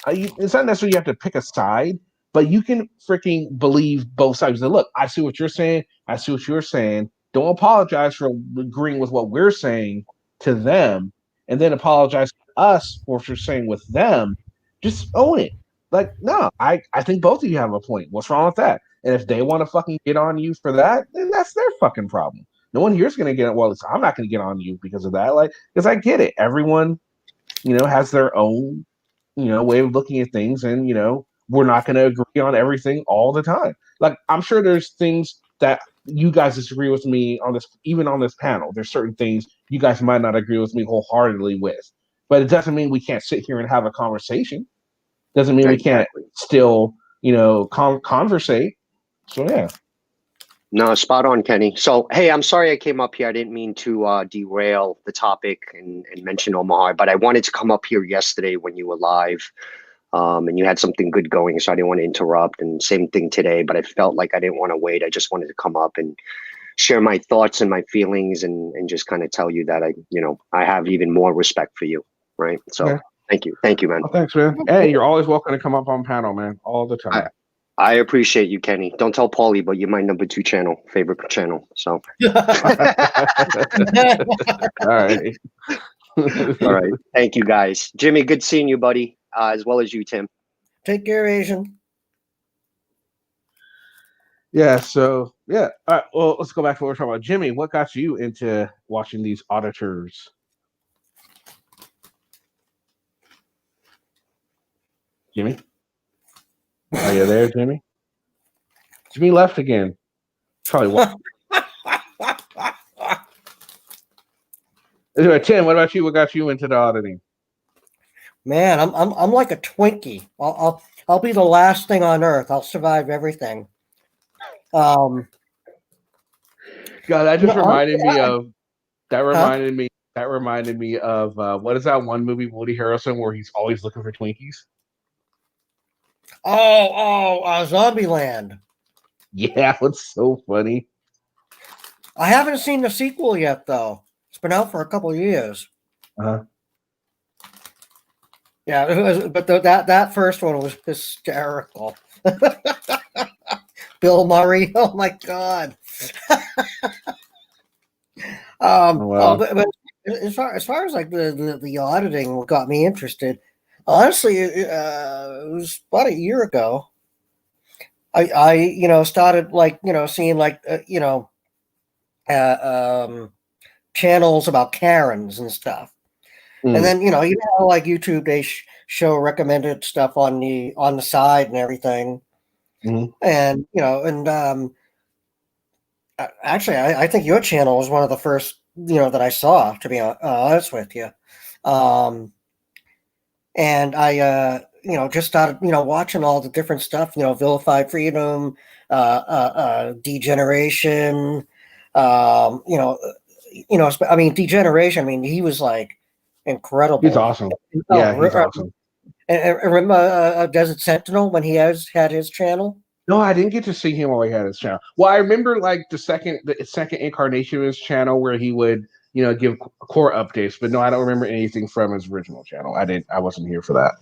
it's not necessarily you have to pick a side, but you can freaking believe both sides. Say, look, I see what you're saying. I see what you're saying. Don't apologize for agreeing with what we're saying to them, and then apologize to us for what you're saying with them. Just own it. Like, no, I think both of you have a point. What's wrong with that? And if they want to fucking get on you for that, then that's their fucking problem. No one here's going to get it. Well, I'm not going to get on you because of that. Like, because I get it. Everyone, has their own way of looking at things, and we're not going to agree on everything all the time. Like, I'm sure there's things that you guys disagree with me on this, even on this panel. There's certain things you guys might not agree with me wholeheartedly with, but it doesn't mean we can't sit here and have a conversation. Doesn't mean we can't still conversate. So yeah. No, spot on, Kenny. So, hey, I'm sorry I came up here. I didn't mean to derail the topic and mention Omaha, but I wanted to come up here yesterday when you were live, and you had something good going, so I didn't want to interrupt. And same thing today, but I felt like I didn't want to wait. I just wanted to come up and share my thoughts and my feelings, and just kind of tell you that I have even more respect for you, right? So, yeah. Thank you, man. Oh, thanks, man. Hey, you're always welcome to come up on panel, man, all the time. I appreciate you, Kenny. Don't tell Paulie, but you're my number 2 favorite channel. So, all right. All right. Thank you, guys. Jimmy, good seeing you, buddy, as well as you, Tim. Take care, Asian. Yeah. So yeah. All right. Well, let's go back to what we're talking about. Jimmy, what got you into watching these auditors? Jimmy, are you there, Jimmy? Jimmy left again. Probably. Anyway, Tim, what about you? What got you into the auditing? Man, I'm like a Twinkie. I'll be the last thing on earth. I'll survive everything. God, that just reminded me of. That reminded me of what is that one movie, Woody Harrelson, where he's always looking for Twinkies? Zombieland. Yeah, it's so funny. I haven't seen the sequel yet, though. It's been out for a couple of years. Uh-huh. Yeah, but that first one was hysterical. Bill Murray. Oh my God. Wow. But as far as like the auditing, what got me interested, honestly, it was about a year ago. I started like seeing like channels about Karens and stuff, and then like YouTube, they show recommended stuff on the side and everything, and actually, I think your channel was one of the first that I saw, to be honest with you, and I just started watching all the different stuff, vilified freedom, degeneration, I mean degeneration. I mean, he was like incredible. He's awesome. Yeah, he's awesome. And remember Desert Sentinel when he had his channel? No, I didn't get to see him while he had his channel. Well, I remember like the second incarnation of his channel where he would give core updates, but no, I don't remember anything from his original channel. I wasn't here for that.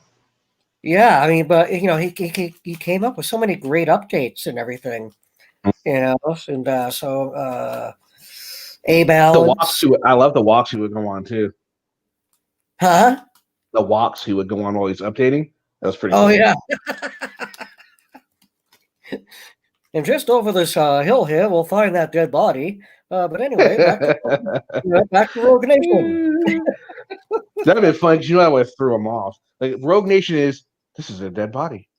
Yeah, I mean, but he came up with so many great updates and everything, and so A-Balance. I love the walks he would go on too. Huh? The walks he would go on while he's updating. That was pretty. Oh cool. Yeah. And just over this hill here, we'll find that dead body. But anyway, back to Rogue Nation. That'd have been fun because I would have threw him off. Like Rogue Nation this is a dead body.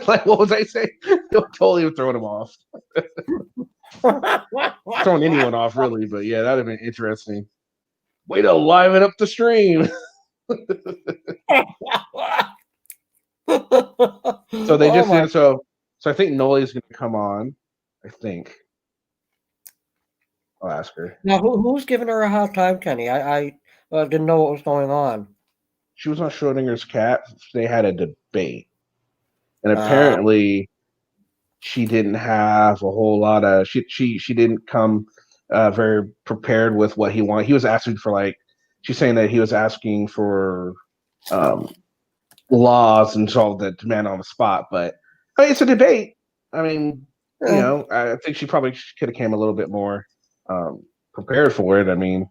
Like what was I saying? Totally have thrown him off. Throwing anyone off really, but yeah, that'd have been interesting. Way to liven up the stream. So they just did so I think Noli's gonna come on. I think. I'll ask her. Now, who's giving her a hard time, Kenny? I didn't know what was going on. She was on Schrodinger's cat. They had a debate, and apparently, she didn't have a whole lot of. She didn't come very prepared with what he wanted. He was asking for like. She's saying that he was asking for laws and solve the demand on the spot, but I mean, it's a debate. I mean, you know, I think she probably could have came a little bit more prepared for it. I mean,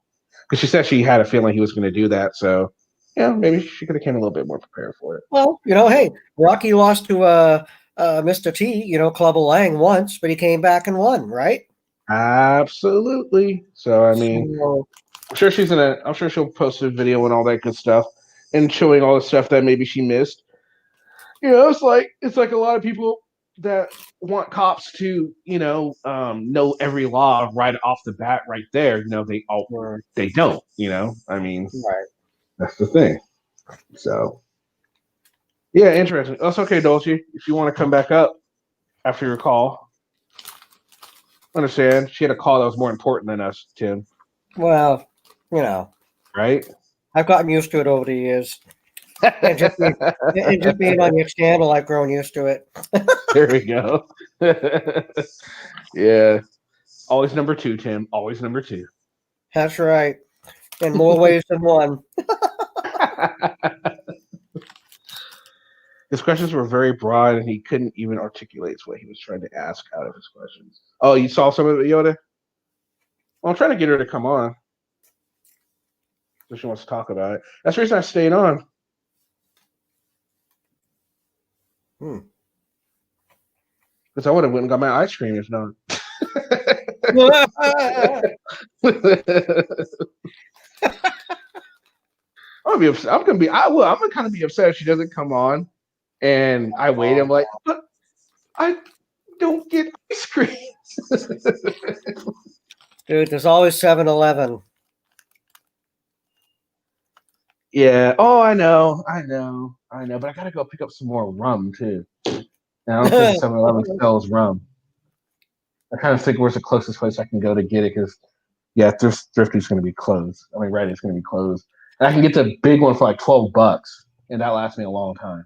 because she said she had a feeling he was going to do that, so yeah, maybe she could have came a little bit more prepared for it. Well, you know, hey, Rocky lost to Mr. T, you know, Clubber Lang once, but he came back and won, right? Absolutely. So I mean, I'm sure I'm sure she'll post a video and all that good stuff, and showing all the stuff that maybe she missed. You know, it's like a lot of people that want cops to, you know every law right off the bat, right there. You know, they don't. You know, I mean, that's the thing. So, yeah, interesting. That's okay, Dolce. If you want to come back up after your call, understand she had a call that was more important than us, Tim. Well, you know, right? I've gotten used to it over the years. And just being on your channel, I've grown used to it. There we go. Yeah. Always number 2, Tim. Always number 2. That's right. In more ways than one. His questions were very broad, and he couldn't even articulate what he was trying to ask out of his questions. Oh, you saw some of it, Yoda? Well, I'm trying to get her to come on. So she wants to talk about it. That's the reason I stayed on. Because I would have went and got my ice cream if not. I'm gonna kind of be upset if she doesn't come on, and I wait. I'm like, but I don't get ice cream. Dude, there's always 7-Eleven. Yeah. Oh, I know. But I gotta go pick up some more rum too. And I don't think 7-Eleven sells rum. I kind of think where's the closest place I can go to get it because, yeah, Thrifty's going to be closed. I mean, Ready's going to be closed. And I can get the big one for like $12, and that lasts me a long time.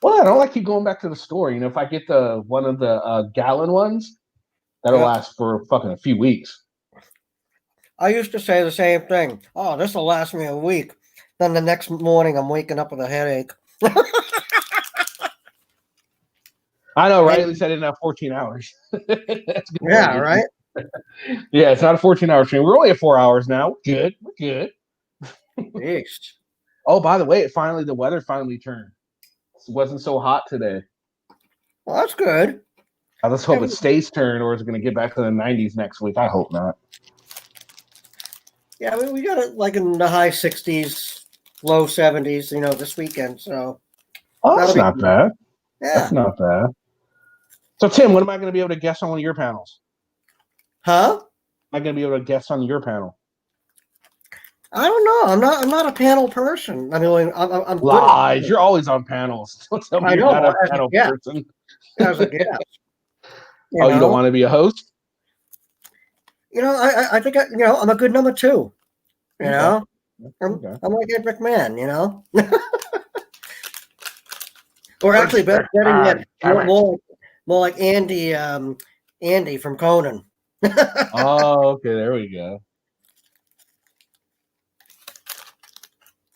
Well, I don't like keep going back to the store. You know, if I get one of the gallon ones, that'll last for fucking a few weeks. I used to say the same thing. Oh, this will last me a week. Then the next morning, I'm waking up with a headache. I know, right? At least I didn't have 14 hours. Yeah, right? Yeah, it's not a 14-hour train. We're only at 4 hours now. We're good. Oh, by the way, the weather finally turned. It wasn't so hot today. Well, that's good. Let's hope it stays turned, or is it going to get back to the 90s next week? I hope not. Yeah, I mean, we got it like in the high 60s, low 70s, you know, this weekend. So, that's not bad. Yeah. That's not bad. So, Tim, when am I going to be able to guest on one of your panels? Huh? Am I going to be able to guest on your panel? I don't know. I'm not a panel person. I mean, I'm lies. good. You're always on panels. Don't tell me I you're know, not a as a panel guest. person. As a guest. You don't want to be a host? You know, I think I'm a good number 2. You know, I'm like Ed McMahon. You know, or actually, better yet, more like Andy. Andy from Conan. Oh, okay. There we go.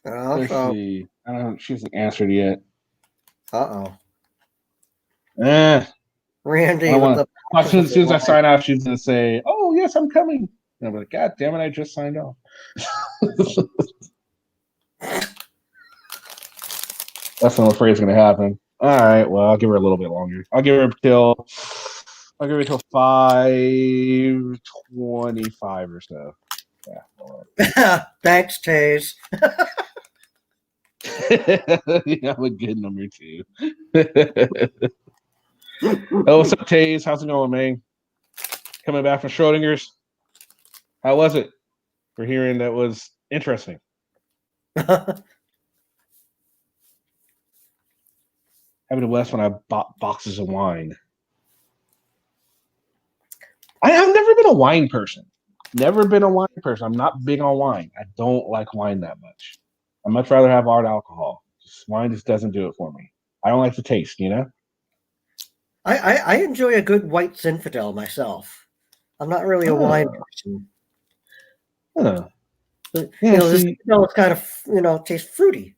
Let's see. I don't know. She hasn't answered yet. Randy. As soon as I sign off, she's gonna say, "Oh yes, I'm coming." And I'm like, "God damn it! I just signed off." That's what I'm afraid is gonna happen. All right. Well, I'll give her a little bit longer. I'll give her till 5:25 or so. Yeah. Thanks, Taze. Yeah, I'm a good number 2. Oh, what's up, Taze? How's it going, man? Coming back from Schrodinger's. How was it? We're hearing that was interesting. Having a blast when I bought boxes of wine. I've never been a wine person. Never been a wine person. I'm not big on wine. I don't like wine that much. I'd much rather have hard alcohol. Wine just doesn't do it for me. I don't like the taste, you know? I enjoy a good white Zinfandel myself. I'm not really a wine person. Huh. But, Yeah, this see, Zinfandel is kind of, tastes fruity,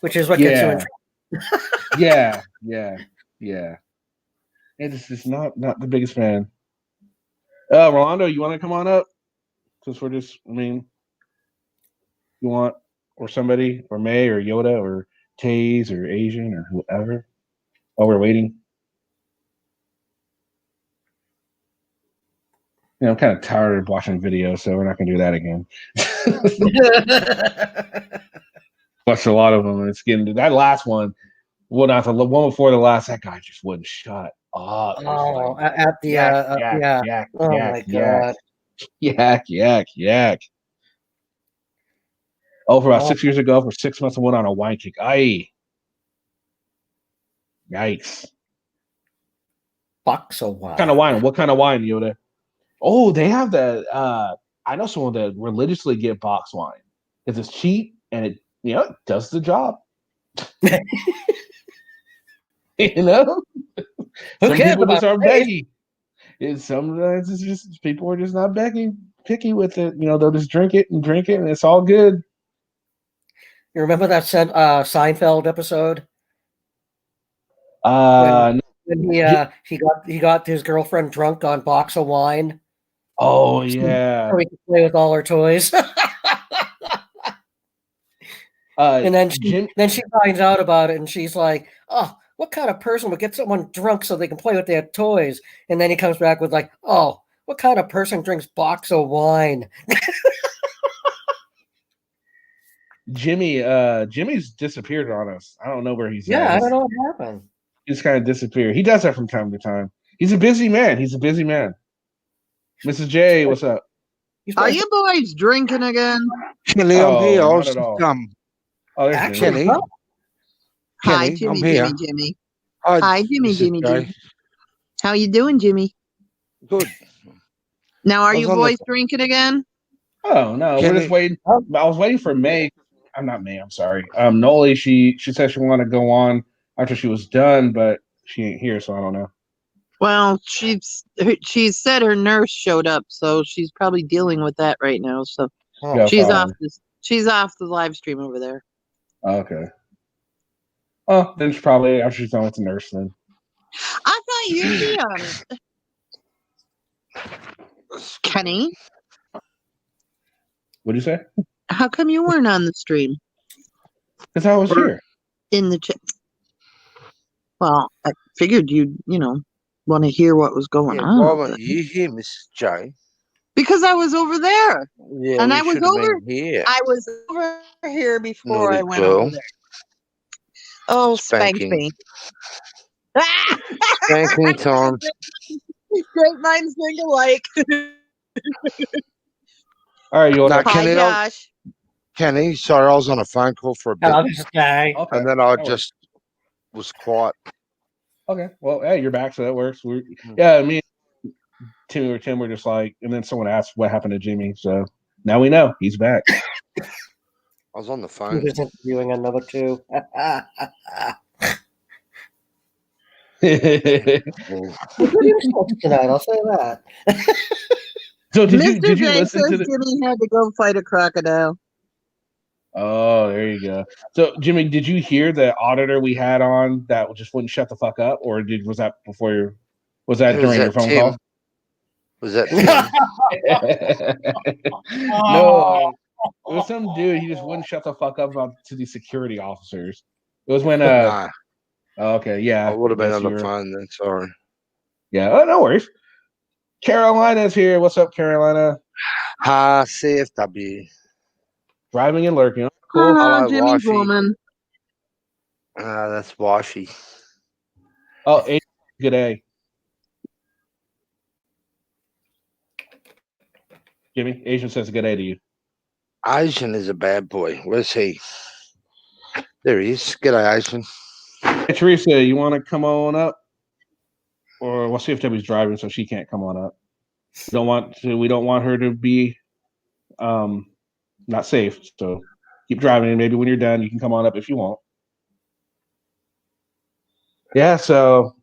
which is what gets you in trouble. Yeah. It's just not the biggest fan. Rolando, you want to come on up? Since we're just, you want, or somebody, or May, or Yoda, or Taze, or Asian, or whoever, while we're waiting. I'm kind of tired of watching videos, so we're not going to do that again. Watched a lot of them, and it's getting that last one. Well, not the one before the last. That guy just wouldn't shut up. Oh, at the yeah. Oh my god. Yak. Oh, for about 6 years ago, for 6 months, I went on a wine kick. Yikes. Box of wine. What kind of wine? What kind of wine, Yoda? Oh, they have that. I know someone that religiously get box wine because it's cheap and it does the job. Some people just aren't begging. Sometimes it's just people are just not begging, picky with it. They'll just drink it, and it's all good. You remember that Seinfeld episode? When he got his girlfriend drunk on box of wine. Oh yeah. So he could play with all her toys. And then she finds out about it, and she's like, "Oh, what kind of person would get someone drunk so they can play with their toys?" And then he comes back with like, "Oh, what kind of person drinks box of wine?" Jimmy's disappeared on us. I don't know where he's at. Yeah, I don't know what happened. He's kind of disappeared. He does that from time to time. He's a busy man. Mrs. J, what's up? Are you boys drinking again? Kenny, I'm here. Not at all. Oh, there's Kenny. Hi, Kenny, Jimmy, I'm here. Jimmy. Hi, Hi, Jimmy, Mrs. Jimmy, J. Jimmy. How you doing, Jimmy? Good. Now, are I was you on the- boys drinking again? Oh no, we're just waiting. I was waiting for May. I'm not May. I'm sorry. Noli. She said she wanted to go on after she was done, but she ain't here, so I don't know. Well, she said her nurse showed up, so she's probably dealing with that right now. So Yeah, she's fine. off she's off the live stream over there. Okay. Oh, then she's probably after she's done with the nurse then. I thought you'd be on it, Kenny. What'd you say? How come you weren't on the stream? Because I was here in the chat. Well, I figured you'd want to hear what was going on. Why weren't you here, Mrs. J? Because I was over there. Yeah, and we I was should have over been here. I was over here before Naughty I went girl. over there. Oh, Spanking. spank me. Spanking time. Great minds think alike. All right, you want Kenny, Josh. Kenny, sorry, I was on a phone call for a bit. Okay. And then I just was quiet. Okay. Well, hey, you're back, so that works. Me and Tim were just like, and then someone asked what happened to Jimmy, so now we know he's back. I was on the He phone. was interviewing another two. Tonight, I'll say that. So did Mr. you J listen says to the? Jimmy had to go fight a crocodile. Oh, there you go. So Jimmy, did you hear the auditor we had on that just wouldn't shut the fuck up, or was that before your? Was that during your phone call? Was that No, it was some dude. He just wouldn't shut the fuck up to these security officers. It was when Nah. Okay, yeah. I would have been Yes, on the phone then. Sorry. Yeah. Oh, no worries. Carolina's here. What's up, Carolina? Hi, CFW. Driving and lurking. Cool. Hello, Jimmy's wifey. woman. That's wifey. Oh, good day. Jimmy, Asian says good day to you. Asian is a bad boy. Where's he? There he is. G'day, Asian. Hey, Teresa, you want to come on up? Or we'll see if Debbie's driving, so she can't come on up. We don't want her to be not safe. So keep driving, and maybe when you're done, you can come on up if you want. Yeah. So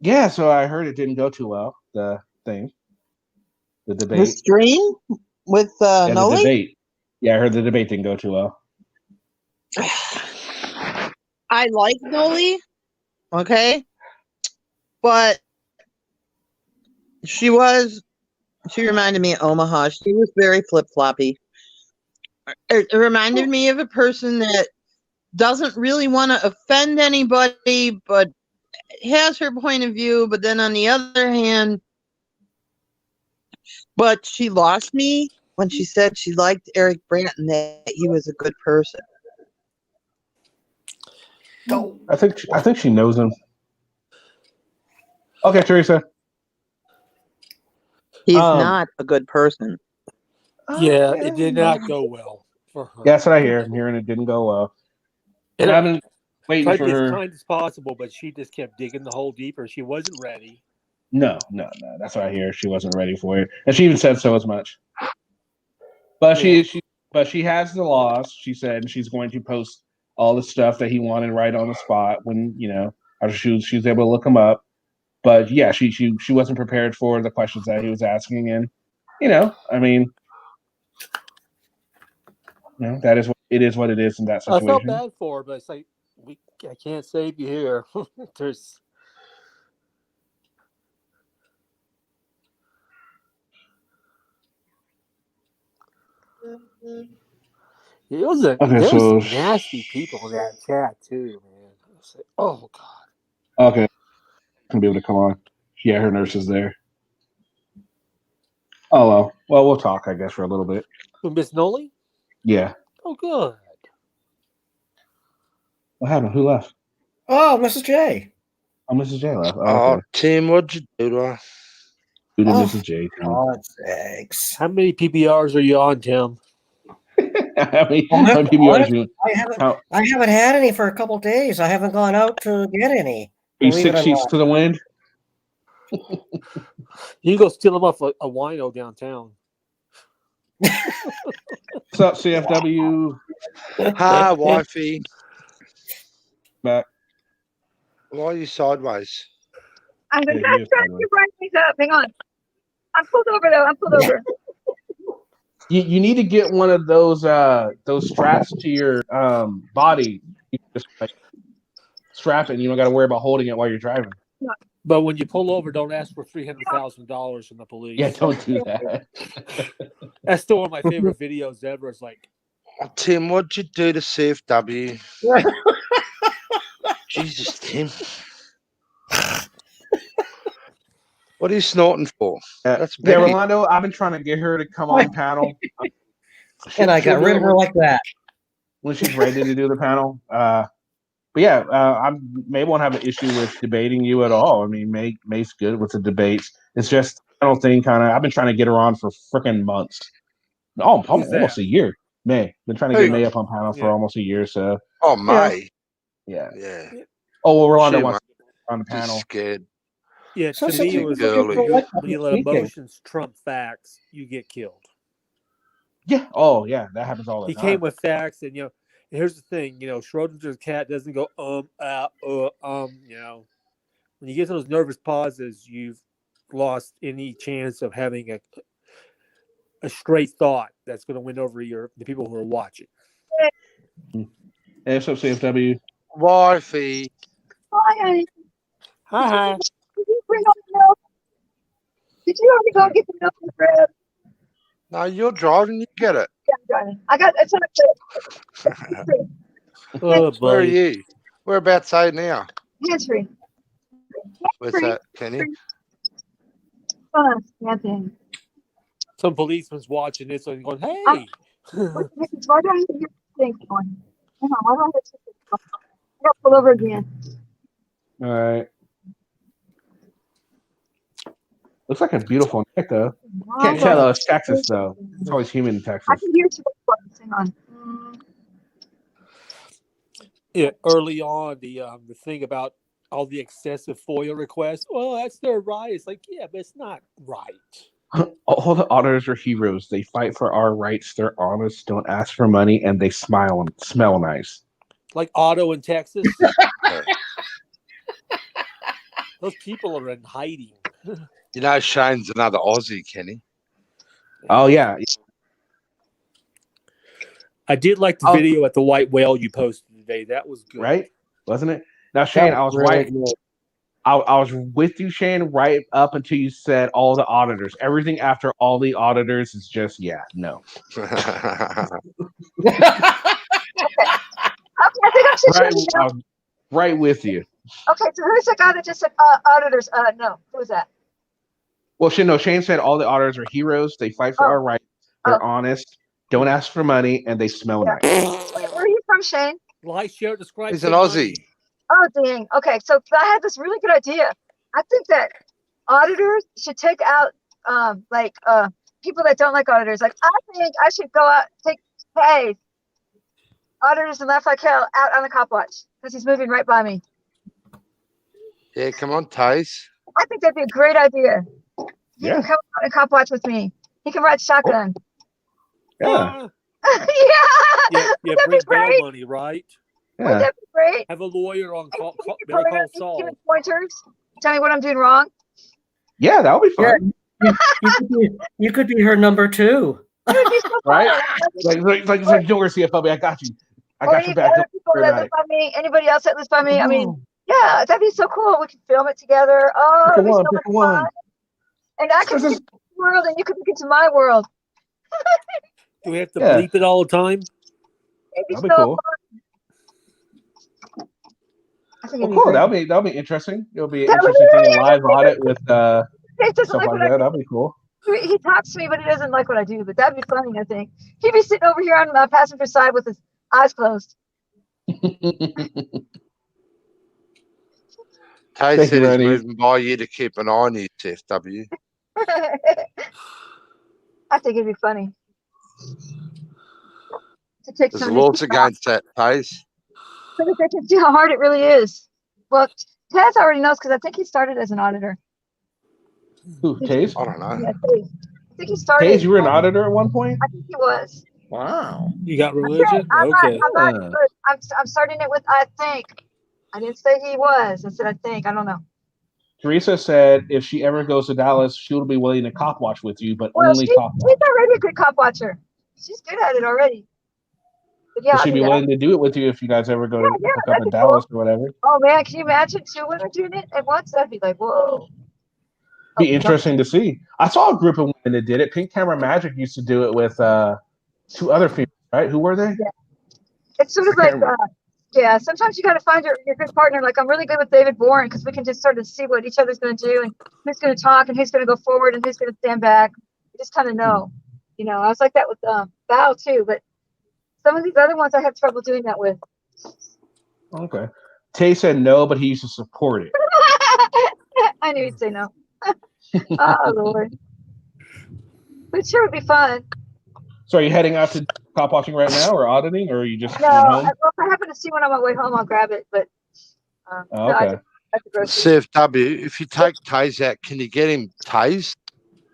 I heard it didn't go too well. The thing, the debate, The stream with the Noli? debate. Yeah, I heard the debate didn't go too well. I like Noli, okay, but she reminded me of Omaha. She was very flip floppy. It reminded me of a person that doesn't really want to offend anybody, but has her point of view. But then on the other hand, but she lost me when she said she liked Eric Brandt and that he was a good person. I think she knows him. Okay, Teresa. He's not a good person. Yeah, it did not go well for her. Yeah, that's what I hear. I'm hearing it didn't go well. And I've been waiting tried for to be her. as kind as possible, but she just kept digging the hole deeper. She wasn't ready. No. That's what I hear. She wasn't ready for it, and she even said so as much. But she has the laws. She said, and she's going to post all the stuff that he wanted right on the spot when after she was able to look him up. But yeah, she wasn't prepared for the questions that he was asking, and I mean, that is what it is in that situation. I felt bad for her, but it's like I can't save you here. There's. There's some nasty people in that chat too, man. I was like, oh god. Okay, can be able to come on. Yeah, her nurse is there. Oh well, we'll talk, I guess, for a little bit. Miss Noli? Yeah. Oh, good. What happened? Who left? Oh, Mrs. J. Oh, Mrs. J left. Oh, Tim, what'd you do to her? Who did Mrs. J? Thanks. How many PBRs are you on, Tim? How many PBRs you? I haven't had any for a couple days. I haven't gone out to get any. Are you 6 sheets to the wind? You can go steal them off a wino downtown. What's up, CFW? Hi, wifey. Back. Why are you sideways? I'm trying to bring things up. Hang on. I'm pulled over though. I'm pulled over. You need to get one of those straps to your body. You just strap it, and you don't got to worry about holding it while you're driving. But when you pull over, don't ask for $300,000 from the police. Yeah, don't do that. That's still one of my favorite videos ever. It's like, Tim, what'd you do to CFW? Jesus, Tim. What are you snorting for? That's yeah, Rolando, I've been trying to get her to come on panel. And I got rid of her like that. When she's ready to do the panel. But yeah, I may won't have an issue with debating you at all. I mean, May's good with the debates. It's just, I don't think I've been trying to get her on for freaking months. Oh, almost a year. May. Been trying to get May up on panel for almost a year. So. Oh, May. Yeah. Yeah. Oh, well, Rolando wants to get on the panel. Scared. Yeah, to me, it was when you let emotions trump facts, you get killed. Yeah. Oh, yeah. That happens all the time. He came with facts, and here's the thing. Schrodinger's cat doesn't go When you get those nervous pauses, you've lost any chance of having a straight thought that's going to win over the people who are watching. Hey, what's up, CFW? Wifey. Hi. Hi. Did you bring all the milk? Did you already go get the milk and bread? No, you're driving. You get it. Yeah, I'm driving. I got it's on Oh, where are you? Whereabouts are you now? hands free. Where's that, Kenny? Nothing. Some policeman's watching this and going, "Hey." Why do I have to hear things going? Hang on, why do I have to I got pulled over again. All right. Looks like a beautiful night, though. Can't tell though. It's Texas, though. It's always humid in Texas. I can hear some close. Hang on. Yeah, early on, the thing about all the excessive FOIA requests. Well, that's their right. It's like, yeah, but it's not right. All the auditors are heroes. They fight for our rights. They're honest, don't ask for money, and they smile and smell nice. Like Otto in Texas. Those people are in hiding. You know, Shane's another Aussie, Kenny. Oh yeah. I did like the video at the White Whale you posted today. That was good. Right? Wasn't it? Now, Shane, I was right. I was with you, Shane, right up until you said all the auditors. Everything after all the auditors is just, no. Okay, I think I'm just I was right with you. Okay, so who's the guy that just said auditors? No, who was that? Well, Shane said all the auditors are heroes. They fight for our rights. They're honest, don't ask for money, and they smell nice. Wait, where are you from, Shane? Light show describes. He's an Aussie. Oh, dang. Okay, so I had this really good idea. I think that auditors should take out people that don't like auditors. Like, I think I should go out, take auditors and Laugh Like Hell out on the cop watch because he's moving right by me. Yeah, come on, Taze. I think that'd be a great idea. He can come on a cop watch with me. He can ride shotgun. Yeah. Yeah, bring bail money, right? Yeah. Wouldn't that be great? Have a lawyer on call. Better call Saul. Give me pointers. Tell me what I'm doing wrong. Yeah, that would be fun. Yeah, you could be her number 2. Right? Like Joe Garcia, Bubby, I got you. I got your back. People that live by me, anybody else that lives by me. I mean, yeah, that'd be so cool. We could film it together. Oh, it'd be so much fun. And I could get into your world, and you could get into my world. Do we have to bleep it all the time? That'd be cool. Cool. That'll be interesting. It'll be an interesting thing, a live audit with stuff like that. That'll be cool. He talks to me, but he doesn't like what I do. But that'd be funny, I think. He'd be sitting over here on the passenger side with his eyes closed. Tay said he's moving by you to keep an eye on you, TFW. I think it'd be funny. There's laws against that, Taze. So that they can see how hard it really is. Well, Taz already knows because I think he started as an auditor. Who, Taze? I don't know. Yeah, Taze. I think he started. Taze, you were an auditor at one point? I think he was. Wow. You got religion? I'm starting it with I think. I didn't say he was. I said I think. I don't know. Teresa said if she ever goes to Dallas, she'll be willing to cop watch with you, but only cop watch. She's already a good cop watcher. She's good at it already. But yeah, she'd be willing to do it with you if you guys ever go to hook up in Dallas or whatever. Oh man, can you imagine 2 women doing it at once? That'd be like, whoa. Be interesting to see. I saw a group of women that did it. Pink Camera Magic used to do it with 2 other females, right? Who were they? Yeah. It's sort of like, sometimes you got to find your good partner. Like, I'm really good with David Bourne because we can just sort of see what each other's going to do and who's going to talk and who's going to go forward and who's going to stand back. You just kind of know. You know, I was like that with Val too, but some of these other ones I have trouble doing that with. Okay. Tay said no, but he used to support it. I knew he'd say no. Oh, Lord. But it sure would be fun. So are you heading out to cop watching right now or auditing, or are you just No, home? if I happen to see one on my way home, I'll grab it. But okay. CFW, if you take Taze out, can you get him tased?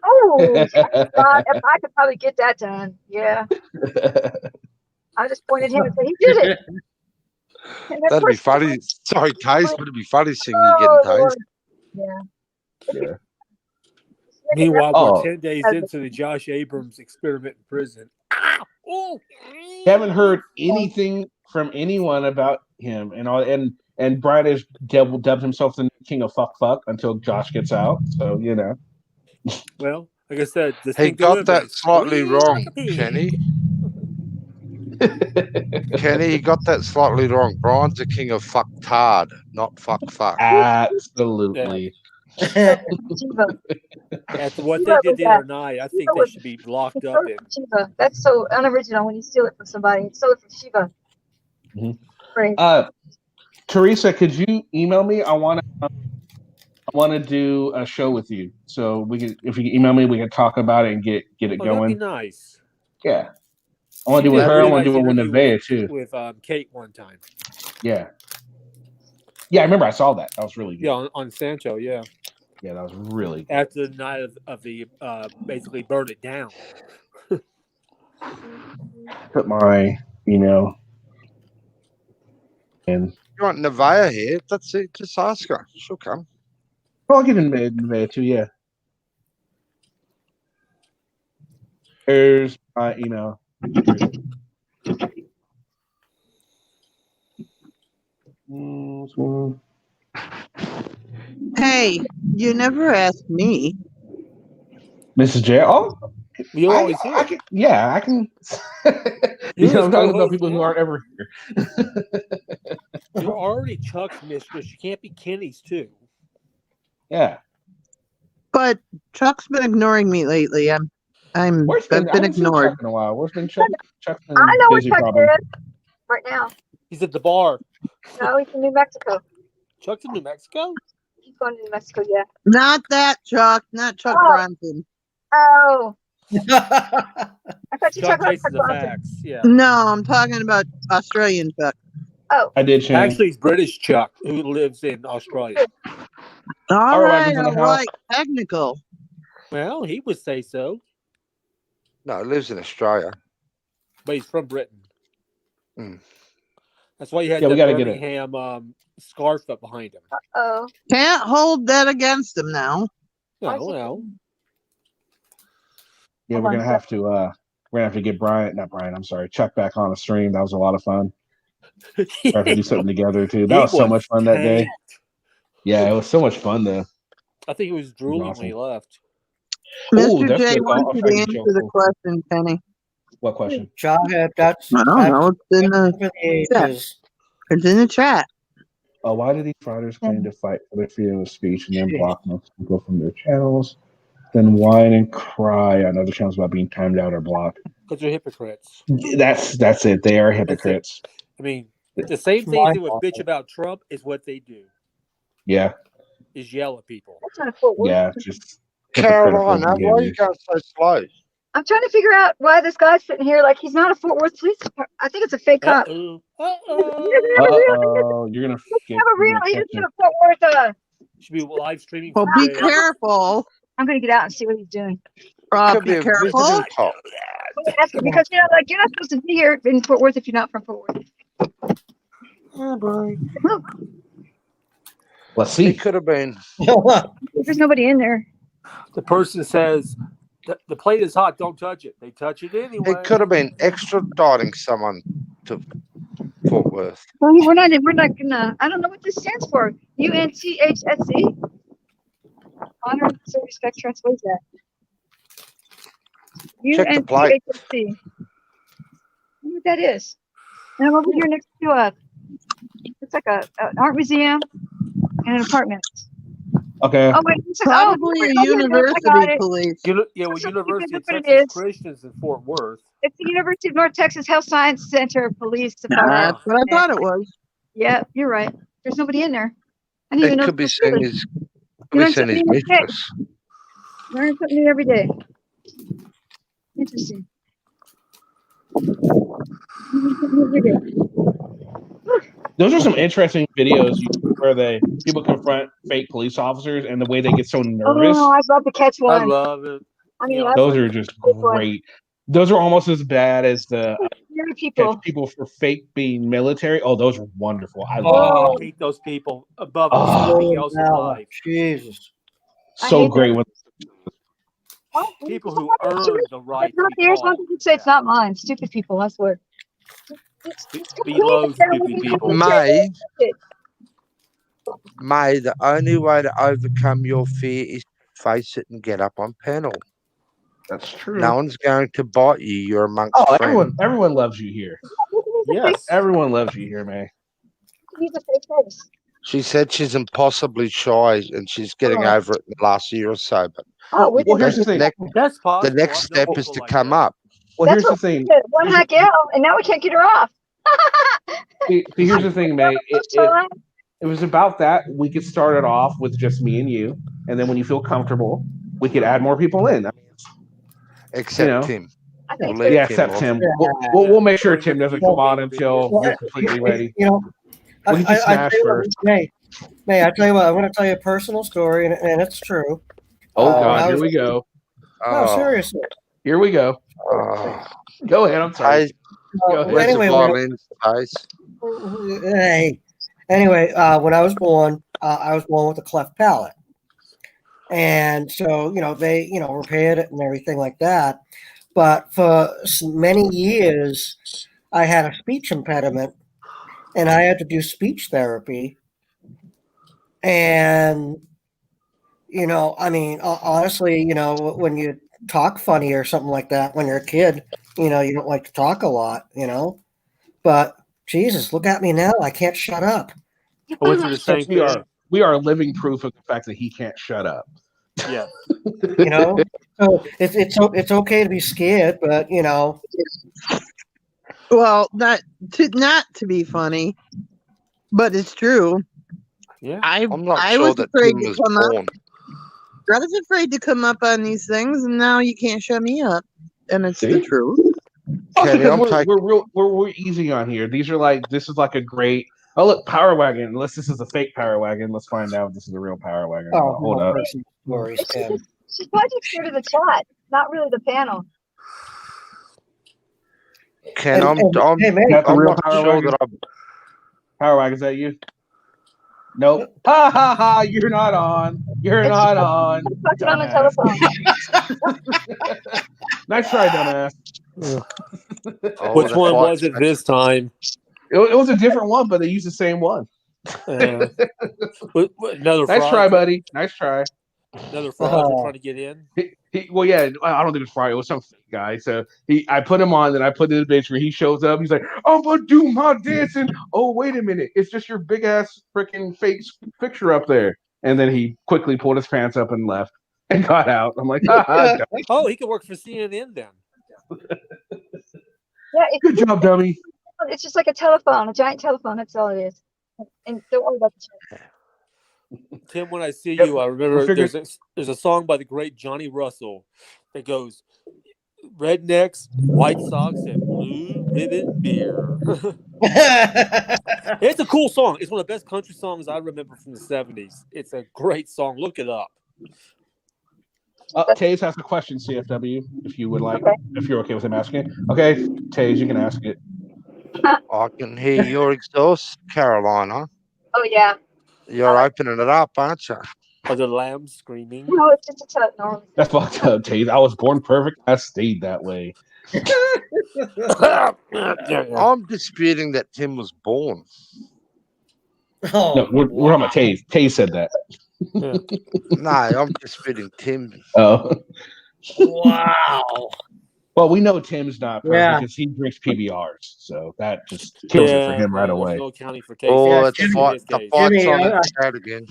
Oh, God, I could probably get that done. Yeah. I just pointed him and said, he did it. That'd be funny. Sorry, Taze, but it'd be funny seeing you getting tased. Yeah. Meanwhile, we're 10 days into the Josh Abrams experiment in prison. Haven't heard anything from anyone about him, and Brian has dubbed himself the king of fuck until Josh gets out. So you know. Well, like I said, he got that slightly wrong, Kenny. Kenny, he got that slightly wrong. Brian's the king of fucktard, not fuck. Absolutely. After what they did the other night, I think they should be locked up in. Shiva. That's so unoriginal when you steal it from somebody. It's stole it from Shiva. Mm-hmm. Teresa, could you email me? I want to do a show with you. So we can, if you can email me, we can talk about it and get it going. That'd be nice. Yeah. I want to do with her. I want to do it with interview Nevaeh too. With Kate one time. Yeah. Yeah, I remember I saw that. That was really good. Yeah, on Sancho. Yeah. Yeah, that was really good. After the night of the basically burn it down. Put my, and You want Nevaeh here? That's it. Just ask her. She'll come. I'll get in Nevaeh too. Yeah. Here's my email. Hey, you never asked me. Mrs. J. Oh, you always do. I can. I'm talking about people who aren't ever here. You're already Chuck's mistress. You can't be Kenny's too. Yeah. But Chuck's been ignoring me lately. I've been ignored. In a while. Where's been Chuck? Chuck's been I know busy where Chuck probably. is right now. He's at the bar. No, he's in New Mexico. Chuck's in New Mexico? He's going to New Mexico, yeah. Not that Chuck. Not Chuck Bronson. Oh. I thought you Chuck talking chases about the Bronson. facts. Yeah. No, I'm talking about Australian Chuck. Oh. I did change. Actually, it's British Chuck who lives in Australia. All right, in the all house. right. Technical. Well, he would say so. No, he lives in Australia. But he's from Britain. Mm. That's why you had Yeah, we the gotta get it. Birmingham scarf up behind him. Oh. Can't hold that against him now. No, well. Yeah, we're gonna have to get Chuck back on the stream. That was a lot of fun. We have to do something together too. That was so much fun that day. Yeah, it was so much fun though. I think he was drooling when he left. Mr. J wants you to answer the question, Penny. What question? That's I don't know. It's in the chat. It's in the chat. Why do these frauders claim to fight for their freedom of speech and then block most people from their channels? Then whine and cry on other channels about being timed out or blocked. Because they're hypocrites. That's it. They are hypocrites. I mean, the same thing they would bitch about Trump is what they do. Yeah. Is yell at people. That's not a Fort Worth. Yeah. Just Carolina, why are you going so slow? I'm trying to figure out why this guy's sitting here like he's not a Fort Worth police department. I think it's a fake cop. You're gonna He doesn't have a Fort Worth. Should be live streaming. Well, be careful. I'm gonna get out and see what he's doing. Rob, be careful. Ask him because you're not supposed to be here in Fort Worth if you're not from Fort Worth. Oh boy. Let's see. It could have been. There's nobody in there. The person says the plate is hot. Don't touch it. They touch it anyway. It could have been extraditing someone to Fort Worth. Well, we're not gonna. I don't know what this stands for. UNTHSC. Honor, so respect, trust. What is that? Check the plate. UNTHSC. I wonder what that is. And I'm over here next to it's like an art museum and an apartment. Okay. Oh wait, it's Probably a university police. University of That's what it Texas is. Christians in Fort Worth. It's the University of North Texas Health Science Center Police Department. That's what I thought it was. Yeah, you're right. There's nobody in there. I didn't even It know could be this was seen really- his, You learn his something new every day. mistress. Learn something new every day. Interesting. Learn something new every day. Those are some interesting videos where people confront fake police officers and the way they get so nervous. Oh, I'd love to catch one. I love it. I mean, Those are just great. Those are almost as bad as the people. people for fake being military. Oh, those are wonderful. I I love hate those people above Oh, everything else in life. Jesus. so great with People who earn the right It's not to be theirs. called. Some people say it's not mine. Stupid people. I swear. Below stupid people. May, the only way to overcome your fear is to face it and get up on panel. That's true. No one's going to bite you. You're amongst Oh, friends. everyone loves you here. Yes. Everyone loves you here, May. He's a fake face. She said she's impossibly shy and she's getting over it in the last year or so. But Well, here's the thing. That's the possible. next I know step is people to like come that. up. Well, That's here's the what thing. we did. One hot gal, and now we can't get her off. See, here's the thing, May. It was about that. We could start it off with just me and you, and then when you feel comfortable, we could add more people in. I mean, Except him. I think We'll leave Yeah, Tim except off. Tim. We'll make sure Tim doesn't come on until Well, you're completely ready. You know, We need to I smash tell you what, first. May I tell you what? I'm going to tell you a personal story, and it's true. Oh When God, I here was we go. no, seriously. Here we go. Go ahead. I'm sorry. Taze, Go ahead. where's the Anyway, violins, Taze? hey. Anyway, when I was born with a cleft palate, and so they repaired it and everything like that. But for many years, I had a speech impediment, and I had to do speech therapy. And I mean, honestly, when you talk funny or something like that when you're a kid, you don't like to talk a lot, But Jesus, look at me now. I can't shut up. I went through the same thing. We are living proof of the fact that he can't shut up. Yeah. So it's okay to be scared, but Well, not to be funny, but it's true. Yeah. I'm not I sure was that afraid Tim to was come up. born. I was afraid to come up on these things, and now you can't shut me up. And it's the truth. Also, Kenny, I'm because taking. we're easy on here. This is like a great. Oh look, Power Wagon. Unless this is a fake Power Wagon, let's find out if this is a real Power Wagon. Hold up. Stories, Ken. She's probably just scared of the chat, not really the panel. Ken, I'm hey, man, That's a real not Power sure Wagon. that I'm. Power Wagon, is that you? Nope. Ha ha ha! You're not on. You're not on. Talking on the telephone. Nice try, dumbass. Which one was it this time? It was a different one, but they used the same one. Another Nice fraud. try, buddy. Nice try. Another fraud trying to get in. Well, yeah, I don't think it's Friday. It was some guy. So I put him on, then I put in the bitch where he shows up. He's like, "I'm gonna do my dancing." Oh, wait a minute, it's just your big ass freaking fake picture up there. And then he quickly pulled his pants up and left and got out. I'm like, oh, he could work for CNN then. Yeah, good job, dummy. It's just like a telephone, a giant telephone. That's all it is. And don't worry about the chat. Tim, when I see you, I remember there's a song by the great Johnny Russell that goes, "Rednecks, White Sox, and Blue Ribbon Beer." It's a cool song. It's one of the best country songs I remember from the 70s. It's a great song. Look it up. Taze has a question, CFW, if you would like, if you're okay with him asking it. Okay, Taze, you can ask it. I can hear your exhaust, Carolina. Oh yeah. You're opening it up, aren't you? Are the lambs screaming? No, it's just a normal. That's fucked up, Taze. I was born perfect. I stayed that way. I'm disputing that Tim was born. No, we're talking about Taze. Taze said that. No, I'm disputing Tim. Oh. Wow. Well, we know Tim's not perfect Yeah. because he drinks PBRs, so that just kills it for him right away. No accounting for taste. Oh, Yeah, it's the fight's on the chat again.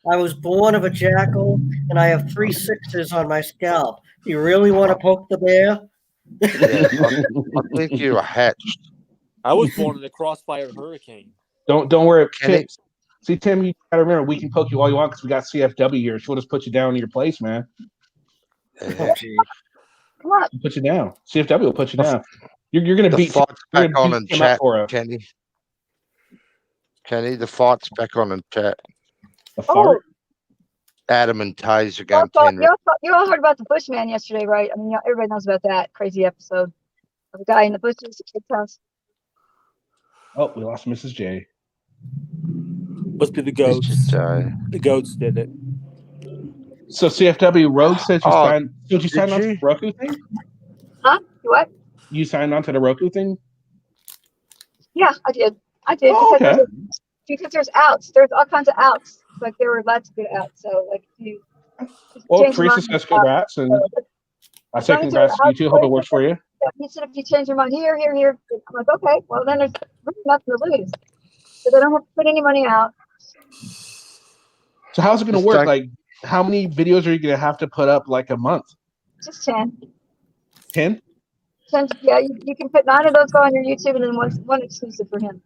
I was born of a jackal, and I have 3 6s on my scalp. Do you really want to poke the bear? Yeah, I think you were hatched. I was born in a crossfire hurricane. Don't worry, Tim. See, Tim, you gotta remember we can poke you all you want because we got CFW here. She'll just put you down in your place, man. Come on. She'll put you down. CFW will put you down. You're gonna The beat. fight's You're back gonna on beat in him up chat, for us. Kenny, the fight's back on in chat. A fart? Adam and Taze You again. all heard about the Bushman yesterday, right? I mean, everybody knows about that crazy episode of the guy in the bushes at his house. Oh, we lost Mrs. J. Must be the goats. The goats did it. So CFW Rogue says you signed. Did you sign on to the Roku thing? Huh? What? You signed on to the Roku thing? Yeah, I did. Oh, okay. Because there's outs. There's all kinds of outs. Like there were lots of good outs. So like if you Well, change your Teresa mind, says congrats, and I say congrats to you too. Hope it works for you. He said if you change your mind here, I'm like, okay, well then there's really nothing to lose. So they don't have to put any money out. So how's it going to work? Like, how many videos are you going to have to put up like a month? Just 10. 10? 10, yeah, you can put 9 of those go on your YouTube and then one exclusive for him.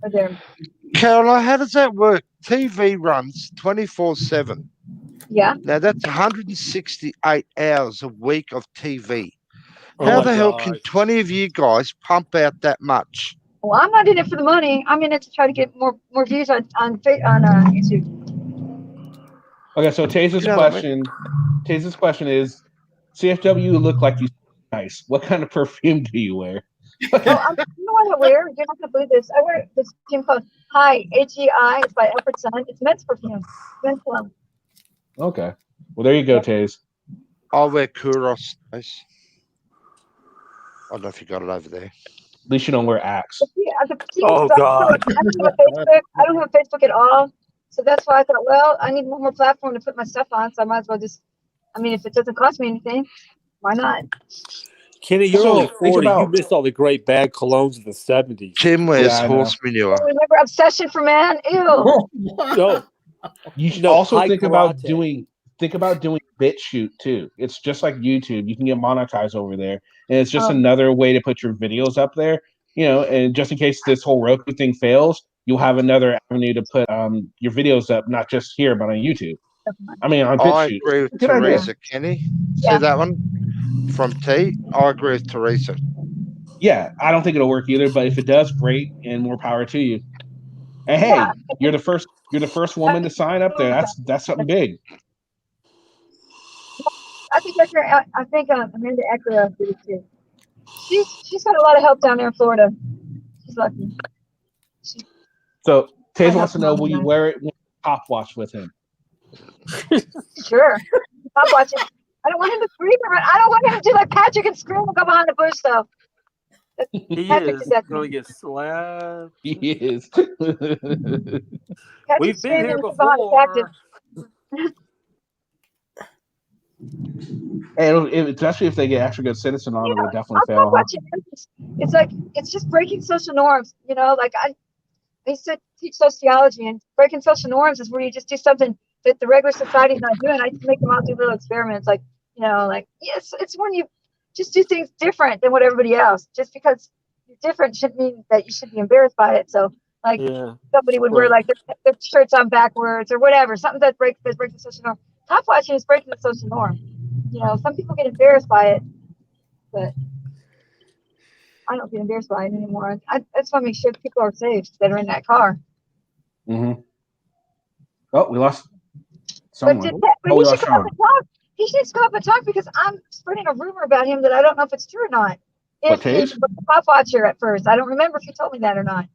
Or them. Caroline, how does that work? TV runs 24/7. Yeah. Now that's 168 hours a week of TV. How the hell can 20 of you guys pump out that much? Well, I'm not in it for the money. I'm in it to try to get more views on YouTube. Okay, so Taser's question is, CFW look like you nice. What kind of perfume do you wear? You know what I wear? You're not gonna believe this. I wear this perfume called Hi HEI. It's by Alfred Sun. It's men's perfume. Men's cologne. Okay. Well, there you go, Taze. I'll wear Kuros. Nice. I don't know if you got it over there. At least you don't wear Axe. Oh God! I don't have Facebook. I don't have Facebook at all. So that's why I thought, well, I need one more platform to put my stuff on. So I might as well just. I mean, if it doesn't cost me anything, why not? Kenny, you're only 40. You missed all the great bad colognes of the 70s. Jim wears horse manure. Remember Obsession for Man? Ew. No. You should also think about doing BitChute too. It's just like YouTube. You can get monetized over there, and it's just another way to put your videos up there. And just in case this whole Roku thing fails, you'll have another avenue to put your videos up, not just here but on YouTube. I mean, on BitChute. I agree with Teresa, Kenny. See that one from T? I agree with Teresa. Yeah, I don't think it'll work either, but if it does, great, and more power to you. And hey, you're the first woman to sign up there. That's something big. I think Amanda Eckler did it too. She's got a lot of help down there in Florida. She's lucky. So Taze wants to know: will you wear it when you top watch with him? Sure. Top watching. I don't want him to scream. I don't want him to do like Patrick and scream and go behind the bush though. He Patrick is did that going to get slapped. He is. We've been here before. And especially if they get extra good citizen on it, will definitely fail. It's like it's just breaking social norms. Like I used to teach sociology, and breaking social norms is where you just do something that the regular society's not doing. I just make them all do little experiments, it's when you just do things different than what everybody else. Just because you're different shouldn't mean that you should be embarrassed by it. So somebody would wear like their shirts on backwards or whatever, something that breaks the social norm. Top watching is breaking the social norm. Some people get embarrassed by it, but I don't get embarrassed by it anymore. I just want to make sure people are safe that are in that car. Mm-hmm. Oh, we lost someone. But he should come up and talk. He should come up and talk because I'm spreading a rumor about him that I don't know if it's true or not. If he's a top watcher at first, I don't remember if he told me that or not.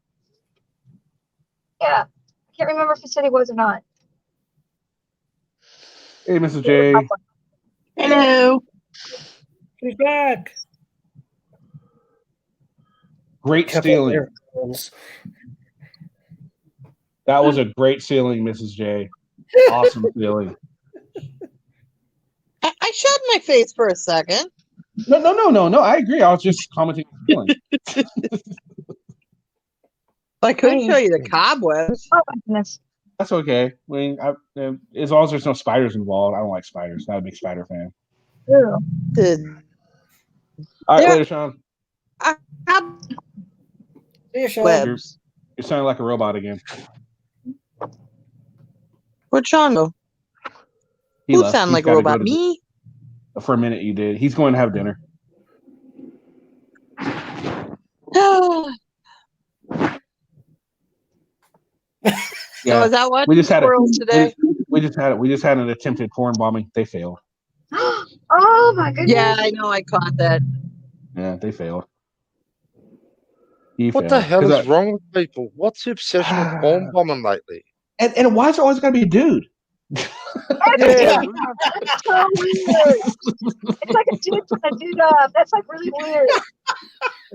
Yeah, I can't remember if he said he was or not. Hey, Mrs. J. Hello. He's back. Great stealing. That was a great stealing, Mrs. J. Awesome stealing. I showed my face for a second. No. I agree. I was just commenting on stealing. I couldn't show you the cobwebs. Oh my goodness. That's okay. I mean, as long as there's no spiders involved, I don't like spiders. Not a big spider fan. Ew. All right, later, Sean. See you, Sean. You're sounding like a robot again. Where'd Sean go? Who sound like a robot? Me? For a minute, you did. He's going to have dinner. So is that what we just had today? We just had an attempted porn bombing. They failed. Oh my goodness! Yeah, I know. I caught that. Yeah, they failed. What the hell is wrong with people? What's the obsession with porn bombing lately? And why is it always got to be a dude? Yeah. That's so weird. It's like a dude putting a dude up. That's like really weird.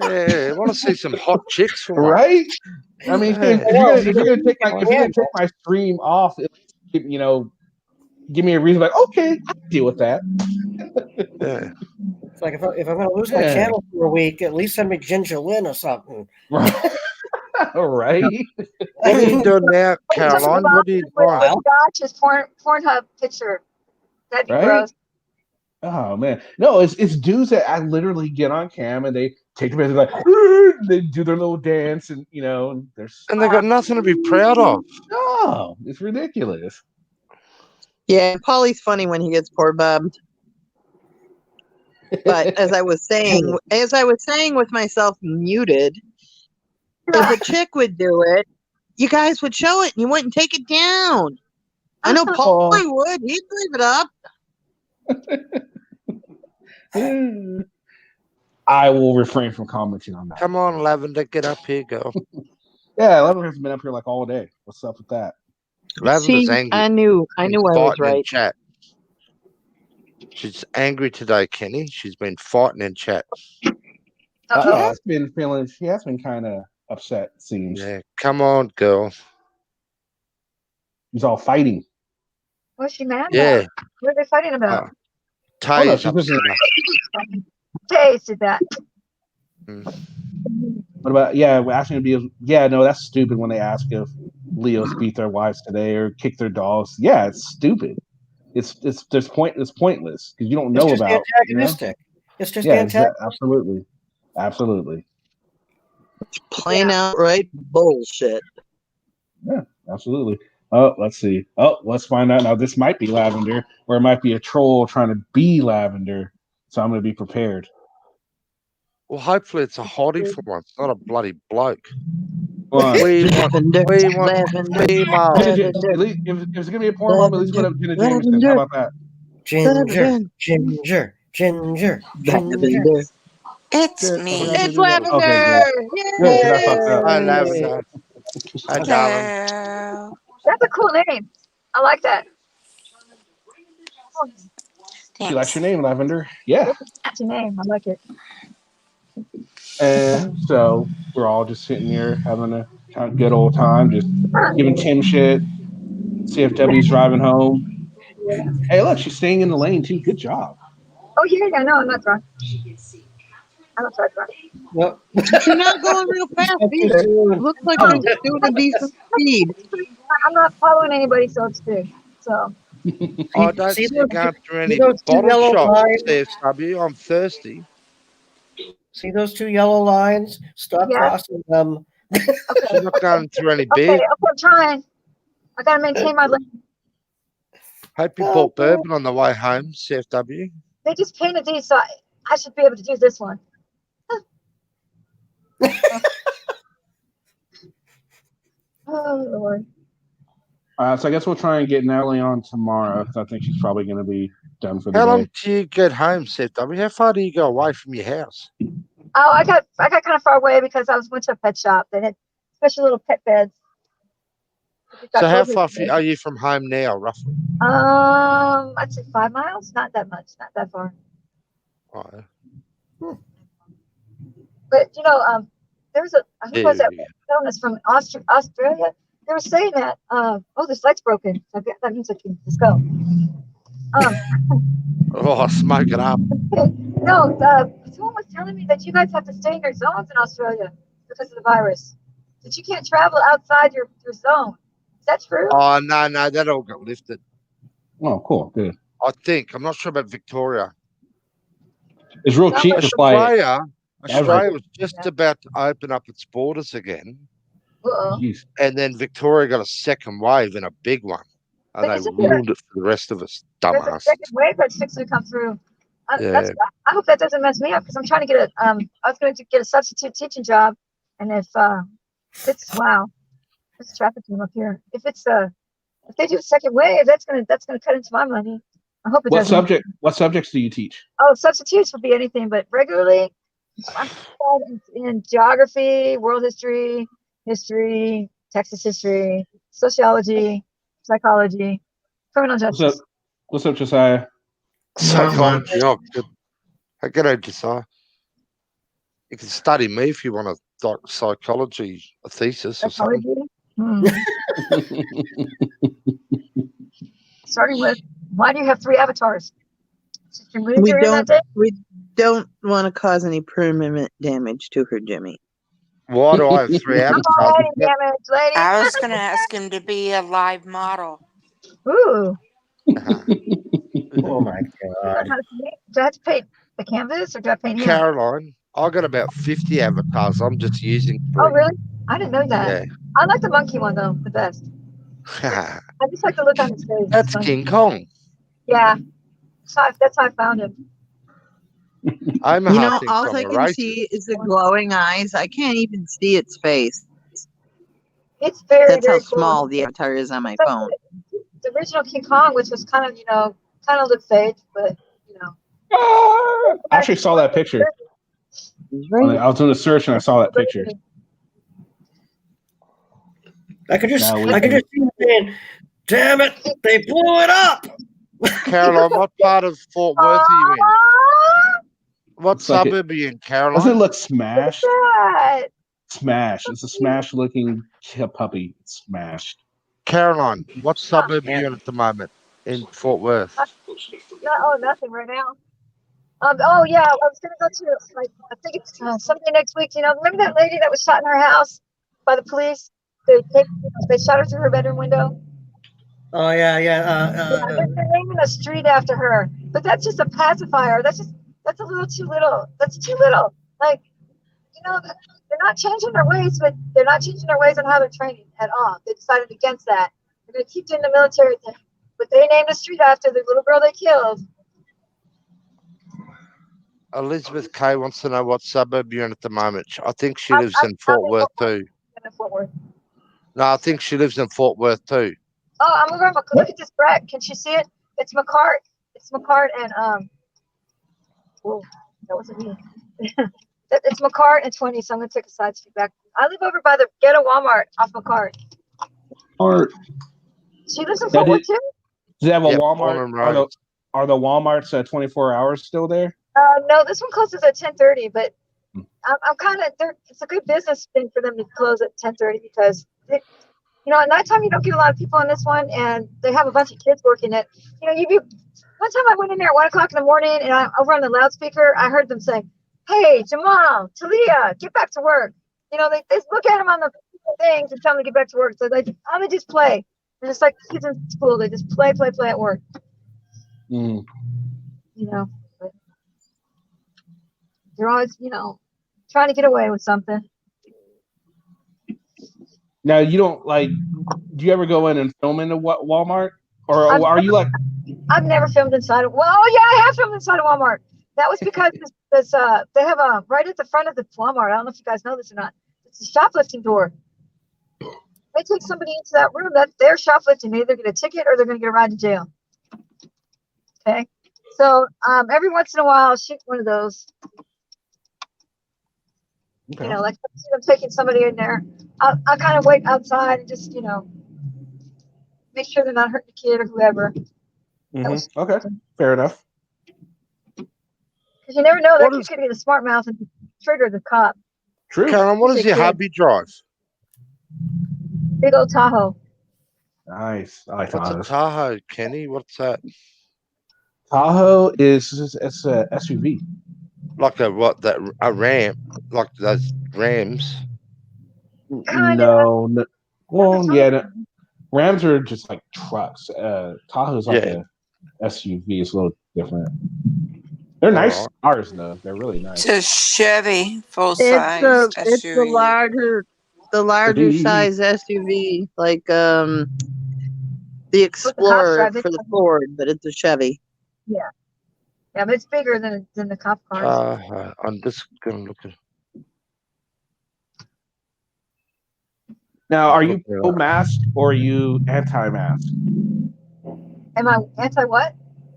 Yeah, I want to see some hot chicks from right. I mean, if you're gonna take my stream off, give me a reason. Like, okay, I can deal with that. Yeah. It's like if I'm going to lose my channel for a week, at least send me Ginger Lynn or something. All right. What are you doing now, Caroline? What are you doing? His Pornhub picture. That'd be gross. Oh man, no, it's dudes that I literally get on cam and they take them and they're like they do their little dance and and they got nothing to be proud of. No, it's ridiculous. Yeah, Paulie's funny when he gets poor bobbed. But as I was saying with myself muted, if a chick would do it, you guys would show it and you wouldn't take it down. I know Paulie would. He'd leave it up. I will refrain from commenting on that. Come on, Lavender, get up here, girl. Yeah, Lavender's been up here like all day. What's up with that? Lavender's angry. I knew I was Fighting in right. chat. She's angry today, Kenny. She's been fighting in chat. She has been kind of upset, it seems. Yeah, come on, girl. She's all fighting. What's she mad Yeah. about? What are they fighting about? Tay's she was upset. Tay did that. What about we're asking to be no, that's stupid when they ask if Leos beat their wives today or kick their dogs. Yeah, it's stupid. It's pointless because you don't know It's just about antagonistic. It's just absolutely. It's plain outright bullshit. Yeah, absolutely. Oh, let's see. Oh, let's find out now. This might be Lavender, or it might be a troll trying to be Lavender. So I'm going to be prepared. Well, hopefully it's a hottie for once, not a bloody bloke. Well, we want female. If it's going to be a porn mom, at least put up Jenna Jameson. How about that? Ginger. It's me. It's Lavender. Okay, good. Good, I fucked up. Hi, Lavender. Hi, darling. That's a cool name. I like that. She likes your name, Lavender. Yeah. That's your name. I like it. And so we're all just sitting here having a kind of good old time, just giving Tim shit. CFW's driving home. Hey, look, she's staying in the lane too. Good job. Oh yeah, no, I'm not drunk. I don't try drunk. Well, you're not going real fast either. Looks like you're doing a decent speed. I'm not following anybody, so it's good. So. I don't see you going through any bottle shots, CFW. I'm thirsty. See those two yellow lines? Stop crossing them. She's not going through any beer. Okay, I'm trying. I gotta maintain my lane. Hope you bought bourbon on the way home, CFW. They just painted these, so I should be able to do this one. Oh Lord. So I guess we'll try and get Natalie on tomorrow because I think she's probably going to be done for the day. How long do you get home, CFW? How far do you go away from your house? Oh, I got kind of far away because I went to a pet shop. They had special little pet beds. So how far are you from home now, roughly? I'd say 5 miles. Not that much. Not that far. Right. But there was who was that illness from Australia? They were saying that this light's broken. So that means I can just go. Smoke it up. No, someone was telling me that you guys have to stay in your zones in Australia because of the virus. That you can't travel outside your zone. Is that true? Oh no, that all got lifted. Oh, cool, good. I think I'm not sure about Victoria. It's real cheap to fly. Australia was just about to open up its borders again. And then Victoria got a second wave and a big one. And they ruined it for the rest of us, There's a dumbass. second wave that's fixing to come through. Yeah. I hope that doesn't mess me up because I'm trying to get I was going to get a substitute teaching job, and if it's traffic jam up here. If they do a second wave, that's gonna cut into my money. I hope it doesn't. What subjects do you teach? Oh, substitutes would be anything, but regularly, I'm in geography, world history, Texas history, sociology, psychology, criminal justice. What's up, Josiah? Psychology. Oh, good. Good day, Josiah. You can study me if you want a psychology thesis or something. Starting with, why do you have 3 avatars? We don't want to cause any permanent damage to her, Jimmy. Why do I have 3 avatars? I was going to ask him to be a live model. Ooh. Oh my God. Do I have to paint the canvas or do I paint him? Caroline, I got about 50 avatars. I'm just using 3. Oh, really? I didn't know that. Yeah. I like the monkey one, though, the best. I just like to look on his face. That's King Kong. Yeah. That's how I found him. All I can see is the glowing eyes. I can't even see its face. It's very, That's how very cool. small the avatar is on my phone. The original King Kong, which was kind of, kind of looked fake, but I actually saw that picture. I was doing a search and I saw that picture. I could just see him saying, "Damn it, they blew it up." Caroline, what part of Fort Worth are you in? What suburb are you in, Caroline? Doesn't it look smashed? That. Smashed. It's a smashed-looking puppy. It's smashed. Caroline, what suburb are you in at the moment in Fort Worth? Nothing right now. Oh yeah, I was gonna go to I think it's someday next week. Remember that lady that was shot in her house by the police? They shot her through her bedroom window. Oh yeah. They're naming a street after her, but that's just a pacifier. That's a little too little. That's too little. Like, they're not changing their ways, but they're not changing their ways on how they're training at all. They decided against that. They're gonna keep doing the military thing, but they named a street after the little girl they killed. Elizabeth Kay wants to know what suburb you're in at the moment. I think she lives in Fort Worth too. Fort Worth. No, I think she lives in Fort Worth too. Oh, I'm gonna look at this bracket. Can she see it? It's McCart. It's McCart and Whoa, that wasn't me. It's McCart and 20. So I'm gonna take a side street back. I live over by the ghetto Walmart off McCart. She lives in Fort Worth too. Does it have a Walmart? Are the Walmarts 24 hours still there? No, this one closes at 10:30. But I'm kind of there. It's a good business thing for them to close at 10:30 because at nighttime you don't get a lot of people on this one, and they have a bunch of kids working it. One time I went in there at 1 o'clock in the morning, and I over on the loudspeaker, I heard them saying, "Hey, Jamal, Talia, get back to work." They look at them on the things and tell them to get back to work. So they just play. They're just like kids in school. They just play at work. But they're always, trying to get away with something. Now, you don't do you ever go in and film in a Walmart? Or are you like... I've never filmed inside of... Well, yeah, I have filmed inside of Walmart. That was because they have a... Right at the front of the Walmart, I don't know if you guys know this or not, it's a shoplifting door. They take somebody into that room, they're shoplifting. They either get a ticket or they're going to get a ride to jail. Okay? So every once in a while, I'll shoot one of those. Okay. Like I'm taking somebody in there. I'll kind of wait outside and just, make sure they're not hurting the kid or whoever. Okay, fair enough. Because you never know, that kid could be the smart mouth and trigger the cop. True. Karen, what does your hubby drive? Big old Tahoe. Nice. I like What's Tahoe. a Tahoe, Kenny? What's that? Tahoe it's a SUV. Like a Ram, like those Rams. No. Well, yeah. No. Rams are just like trucks. Tahoe's like a SUV. It's a little different. They're nice cars, though. They're really nice. It's a Chevy full size SUV. It's the larger size SUV, like the Explorer for the Ford, but it's a Chevy. Yeah. Yeah, but it's bigger than the cop cars. I'm just gonna look at. Now, are you pro-mask or are you anti-mask? Am I anti what?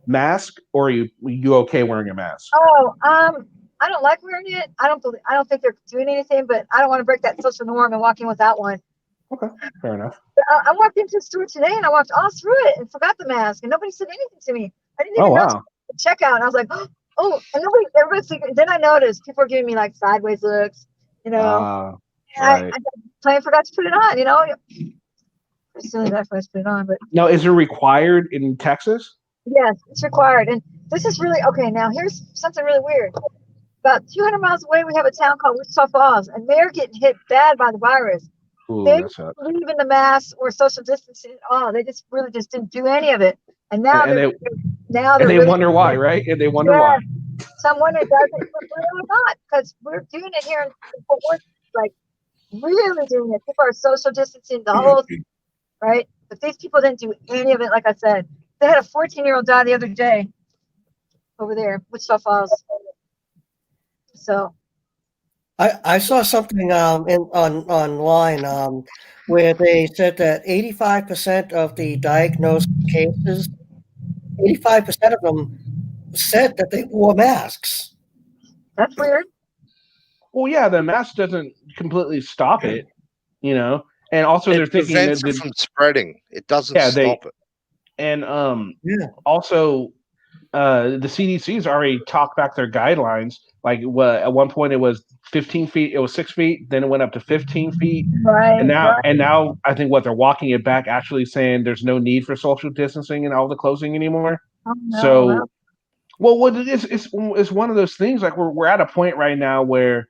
Mask, or are you okay wearing a mask? Oh, I don't like wearing it. I don't think they're doing anything, but I don't want to break that social norm and walk in without one. Okay, fair enough. I walked into the store today and I walked all through it and forgot the mask, and nobody said anything to me. I didn't even know the checkout. And I was like, oh, and everybody's thinking. Then I noticed people were giving me like sideways looks, Right. I forgot to put it on. It's silly that I forgot to put it on, but now, is it required in Texas? yes, it's required. And this is really okay. Now here's something really weird. About 200 miles away, we have a town called Wichita Falls, and they're getting hit bad by the virus. Ooh, they didn't believe in the mask or social distancing at all. They just really didn't do any of it. And now they wonder why, right? And they wonder why. Someone who does it or not, because we're doing it here in Fort Worth, like really doing it. People are social distancing the whole thing, right? But these people didn't do any of it. Like I said, they had a 14-year-old die the other day over there, Wichita Falls. So I saw something online where they said that 85% of the diagnosed cases, 85% of them said that they wore masks. That's weird. Well, yeah, the mask doesn't completely stop it, and also they're It thinking prevents that it from spreading. It doesn't stop it. And also the CDC's already talked back their guidelines. Like at one point it was 15 feet, it was 6 feet, then it went up to 15 feet, Right. and now I think they're walking it back, actually saying there's no need for social distancing and all the closing anymore. Oh, no, So, wow. well, what it is, it's one of those things. Like we're at a point right now where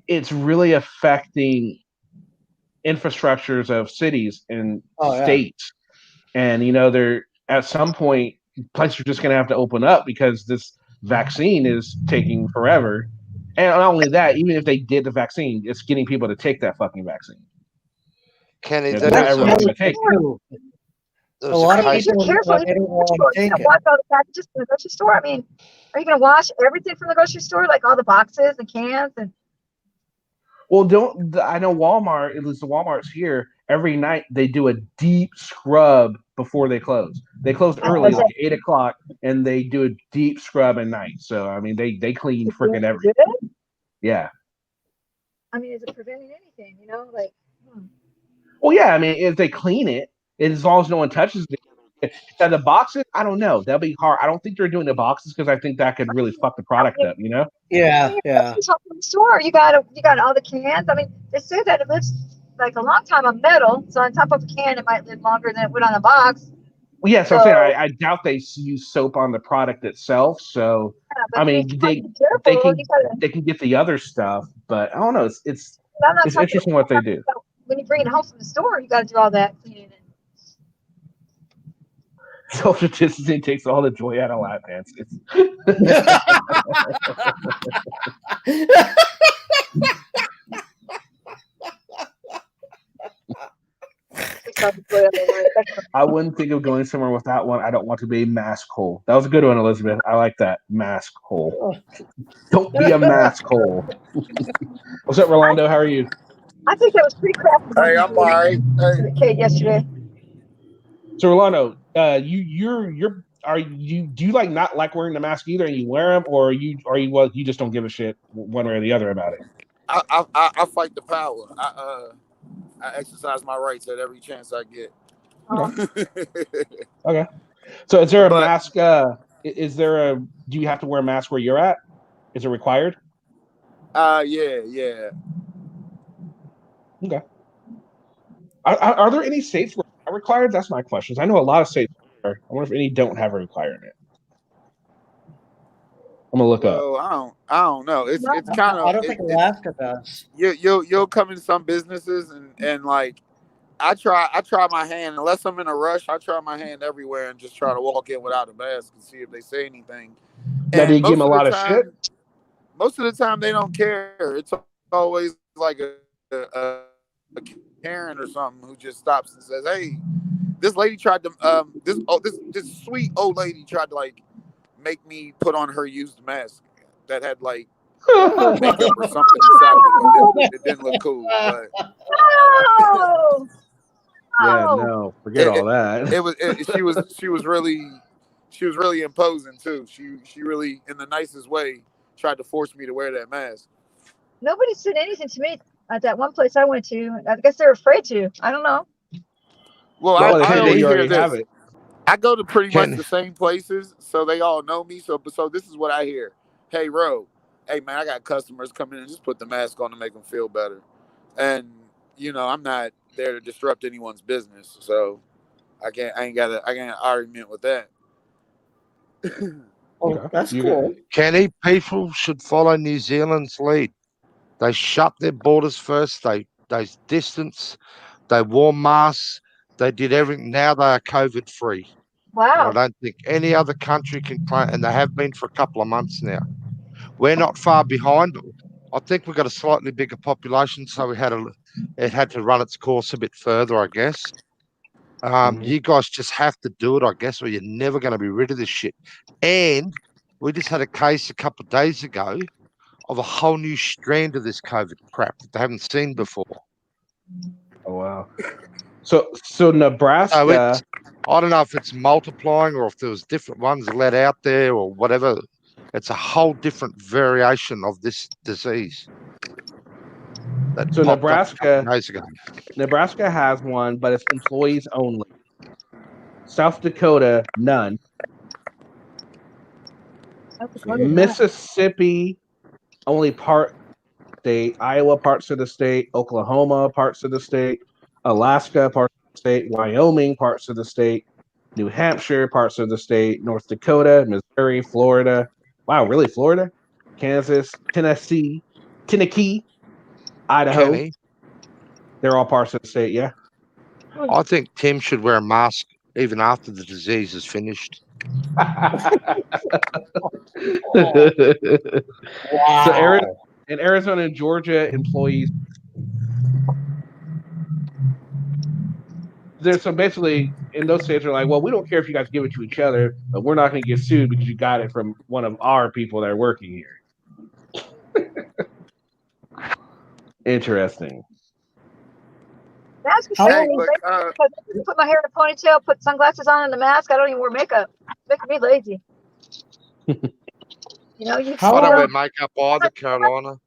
it's really affecting infrastructures of cities and states, and they're at some point places are just going to have to open up because this vaccine is taking forever. And not only that, even if they did the vaccine, it's getting people to take that fucking vaccine. Kenny, not everyone's going to take it. A lot of if you're people careful, they don't want to take it. watch all the packages from the grocery store. I mean, are you going to wash everything from the grocery store, like all the boxes and cans and? Well, I know Walmart, at least the Walmarts here, every night they do a deep scrub before they close. They close early, like 8 o'clock, and they do a deep scrub at night. So, I mean, they clean freaking everything. Yeah. I mean, is it preventing anything, Well, yeah, I mean, if they clean it, as long as no one touches it. Now, the boxes, I don't know. That'll be hard. I don't think they're doing the boxes because I think that could really fuck the product up, Yeah. In the store, you got all the cans. I mean, they say that it lives like a long time on metal, so on top of a can, it might live longer than it would on a box. Well, yeah, so I'm saying I doubt they use soap on the product itself. So I mean, they can get the other stuff, but I don't know. It's interesting what they do. When you bring it home from the store, you got to do all that cleaning. Social distancing takes all the joy out of lap dances. I wouldn't think of going somewhere with that one. I don't want to be a mask hole. That was a good one, Elizabeth. I like that. Mask hole. Don't be a mask hole. What's up, Rolando? How are you? I think that was pretty crappy. Hey, I'm all right. Hey. Kate yesterday. So Rolando, do you like not like wearing the mask either, and you wear them, or you just don't give a shit one way or the other about it? I fight the power. I exercise my rights at every chance I get. Okay. So is there a mask? Do you have to wear a mask where you're at? Is it required? Yeah. Okay. Are there any states where it's not required? That's my question. I know a lot of states are. I wonder if any don't have a requirement. I'm gonna look up. I don't know. It's kind of. I don't think Alaska does. You'll come in some businesses and like I try my hand unless I'm in a rush. I try my hand everywhere and just try to walk in without a mask and see if they say anything. Now, do you give them a lot of shit? Most of the time they don't care. It's always like a Karen or something who just stops and says, "Hey, this lady tried to this sweet old lady tried to like make me put on her used mask that had like makeup or something inside of it. It didn't look cool, but no, forget all that. She was really imposing too. She really, in the nicest way, tried to force me to wear that mask. Nobody said anything to me at that one place I went to. I guess they're afraid to. I don't know. Well, I always hear this. Have it. I go to pretty much the same places, so they all know me. So this is what I hear. Hey, Ro. Hey, man, I got customers coming in. Just put the mask on to make them feel better. And, I'm not there to disrupt anyone's business. So I ain't got an argument with that. Oh, that's cool. Kenny, people should follow New Zealand's lead. They shut their borders first. They distance. They wore masks. They did everything. Now they are COVID free. Wow. I don't think any other country can claim, and they have been for a couple of months now. We're not far behind. I think we've got a slightly bigger population, so it had to run its course a bit further, I guess. You guys just have to do it, I guess, or you're never going to be rid of this shit. And we just had a case a couple of days ago of a whole new strand of this COVID crap that they haven't seen before. Oh wow! So So Nebraska. I don't know if it's multiplying or if there was different ones let out there or whatever. It's a whole different variation of this disease. So Nebraska has one, but it's employees only. South Dakota, none. Mississippi, only part state. Iowa, parts of the state. Oklahoma, parts of the state. Alaska, parts of the state. Wyoming, parts of the state. New Hampshire, parts of the state. North Dakota, Missouri, Florida. Wow, really? Florida? Kansas, Tennessee, Idaho. Kenny. They're all parts of the state, yeah. I think Tim should wear a mask even after the disease is finished. So in Arizona and Georgia, employees. So basically, in those states, are like, well, we don't care if you guys give it to each other, but we're not going to get sued because you got it from one of our people that are working here. Interesting. Mask is put my hair in a ponytail, put sunglasses on, and a mask. I don't even wear makeup. It's making me lazy. You know, I don't wear makeup either, Carolina.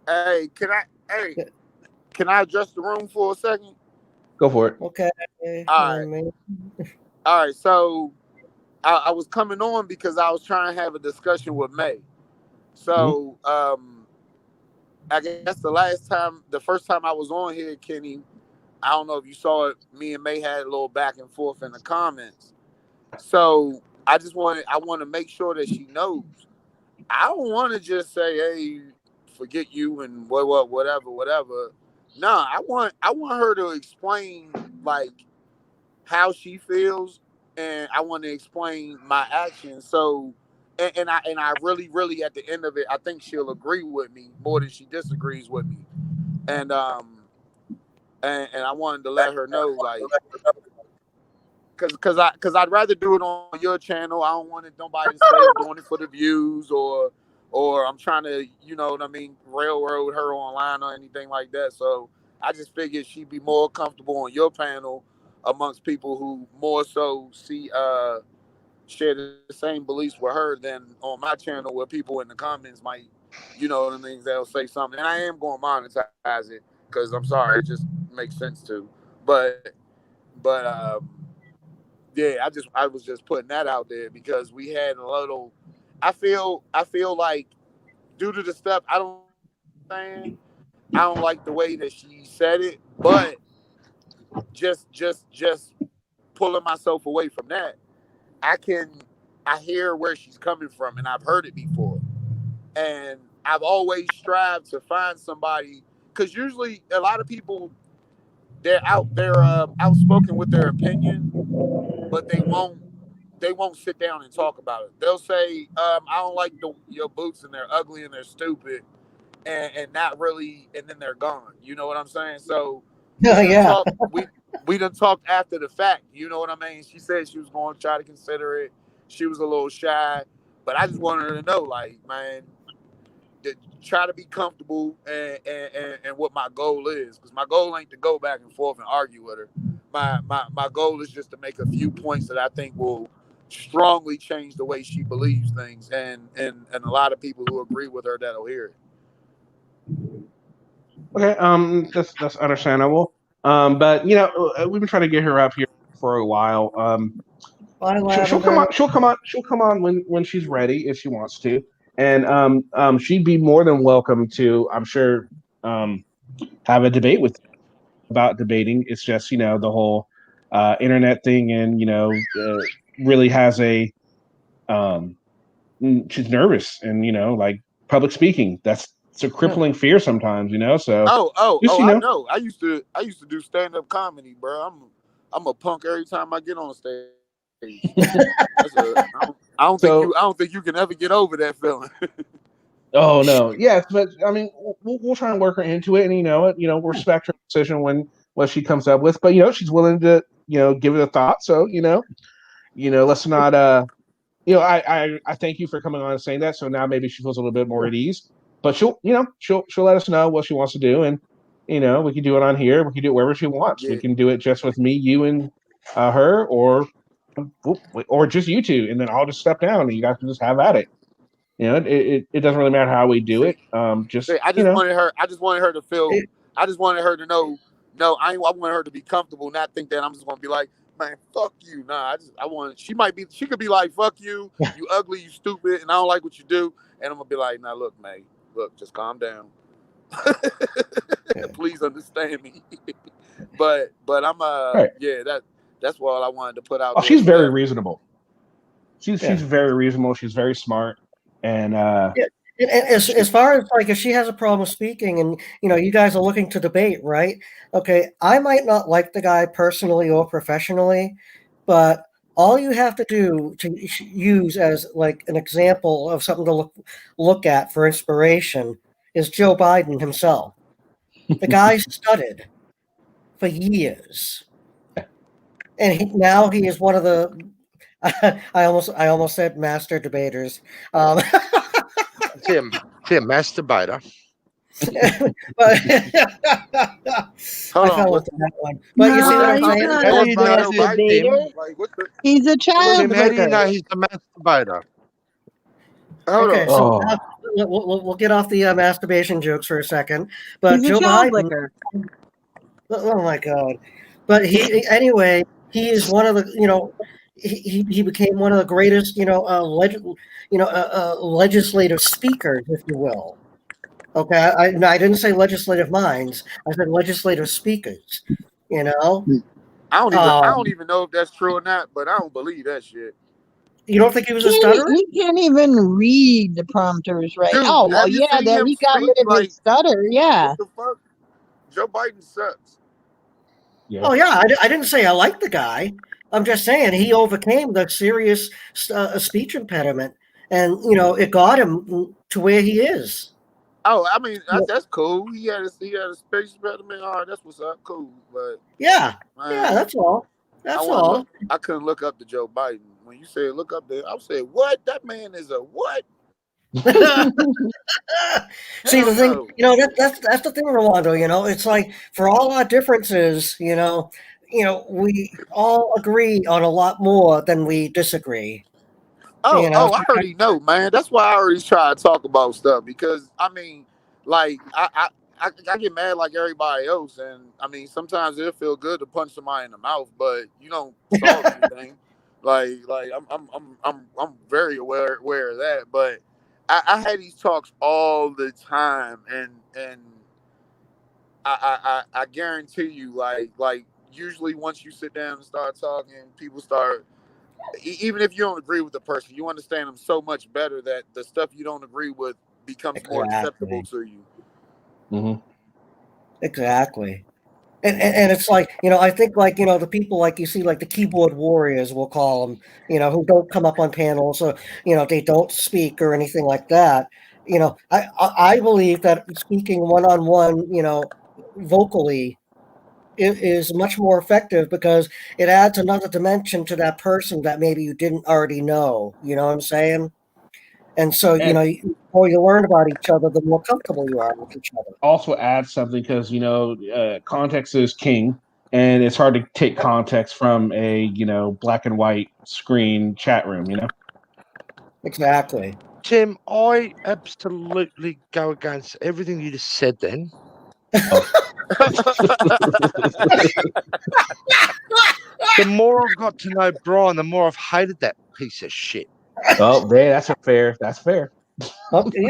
Hey, can I adjust the room for a second? Go for it. Okay. All right. So I was coming on because I was trying to have a discussion with May. So I guess the first time I was on here, Kenny, I don't know if you saw it. Me and May had a little back and forth in the comments. So I want to make sure that she knows. I don't want to just say, "Hey, forget you," and whatever. No, I want her to explain like how she feels, and I want to explain my actions. So, and I really at the end of it, I think she'll agree with me more than she disagrees with me. And I wanted to let her know, like, because I'd rather do it on your channel. I don't want nobody to say I'm doing it for the views or I'm trying to, you know what I mean, railroad her online or anything like that. So I just figured she'd be more comfortable on your panel amongst people who more so share the same beliefs with her than on my channel where people in the comments might, you know what I mean, they'll say something. And I am going to monetize it because I'm sorry, it just makes sense to. But yeah, I was just putting that out there because we had a little. I feel like due to the stuff I don't like the way that she said it, but just pulling myself away from that, I hear where she's coming from, and I've heard it before, and I've always strived to find somebody because usually a lot of people they're outspoken with their opinion, but they won't sit down and talk about it. They'll say, I don't like your boots and they're ugly and they're stupid and not really, and then they're gone. You know what I'm saying? So we done talked after the fact. You know what I mean? She said she was going to try to consider it. She was a little shy, but I just wanted her to know, like, man, try to be comfortable and what my goal is, because my goal ain't to go back and forth and argue with her. My goal is just to make a few points that I think will strongly change the way she believes things, and a lot of people who agree with her that'll hear it. Okay, that's understandable. But you know, we've been trying to get her up here for a while. She'll come on. She'll come on when she's ready if she wants to, and she'd be more than welcome to. I'm sure have a debate with you about debating. It's just the whole internet thing, and really has a she's nervous, and like public speaking. It's a crippling fear sometimes, So I know. I used to do stand up comedy, bro. I'm a punk every time I get on stage. I don't think you can ever get over that feeling. Oh no, yes, but I mean, we'll try and work her into it, and we'll respect her decision when what she comes up with. But she's willing to give it a thought. So let's not I thank you for coming on and saying that. So now maybe she feels a little bit more at ease. But she'll let us know what she wants to do, and we can do it on here. We can do it wherever she wants. We can do it just with me, you, and her, or just you two, and then I'll just step down, and you guys can just have at it. It doesn't really matter how we do it. I just wanted her. I just wanted her to feel. I just wanted her to know. No, I wanted her to be comfortable, not think that I'm just gonna be like, man, fuck you. Nah, I want. She could be like, fuck you, you ugly, you stupid, and I don't like what you do. And I'm gonna be like, nah, look, man, look, just calm down. Please understand me. but I'm right. that's what I wanted to put out. Oh, there she's for very that. reasonable. She's very reasonable. She's very smart, and as far as like if she has a problem speaking, and you guys are looking to debate, right? Okay, I might not like the guy personally or professionally, but all you have to do to use as like an example of something to look at for inspiration is Joe Biden himself. The guy studied for years, and now he is one of the. I almost said master debaters. See a masturbator. But Hold I on, fell what? into that one. But you see what I'm saying? He's a child Tim, how do you licker. know he's a masturbator? Okay, so Oh. now we'll get off the masturbation jokes for a second. But He's a Joe child Biden. licker. Oh my God! But anyway, he is one of the he became one of the greatest legislative speakers, if you will. Okay, I didn't say legislative minds. I said legislative speakers. I don't even know if that's true or not, but I don't believe that shit. You don't think he was a stutterer? He can't even read the prompters right. Dude, Oh well, have you yeah, seen that him he got speak? rid of Like, his stutter. Yeah. what the fuck? Joe Biden sucks. Oh yeah, I didn't say I like the guy. I'm just saying he overcame the serious speech impediment, and it got him to where he is. Oh, I mean that's cool. He had a space impediment. All right, that's what's up. Cool, but Yeah, man, that's all. That's all. I couldn't look up to Joe Biden. When you said look up there, I said, what? That man is a what? See the thing, that's the thing, Rolando. It's like for all our differences, we all agree on a lot more than we disagree. I already know, man. That's why I already try to talk about stuff because I mean, like I get mad like everybody else, and I mean sometimes it'll feel good to punch somebody in the mouth, but you don't solve anything. Like I'm very aware of that, but I had these talks all the time, and I guarantee you, like usually once you sit down and start talking, people start. Even if you don't agree with the person, you understand them so much better that the stuff you don't agree with becomes more acceptable to you. Mm-hmm. Exactly. And it's like, I think like, the people like you see, like the keyboard warriors, we'll call them, who don't come up on panels or, they don't speak or anything like that. I believe that speaking one-on-one, vocally is much more effective because it adds another dimension to that person that maybe you didn't already know. You know what I'm saying? And so, the more you learn about each other, the more comfortable you are with each other. Also add something because context is king, and it's hard to take context from a black and white screen chat room. Exactly. Tim, I absolutely go against everything you just said then. The more I've got to know Brian, the more I've hated that piece of shit. Oh, that's fair. That's fair. And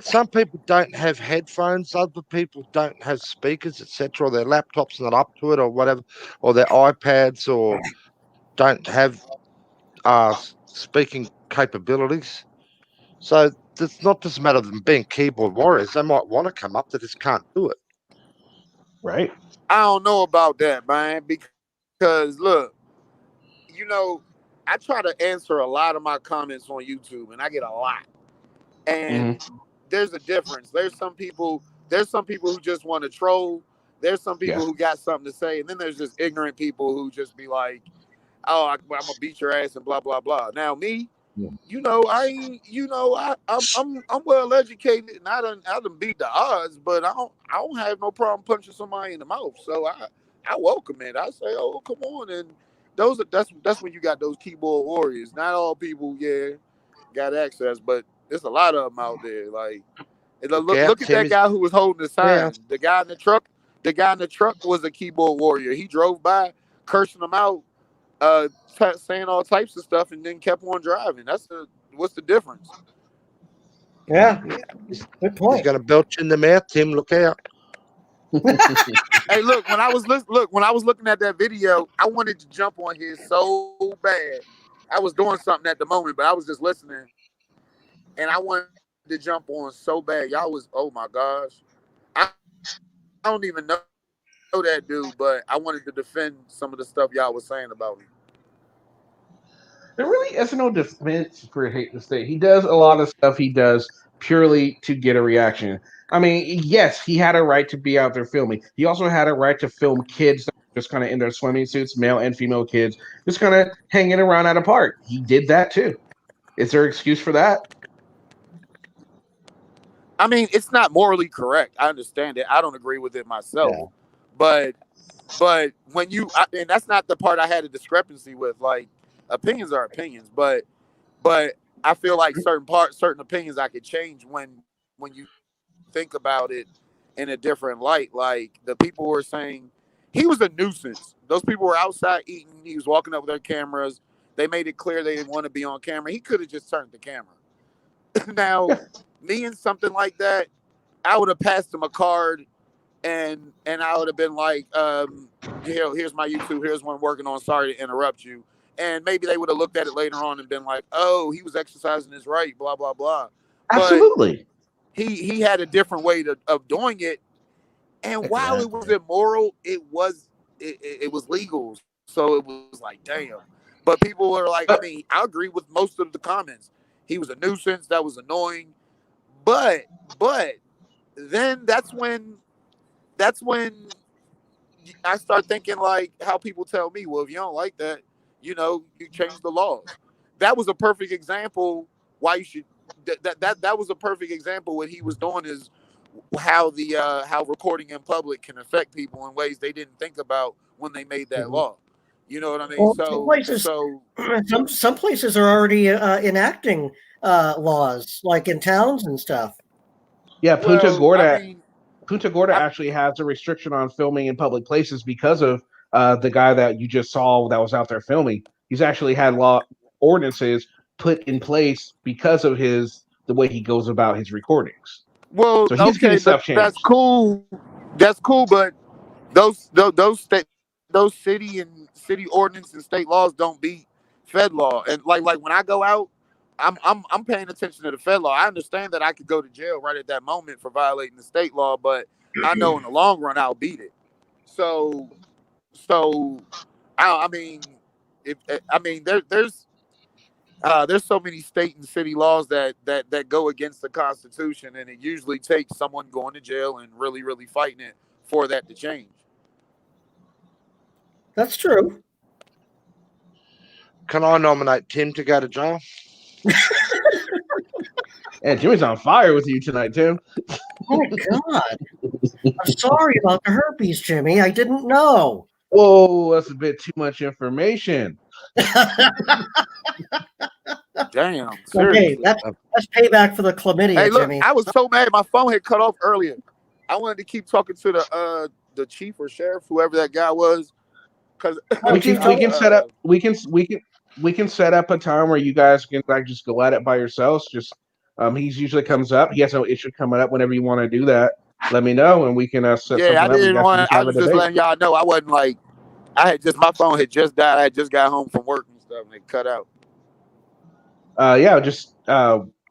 some people don't have headphones, other people don't have speakers, etc., or their laptops not up to it, or whatever, or their iPads, or don't have speaking capabilities. So it's not just a matter of them being keyboard warriors. They might want to come up, they just can't do it. Right. I don't know about that, man, because look, I try to answer a lot of my comments on YouTube, and I get a lot. And there's a difference. There's some people who just want to troll. There's some people who got something to say, and then there's just ignorant people who just be like, oh, I'm gonna beat your ass and blah blah blah. Now me, Yeah. I ain't, I'm well educated and I done beat the odds, but I don't have no problem punching somebody in the mouth. So I welcome it. I say, oh, come on, and that's when you got those keyboard warriors. Not all people, got access, but there's a lot of them out there. Like, look at that guy who was holding the sign. The guy in the truck. The guy in the truck was a keyboard warrior. He drove by, cursing them out, saying all types of stuff, and then kept on driving. What's the difference? Yeah, good point. He's going to belch in the mouth, Tim. Look out. Hey, look, when I was looking at that video, I wanted to jump on here so bad. I was doing something at the moment, but I was just listening, and I wanted to jump on so bad. Y'all was, oh my gosh, I don't even know that dude, but I wanted to defend some of the stuff y'all was saying about me. There really is no defense for Hate the State. He does a lot of stuff he does purely to get a reaction. I mean, yes, he had a right to be out there filming. He also had a right to film kids just kind of in their swimming suits, male and female kids, just kind of hanging around at a park. He did that too. Is there an excuse for that? I mean, it's not morally correct. I understand it. I don't agree with it myself. Yeah. But when and that's not the part I had a discrepancy with. Like, opinions are opinions, but I feel like certain opinions I could change when you think about it in a different light. Like, the people were saying he was a nuisance. Those people were outside eating. He was walking up with their cameras. They made it clear they didn't want to be on camera. He could have just turned the camera. Now, me and something like that, I would have passed him a card, and I would have been like, here's my YouTube. Here's what I'm working on. Sorry to interrupt you. And maybe they would have looked at it later on and been like, oh, he was exercising his right, blah, blah, blah. Absolutely. But he had a different way of doing it. And while it was immoral, it was legal. So it was like, damn. But people were like, I mean, I agree with most of the comments. He was a nuisance. That was annoying. But then that's when I start thinking, like, how people tell me, well, if you don't like that, you change the laws. That was a perfect example why you should. That was a perfect example. What he was doing is how how recording in public can affect people in ways they didn't think about when they made that law. You know what I mean? Well, some places are already enacting laws, like in towns and stuff. Yeah, Punta Gorda actually has a restriction on filming in public places because of the guy that you just saw that was out there filming. He's actually had law ordinances put in place because of the way he goes about his recordings. Well, so he's getting stuff changed. That's cool. That's cool, but those city ordinance and state laws don't beat Fed law. And like when I go out, I'm paying attention to the Fed law. I understand that I could go to jail right at that moment for violating the state law, but I know in the long run I'll beat it. So I mean, there's so many state and city laws that go against the Constitution, and it usually takes someone going to jail and really, really fighting it for that to change. That's true. Can I nominate Tim to go to jail? And Jimmy's on fire with you tonight, Tim. Oh my God. I'm sorry about the herpes, Jimmy. I didn't know. Whoa, that's a bit too much information. Damn. Okay, that's payback for the chlamydia, hey, look, Jimmy. I was so mad my phone had cut off earlier. I wanted to keep talking to the chief or sheriff, whoever that guy was. Because we can set up we can set up a time where you guys can like just go at it by yourselves. Just he's usually comes up. He has no issue coming up whenever you want to do that. Let me know and we can set something up. I was just letting y'all know. I wasn't like my phone had just died. I had just got home from work and stuff, and it cut out.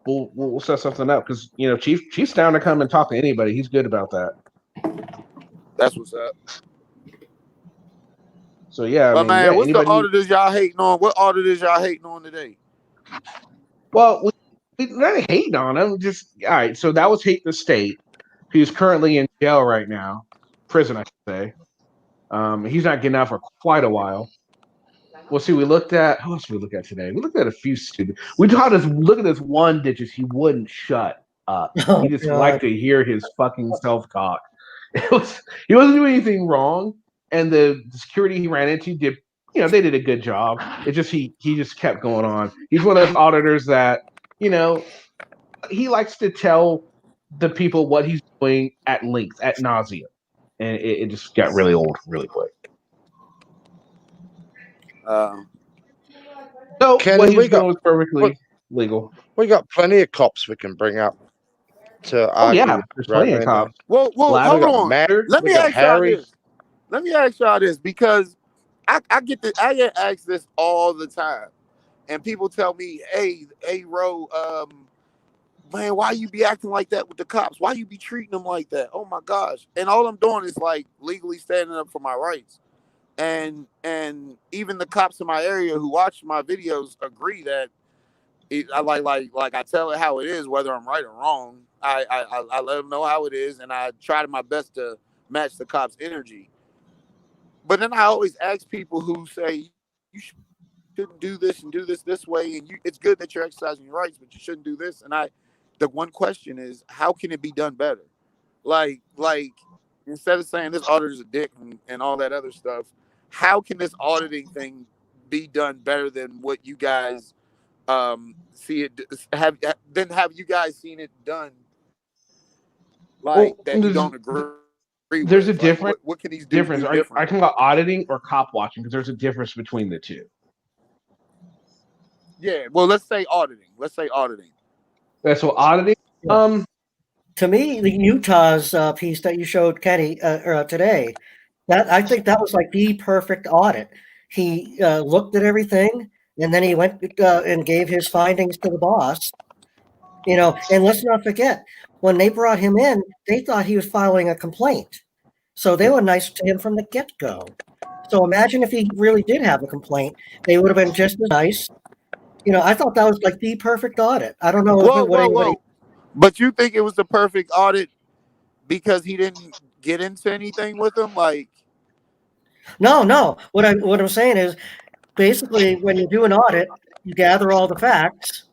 We'll set something up because Chief's down to come and talk to anybody. He's good about that. That's what's up. So yeah, what's the auditors y'all hating on? What auditors y'all hating on today? Well, we're not hating on him. Just all right. So that was Hate the State, who's currently in jail right now, prison, I should say. He's not getting out for quite a while. Well, see, we looked at who else did we look at today? We looked at a few stupid. We taught us look at this one that just he wouldn't shut up. Oh He just God. liked to hear his fucking self talk. He wasn't doing anything wrong, and the security he ran into did they did a good job. It just he just kept going on. He's one of those auditors that he likes to tell the people what he's doing at length, at nausea, and it just got really old really quick. So Kenny, what he's doing was perfectly legal. We got plenty of cops we can bring up to Oh argue. yeah, there's plenty of cops. Well, we hold got on. Matter, Let we me got ask y'all Harry. this. Let me ask y'all this because I get asked this all the time, and people tell me, "Hey, Ro, man, why you be acting like that with the cops? Why you be treating them like that? Oh my gosh!" And all I'm doing is like legally standing up for my rights, and even the cops in my area who watch my videos agree that I like I tell it how it is, whether I'm right or wrong. I let them know how it is, and I try my best to match the cops' energy. But then I always ask people who say you shouldn't do this and do this way, and it's good that you're exercising your rights, but you shouldn't do this. And the one question is, how can it be done better? Like instead of saying this auditor's a dick and all that other stuff, how can this auditing thing be done better than what you guys see it have you guys seen it done like that you don't agree There's with? a difference. What can these dudes difference. do Are you differently? talking about auditing or cop watching? Because there's a difference between the two. Yeah, well, let's say auditing. That's so auditing. To me, the Utah's piece that you showed Kenny today, that I think that was like the perfect audit. He looked at everything, and then he went and gave his findings to the boss. And let's not forget, when they brought him in, they thought he was filing a complaint, so they were nice to him from the get-go. So imagine if he really did have a complaint, they would have been just as nice. I thought that was like the perfect audit. I don't know what anybody. But you think it was the perfect audit because he didn't get into anything with them? Like, No. What I'm saying is, basically, when you do an audit, you gather all the facts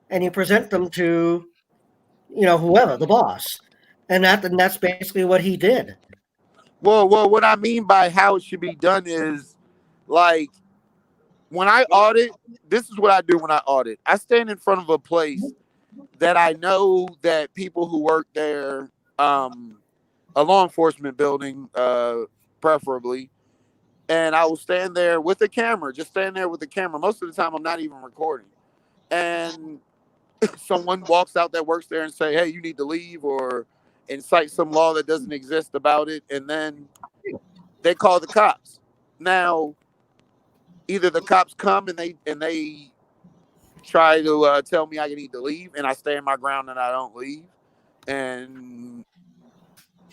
and you present them to, whoever, the boss, and that's basically what he did. well, what I mean by how it should be done is, like, when I audit, this is what I do when I audit. I stand in front of a place that I know that people who work there, a law enforcement building, preferably, and I will stand there with a camera, just stand there with the camera. Most of the time, I'm not even recording. And someone walks out that works there and say, "Hey, you need to leave," or incite some law that doesn't exist about it, and then they call the cops. Now, either the cops come and they try to tell me I need to leave, and I stand my ground and I don't leave. And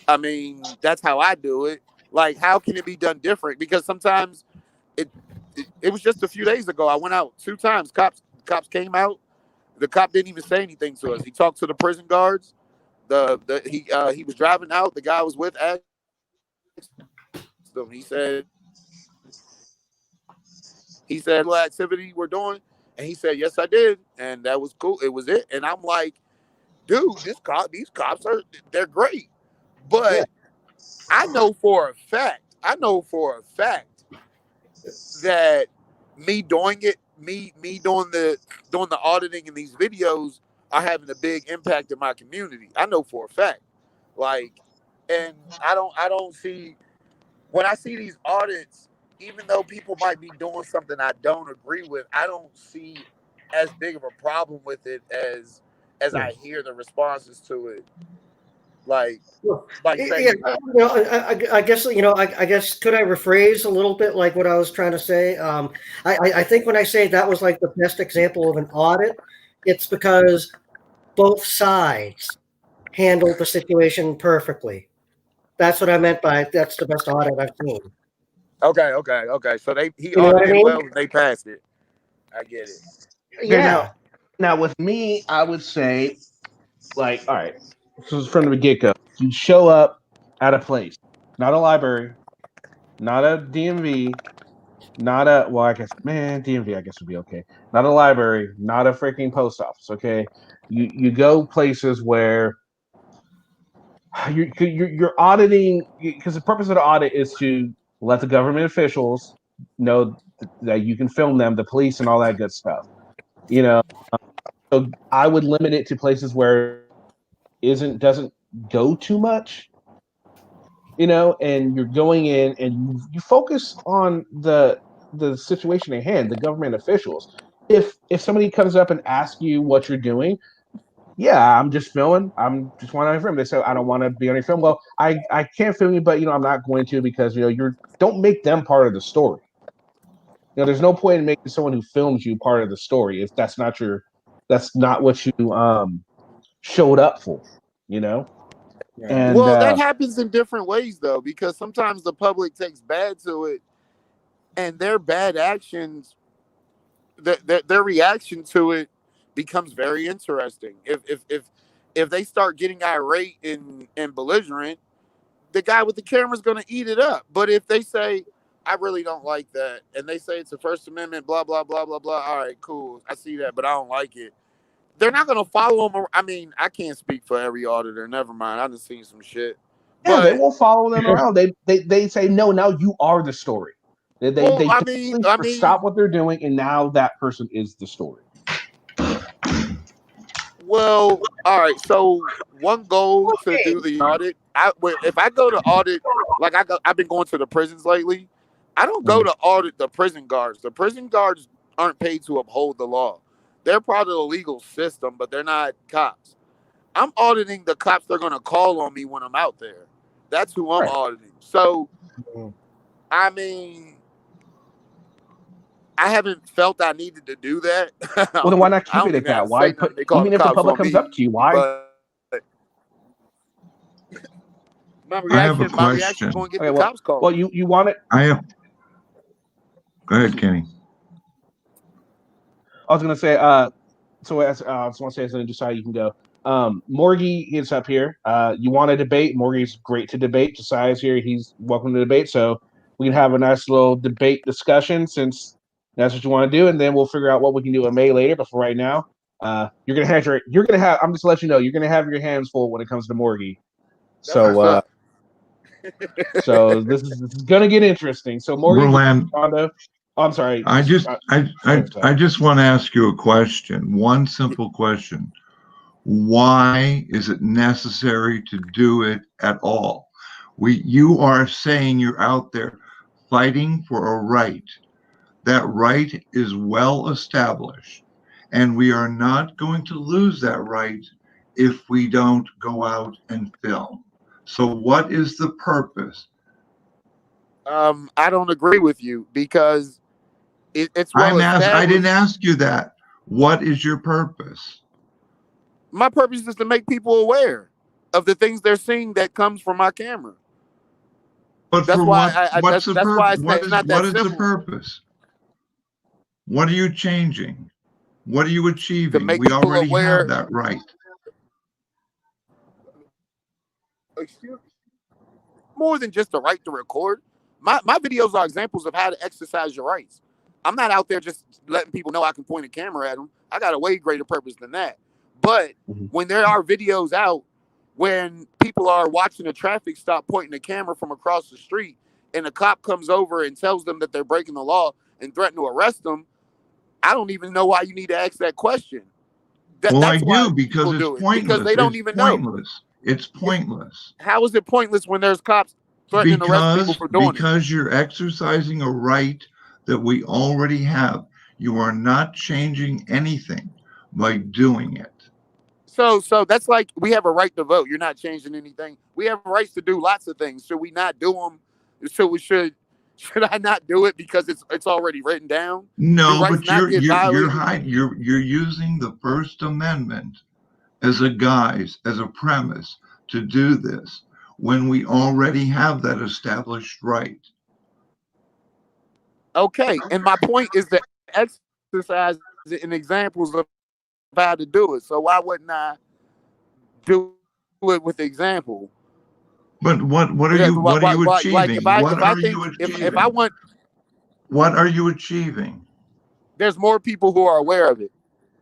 I mean, that's how I do it. Like, how can it be done different? Because sometimes it was just a few days ago. I went out 2 times. Cops came out. The cop didn't even say anything to us. He talked to the prison guards. He was driving out. The guy I was with asked him. He said, "What activity we're doing?" And he said, "Yes, I did." And that was cool. It was it. And I'm like, dude, these cops they're great. But I know for a fact that me doing it, me doing the auditing in these videos are having a big impact in my community. I know for a fact. Like, and I don't see, when I see these audits, even though people might be doing something I don't agree with, I don't see as big of a problem with it as I hear the responses to it. Like Yeah, saying, I guess I guess could I rephrase a little bit like what I was trying to say? I think when I say that was like the best example of an audit, it's because both sides handled the situation perfectly. That's what I meant by that's the best audit I've seen. Okay. So he You know what I audited mean? well and they passed it. I get it. Yeah. Now with me, I would say, like, all right, this is from the get go. You show up at a place, not a library, not a DMV, not a well, I guess DMV I guess would be okay. Not a library, not a freaking post office. Okay, you go places where you're auditing because the purpose of the audit is to let the government officials know that you can film them, the police and all that good stuff. You know, so I would limit it to places where isn't doesn't go too much. You know, and you're going in and you focus on the situation at hand, the government officials. If somebody comes up and asks you what you're doing, yeah, I'm just filming. I'm just want to film. They say I don't want to be on your film. Well, I can't film you, but I'm not going to because you're don't make them part of the story. There's no point in making someone who films you part of the story if that's not what you showed up for. You know, and Well, that happens in different ways though, because sometimes the public takes bad to it, and their bad actions, their reaction to it, becomes very interesting. If they start getting irate and belligerent, the guy with the camera is going to eat it up. But if they say, I really don't like that, and they say it's a First Amendment, blah, blah, blah, blah, blah, all right, cool, I see that, but I don't like it. They're not going to follow them. I mean, I can't speak for every auditor. Never mind. I've just seen some shit. Yeah, they will follow them around. They say, no, now you are the story. They stop what they're doing, and now that person is the story. Well, all right. So one goal to do the audit. If I go to audit, like I've been going to the prisons lately. I don't go to audit the prison guards. The prison guards aren't paid to uphold the law. They're part of the legal system, but they're not cops. I'm auditing the cops they're going to call on me when I'm out there. That's who I'm auditing. So, I mean, I haven't felt I needed to do that. Well, then why not keep it at that? Why put even if the public comes up to you, why? My reaction is going to get the cops called. Well, you want it? I have. Go ahead, Kenny. I was going to say, so as I just want to say, as an Josiah, you can go. Morgie is up here. You want to debate? Morgie's great to debate. Josiah's here. He's welcome to debate. So we can have a nice little debate discussion since that's what you want to do, and then we'll figure out what we can do in May later. But for right now, you're gonna have. I'm just to let you know, you're gonna have your hands full when it comes to Morgie. So, so this is gonna get interesting. So Morgie, Rondo. Oh, I'm sorry. I just want to ask you a question. One simple question. Why is it necessary to do it at all? You are saying you're out there fighting for a right. That right is well established, and we are not going to lose that right if we don't go out and film. So what is the purpose? I don't agree with you because it's well established. I didn't ask you that. What is your purpose? My purpose is to make people aware of the things they're seeing that comes from my camera. But that's why what's the purpose? What is simple. The purpose? What are you changing? What are you achieving? We already have that right. More than just the right to record. My videos are examples of how to exercise your rights. I'm not out there just letting people know I can point a camera at them. I got a way greater purpose than that. But when there are videos out when people are watching a traffic stop pointing a camera from across the street and a cop comes over and tells them that they're breaking the law and threaten to arrest them, I don't even know why you need to ask that question. Well, I do because it's pointless. Because they don't even know. It's pointless. How is it pointless when there's cops threatening to arrest people for doing it? Because you're exercising a right that we already have. You are not changing anything by doing it. So that's like we have a right to vote. You're not changing anything. We have rights to do lots of things. Should we not do them? Should I not do it because it's already written down? No, but you're using the First Amendment as a guise, as a premise to do this when we already have that established right. Okay, and my point is to exercise in examples of how to do it. So why wouldn't I do it with example? But what are you achieving? If I want, What are you achieving? There's more people who are aware of it.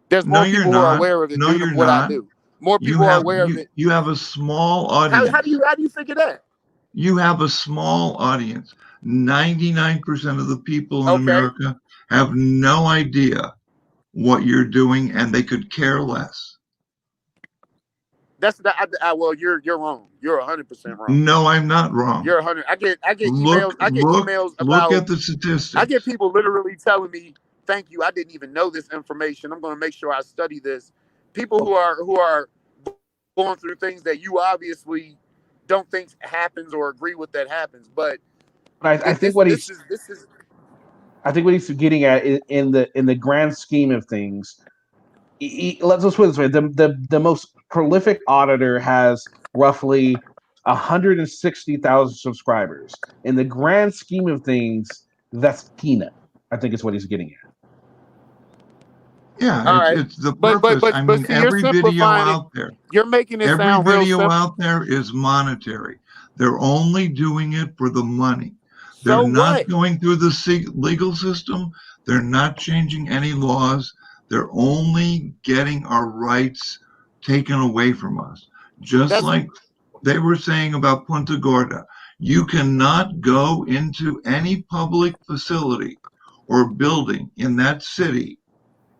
There's No, more you're people who are not. aware of it No, due to you're what I not. do. More You people are have aware of it. you have a small How audience. do you think of that? You have a small audience. 99% of the people in Okay. America have no idea what you're doing, and they could care less. That's well, you're wrong. You're 100% wrong. No, I'm not wrong. You're 100. I get emails. Look about. at the I statistics. get people literally telling me, "Thank you. I didn't even know this information. I'm going to make sure I study this." People who are going through things that you obviously don't think happens or agree with that happens, but I think this is. I think what he's getting at in the grand scheme of things. Let's put it this way: the most prolific auditor has roughly 160,000 subscribers. In the grand scheme of things, that's peanut. I think is what he's getting at. Yeah, All right. it's the But purpose. I mean, see, you're every video simplifying it. out there, You're making it every sound real video simple. out there is monetary. They're only doing it for the money. So They're not what? going through the legal system. They're not changing any laws. They're only getting our rights taken away from us. Just like they were saying about Punta Gorda. You cannot go into any public facility or building in that city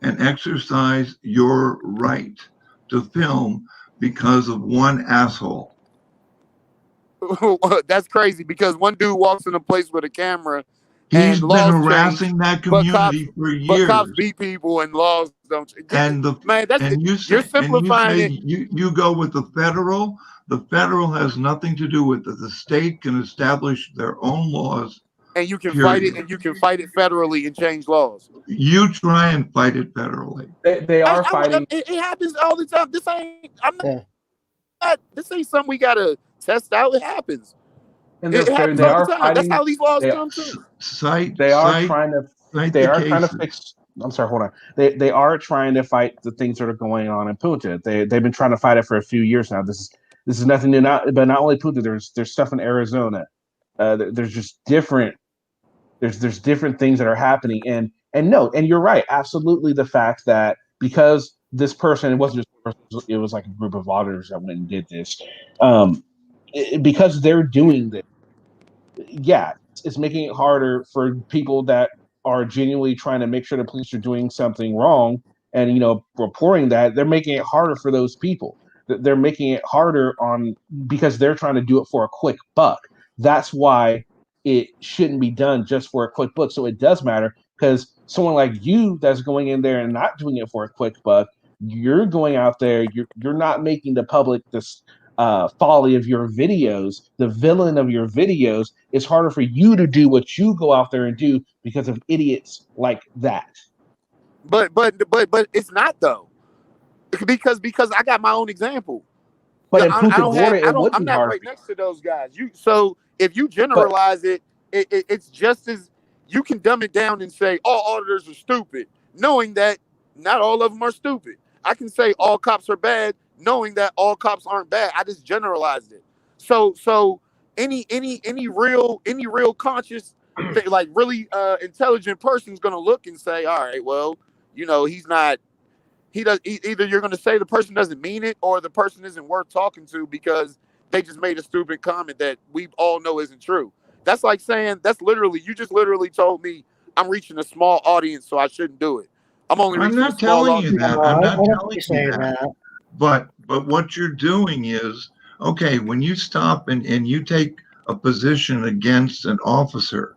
and exercise your right to film because of one asshole. That's crazy because one dude walks in a place with a camera He's and been laws harassing change, that but community for but cops years. beat people and laws don't change. And You're simplifying it. you go with the federal. The federal has nothing to do with it. The state can establish their own laws. And you can period. fight it, and you can fight it federally and change laws. You try and fight it federally. They are fighting. It happens all the time. This ain't. This ain't something we gotta test out. It happens. And it happens all the time. That's how these laws come too. They are trying to fix. I'm sorry, hold on. They are trying to fight the things that are going on in Punta. They've been trying to fight it for a few years now. This is nothing new. But not only Punta. There's stuff in Arizona. There's just different. There's different things that are happening. And you're right. Absolutely, the fact that because this person, it wasn't just it was like a group of auditors that went and did this. Because they're doing this, yeah, it's making it harder for people that are genuinely trying to make sure the police are doing something wrong and reporting that. They're making it harder for those people. They're making it harder because they're trying to do it for a quick buck. That's why it shouldn't be done just for a quick buck. So it does matter because someone like you that's going in there and not doing it for a quick buck, you're going out there, you're not making the public this folly of your videos, the villain of your videos. It's harder for you to do what you go out there and do because of idiots like that. But it's not though, because I got my own example. But in Punta Gorda, it would be I'm not hard. right next to those guys. So if you generalize it's just as you can dumb it down and say all auditors are stupid, knowing that not all of them are stupid. I can say all cops are bad, knowing that all cops aren't bad. I just generalized it. So any real conscious, like really intelligent person is gonna look and say, all right, well, he's not. He does. Either you're going to say the person doesn't mean it, or the person isn't worth talking to because they just made a stupid comment that we all know isn't true. That's like saying you just literally told me I'm reaching a small audience, so I shouldn't do it. I'm not telling you that. I'm not telling you that. But what you're doing is, okay, when you stop and you take a position against an officer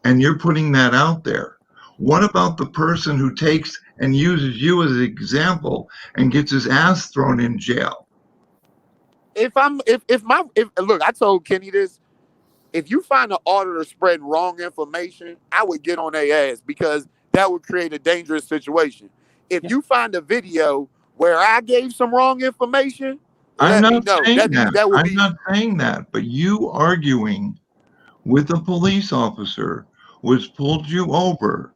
and you're putting that out there, what about the person who takes and uses you as an example and gets his ass thrown in jail? Look, I told Kenny this. If you find an auditor spreading wrong information, I would get on their ass because that would create a dangerous situation. If you find a video where I gave some wrong information, I'm let not me know. saying that. would I'm be not saying that. But you arguing with a police officer who has pulled you over,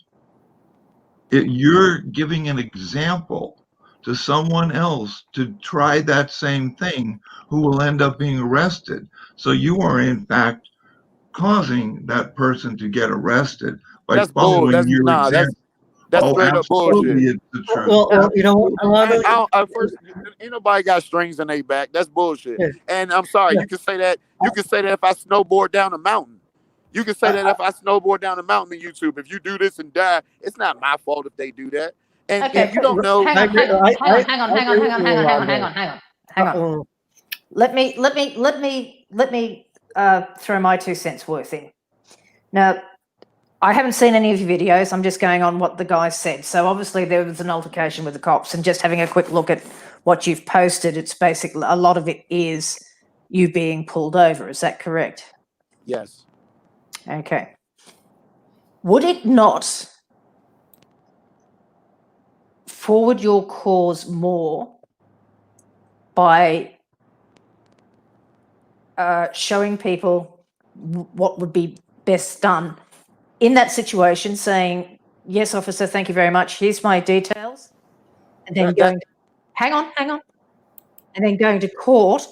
you're giving an example to someone else to try that same thing who will end up being arrested. So you are, in fact, causing that person to get arrested by That's bull. following That's your nah. example. That's Oh, straight up bullshit. absolutely, it's the truth. Well, you know what, First, ain't nobody got strings in their back. That's bullshit. Yeah. And I'm sorry, Yeah. you can say that. You can say that if I snowboard down a mountain. You can say that if I snowboard down a mountain on YouTube. If you do this and die, it's not my fault if they do that. And you don't know. I agree. Hang on. I agree with you on that. Let me throw my 2 cents worth in. Now, I haven't seen any of your videos. I'm just going on what the guy said. So obviously there was an altercation with the cops, and just having a quick look at what you've posted, it's basically a lot of it is you being pulled over. Is that correct? Yes. Okay. Would it not forward your cause more by showing people what would be best done in that situation, saying, yes, officer, thank you very much, here's my details, and then hang on, and then going to court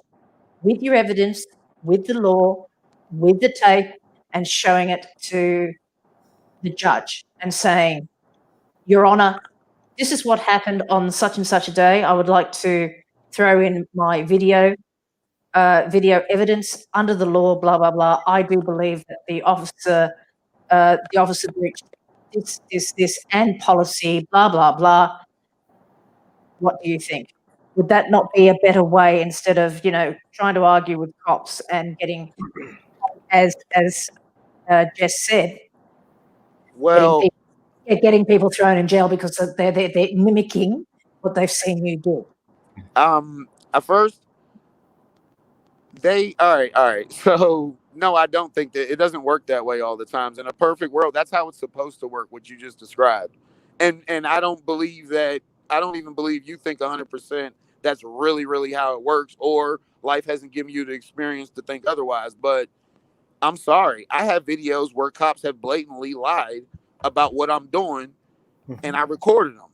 with your evidence, with the law, with the tape, and showing it to the judge and saying, Your Honour, this is what happened on such and such a day. I would like to throw in my video evidence under the law, blah, blah, blah. I do believe that the officer breached this and policy, blah, blah, blah. What do you think? Would that not be a better way, instead of, trying to argue with cops and getting, as Jess said, Well, getting people thrown in jail because they're mimicking what they've seen you do? At first, all right. So no, I don't think that it doesn't work that way all the times. In a perfect world, that's how it's supposed to work, what you just described. And I don't believe that. I don't even believe you think 100% that's really, really how it works, or life hasn't given you the experience to think otherwise. But I'm sorry, I have videos where cops have blatantly lied about what I'm doing, and I recorded them.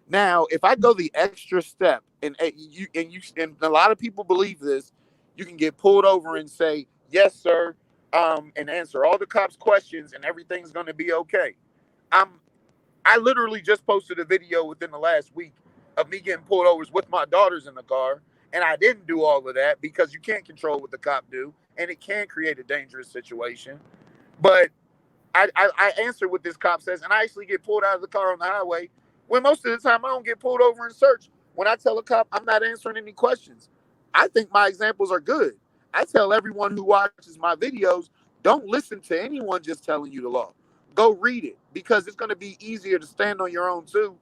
Now, if I go the extra step, and a lot of people believe this, you can get pulled over and say, yes, sir, and answer all the cops' questions, and everything's going to be okay. I literally just posted a video within the last week of me getting pulled over with my daughters in the car, and I didn't do all of that because you can't control what the cop do, and it can create a dangerous situation. But I answer what this cop says, and I actually get pulled out of the car on the highway, when most of the time I don't get pulled over and searched. When I tell a cop I'm not answering any questions, I think my examples are good. I tell everyone who watches my videos, don't listen to anyone just telling you the law. Go read it, because it's going to be easier to stand on your own too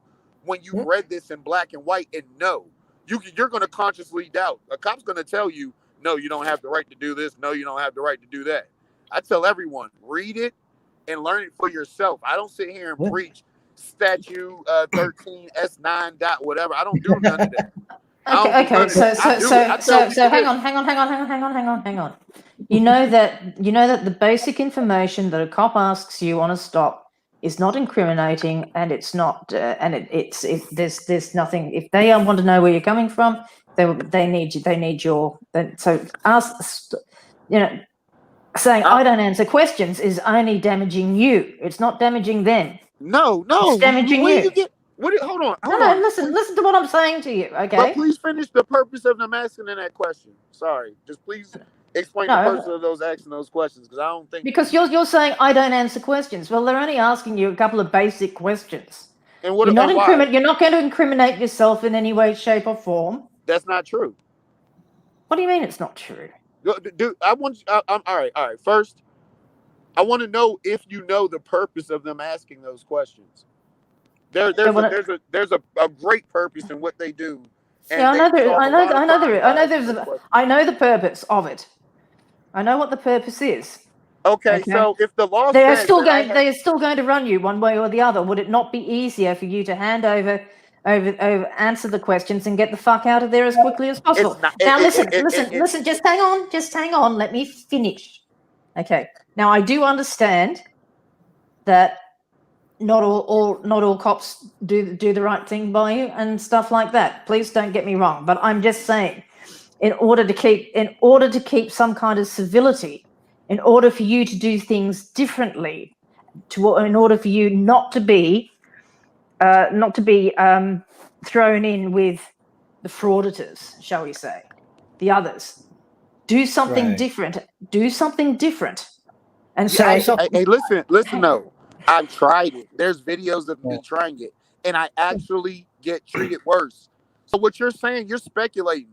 when you've read this in black and white and know. You're going to consciously doubt. A cop's going to tell you, no, you don't have the right to do this. No, you don't have the right to do that. I tell everyone, read it and learn it for yourself. I don't sit here and preach statute 13 S9 dot whatever. I don't do none of that. Okay. So hang on. You know that the basic information that a cop asks you on a stop is not incriminating, and it's not, there's nothing. If they want to know where you're coming from, they need you. They need your. So ask, saying I don't answer questions is only damaging you. It's not damaging them. No, it's damaging you. Hold on. No, listen to what I'm saying to you, okay? But please finish the purpose of them asking in that question. Sorry, just please explain the purpose of those asking those questions, because I don't think. Because you're saying I don't answer questions. Well, they're only asking you a couple of basic questions. And what? You're not you're not going to incriminate yourself in any way, shape, or form. That's not true. What do you mean it's not true? Dude, I'm all right. First, I want to know if you know the purpose of them asking those questions. There's a great purpose in what they do. Yeah, I know the purpose of it. I know what the purpose is. Okay, so if the law they are says still going to run you one way or the other, would it not be easier for you to hand over, answer the questions and get the fuck out of there as quickly as possible? Listen. Just hang on. Let me finish. Okay. Now I do understand that not all cops do the right thing by you and stuff like that. Please don't get me wrong, but I'm just saying, in order to keep some kind of civility, in order for you to do things differently, in order for you not to be thrown in with the frauditors, shall we say, the others. Do something different. Do something different. And Yeah, say, hey, listen though. I've tried it. There's videos of me trying it, and I actually get treated worse. So what you're saying, you're speculating.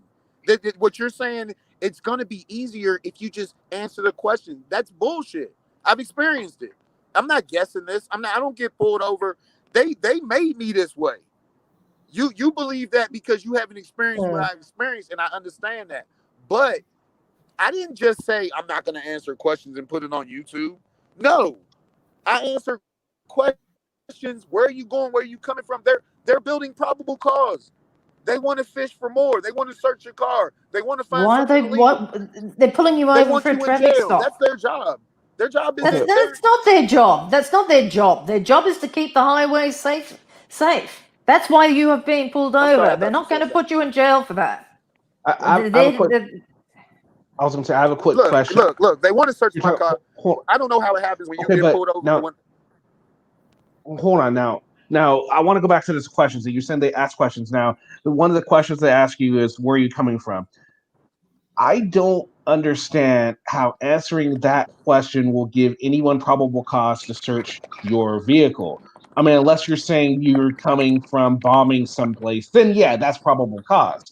What you're saying, it's gonna be easier if you just answer the question. That's bullshit. I've experienced it. I'm not guessing this. I don't get pulled over. They made me this way. You believe that because you haven't experienced what I've experienced, and I understand that. But I didn't just say I'm not going to answer questions and put it on YouTube. No, I answer questions. Where are you going? Where are you coming from? They're building probable cause. They want to fish for more. They want to search your car. They want to find why are they? something illegal. They're pulling you They over want for a you in traffic jail. stop. That's their job. Their job is That's not their job. That's not their job. Their job is to keep the highways safe. That's why you have been pulled over. They're not going to put you in jail for that. I was going to say, I have a quick question. Look. They want to search my car. I don't know how it happens when you get pulled over. Now, hold on now. Now, I want to go back to this question. So you're saying they ask questions. Now, one of the questions they ask you is, where are you coming from? I don't understand how answering that question will give anyone probable cause to search your vehicle. I mean, unless you're saying you're coming from bombing someplace, then yeah, that's probable cause.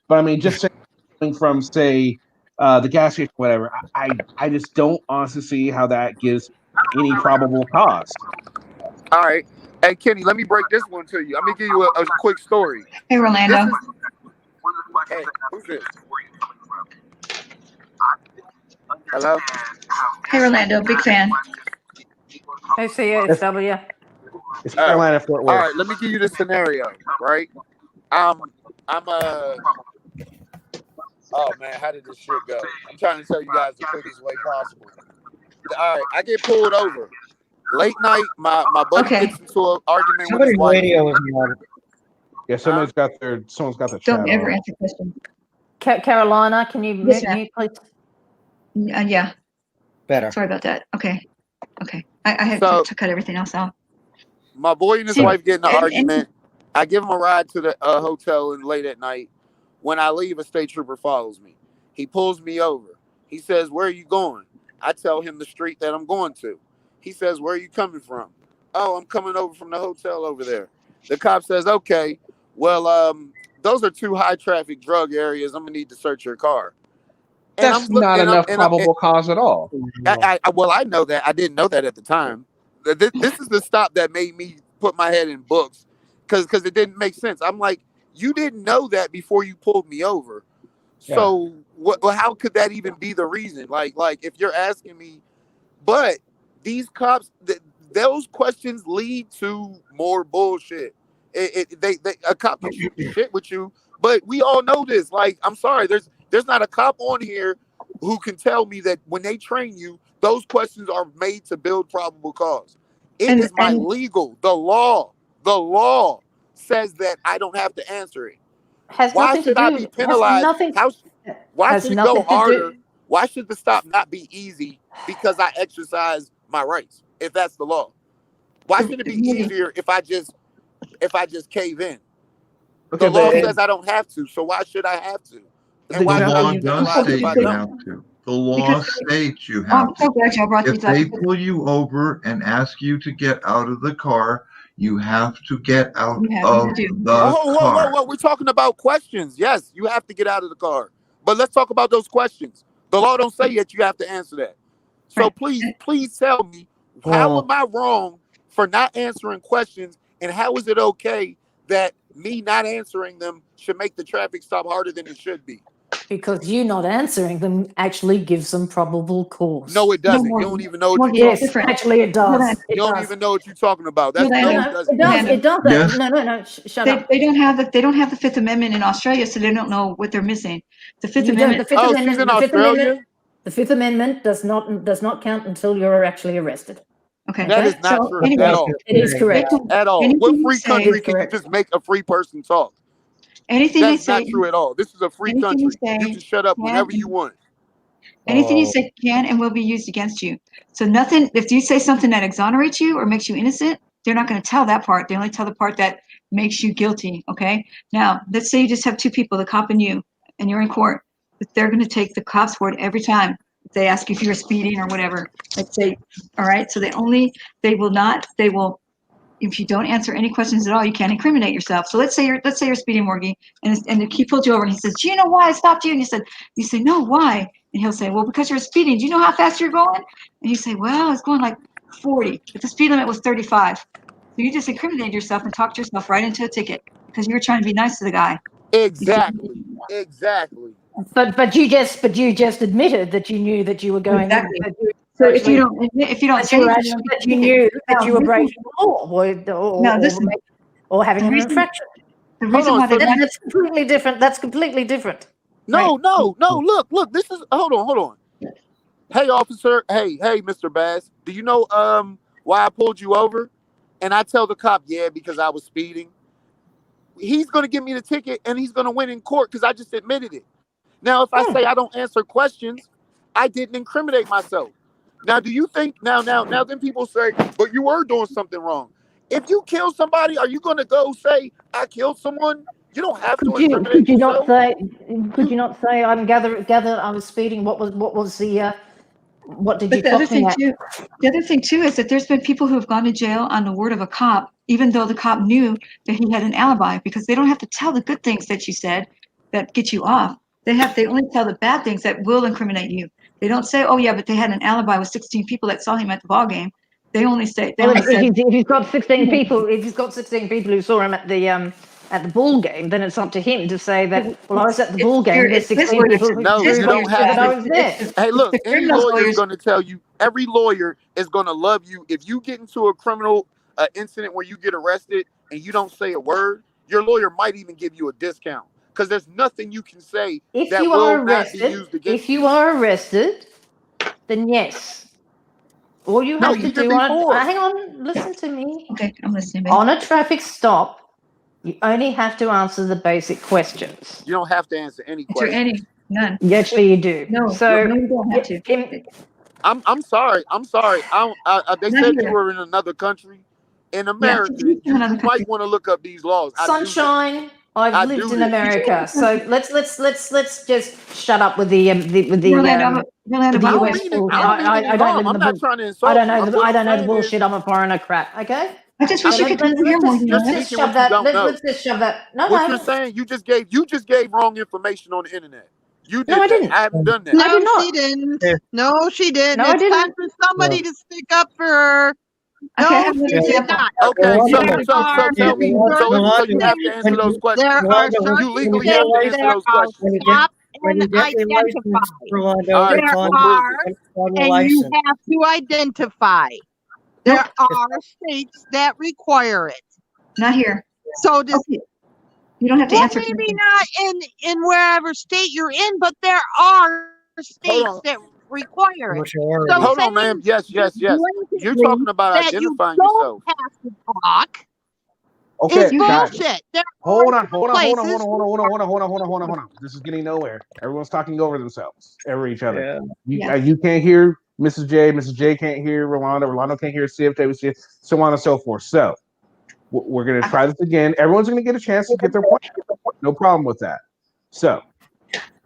But I mean, just saying coming from, say, the gas station, whatever, I just don't honestly see how that gives any probable cause. All right. Hey, Kenny, let me break this one to you. I'm going to give you a quick story. Hey, Orlando. Hey, who's this? Hello? Hey, Orlando. Big fan. Hey, CSW. It's Carolina, Fort Worth. All right, let me give you this scenario, right? I'm oh man, how did this shit go? I'm trying to tell you guys the quickest way possible. All right, I get pulled over. Late night, my buddy gets into an argument with his wife. Yeah, someone's got their chat Don't ever on. answer questions. Carolina, can you Yes, mute, please? Yeah. Better. Sorry about that. Okay. I had to cut everything else off. My boy and his wife get in an argument. I give him a ride to the hotel and late at night. When I leave, a state trooper follows me. He pulls me over. He says, "Where are you going?" I tell him the street that I'm going to. He says, "Where are you coming from?" "Oh, I'm coming over from the hotel over there." The cop says, "Okay, well, those are two high traffic drug areas. I'm gonna need to search your car." And That's not enough probable cause at all. I know that. I didn't know that at the time. This is the stop that made me put my head in books because it didn't make sense. I'm like, you didn't know that before you pulled me over. Yeah. So how could that even be the reason? Like if you're asking me, but these cops, those questions lead to more bullshit. A cop can shoot the shit with you, but we all know this. Like, I'm sorry, there's not a cop on here who can tell me that when they train you, those questions are made to build probable cause. It is my legal. The law says that I don't have to answer it. Why should I be penalized? Why should it go harder? Why should the stop not be easy because I exercise my rights? If that's the law, why should it be easier if I just cave in? The law says I don't have to, so why should I have to? And why The should law I be does penalized state if I you don't? have to. The law states you have to. If they pull you over and ask you to get out of the car, you have to get out of the car. Whoa. We're talking about questions. Yes, you have to get out of the car. But let's talk about those questions. The law don't say that you have to answer that. So please tell me, how am I wrong for not answering questions? And how is it okay that me not answering them should make the traffic stop harder than it should be? Because you not answering them actually gives them probable cause. No, it doesn't. You don't even know what you're talking about. Actually it does. You don't even know what you're talking about. That's It does. Yes. No. Shut up. They don't have the Fifth Amendment in Australia, so they don't know what they're missing. The Fifth Amendment. She's in Australia. The Fifth Amendment does not count until you're actually arrested. Okay. That is not true at all. It is correct. At all. What free country can you just make a free person talk? Anything That's they say, not true at all. This is a free country. You can shut up whenever you want. Anything you say can and will be used against you. So nothing, if you say something that exonerates you or makes you innocent, they're not going to tell that part. They only tell the part that makes you guilty. Okay. Now, let's say you just have two people, the cop and you're in court. But they're going to take the cop's word every time they ask you if you're speeding or whatever. Let's say, all right. So they will, if you don't answer any questions at all, you can't incriminate yourself. So let's say you're speeding, Morgie, and he pulled you over and he says, "Do you know why I stopped you?" And you say, "No, why?" And he'll say, "Well, because you're speeding. Do you know how fast you're going?" And you say, "Well, it's going like 40, but the speed limit was 35." So you just incriminated yourself and talked yourself right into a ticket because you were trying to be nice to the guy. Exactly. But you just admitted that you knew that you were going. Exactly. That you So were if you actually- don't say anything, you don't that get you a knew ticket. that you were Now, breaking the law or having an infraction. The reason why That's completely different. That's completely different. No. Look. This is hold on. Hey, officer. Hey, Mr. Bass. Do you know why I pulled you over? And I tell the cop, yeah, because I was speeding. He's gonna give me the ticket and he's gonna win in court because I just admitted it. Now, if I say I don't answer questions, I didn't incriminate myself. Now, do you think now then people say, but you were doing something wrong. If you kill somebody, are you gonna go say I killed someone? You don't have to incriminate yourself. Could you not say I'm gather I was speeding? What was the what did you clock me at? The other thing too is that there's been people who have gone to jail on the word of a cop, even though the cop knew that he had an alibi, because they don't have to tell the good things that you said that get you off. They only tell the bad things that will incriminate you. They don't say, "Oh yeah, but they had an alibi with 16 people that saw him at the ball game." They only say, if he's got 16 people, who saw him at the ball game, then it's up to him to say that. Well, I was at the ball game. There's 16 people who No, you don't have that I to. was there. Hey, look, any lawyer is going to tell you. Every lawyer is going to love you if you get into a criminal incident where you get arrested and you don't say a word. Your lawyer might even give you a discount because there's nothing you can say that will not be used against you. If you are arrested, then yes. All you have to do hang on, listen to me. Okay, I'm listening. Babe. On a traffic stop, you only have to answer the basic questions. You don't have to answer any questions. None. Actually, you do. No, you don't have to. I'm sorry. They said you were in another country. In America, you might want to look up these laws. Sunshine. I've lived in America, so let's just shut up with the Orlando, US. I don't live in I'm not trying to insult I don't know. you. I don't know the bullshit. I'm a foreigner. Crap. Okay. I just wish you could hear more. Let's just shove that. Let's just shove that. What you're saying? You just gave wrong information on the internet. You did. No, I didn't. I haven't done that. No, she didn't. No, she didn't. No, I it's didn't. time for somebody to stick up for her. Okay, No, she did not. Okay, so There tell me. So you have to answer those questions. There are certain You legally have to answer those questions. Stop and identify. There are, and you have to identify. There are states that require it. Not here. So does you don't have to answer. Maybe not in wherever state you're in, but there are states that require it. So hold on, ma'am. Yes. You're talking about identifying yourself. Have to talk. Okay, it's bullshit. Hold on. This is getting nowhere. Everyone's talking over themselves, over each other. You can't hear Mrs. J. Mrs. J can't hear Rolando. Rolando can't hear Civ, so on and so forth. So we're going to try this again. Everyone's going to get a chance to get their point. No problem with that. So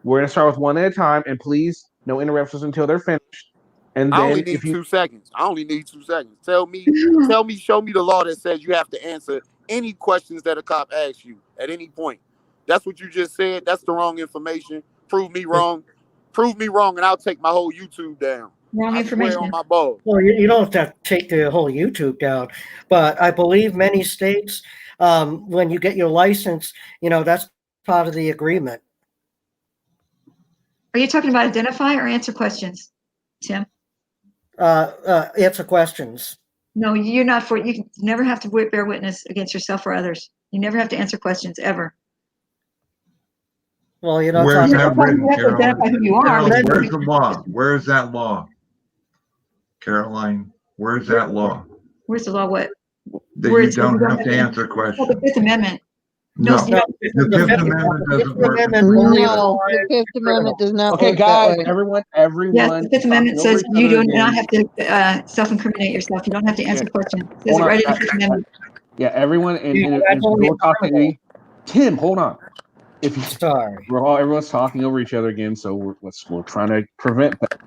we're going to start with one at a time, and please, no interruptions until they're finished. And then I only need 2 seconds. Show me the law that says you have to answer any questions that a cop asks you at any point. That's what you just said. That's the wrong information. Prove me wrong, and I'll take my whole YouTube down. Wrong information on my balls. Well, you don't have to take the whole YouTube down, but I believe many states, when you get your license, that's part of the agreement. Are you talking about identify or answer questions, Tim? Answer questions. No, you're not you never have to bear witness against yourself or others. You never have to answer questions ever. Well, where's that written, Caroline? Where's the law? Where's that law? Caroline, where's that law? Where's the law? What? That you don't have to answer questions. The Fifth Amendment. No, No, the Fifth Amendment doesn't work. No, the Fifth Amendment does not Okay, work guys, that way. everyone. Yes, the Fifth Amendment says you do not have to self-incriminate yourself. You don't have to answer questions. It says it right in the Fifth Amendment. Yeah, everyone, and Yeah, if that's you're only talking to me, Tim, hold on. If you, sorry, everyone's talking over each other again, so we're trying to prevent that.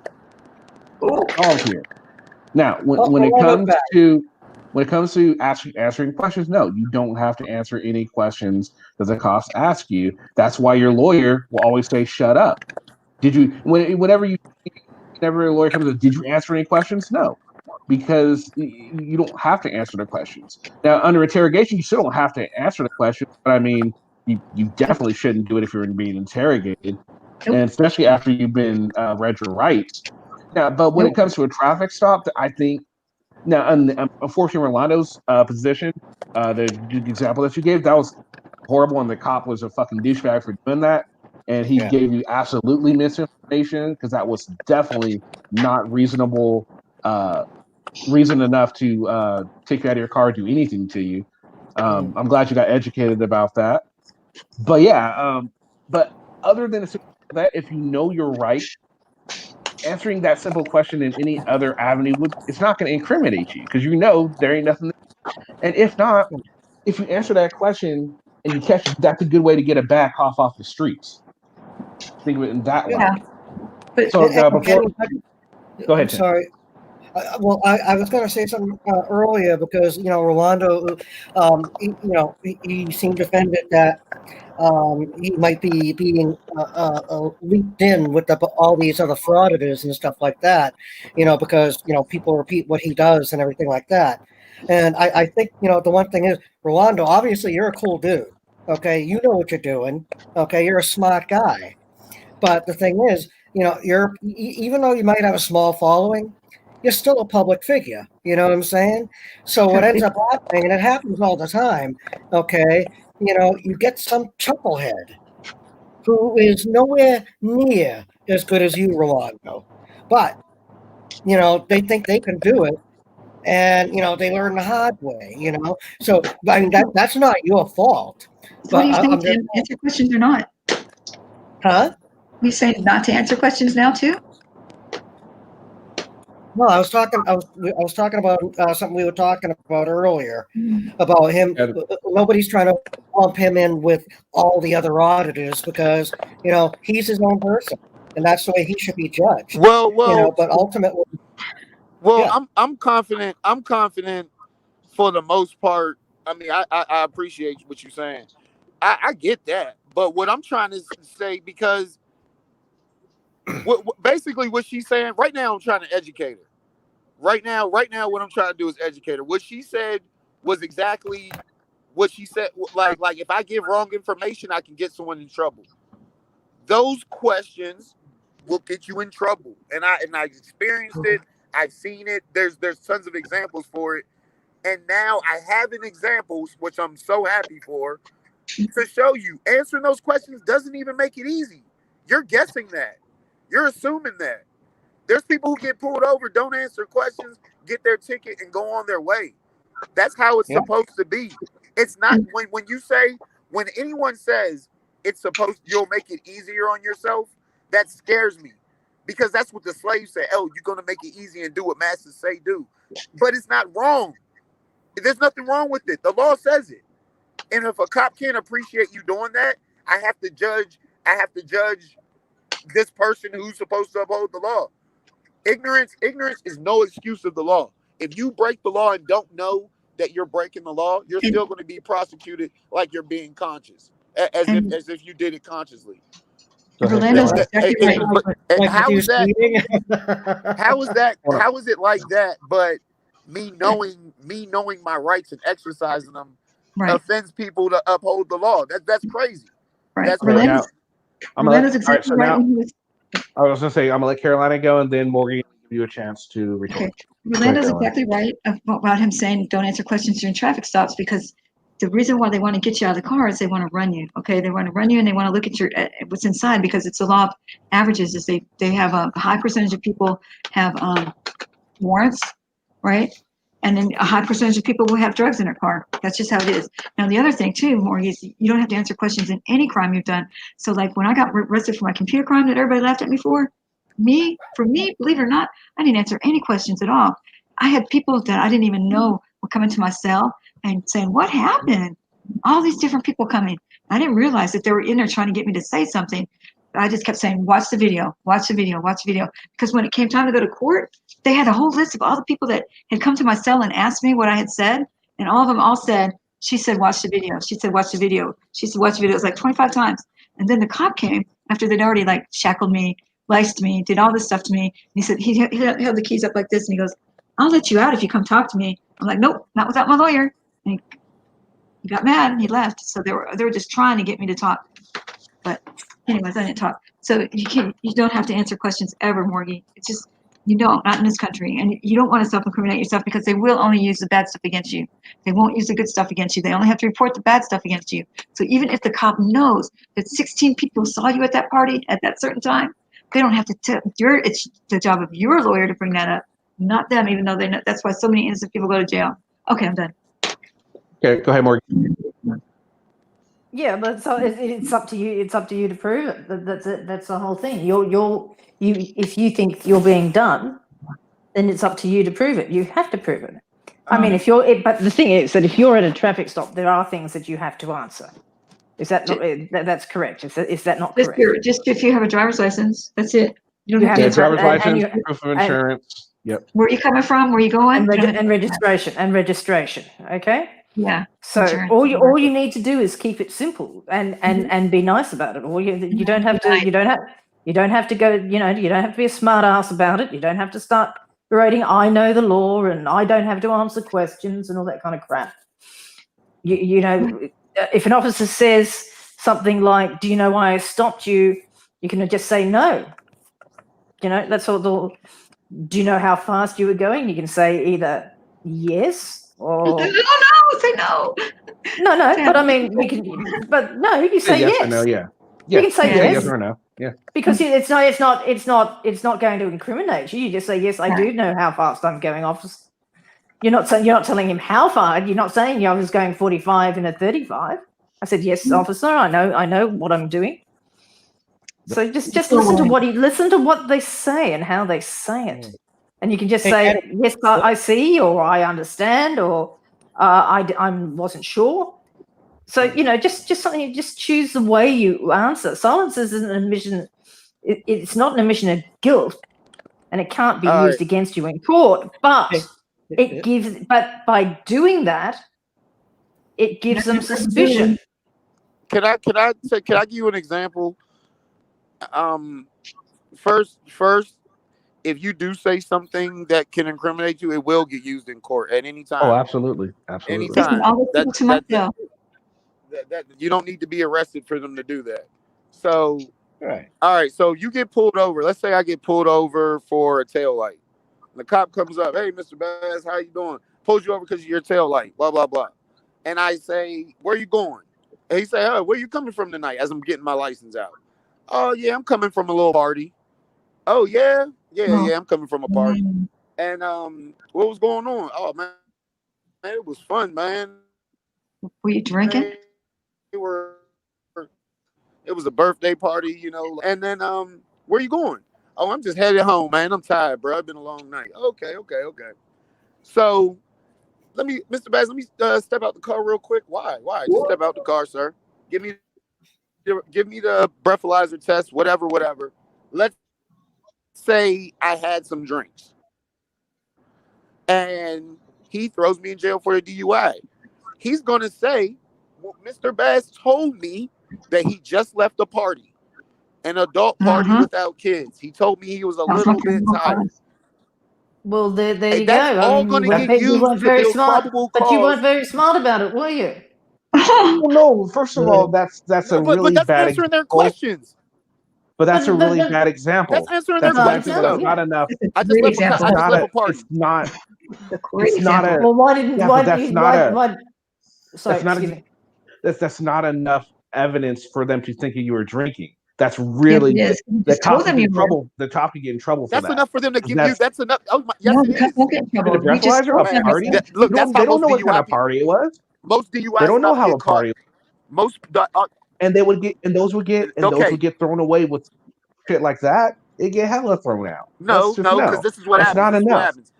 Solve here. Now, when it comes to answering questions, no, you don't have to answer any questions that the cops ask you. That's why your lawyer will always say, "Shut up." Whenever a lawyer comes in, did you answer any questions? No, because you don't have to answer the questions. Now, under interrogation, you still don't have to answer the questions, but I mean, you definitely shouldn't do it if you're being interrogated, and especially after you've been read your rights. Now, but when it comes to a traffic stop, I think now, unfortunately, Rolando's position, the example that you gave, that was horrible, and the cop was a fucking douchebag for doing that, and he gave you absolutely misinformation because that was definitely not reasonable reason enough to take you out of your car, do anything to you. I'm glad you got educated about that, but yeah, but other than that, if you know you're right, answering that simple question in any other avenue it's not going to incriminate you because you know there ain't nothing. And if not, if you answer that question and you catch it, that's a good way to get a bad cough off the streets. Think of it in that light. But So now before, go ahead, I'm Tim. sorry. Well, I was going to say something earlier because Rolando, he seemed offended that he might be being linked in with all these other frauditors and stuff like that, because people repeat what he does and everything like that. And I think the one thing is, Rolando, obviously you're a cool dude. Okay, you know what you're doing. Okay, you're a smart guy. But the thing is, you're even though you might have a small following, you're still a public figure. You know what I'm saying? So what ends up happening, and it happens all the time, okay, you get some chucklehead who is nowhere near as good as you, Rolando. But, they think they can do it. And, they learn the hard way, So, I mean, that's not your fault. So what are you saying, I'm just, Tim? Answer questions or not? huh? Are you saying not to answer questions now too? No, I was talking about something we were talking about earlier about him. Nobody's trying to lump him in with all the other auditors because he's his own person, and that's the way he should be judged. But ultimately, I'm confident. I'm confident for the most part. I mean, I appreciate what you're saying. I get that, but what I'm trying to say, because basically what she's saying right now, I'm trying to educate her. Right now, what I'm trying to do is educate her. What she said was exactly what she said. Like if I give wrong information, I can get someone in trouble. Those questions will get you in trouble, and I've experienced it. I've seen it. There's tons of examples for it, and now I have an examples, which I'm so happy for, to show you. Answering those questions doesn't even make it easy. You're guessing that. You're assuming that. There's people who get pulled over, don't answer questions, get their ticket, and go on their way. That's how it's supposed to be. It's not when anyone says it's supposed you'll make it easier on yourself, that scares me. Because that's what the slaves say. Oh, you're gonna make it easy and do what masters say do. But it's not wrong. There's nothing wrong with it. The law says it. And if a cop can't appreciate you doing that, I have to judge this person who's supposed to uphold the law. Ignorance is no excuse of the law. If you break the law and don't know that you're breaking the law, you're still going to be prosecuted like you're being conscious, as if you did it consciously. Rolando's exactly right. How is that? How is it like that? But me knowing my rights and exercising them offends people to uphold the law. That's crazy. Right. That's crazy. Now, Rolando's exactly right. I was gonna say I'm gonna let Carolina go, and then Morgan give you a chance to retort. Okay. Rolando's exactly right about him saying don't answer questions during traffic stops, because the reason why they want to get you out of the car is they want to run you. Okay, they want to run you and they want to look at your what's inside, because it's the law of averages. Is they have a high percentage of people have warrants, right? And then a high percentage of people will have drugs in their car. That's just how it is. Now, the other thing too, Morgie, is you don't have to answer questions in any crime you've done. So like when I got arrested for my computer crime that everybody laughed at me for me, believe it or not, I didn't answer any questions at all. I had people that I didn't even know were coming to my cell and saying, what happened? All these different people coming. I didn't realize that they were in there trying to get me to say something. I just kept saying, watch the video, watch the video, watch the video. Because when it came time to go to court, they had a whole list of all the people that had come to my cell and asked me what I had said. And all of them all said, she said, watch the video. She said, watch the video. She said, watch the video. It was like 25 times. And then the cop came after they'd already like shackled me, laced me, did all this stuff to me. And he said, he held the keys up like this and he goes, I'll let you out if you come talk to me. I'm like, nope, not without my lawyer. And he got mad and he left. So they were just trying to get me to talk. But anyways, I didn't talk. So you don't have to answer questions ever, Morgie. It's just, you don't, not in this country. And you don't want to self-incriminate yourself because they will only use the bad stuff against you. They won't use the good stuff against you. They only have to report the bad stuff against you. So even if the cop knows that 16 people saw you at that party at that certain time, they don't have to tell it's the job of your lawyer to bring that up, not them, even though they know. That's why so many innocent people go to jail. Okay, I'm done. Okay, go ahead, Morgan. Yeah, but so it's up to you. It's up to you to prove it. That's it. That's the whole thing. You. If you think you're being done, then it's up to you to prove it. You have to prove it. I mean, but the thing is that if you're at a traffic stop, there are things that you have to answer. Is that not? That's correct. Is that not correct? Just if you have a driver's license, that's it. You don't have to driver's license, proof of insurance. Yep. Where are you coming from? Where are you going? And registration. Okay. Yeah. So all you need to do is keep it simple and be nice about it. You don't have to go. You don't have to be a smart ass about it. You don't have to start writing I know the law and I don't have to answer questions and all that kind of crap. You know, if an officer says something like, "Do you know why I stopped you?" You can just say no. You know, that's all. Do you know how fast you were going? You can say either yes or say no. No, but I mean, you say yes. Or no, yeah. You can say yes. Yes or no. Yeah. Because it's not going to incriminate you. You just say yes. I do know how fast I'm going, officer. You're not telling him how far. You're not saying I was going 45 in a 35. I said yes, officer. I know what I'm doing. So just listen to what they say and how they say it, and you can just say yes, I see, or I understand, or I wasn't sure. So just something. You just choose the way you answer. Silence is an admission. It's not an admission of guilt, and it can't be used against you in court. But it gives. But by doing that, it gives them suspicion. Can I give you an example? First, if you do say something that can incriminate you, it will get used in court at any time. Oh, absolutely. Anytime. That you don't need to be arrested for them to do that. So, all right. So you get pulled over. Let's say I get pulled over for a tail light. The cop comes up, "Hey, Mr. Bass, how you doing?" Pulls you over because of your tail light. Blah blah blah. And I say, "Where you going?" And he say, "Oh, where you coming from tonight?" As I'm getting my license out. "Oh yeah, I'm coming from a little party." "Oh yeah, I'm coming from a party." And what was going on? "Oh man, it was fun, man." Were you drinking? It was a birthday party, And then where you going? "Oh, I'm just headed home, man. I'm tired, bro. It's been a long night." Okay. So Mr. Bass, let me step out the car real quick. Why? Just step out the car, sir. Give me the breathalyzer test, whatever. Let's say I had some drinks and he throws me in jail for a DUI. He's going to say, well, Mr. Bass told me that he just left a party, an adult party without kids. He told me he was a little bit tired. Well, there you that's go. all going to get used to very build smart, probable but cause. you weren't very smart about it, were you? Well, no. First of all, that's a really that's bad answering their example. questions. But that's a really bad example. That's answering their questions. That's not enough. I just left a party. It's not. It's not a. Well, why didn't? Yeah, why that's did you? not Why? Sorry, that's not enough evidence for them to think you were drinking. That's really the cop them can you get in were. trouble. The cop can get in trouble for That's that. enough for them to give you. That's That's enough. Oh, yes, No, it the cop is. won't get in the trouble. You just breathalyzer, a Man, party. look, that's how They don't most know what kind DUI of people. party it was. Most They DUI don't know stops how get a caught. party. Most And they would get, and those would get okay. thrown away with shit like that. It get hella thrown out. That's No, just because this is what That's happens. not This is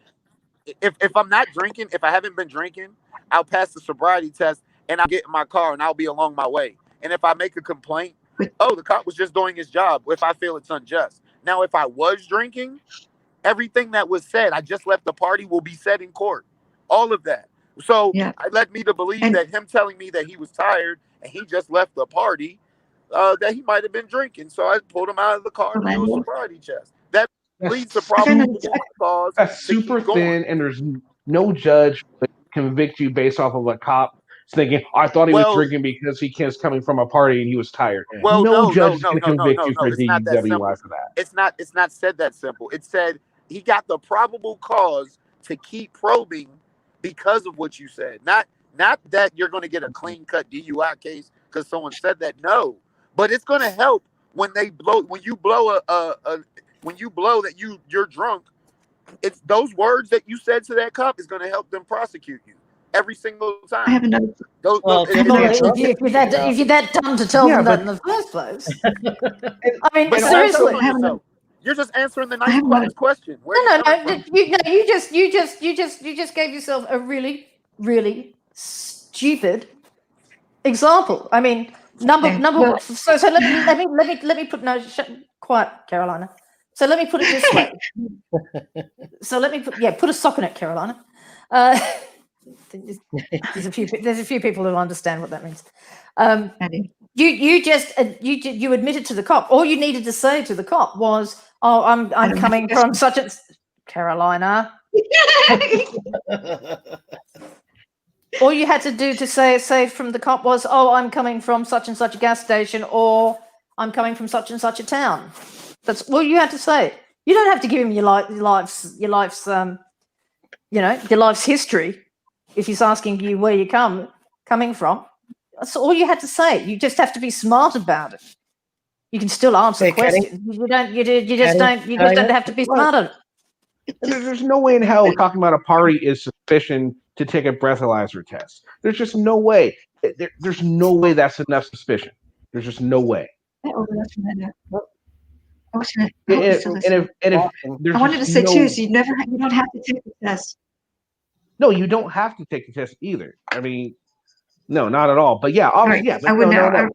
what enough. happens. If I'm not drinking, if I haven't been drinking, I'll pass the sobriety test and I'll get in my car and I'll be along my way. And if I make a complaint, oh, the cop was just doing his job. If I feel it's unjust. Now, if I was drinking, everything that was said, I just left the party, will be said in court. All of that. So it led me to believe that him telling me that he was tired and he just left the party, that he might have been drinking. So I pulled him out of the car to do a sobriety test. That leads to probable cause. That's super thin, and there's no judge that convict you based off of a cop thinking, I thought he was drinking because he was coming from a party and he was tired. Well, no judge is going to convict you for It's not that simple. DUI for that. It's not said that simple. It said he got the probable cause to keep probing because of what you said. Not that you're going to get a clean cut DUI case because someone said that. No, but it's going to help when you blow that you're drunk. It's those words that you said to that cop is going to help them prosecute you every single time. I have another. If you're that dumb to tell them that in the first place, I mean, seriously, you're just answering the nice question. You just gave yourself a really, really stupid example. I mean, number. So let me put quiet, Carolina. So let me put it this way. So let me put a sock in it, Carolina. There's a few people who understand what that means. You admitted to the cop. All you needed to say to the cop was, "Oh, I'm coming from such a Carolina." All you had to do to say from the cop was, "Oh, I'm coming from such and such a gas station," or "I'm coming from such and such a town." That's all you had to say. You don't have to give him your life's history if he's asking you where you're coming from. That's all you had to say. You just have to be smart about it. You can still answer questions. You just don't have to be smart at it. There's no way in hell talking about a party is sufficient to take a breathalyzer test. There's just no way. There's no way that's enough suspicion. There's just no way. I wanted to say too, so you don't have to take the test. No, you don't have to take the test either. I mean, no, not at all. But yeah, obviously, right. no.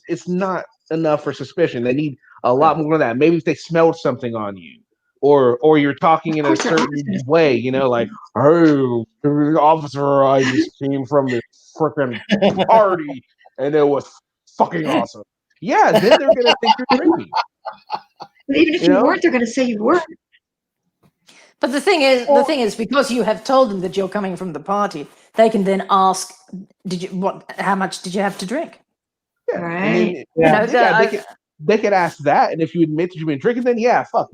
It's not enough for suspicion. They need a lot more than that. Maybe if they smelled something on you, or you're talking in a certain way, like, "Hey, officer, I just came from this freaking party and it was fucking awesome." Yeah, then they're gonna think you're drinking. But even if you weren't, they're gonna say you were. But the thing is, because you have told them that you're coming from the party, they can then ask, how much did you have to drink? Yeah. Right. They could ask that, and if you admit that you've been drinking, then you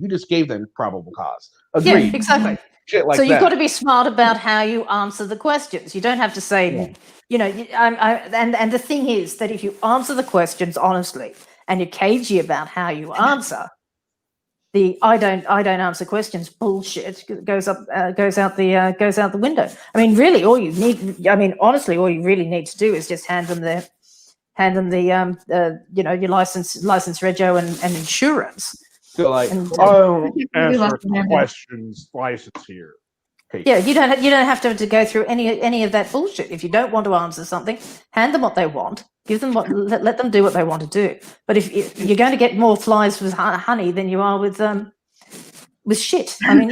just gave them probable cause. Agreed. Yeah, exactly. Shit like so you've that. got to be smart about how you answer the questions. You don't have to say, and the thing is that if you answer the questions honestly and you're cagey about how you answer, the I don't answer questions bullshit goes out the window. I mean, really, all you really need to do is just hand them the your license rego and insurance. So I don't answer questions, license here. Yeah, you don't have to go through any of that bullshit. If you don't want to answer something, hand them what they want. Give them let them do what they want to do. But if you're going to get more flies with honey than you are with shit, I mean,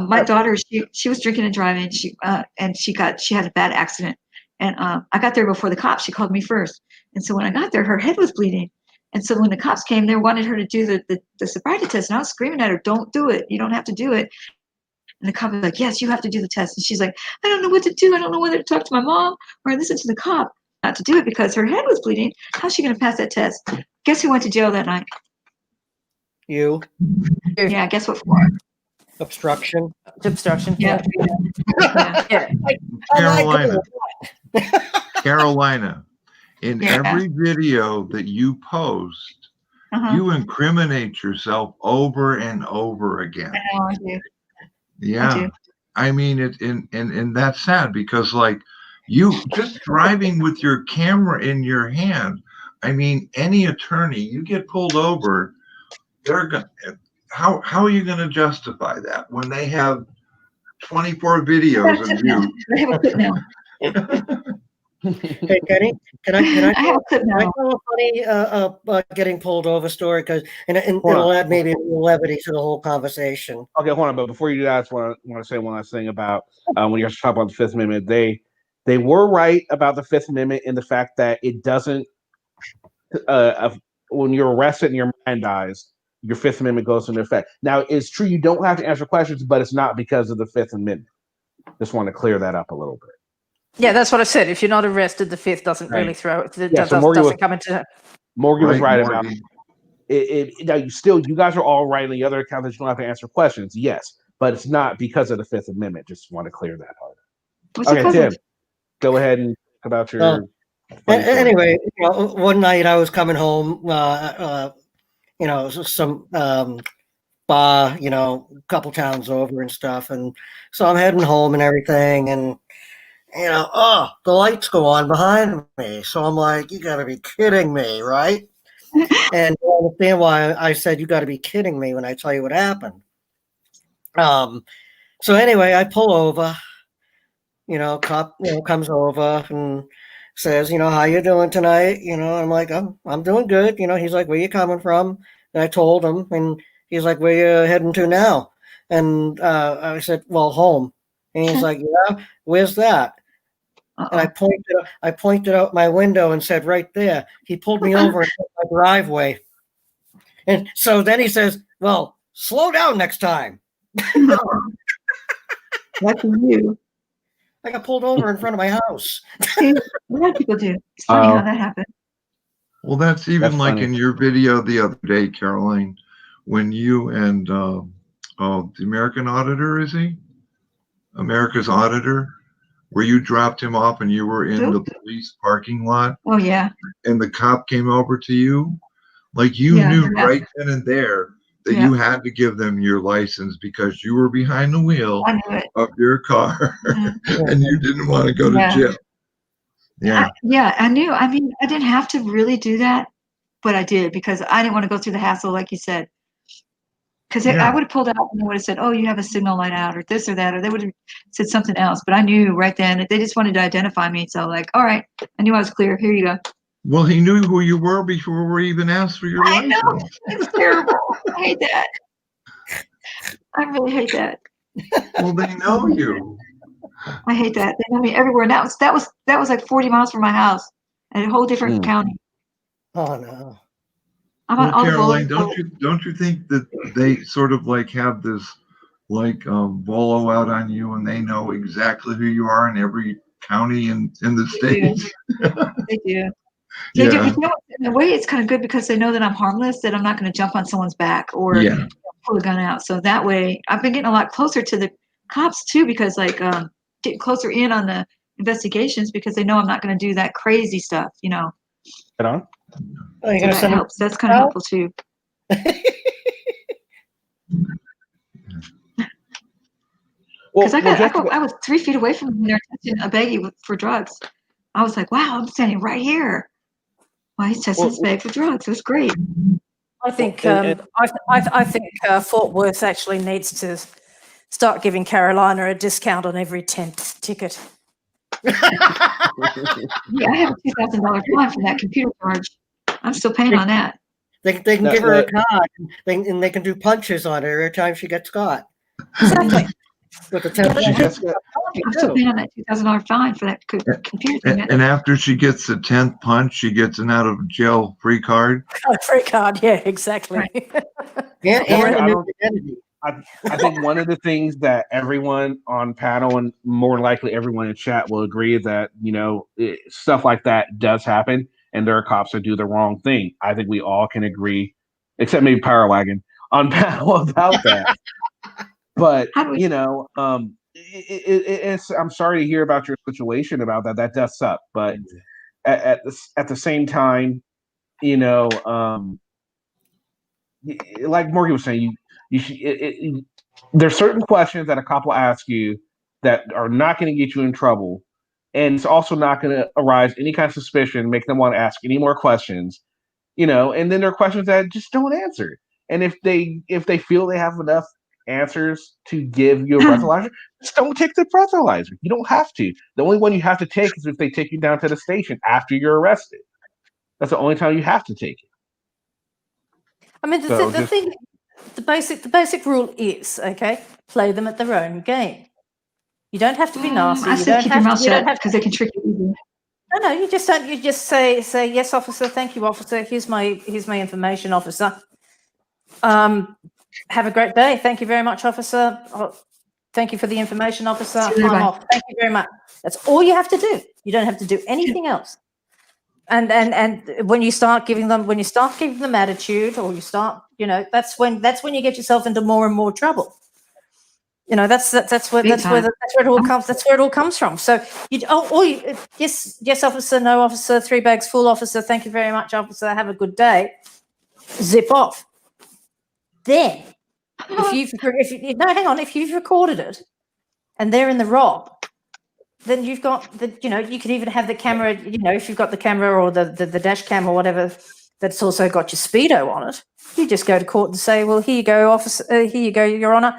my daughter, she was drinking and driving. She had a bad accident, and I got there before the cops. She called me first, and so when I got there, her head was bleeding. And so when the cops came, they wanted her to do the sobriety test, and I was screaming at her, "Don't do it! You don't have to do it." And the cop was like, "Yes, you have to do the test." And she's like, "I don't know what to do. I don't know whether to talk to my mom or listen to the cop." Not to do it because her head was bleeding. How's she going to pass that test? Guess who went to jail that night? You. Yeah, guess what for? Obstruction. Yeah. Carolina, in every video that you post, you incriminate yourself over and over again. I know, I do. Yeah. I do. I mean, and that's sad because, like, you just driving with your camera in your hand. I mean, any attorney, you get pulled over, they're gonna. How are you going to justify that when they have 24 videos of you? I have a clip now. Hey, Kenny, can I I have a clip can I now. tell a funny getting pulled over story? Because and it'll add maybe a little levity to the whole conversation. Okay, hold on. But before you do that, I just want to say one last thing about when you're talking about the Fifth Amendment. They were right about the Fifth Amendment in the fact that it doesn't. When you're arrested and your mind dies, your Fifth Amendment goes into effect. Now, it's true you don't have to answer questions, but it's not because of the Fifth Amendment. Just want to clear that up a little bit. Yeah, that's what I said. If you're not arrested, the Fifth doesn't really throw it. So Morgan doesn't come into. Morgan was right about it. Now, you guys are all right on the other account that you don't have to answer questions. Yes, but it's not because of the Fifth Amendment. Just want to clear that part. Okay, Tim, go ahead and talk about your. Anyway, one night I was coming home, some bar, a couple towns over and stuff, and so I'm heading home and everything, and the lights go on behind me, so I'm like, you got to be kidding me, right? And you understand why I said you got to be kidding me when I tell you what happened. So anyway, I pull over. Cop comes over and says, how you doing tonight? I'm like, I'm doing good. He's like, where you coming from? And I told him, and he's like, where you heading to now? And I said, well, home. And he's like, yeah, where's that? And I pointed out my window and said, right there. He pulled me over in my driveway. And so then he says, well, slow down next time. That's you. I got pulled over in front of my house. A lot of people do. It's funny how that happened. Well, that's even like in your video the other day, Caroline, when you and the American auditor, is he? America's auditor, where you dropped him off and you were in the police parking lot. Oh, yeah. And the cop came over to you. Like you knew right then and there that you had to give them your license because you were behind the wheel of your car and you didn't want to go to jail. Yeah. I knew. I mean, I didn't have to really do that, but I did because I didn't want to go through the hassle, like you said. Because I would have pulled out and they would have said, oh, you have a signal light out or this or that, or they would have said something else. But I knew right then that they just wanted to identify me. So like, all right, I knew I was clear. Here you go. Well, he knew who you were before we even asked for your license. I know. It's terrible. I hate that. I really hate that. Well, they know you. I hate that. They know me everywhere. And that was like 40 miles from my house in a whole different county. Oh no. I'm on all Caroline, the don't you think that they sort of like have this like bolo out on you and they know exactly who you are in every county in the States? They do. They do. But in a way, it's kind of good because they know that I'm harmless, that I'm not going to jump on someone's back or pull a gun out. So that way, I've been getting a lot closer to the cops too, because like getting closer in on the investigations because they know I'm not going to do that crazy stuff, Right on. Oh, you're so that helps. That's kind of helpful too. Because I was 3 feet away from them when they were testing a baggie for drugs. I was like, wow, I'm standing right here. Well, he's testing his bag for drugs. It was great. I think I think Fort Worth actually needs to start giving Carolina a discount on every 10th ticket. Yeah, I have a $2,000 fine for that computer charge. I'm still paying on that. They can give her a card, and they can do punches on her every time she gets caught. Exactly. With the I'm still paying on that $2,000 fine for that computer thing. And after she gets the 10th punch, she gets an out of jail free card. Free card, yeah, exactly. I think one of the things that everyone on panel and more likely everyone in chat will agree that, stuff like that does happen and there are cops that do the wrong thing. I think we all can agree, except maybe Power Wagon, on panel about that. But, it's I'm sorry to hear about your situation about that. That does suck. But at the same time, like Morgan was saying, you should. There's certain questions that a cop will ask you that are not going to get you in trouble, and it's also not going to arise any kind of suspicion, make them want to ask any more questions. And then there are questions that just don't answer. And if they feel they have enough answers to give you a breathalyzer, just don't take the breathalyzer. You don't have to. The only one you have to take is if they take you down to the station after you're arrested. That's the only time you have to take it. I mean, the basic rule is, okay, play them at their own game. You don't have to be nasty. I say keep your mouth shut because they can trick you easily. No, you just don't. You just say yes, officer. Thank you, officer. Here's my information, officer. Have a great day. Thank you very much, officer. Thank you for the information, officer. I'm off. Thank you very much. That's all you have to do. You don't have to do anything else. And when you start giving them attitude, or you start, that's when you get yourself into more and more trouble. That's where it all comes. That's where it all comes from. So yes, officer, no, officer, 3 bags full, officer. Thank you very much, officer. Have a good day. Zip off. Then, if you've recorded it, and they're in the wrong, then you've got you could even have the camera. If you've got the camera or the dash cam or whatever, that's also got your speedo on it. You just go to court and say, well, here you go, officer. Here you go, Your Honor.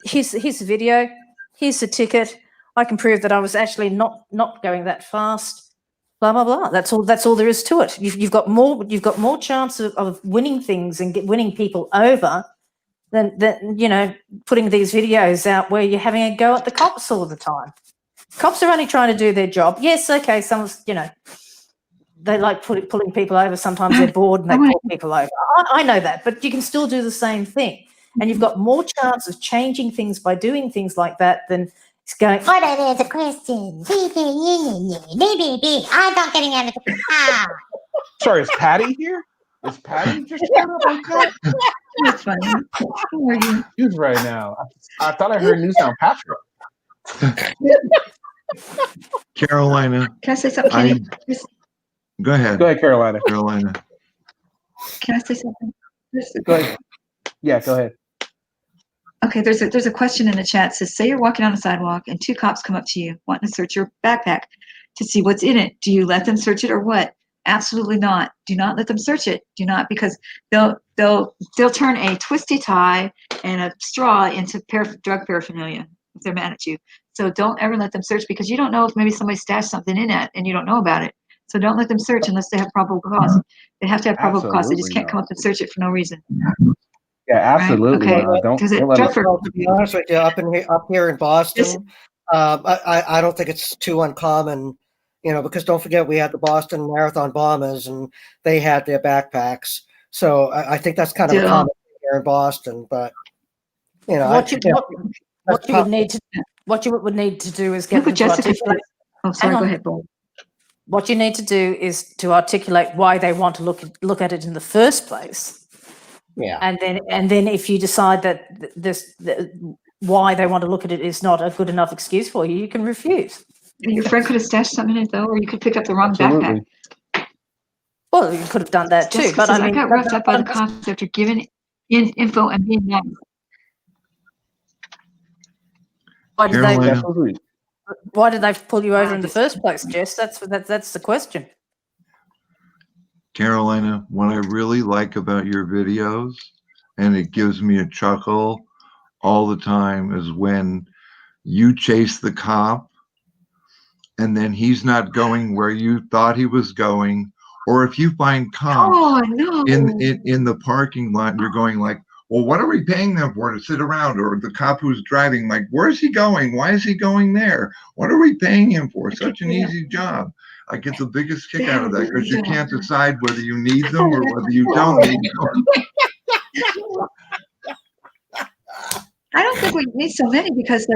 Here's the video. Here's the ticket. I can prove that I was actually not going that fast. Blah blah blah. That's all there is to it. You've got more chance of winning things and winning people over than putting these videos out where you're having a go at the cops all the time. Cops are only trying to do their job. Yes, okay. Some they like pulling people over. Sometimes they're bored and they pull people over. I know that, but you can still do the same thing. And you've got more chance of changing things by doing things like that than it's going, I don't answer questions. I'm not getting out of the car. Sorry, is Patty here? Is Patty just showed up on chat? That's funny. How are you? She's right now. I thought I heard New Sound Patrick. Carolina. Can I say something? Go ahead. Go ahead, Carolina. Carolina. Can I say something? Go ahead. Yeah, go ahead. Okay, there's a question in the chat. It says, say you're walking on a sidewalk and 2 cops come up to you wanting to search your backpack to see what's in it. Do you let them search it or what? Absolutely not. Do not let them search it. Do not, because they'll turn a twisty tie and a straw into drug paraphernalia if they're mad at you. So don't ever let them search, because you don't know if maybe somebody stashed something in it and you don't know about it. So don't let them search unless they have probable cause. They have to have probable cause. They just can't come up and search it for no reason. Yeah, absolutely. Right? Okay. Don't Well, to be honest with you, up here in Boston, I don't think it's too uncommon, because don't forget we had the Boston Marathon bombers and they had their backpacks. So I think that's kind of a common thing here in Boston. But what you would need to do is get them to articulate. Oh, sorry. Go ahead, Paul. What you need to do is to articulate why they want to look at it in the first place. Yeah. And then if you decide that why they want to look at it is not a good enough excuse for you, you can refuse. Your friend could have stashed something in it though, or you could pick up the wrong backpack. Well, you could have done that too. But I got roughed up by the cops after giving info and being nice. Why did they pull you over in the first place, Jess? That's the question. Carolina, what I really like about your videos, and it gives me a chuckle all the time, is when you chase the cop and then he's not going where you thought he was going, or if you find cops in the parking lot, you're going like, well, what are we paying them for, to sit around? Or the cop who's driving, like, where's he going? Why is he going there? What are we paying him for? Such an easy job. I get the biggest kick out of that, because you can't decide whether you need them or whether you don't need them. I don't think we need so many, because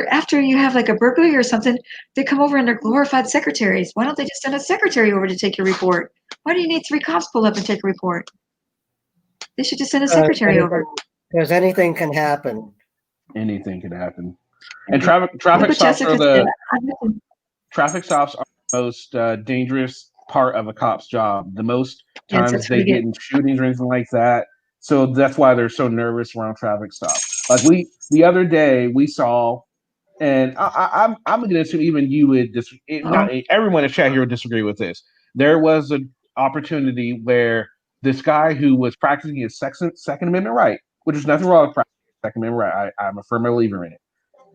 after you have like a burglary or something, they come over and they're glorified secretaries. Why don't they just send a secretary over to take your report? Why do you need 3 cops pull up and take a report? They should just send a secretary over. Because anything can happen. Anything can happen. And traffic stops are most dangerous part of a cop's job. The most Yes, times that's what they we get get. in shootings or anything like that. So that's why they're so nervous around traffic stops. Like the other day we saw, and I'm going to assume even you would not everyone in chat here would disagree with this. There was an opportunity where this guy who was practicing his Second Amendment right, which is nothing wrong with practicing Second Amendment right. I'm a firm believer in it.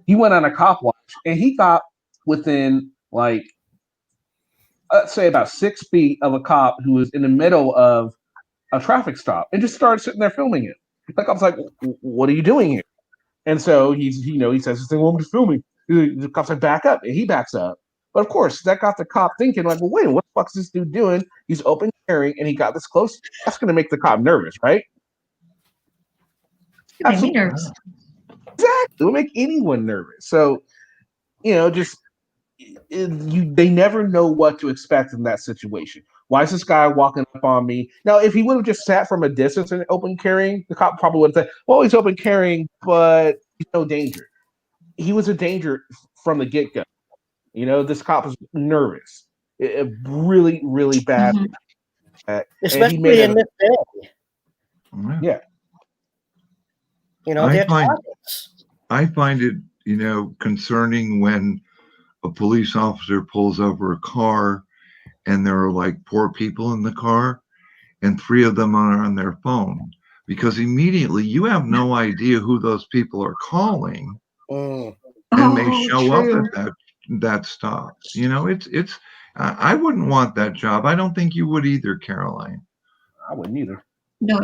He went on a cop watch and he got within like let's say about 6 feet of a cop who was in the middle of a traffic stop and just started sitting there filming it. Like I was like, "What are you doing here?" And so he says this thing, "Well, I'm just filming." The cop's like, "Back up," and he backs up. But of course, that got the cop thinking, like, "Well, wait, what the fuck's this dude doing? He's open carrying, and he got this close. That's going to make the cop nervous, right?" It made me nervous. Exactly, it would make anyone nervous. So, just they never know what to expect in that situation. Why is this guy walking up on me? Now, if he would have just sat from a distance and open carrying, the cop probably would have said, "Well, he's open carrying, but he's no danger." He was a danger from the get go. This cop was nervous, really, really bad, and he made Especially it. in this day. Yeah, I they're find targets. I find it concerning when a police officer pulls over a car and there are like 4 people in the car and 3 of them are on their phone, because immediately you have no idea who those people are calling and may show up at that stop. It's I wouldn't want that job. I don't think you would either, Caroline. I wouldn't either. No,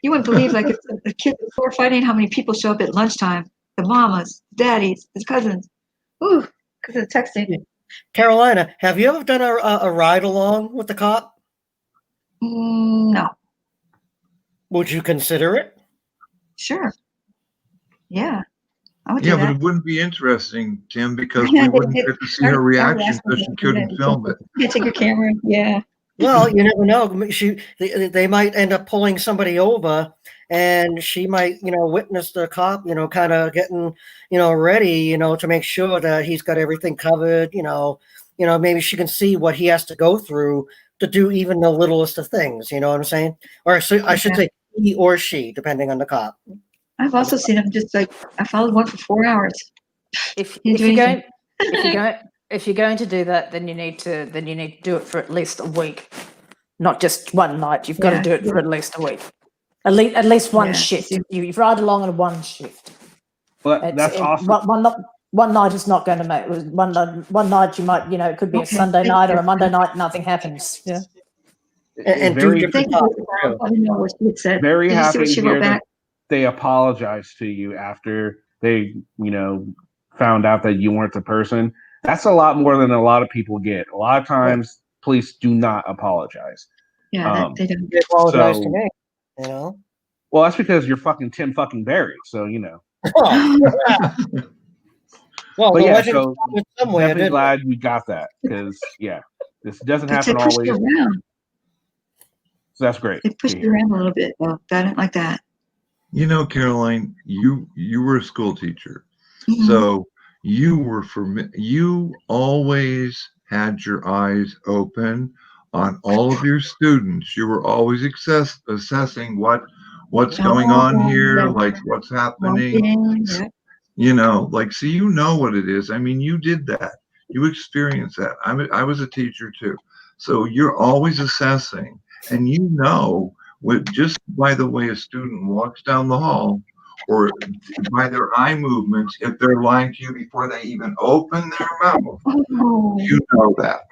you wouldn't believe, like, if the kids were fighting, how many people show up at lunchtime. The mamas, daddies, his cousins. Ooh, because of texting. Carolina, have you ever done a ride along with the cop? No. Would you consider it? Sure. Yeah, I would do Yeah, that. but it wouldn't be interesting, Tim, because we wouldn't get to see her reaction, so she couldn't film it. You take your camera. Yeah. Well, you never know. They might end up pulling somebody over, and she might, witness the cop, kind of getting, ready, to make sure that he's got everything covered. Maybe she can see what he has to go through to do even the littlest of things. You know what I'm saying? Or I should say he or she, depending on the cop. I've also seen him just like, I followed one for 4 hours. If you're going to do that, then you need to do it for at least a week, not just one night. You've got to do it for at least a week, at least one shift. You ride along on one shift. Well, that's awesome. One night is not going to make one night. You might, it could be a Sunday night or a Monday night. Nothing happens. Yeah. And do different I didn't know what she had said. Very Did you see happy what to she hear wrote that back? they apologized to you after they, found out that you weren't the person. That's a lot more than a lot of people get. A lot of times, police do not apologize. Yeah, they don't. They apologize to me. Well, that's because you're fucking Tim fucking Barry. So Well, but the yeah, legend so started somewhere, definitely didn't glad you got that, because this doesn't But happen they pushed always. you around. So that's great. They pushed you around a little bit. Well, I didn't like that. Caroline, you were a school teacher, Mhm. so you always had your eyes open on all of your students. You were always assessing what's going on here, like what's happening. So you know what it is. I mean, you did that. You experienced that. I was a teacher too. So you're always assessing, and just by the way a student walks down the hall or by their eye movements, if they're lying to you before they even open their mouth, you know that.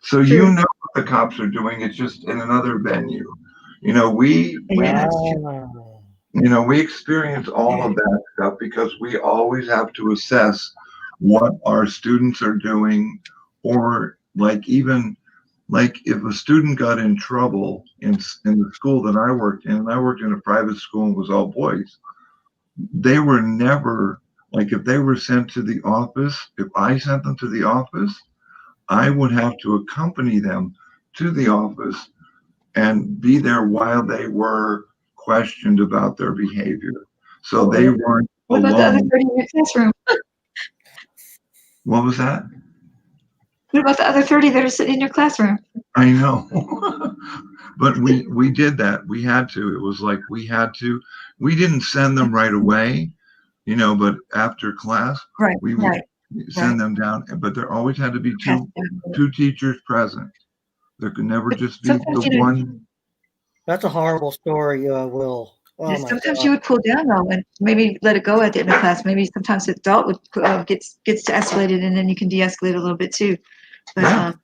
So you know what the cops are doing. It's just in another venue. We experience all of that stuff because we always have to assess what our students are doing, or even if a student got in trouble in the school that I worked in, and I worked in a private school and it was all boys, they were never, if they were sent to the office, if I sent them to the office, I would have to accompany them to the office and be there while they were questioned about their behavior. So they weren't What about the other alone. 30 in your classroom? What was that? What about the other 30 that are sitting in your classroom? I know. But we did that. We had to. It was like we didn't send them right away, but after class, we would send them down. But there always had to be two teachers present. There could never just be the one. That's a horrible story, Will. Oh my Sometimes God. you would pull down though, and maybe let it go at the end of class. Maybe sometimes the adult would gets to escalated, and then you can de-escalate a little bit too. But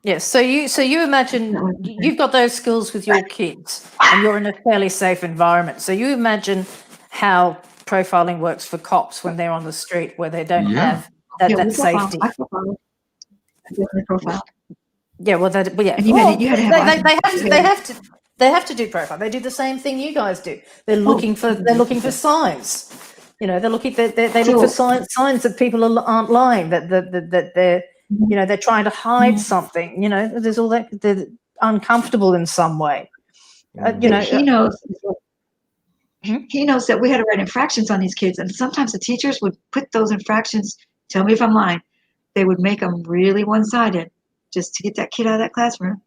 Yes. So you imagine you've got those skills with your kids, and you're in a fairly safe environment. So you imagine how profiling works for cops when they're on the street, where they don't have that safety. I profile. Yeah. Well, yeah. And you had to have they have to do profile. They do the same thing you guys do. They're looking for signs. They're looking they look for signs that people aren't lying. That they're they're trying to hide something. There's all that. They're uncomfortable in some way. He knows. He knows that we had to write infractions on these kids, and sometimes the teachers would put those infractions. Tell me if I'm lying. They would make them really one-sided, just to get that kid out of that classroom.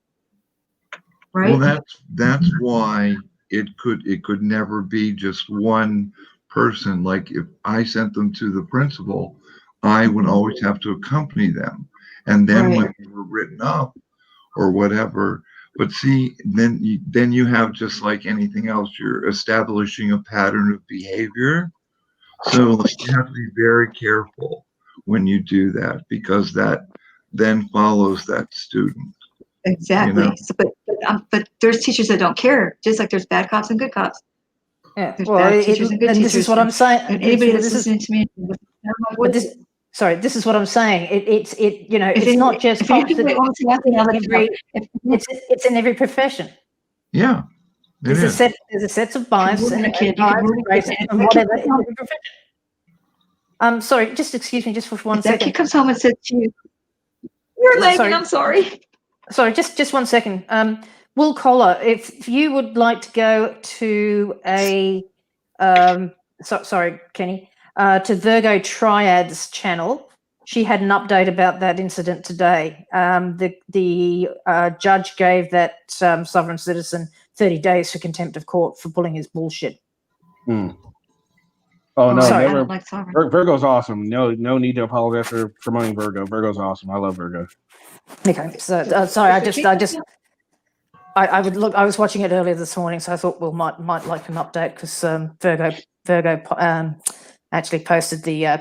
Right. Well, that's why it could never be just one person. Like if I sent them to the principal, I would always have to accompany them. And then when they were written up or whatever, but see, then you have, just like anything else, you're establishing a pattern of behavior. So you have to be very careful when you do that, because that then follows that student. Exactly. So, but there's teachers that don't care, just like there's bad cops and good cops. Yeah. There's bad teachers and good teachers. This is what I'm saying. And anybody that's listening to me, this is what I'm saying. It's not just cops. It's in every profession. Yeah. There's a set of bias and whatever in every profession. Sorry, just excuse me, just for 1 second. That kid comes home and says to you, "You're lagging. I'm sorry." Sorry, just 1 second. Will Collar, if you would like to go to sorry, Kenny, to Virgo Triad's channel. She had an update about that incident today. The judge gave that sovereign citizen 30 days for contempt of court for pulling his bullshit. Oh no, Sorry, never. I don't like sovereign. Virgo's awesome. No need to apologize for promoting Virgo. Virgo's awesome. I love Virgo. Okay, so sorry, I would look. I was watching it earlier this morning, so I thought Will might like an update, because Virgo actually posted the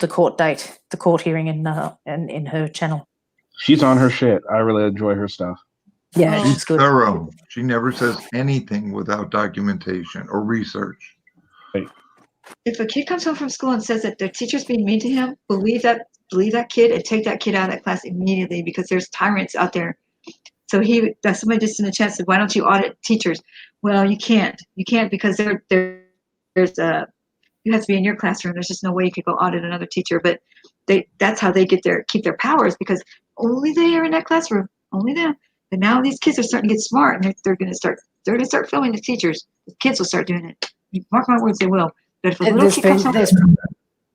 court date, the court hearing in her channel. She's on her shit. I really enjoy her stuff. Yeah, she's thorough. She never says anything without documentation or research. If a kid comes home from school and says that their teacher's being mean to him, believe that kid and take that kid out of that class immediately, because there's tyrants out there. So somebody just in the chat said, "Why don't you audit teachers?" Well, you can't because there's you have to be in your classroom. There's just no way you could go audit another teacher. But that's how they keep their powers, because only they are in that classroom, only them. And now these kids are starting to get smart, and they're going to start filming the teachers. The kids will start doing it. Mark my words, they will. But if a little kid comes home,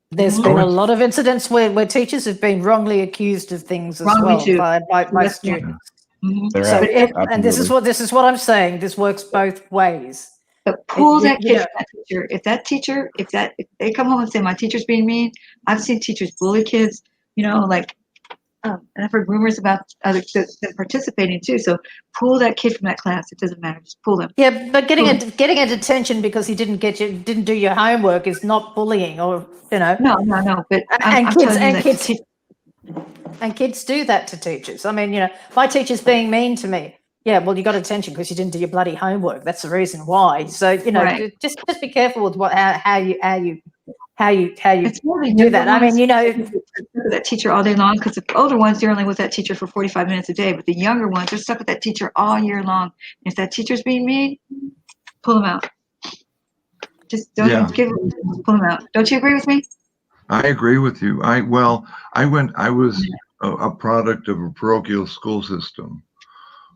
there's been a lot of incidents where teachers have been wrongly accused of things as well by students. And this is what I'm saying. This works both ways. But pull that kid from that teacher. If they come home and say my teacher's being mean, I've seen teachers bully kids. And I've heard rumors about them participating too. So pull that kid from that class. It doesn't matter. Just pull them. Yeah, but getting a detention because he didn't do your homework is not bullying, or No. But kids do that to teachers. I mean, my teacher's being mean to me. Yeah, well, you got attention because you didn't do your bloody homework. That's the reason why. So just be careful with how you do that. I mean, that teacher all day long, because the older ones, they're only with that teacher for 45 minutes a day, but the younger ones, they're stuck with that teacher all year long. And if that teacher's being mean, pull them out. Just don't pull them out. Don't you agree with me? I agree with you. I was a product of a parochial school system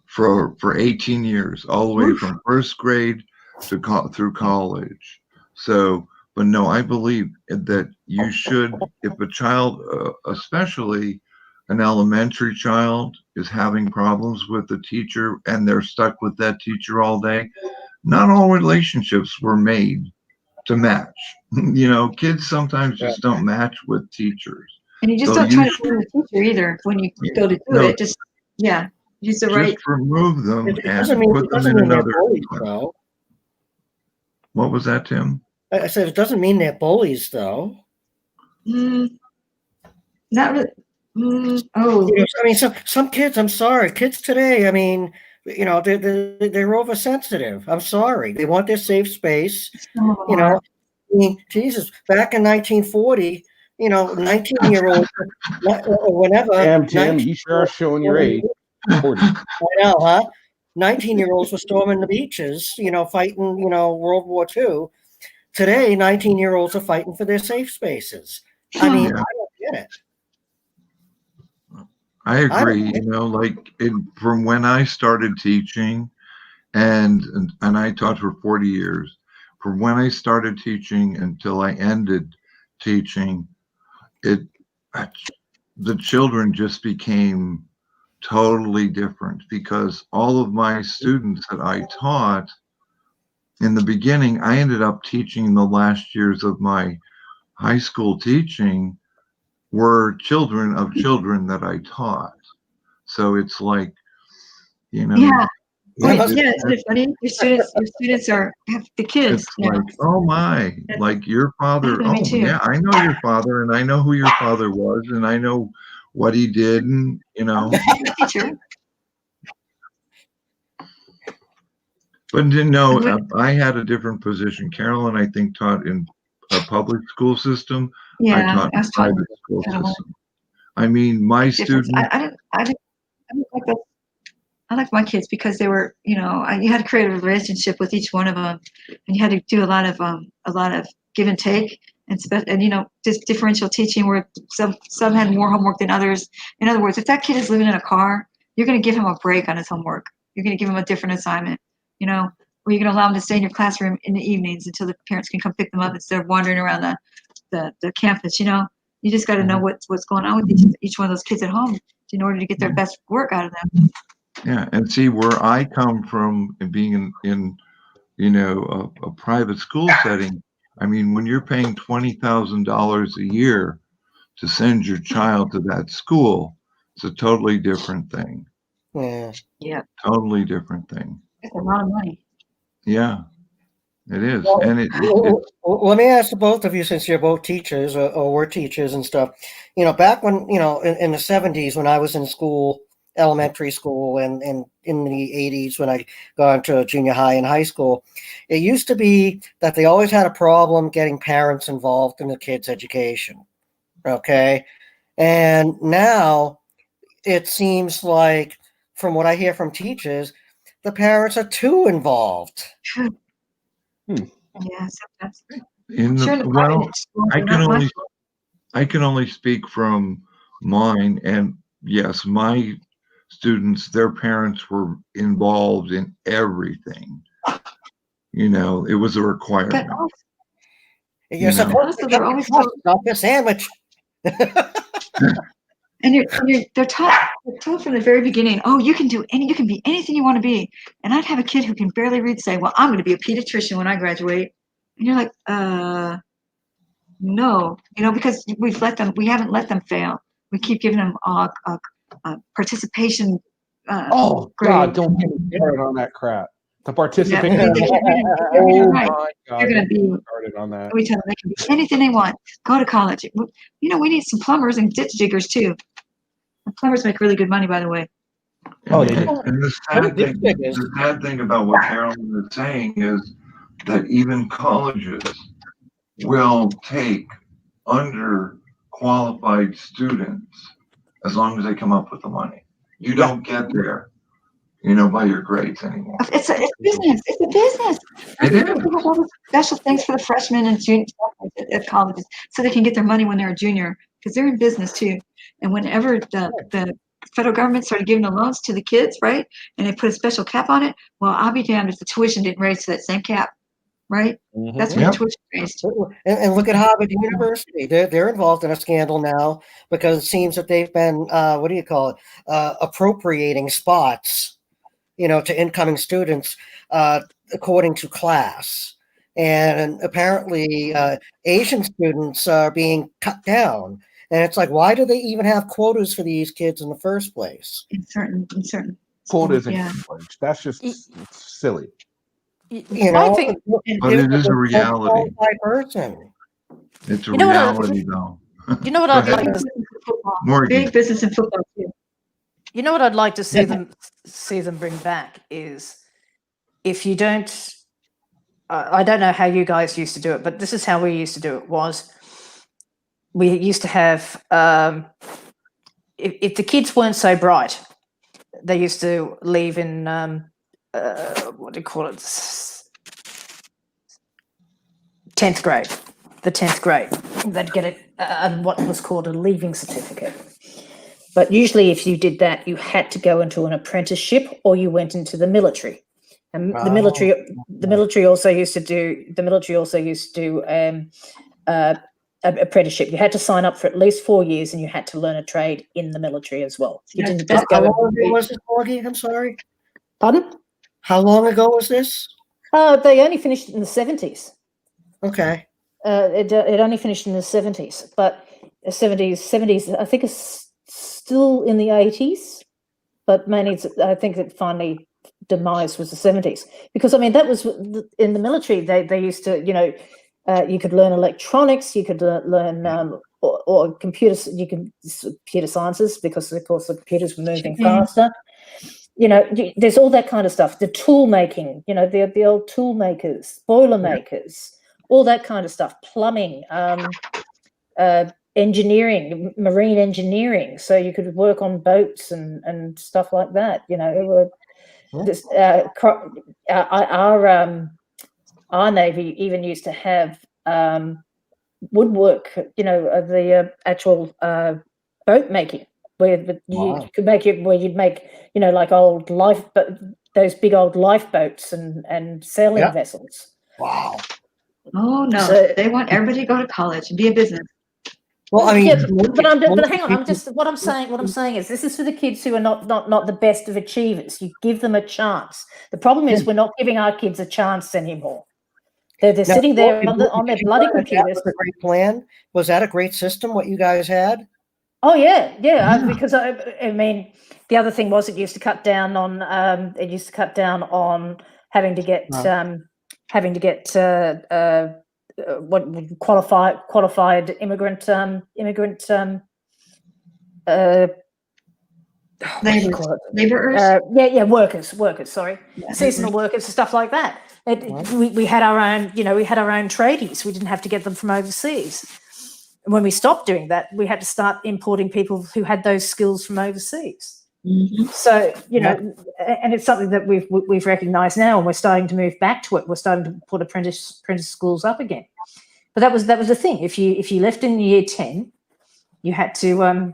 for 18 years, all the way from first grade through college. So, but no, I believe that you should, if a child, especially an elementary child is having problems with the teacher and they're stuck with that teacher all day, not all relationships were made to match. Kids sometimes just don't match with teachers. And you just So don't try to usually, blame the teacher either when you go to do no, it. Just, yeah, use the right. just remove them It and doesn't mean put it them doesn't in mean they're another bullies, class. though. What was that, Tim? I said it doesn't mean they're bullies, though. Not really. I mean, some kids. I'm sorry, kids today. I mean, they're oversensitive. I'm sorry. They want their safe space. I mean, Jesus. Back in 1940, 19-year-olds or whenever. Damn, Tim, you sure are showing your age. 40. I know, huh? 19-year-olds were storming the beaches, fighting, World War II. Today, 19-year-olds are fighting for their safe spaces. I mean, I don't get it. I agree. From when I started teaching, and I taught for 40 years. From when I started teaching until I ended teaching, the children just became totally different because all of my students that I taught in the beginning, I ended up teaching the last years of my high school teaching were children of children that I taught. So it's like, Yeah. Isn't it funny? Your students have the kids. It's like, oh my, like your father. Oh yeah, I know your father, and I know who your father was, and I know what he did, and Teacher. But I had a different position. Carolyn, I think, taught in a public school system. Yeah, I taught in a private school system. I mean, my students. I didn't like that. I like my kids because they were, you had to create a relationship with each one of them, and you had to do a lot of give and take, and just differential teaching where some had more homework than others. In other words, if that kid is living in a car, you're going to give him a break on his homework. You're going to give him a different assignment, or you're going to allow him to stay in your classroom in the evenings until the parents can come pick them up instead of wandering around the campus. You just got to know what's going on with each one of those kids at home in order to get their best work out of them. Yeah, and see where I come from and being in a private school setting. I mean, when you're paying $20,000 a year to send your child to that school, it's a totally different thing. Yeah. Totally different thing. It's a lot of money. Yeah, it is. Well, And let me ask the both of you, since you're both teachers or were teachers and stuff. Back when in the 70s when I was in school. Elementary school and in the 80s when I got into junior high and high school, it used to be that they always had a problem getting parents involved in the kids' education. Okay. And now it seems like, from what I hear from teachers, the parents are too involved. Yeah, sometimes. I can only speak from mine, and yes, my students, their parents were involved in everything. It was a requirement. You're supposed to always stop your sandwich. And they're taught from the very beginning. Oh, you can be anything you want to be. And I'd have a kid who can barely read say, "Well, I'm going to be a pediatrician when I graduate." And you're like, no, because we haven't let them fail. We keep giving them participation. God, don't get me started on that crap. The participation. Oh my God, they're going to be started on that. We tell them they can be anything they want. Go to college. We need some plumbers and ditch diggers too. And plumbers make really good money, by the way. And the sad thing about what Carolyn is saying is that even colleges will take underqualified students as long as they come up with the money. You don't get there, by your grades anymore. It's a business. It's a business. It is. We have all these special things for the freshmen and juniors at colleges so they can get their money when they're a junior, because they're in business too. And whenever the federal government started giving the loans to the kids, right, and they put a special cap on it, well, I'll be damned if the tuition didn't raise to that same cap. right? That's what Yep. the tuition raised. And look at Harvard University. They're involved in a scandal now because it seems that they've been what do you call it? Appropriating spots, to incoming students according to class. And apparently, Asian students are being cut down. And it's like, why do they even have quotas for these kids in the first place? In certain Quotas and yeah. privilege. That's just silly. My thing, But it is a reality. Person. It's a You know what I- reality, though. You know what Go I'd ahead. like to Morgan. Big business in football too. You know what I'd like to see them bring back is if you don't. I don't know how you guys used to do it, but this is how we used to do it. Was we used to have if the kids weren't so bright, they used to leave in what do you call it? 10th grade. The 10th grade, they'd get what was called a leaving certificate. But usually, if you did that, you had to go into an apprenticeship or you went into the military. And the military also used to do apprenticeship. You had to sign up for at least 4 years, and you had to learn a trade in the military as well. You didn't just go. How long ago was this, Morgie? I'm sorry. Pardon? How long ago was this? They only finished it in the 70s. Okay. It only finished in the 70s, but 70s. I think it's still in the 80s, but mainly I think it finally demise was the 70s, because that was in the military. They used to, you could learn electronics, you could learn or computers, computer sciences, because of course the computers were moving faster. There's all that kind of stuff. The tool making, the old tool makers, boiler makers, all that kind of stuff. Plumbing, engineering, marine engineering. So you could work on boats and stuff like that. This our Navy even used to have woodwork. The actual boat making, where you could make it where you'd make like old those big old lifeboats and sailing vessels. Wow. Oh no, So- they want everybody to go to college and be a business. Well, I mean, yeah, but hang on. What I'm saying is this is for the kids who are not the best of achievers. You give them a chance. The problem is we're not giving our kids a chance anymore. They're sitting there on their bloody computers. That was a great plan. Was that a great system? What you guys had? Oh yeah. Because I mean, the other thing was it used to cut down on having to get what qualified immigrant laborers. Workers. Sorry, seasonal workers, stuff like that. We had our own, we had our own tradies. We didn't have to get them from overseas. When we stopped doing that, we had to start importing people who had those skills from overseas. Mm-hmm. So and it's something that we've recognised now, and we're starting to move back to it. We're starting to put apprentice schools up again. But that was the thing. If you left in year 10, you had to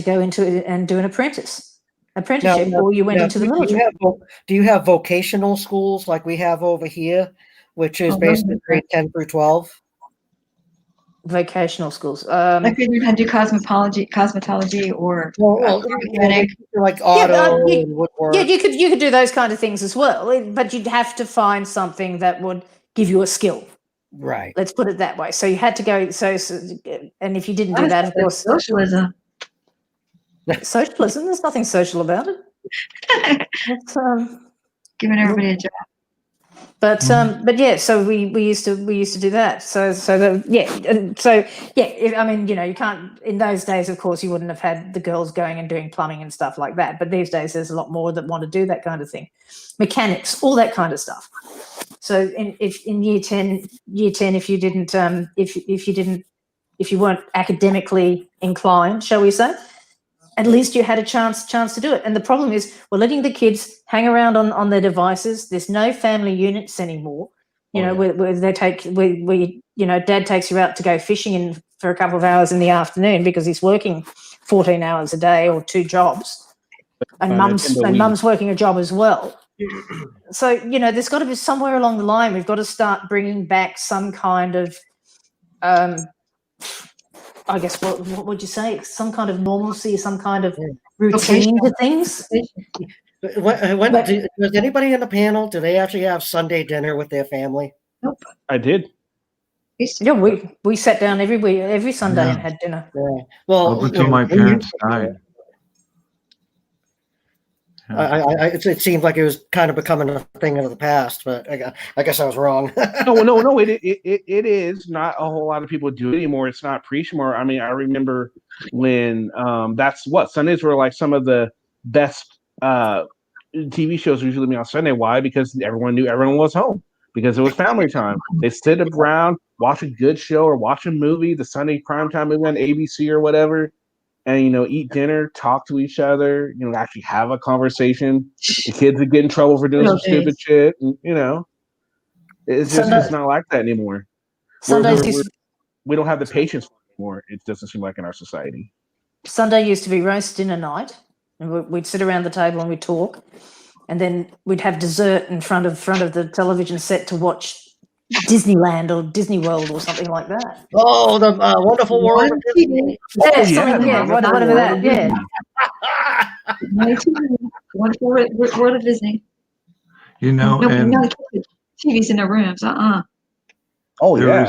go into it and do an apprenticeship, or you went into the military. Do you have vocational schools like we have over here, which is basically grade 10 through 12? Vocational schools. Like they learn how to do cosmetology, or mechanic, like auto and woodwork. Yeah, you could do those kind of things as well, but you'd have to find something that would give you a skill. Right. Let's put it that way. So you had to go. So and if you didn't do that, of course, socialism. Socialism. There's nothing social about it. It's, giving everybody a job. But yeah, so we used to do that. I mean, you can't, in those days, of course, you wouldn't have had the girls going and doing plumbing and stuff like that. But these days, there's a lot more that want to do that kind of thing, mechanics, all that kind of stuff. So in year 10, if you weren't academically inclined, shall we say, at least you had a chance to do it. And the problem is we're letting the kids hang around on their devices. There's no family units anymore. Where they dad takes you out to go fishing for a couple of hours in the afternoon because he's working 14 hours a day or 2 jobs. And mum's working a job as well. So, there's got to be somewhere along the line, we've got to start bringing back some kind of, I guess, what would you say? Some kind of normalcy, some kind of routine to things. Was anybody in the panel? Do they actually have Sunday dinner with their family? Nope. I did. Yeah, we sat down every Sunday and had dinner. Yeah. Well, up until my parents died. It seems like it was kind of becoming a thing of the past, but I guess I was wrong. No. It is not a whole lot of people do it anymore. It's not preached more. I mean, I remember when that's what Sundays were like. Some of the best TV shows usually be on Sunday. Why? Because everyone knew everyone was home because it was family time. They sit around, watch a good show or watch a movie, the Sunday primetime movie on ABC or whatever. And, eat dinner, talk to each other, actually have a conversation. The kids would get in trouble for doing some stupid shit. And, it's just not like that anymore. We don't have the patience for it anymore. It doesn't seem like in our society. Sunday used to be roast dinner night. And we'd sit around the table and we'd talk. And then we'd have dessert in front of the television set to watch Disneyland or Disney World or something like that. Oh, the Wonderful World of Disney. Whatever that. Yeah. Wonderful World of Disney. And TVs in their rooms. There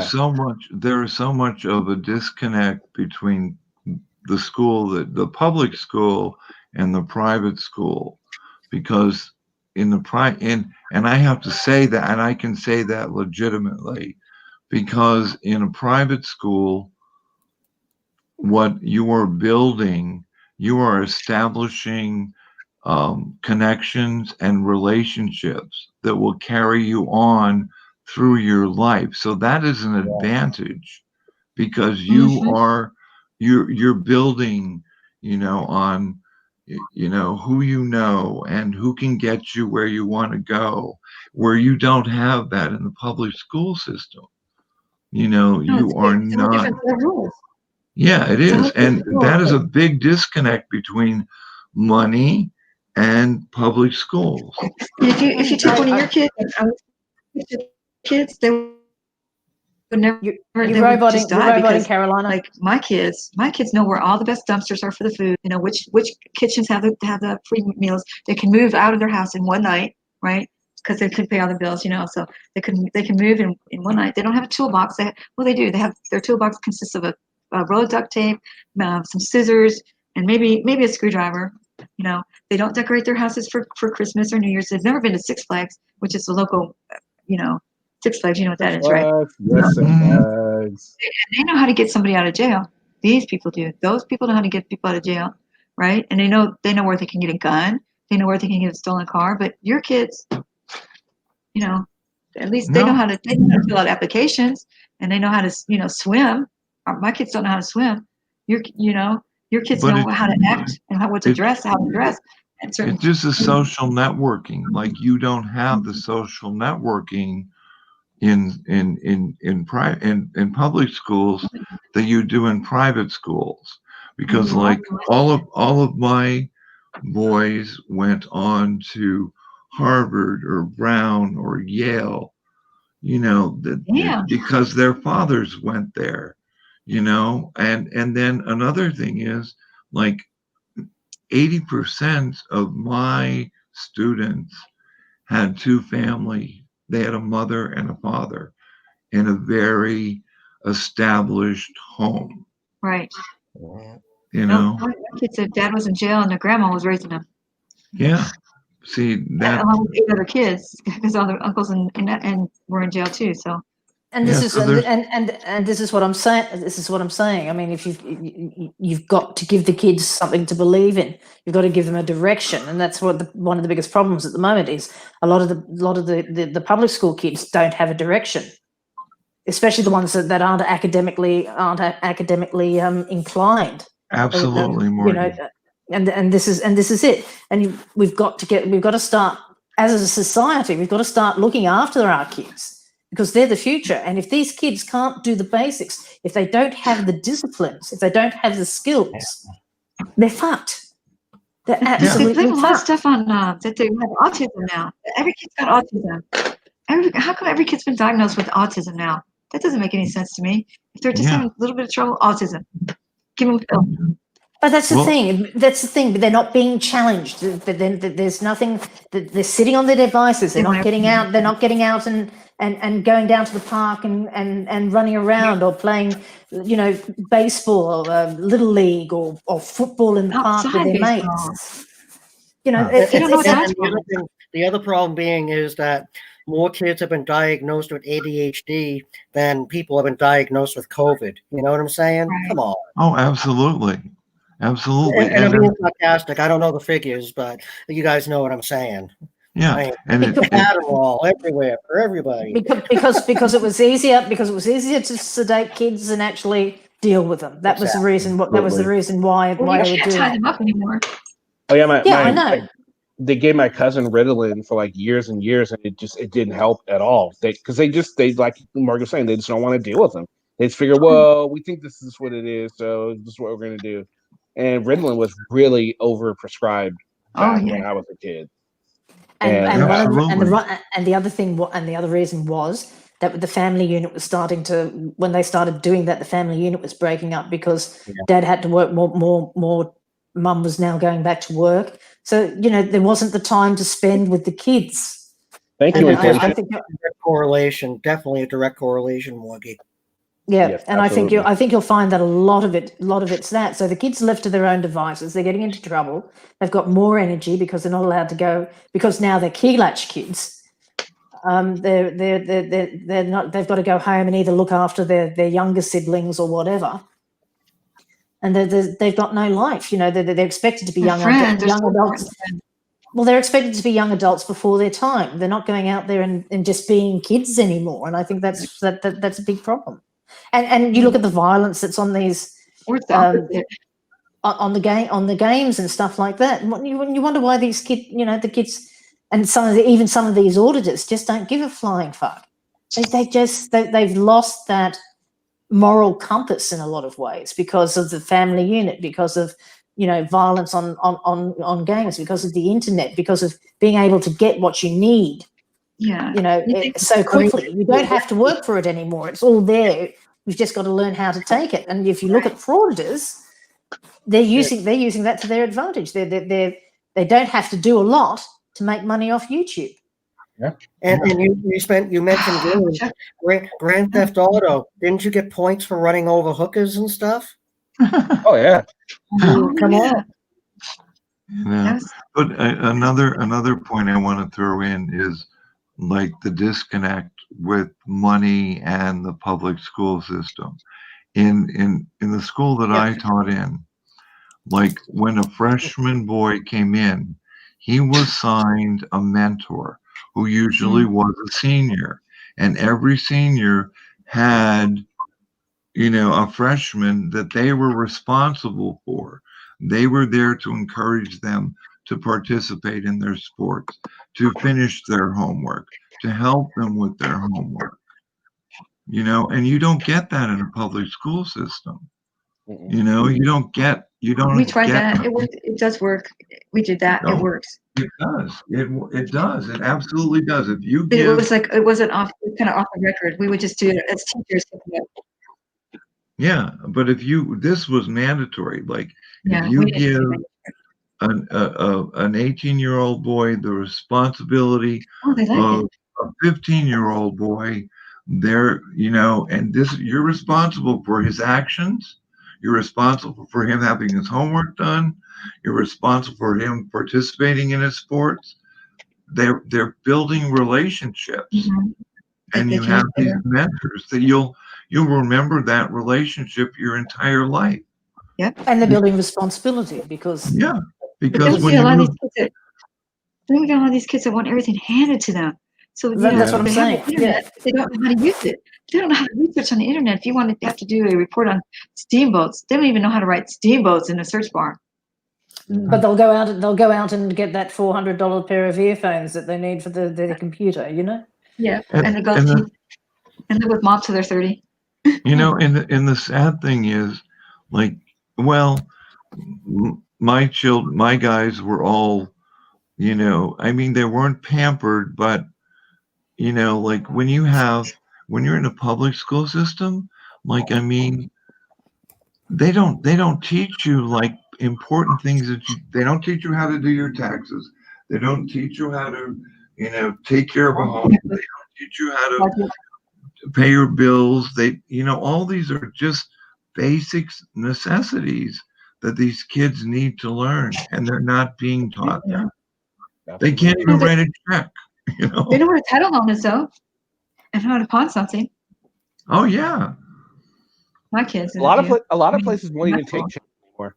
is so much of a disconnect between the school, the public school, and the private school, because in the and I have to say that, and I can say that legitimately, because in a private school, what you are building, you are establishing connections and relationships that will carry you on through your life. So that is an advantage, because you're building, on who and who can get you where you want to go, where you don't have that in the public school system. You are not. Yeah, it is. And that is a big disconnect between money and public schools. If you take one of your kids, they would never. You're roboting, Carolina. Like my kids know where all the best dumpsters are for the food. Which kitchens have the free meals. They can move out of their house in one night, right? Because they couldn't pay all the bills, so they can move in one night. They don't have a toolbox. They do. They have their toolbox consists of a roll of duct tape, some scissors, and maybe a screwdriver. They don't decorate their houses for Christmas or New Year's. They've never been to Six Flags, which is the local, Six Flags. You know what that is, right? Yes, They know how to get somebody out of jail. These people do. Those people know how to get people out of jail, right? And they know where they can get a gun. They know where they can get a stolen car. But your kids, at least they know how to fill out applications, and they know how to swim. My kids don't know how to swim. Your kids know how to act and what to dress, how to dress. It's just a social networking. Like, you don't have the social networking in public schools that you do in private schools, because like all of my boys went on to Harvard or Brown or Yale, because their fathers went there, and then another thing is, like, 80% of my students had two family. They had a mother and a father in a very established home. Right. My kids said dad was in jail and their grandma was raising them. Yeah. See that. Along with 8 other kids, because all their uncles and were in jail too. So. And this is and this is what I'm saying. This is what I'm saying. I mean, if you've got to give the kids something to believe in, you've got to give them a direction, and that's what one of the biggest problems at the moment is. A lot of the public school kids don't have a direction, especially the ones that aren't academically inclined. Absolutely, Morgan. And this is it. And we've got to start, as a society, we've got to start looking after our kids, because they're the future. And if these kids can't do the basics, if they don't have the disciplines, if they don't have the skills, they're fucked. They're They absolutely blame a lot of fucked. stuff on that they have autism now. Every kid's got autism. How come every kid's been diagnosed with autism now? That doesn't make any sense to me. If they're just having a little bit of trouble, autism. Give them a pill. But that's the thing. That's the thing. But they're not being challenged. There's nothing. They're sitting on their devices. They're not getting out. They're not getting out and going down to the park and running around or playing, baseball or little league or football in the park with their mates. And It's the other problem being is that more kids have been diagnosed with ADHD than people have been diagnosed with COVID. You know what I'm saying? Come on. Oh, absolutely. Absolutely. And I'm being sarcastic. I don't know the figures, but you guys know what I'm saying. Yeah. Adderall everywhere for everybody. because it was easier to sedate kids than actually deal with them. That was the reason. That was the reason why Well, they you were can't doing tie it. them up anymore. Oh yeah, I know. They gave my cousin Ritalin for like years and years, and it didn't help at all. They like Mark was saying, they just don't want to deal with them. They just figure, well, we think this is what it is, so this is what we're going to do. And Ritalin was really overprescribed back when I was a kid. And the other thing, and the other reason was that the family unit was starting to, when they started doing that, the family unit was breaking up because Dad had to work more. Mum was now going back to work, so there wasn't the time to spend with the kids. Thank you. I think direct correlation, definitely a direct correlation, Morgie. Yeah, yes, and absolutely. I think you'll find that a lot of it's that. So the kids are left to their own devices. They're getting into trouble. They've got more energy because they're not allowed to go, because now they're key latch kids. They're not. They've got to go home and either look after their younger siblings or whatever. And they've got no life. They're expected to be young adults. Well, they're expected to be young adults before their time. They're not going out there and just being kids anymore. And I think that's a big problem. And you look at the violence that's on these on the games and stuff like that. And you wonder why these kids, the kids, and even some of these auditors just don't give a flying fuck. They've lost that moral compass in a lot of ways because of the family unit, because of violence on games, because of the internet, because of being able to get what you need. So quickly. You don't have to work for it anymore. It's all there. You've just got to learn how to take it. And if you look at frauditors, they're using that to their advantage. They don't have to do a lot to make money off YouTube. Yeah. And you mentioned Grand Theft Auto. Didn't you get points for running over hookers and stuff? Oh yeah. Come on. Yeah. But another point I want to throw in is like the disconnect with money and the public school system. In the school that I taught in, like when a freshman boy came in, he was signed a mentor who usually was a senior, and every senior had a freshman that they were responsible for. They were there to encourage them to participate in their sports, to finish their homework, to help them with their homework. And you don't get that in a public school system. You don't. We tried that. It does work. We did that. It works. It does. It does. It absolutely does. If you It was like it wasn't kind of off the record. We would just do it as teachers. Yeah, but this was mandatory. Like if you give an 18-year-old boy the responsibility of a 15-year-old boy, and you're responsible for his actions. You're responsible for him having his homework done. You're responsible for him participating in his sports. They're building relationships, and you have these mentors that you'll remember that relationship your entire life. Yep. And they're building responsibility because because when a lot of these kids that want everything handed to them. So that's what I'm saying. They don't know how to use it. They don't know how to research on the internet. If you have to do a report on steamboats, they don't even know how to write steamboats in a search bar. But they'll go out and get that $400 pair of earphones that they need for their computer. Yeah, and they go and live with mom till they're 30. And the sad thing is, like, well, my guys were all, you know, I mean, they weren't pampered, but you know, like when you're in a public school system, like I mean, they don't teach you like important things they don't teach you how to do your taxes. They don't teach you how to, you know, take care of a home. They don't teach you how to pay your bills. They, you know, all these are just basic necessities that these kids need to learn, and they're not being taught that. They can't even write a check. You know? They know what a title loan is, though, and how to pawn something. Oh yeah. My kids. A lot of places won't even take checks anymore.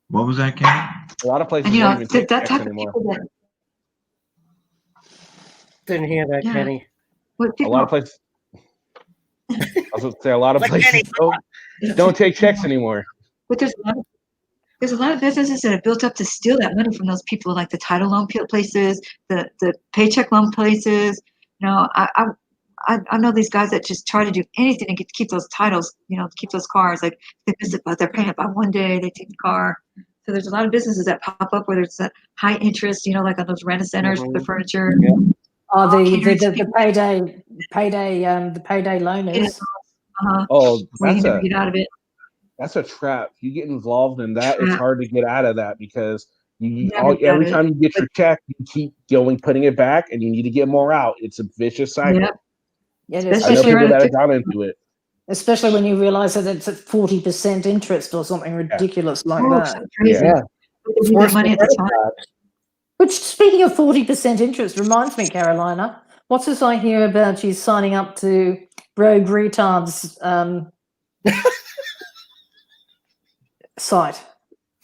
What was that, Kenny? A lot of places And you won't know even take that checks type of anymore. people that Didn't hear that, Yeah. Kenny. what A people lot of places. I was going to say a lot of places don't take checks anymore. But there's a lot of businesses that are built up to steal that money from those people, like the title loan places, the paycheck loan places. You know, I know these guys that just try to do anything to keep those titles, you know, to keep those cars. Like they miss it, but they're paying it by one day. They take the car. So there's a lot of businesses that pop up where there's that high interest, you know, like on those rent centers for the furniture. Yeah. Oh, the catering payday loaners. Oh, where you never get out of it. That's a trap. You get involved in that, it's Trap. hard to get out of that because Never get out every of it. time you get your check, you keep putting it back, and you need to get more out. It's a vicious cycle. Yep. Yeah, I know especially people around that have gone into it. especially when you realize that it's at 40% interest or something ridiculous like Oh, that. so crazy. Yeah. They need that money at the time. Which, speaking of 40% interest, reminds me, Carolina, what's this I hear about you signing up to Rogue Retard's site?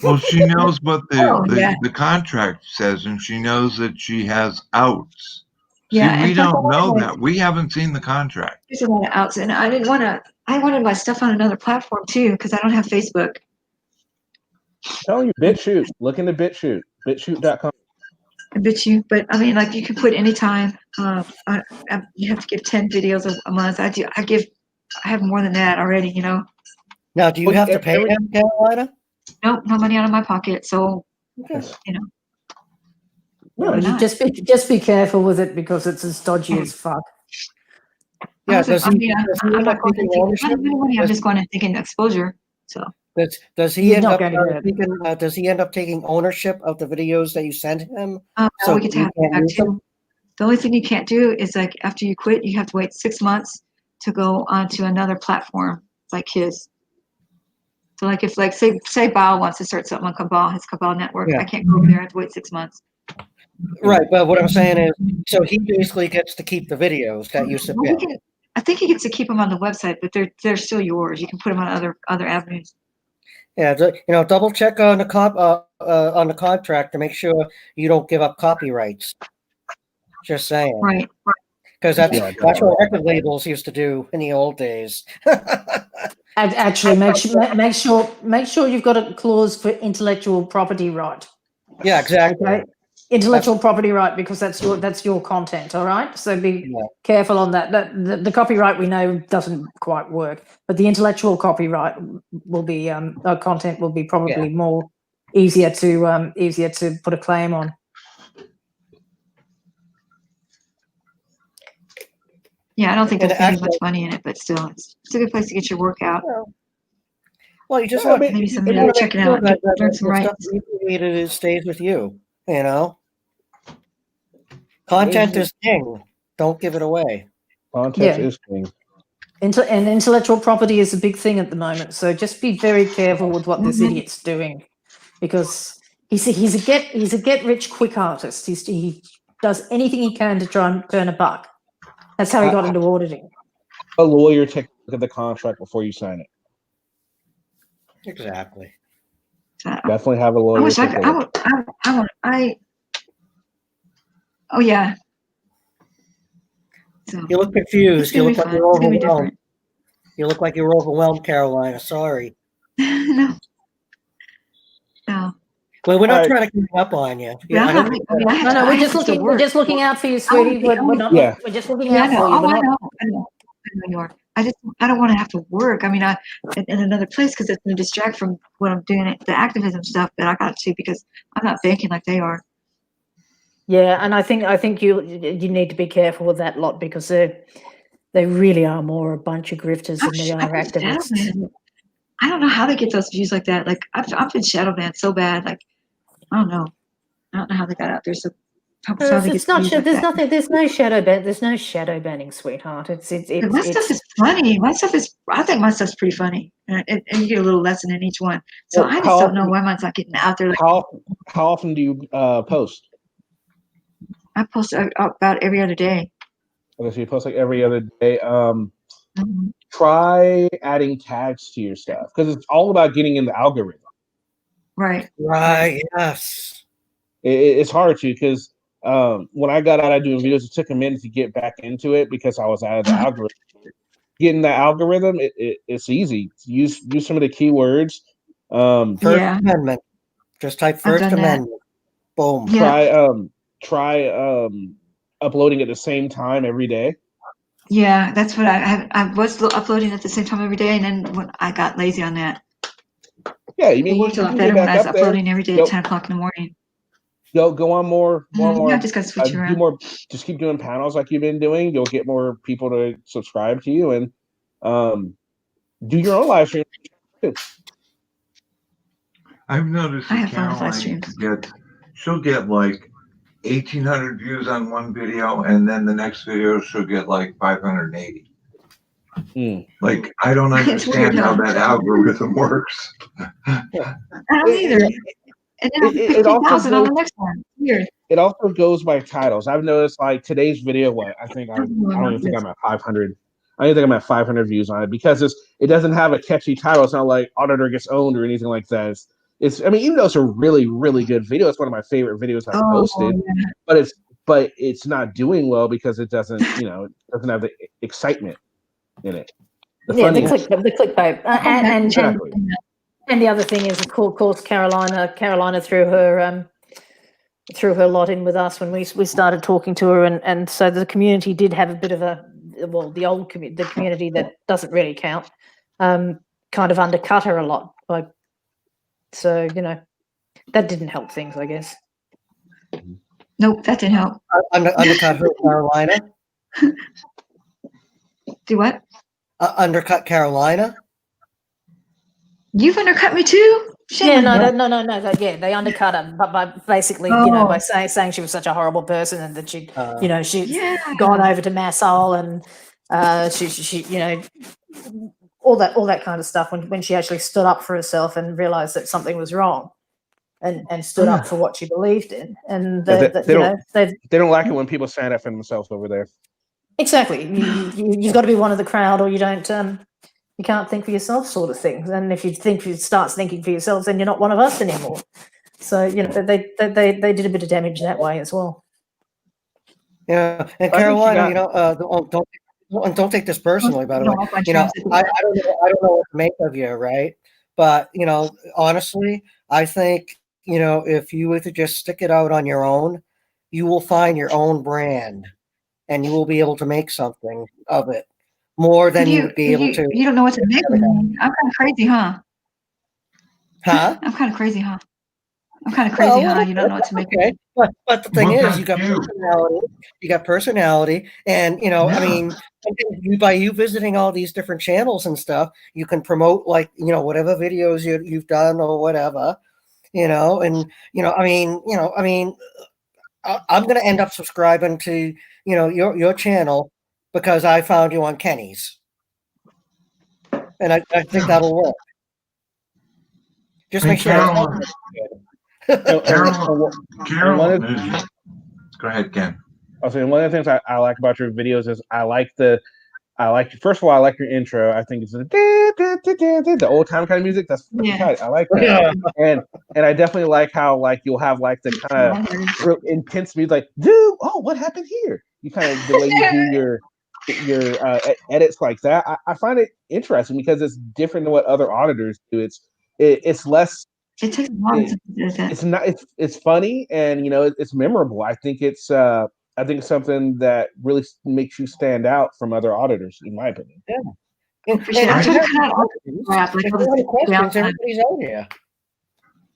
Well, she knows what yeah. the contract says, and she knows that she has outs. Yeah, See, we and plus don't know I that. We haven't seen the contract. there's a lot of outs, and I didn't want to. I wanted my stuff on another platform too because I don't have Facebook. I'm telling you, BitChute. Look into BitChute. BitChute.com. I bet you, but I mean, like you can put anytime. You have to give 10 videos a month. I have more than that already. You know. Now, do you have to pay them, Carolina? Nope, no money out of my pocket. So, you know. No, Why you not? just be careful with it because it's as dodgy as fuck. Yeah, I'm not going to take money. I'm just going to thinking exposure. So. Does he You're end not up going to get it. does he end up taking ownership of the videos that you send him? No, So we get to he have can't that use them? too. The only thing you can't do is like after you quit, you have to wait 6 months to go onto another platform like his. So like if like say Bao wants to start something on Cabal, his Cabal network, Yeah. I can't go over there. I have to wait 6 months. Right, but what I'm saying is, so he basically gets to keep the videos that you submit. I think he gets to keep them on the website, but they're still yours. You can put them on other avenues. Yeah, double check on the contract to make sure you don't give up copyrights. Just saying. Right. Because that's Yeah, what record labels used to do in the old days. Actually, make sure you've got a clause for intellectual property right. Yeah, exactly. Okay? Intellectual property right, because that's your content. All right, so be careful on that. The copyright we know doesn't quite work, but the intellectual copyright will be content will be probably more easier to put a claim on. Yeah, I don't think And there's gonna be actually- much money in it, but still, it's a good place to get your work out. Well, you just Yeah, want maybe somebody will check it out, learn some the stuff rights. you created stays with you. You know, content is king. Don't give it away. Content Yeah. is king. And intellectual property is a big thing at the moment, so just be very careful with what this idiot's doing, because he's a get rich quick artist. He does anything he can to try and turn a buck. That's how he got into auditing. A lawyer take a look at the contract before you sign it. Exactly. Definitely have a lawyer. I wish I take a could. look. Oh yeah. So, You look confused. It's You gonna look be like fun. you're It's gonna be overwhelmed. different. You look like you're overwhelmed, Carolina. Sorry. No. No. Well, we're not All right. trying to give up on you. Yeah, I I'm don't not, I mean, I have No, to, no, I we're have just to still looking. work. We're just looking out for you, I wanna sweetie. be- I We're wanna- not. Yeah. We're just looking Yeah, I out know. for you. Oh, We're I not. know. I know you are. I don't want to have to work. I mean, in another place because it's going to distract from what I'm doing, the activism stuff that I got to because I'm not banking like they are. Yeah, and I think you need to be careful with that lot because they really are more a bunch of grifters than they are activists. I don't know how they get those views like that. Like I've been shadow banned so bad. Like I don't know how they got out there. So It's not. There's no shadow ban. There's no shadow banning, sweetheart. My stuff is funny. I think my stuff's pretty funny, and you get a little lesson in each one. So I just don't know why mine's not getting out there. Like, how often do you post? I post about every other day. Okay, so you post like every other day. Try adding tags to your stuff because it's all about getting in the algorithm. Right. Yes. It's hard to because when I got out of doing videos, it took a minute to get back into it because I was out of the algorithm. Getting the algorithm, it's easy. Use some of the keywords. First Amendment. Just type First Amendment. Boom. Try uploading at the same time every day. Yeah, that's what I was uploading at the same time every day, and then when I got lazy on that. Yeah, you mean it worked a lot better when I was uploading every day at 10 o'clock in the morning. Go on more. I just got to switch around. Do more. Just keep doing panels like you've been doing. You'll get more people to subscribe to you, and do your own live stream too. I've noticed that Caroline she'll get like 1,800 views on one video, and then the next video she'll get like 580. Like I don't understand how that algorithm works. I don't either. And then 50,000 on the next one. Weird. It also goes by titles. I've noticed like today's video. I don't even think I'm at 500. I don't think I'm at 500 views on it because it doesn't have a catchy title. It's not like Auditor Gets Owned or anything like that. I mean, even though it's a really, really good video, it's one of my favorite videos I've posted. Yeah. But it's not doing well because it doesn't doesn't have the excitement in it. The clickbait. And the other thing is, of course, Carolina threw her lot in with us when we started talking to her, and so the community did have a bit of the community that doesn't really count, kind of undercut her a lot. So that didn't help things, I guess. Nope, that didn't help. Undercut her, Carolina. Do what? Undercut Carolina. You've undercut me too. Shame no. They undercut her, but by basically, by saying she was such a horrible person and that she'd gone over to Massole and she all that kind of stuff. When she actually stood up for herself and realized that something was wrong, and stood up for what she believed in, and they don't like it when people stand up for themselves over there. Exactly, you've got to be one of the crowd, or you don't. You can't think for yourself, sort of thing. And if you start thinking for yourselves, then you're not one of us anymore. So they did a bit of damage that way as well. Yeah, and Carolina, don't take this personally, by the way. I don't know what to make of you, right? But honestly, I think if you were to just stick it out on your own, you will find your own brand, and you will be able to make something of it. More than you would be able to. You don't know what to make of me. I'm kind of crazy, huh? Huh? I'm kind of crazy, huh? You don't know what to make of me. But the thing is, you got personality. You got personality, and I mean, by you visiting all these different channels and stuff, you can promote whatever videos you've done or whatever, and I mean, I'm gonna end up subscribing to your channel. Because I found you on Kenny's. And I think that'll work. Just make sure. Carol, go ahead, Ken. I was saying one of the things I like about your videos is first of all, I like your intro. I think it's the old time kind of music. That's tight. I like that. Yeah. And I definitely like how you'll have the kind of real intense music, like, dude, oh, what happened here? You kind of the way you do your edits like that. I find it interesting because it's different than what other auditors do. It's less. It takes a lot to do that. It's not. It's funny and it's memorable. I think it's something that really makes you stand out from other auditors, in my opinion. Yeah. Appreciate it. I'm trying to cut out all the crap. Like all this questions, everybody's out here.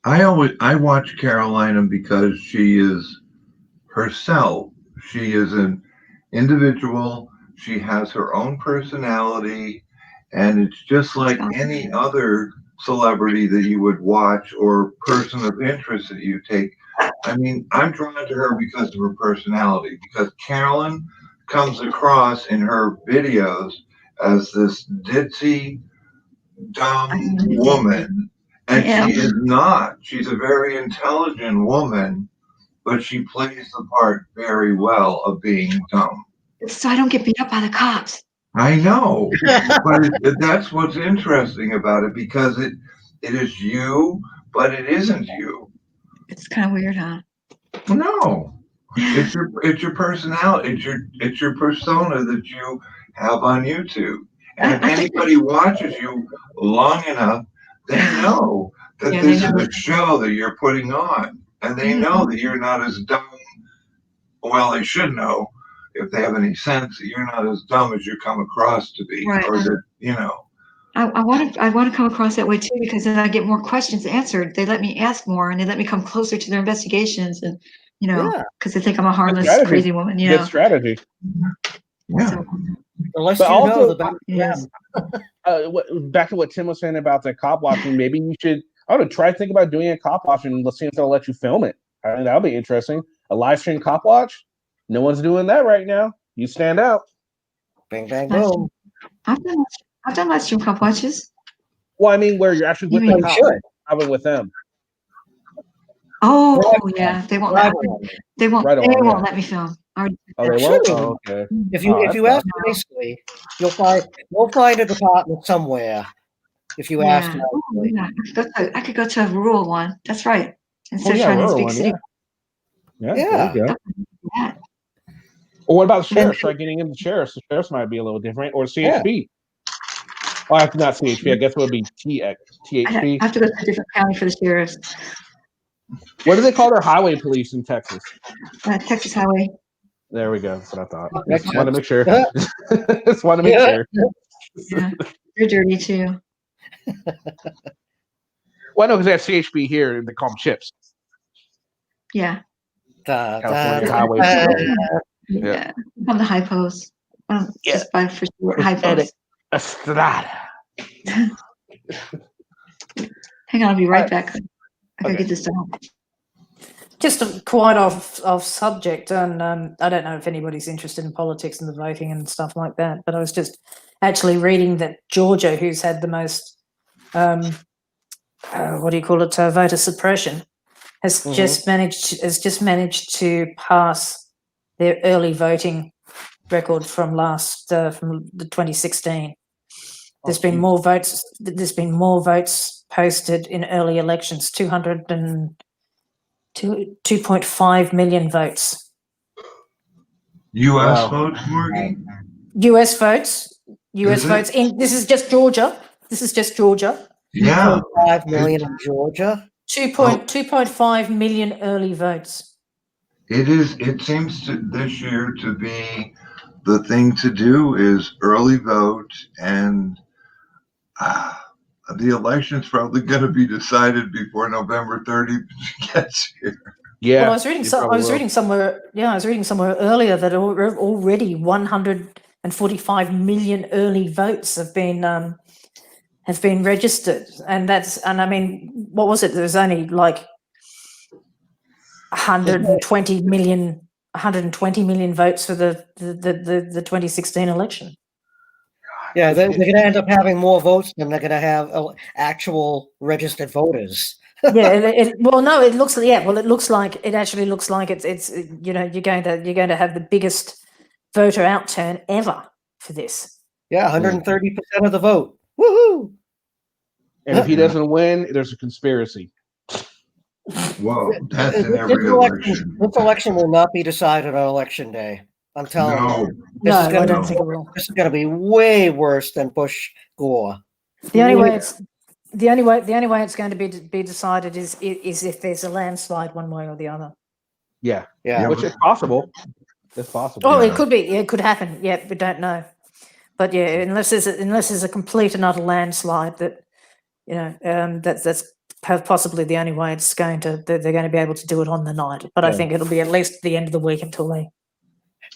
I watch Carolina because she is herself. She is an individual. She has her own personality, and it's just like any other celebrity that you would watch or person of interest that you take. I mean, I'm drawn to her because of her personality, because Carolyn comes across in her videos as this ditzy, dumb woman, and she is not. She's a very intelligent woman, but she plays the part very well of being dumb. So I don't get beat up by the cops. I know, but that's what's interesting about it, because it is you, but it isn't you. It's kind of weird, huh? No, it's your personality. It's your persona that you have on YouTube. And if anybody watches you long enough, they know that this is a show that you're putting on, and they know that you're not as dumb. Well, they should know, if they have any sense, that you're not as dumb as you come across to be, Right. or that, you know. I want to come across that way too, because then I get more questions answered. They let me ask more, and they let me come closer to their investigations, and because they think I'm a harmless, crazy woman. Good strategy. Yeah. The less But you also, know, the better. Yes. Back to what Tim was saying about the cop watching, maybe you should. I would try to think about doing a cop watch, and let's see if they'll let you film it. I think that'll be interesting. A live stream cop watch. No one's doing that right now. You stand out. Bang bang boom. I've done live stream cop watches. Well, I mean, where you're actually with the cops, having with them. Oh yeah, they won't. They won't. Right on, They won't yeah. let me film. Oh, they won't. Oh, okay. If you ask nicely, you'll find a department somewhere. If you ask nicely. Oh, yeah. I could go to a rural one. That's right. Instead of trying to big city. Yeah. There you go. Or what about the sheriffs? Try getting into the sheriffs. The sheriffs might be a little different. Or CHP. Well, actually, not CHP. I guess it would be THP. I have to go to a different county for the sheriffs. What do they call their highway police in Texas? Texas Highway. There we go. That's what I thought. Just want to make sure. Just want to make sure. Yeah, they're dirty too. Well, no, because they have CHP here. They call them chips. Yeah. California Highway. Yeah. On the high post. Just by for short, high post. Estrada. Hang on, I'll be right back. I gotta get this done. Just quite off subject, and I don't know if anybody's interested in politics and the voting and stuff like that, but I was just actually reading that Georgia, who's had the most, voter suppression, has just managed to pass their early voting record from from the 2016. There's been more votes. There's been more votes posted in early elections. 2.5 million votes. U.S. votes, Morgan? U.S. votes. U.S. votes. This is just Georgia. Yeah. 2.5 million in Georgia. 2.5 million early votes. It seems this year to be the thing to do is early vote, and the election's probably going to be decided before November 30th gets here. Yeah. Well, I was reading somewhere earlier that already 145 million early votes have been registered, and I mean, what was it? There was only like 120 million votes for the 2016 election. Yeah, they're going to end up having more votes than they're going to have actual registered voters. It looks like it's you're going to have the biggest voter outturn ever for this. Yeah, 130% of the vote. Woohoo! And if he doesn't win, there's a conspiracy. Whoa, that's in every election. This election will not be decided on election day. I'm telling you. I don't think it will. This is going to be way worse than Bush Gore. The only way it's going to be decided is if there's a landslide one way or the other. Yeah. Yeah. Which is possible. It's possible. Oh, it could be. It could happen. Yeah, we don't know. But yeah, unless there's a complete and utter landslide that, that's possibly the only way they're going to be able to do it on the night. But I think it'll be at least the end of the week until they.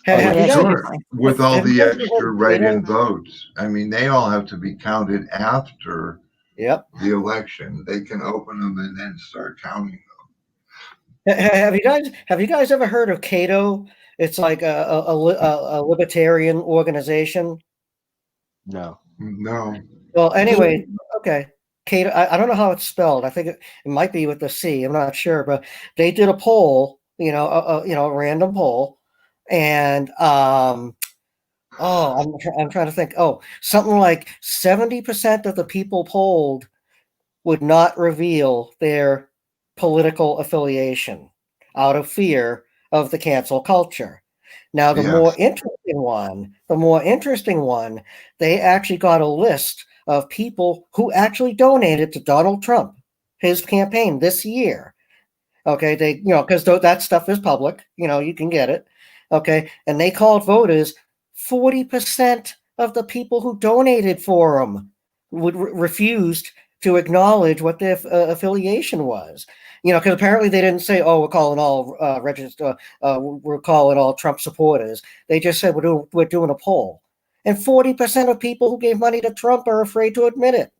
Sure. With all the extra write-in votes, I mean, they all have to be counted after the election. They can open them and then start counting them. Have you guys ever heard of Cato? It's like a libertarian organization. No. Well, anyway, okay. Cato, I don't know how it's spelled. I think it might be with the C. I'm not sure, but they did a poll, a random poll, and I'm trying to think. Oh, something like 70% of the people polled would not reveal their political affiliation out of fear of the cancel culture. Now, the more interesting one, they actually got a list of people who actually donated to Donald Trump, his campaign this year. Okay, they, because that stuff is public, you can get it. Okay, and they called voters 40% of the people who donated for him refused to acknowledge what their affiliation was. Because apparently they didn't say, "Oh, we're calling all we're calling all Trump supporters." They just said we're doing a poll, and 40% of people who gave money to Trump are afraid to admit it.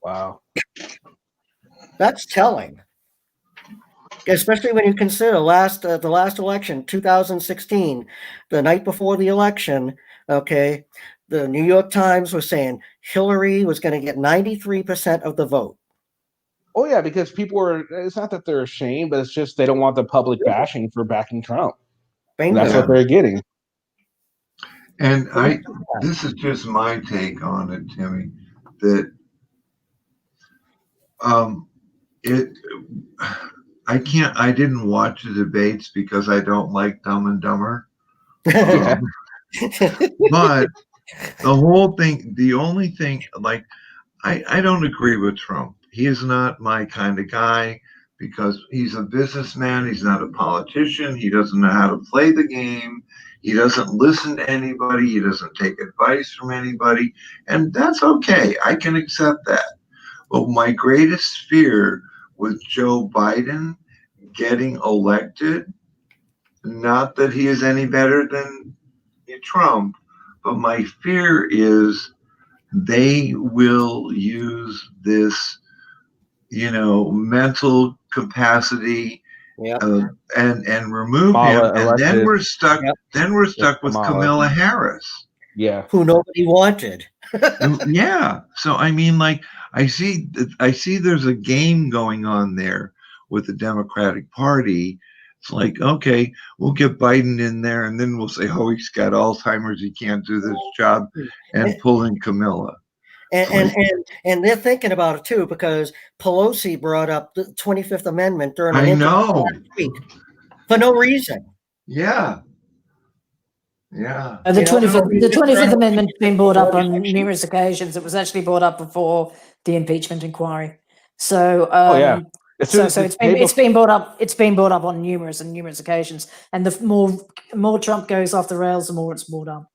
Wow, that's telling. Especially when you consider the last election, 2016, the night before the election. Okay, the New York Times was saying Hillary was going to get 93% of the vote. Oh yeah, because it's not that they're ashamed, but it's just they don't want the public bashing for backing Trump. And that's what they're getting. And this is just my take on it, Timmy, that I didn't watch the debates because I don't like Dumb and Dumber. But the only thing, like, I don't agree with Trump. He is not my kind of guy because he's a businessman. He's not a politician. He doesn't know how to play the game. He doesn't listen to anybody. He doesn't take advice from anybody. And that's okay. I can accept that. But my greatest fear with Joe Biden getting elected, not that he is any better than Trump, but my fear is they will use this, mental capacity and remove him, and then we're stuck. Then we're stuck with Kamala Harris. Yeah, who nobody wanted. Yeah. So I mean, like, I see there's a game going on there with the Democratic Party. It's like, okay, we'll get Biden in there, and then we'll say, oh, he's got Alzheimer's, he can't do this job, and pull in Camilla. And they're thinking about it too, because Pelosi brought up the 25th Amendment during an interview last week for no reason. Yeah. The 25th Amendment's been brought up on numerous occasions. It was actually brought up before the impeachment inquiry. So, it's been brought up. It's been brought up on numerous occasions. And the more Trump goes off the rails, the more it's brought up.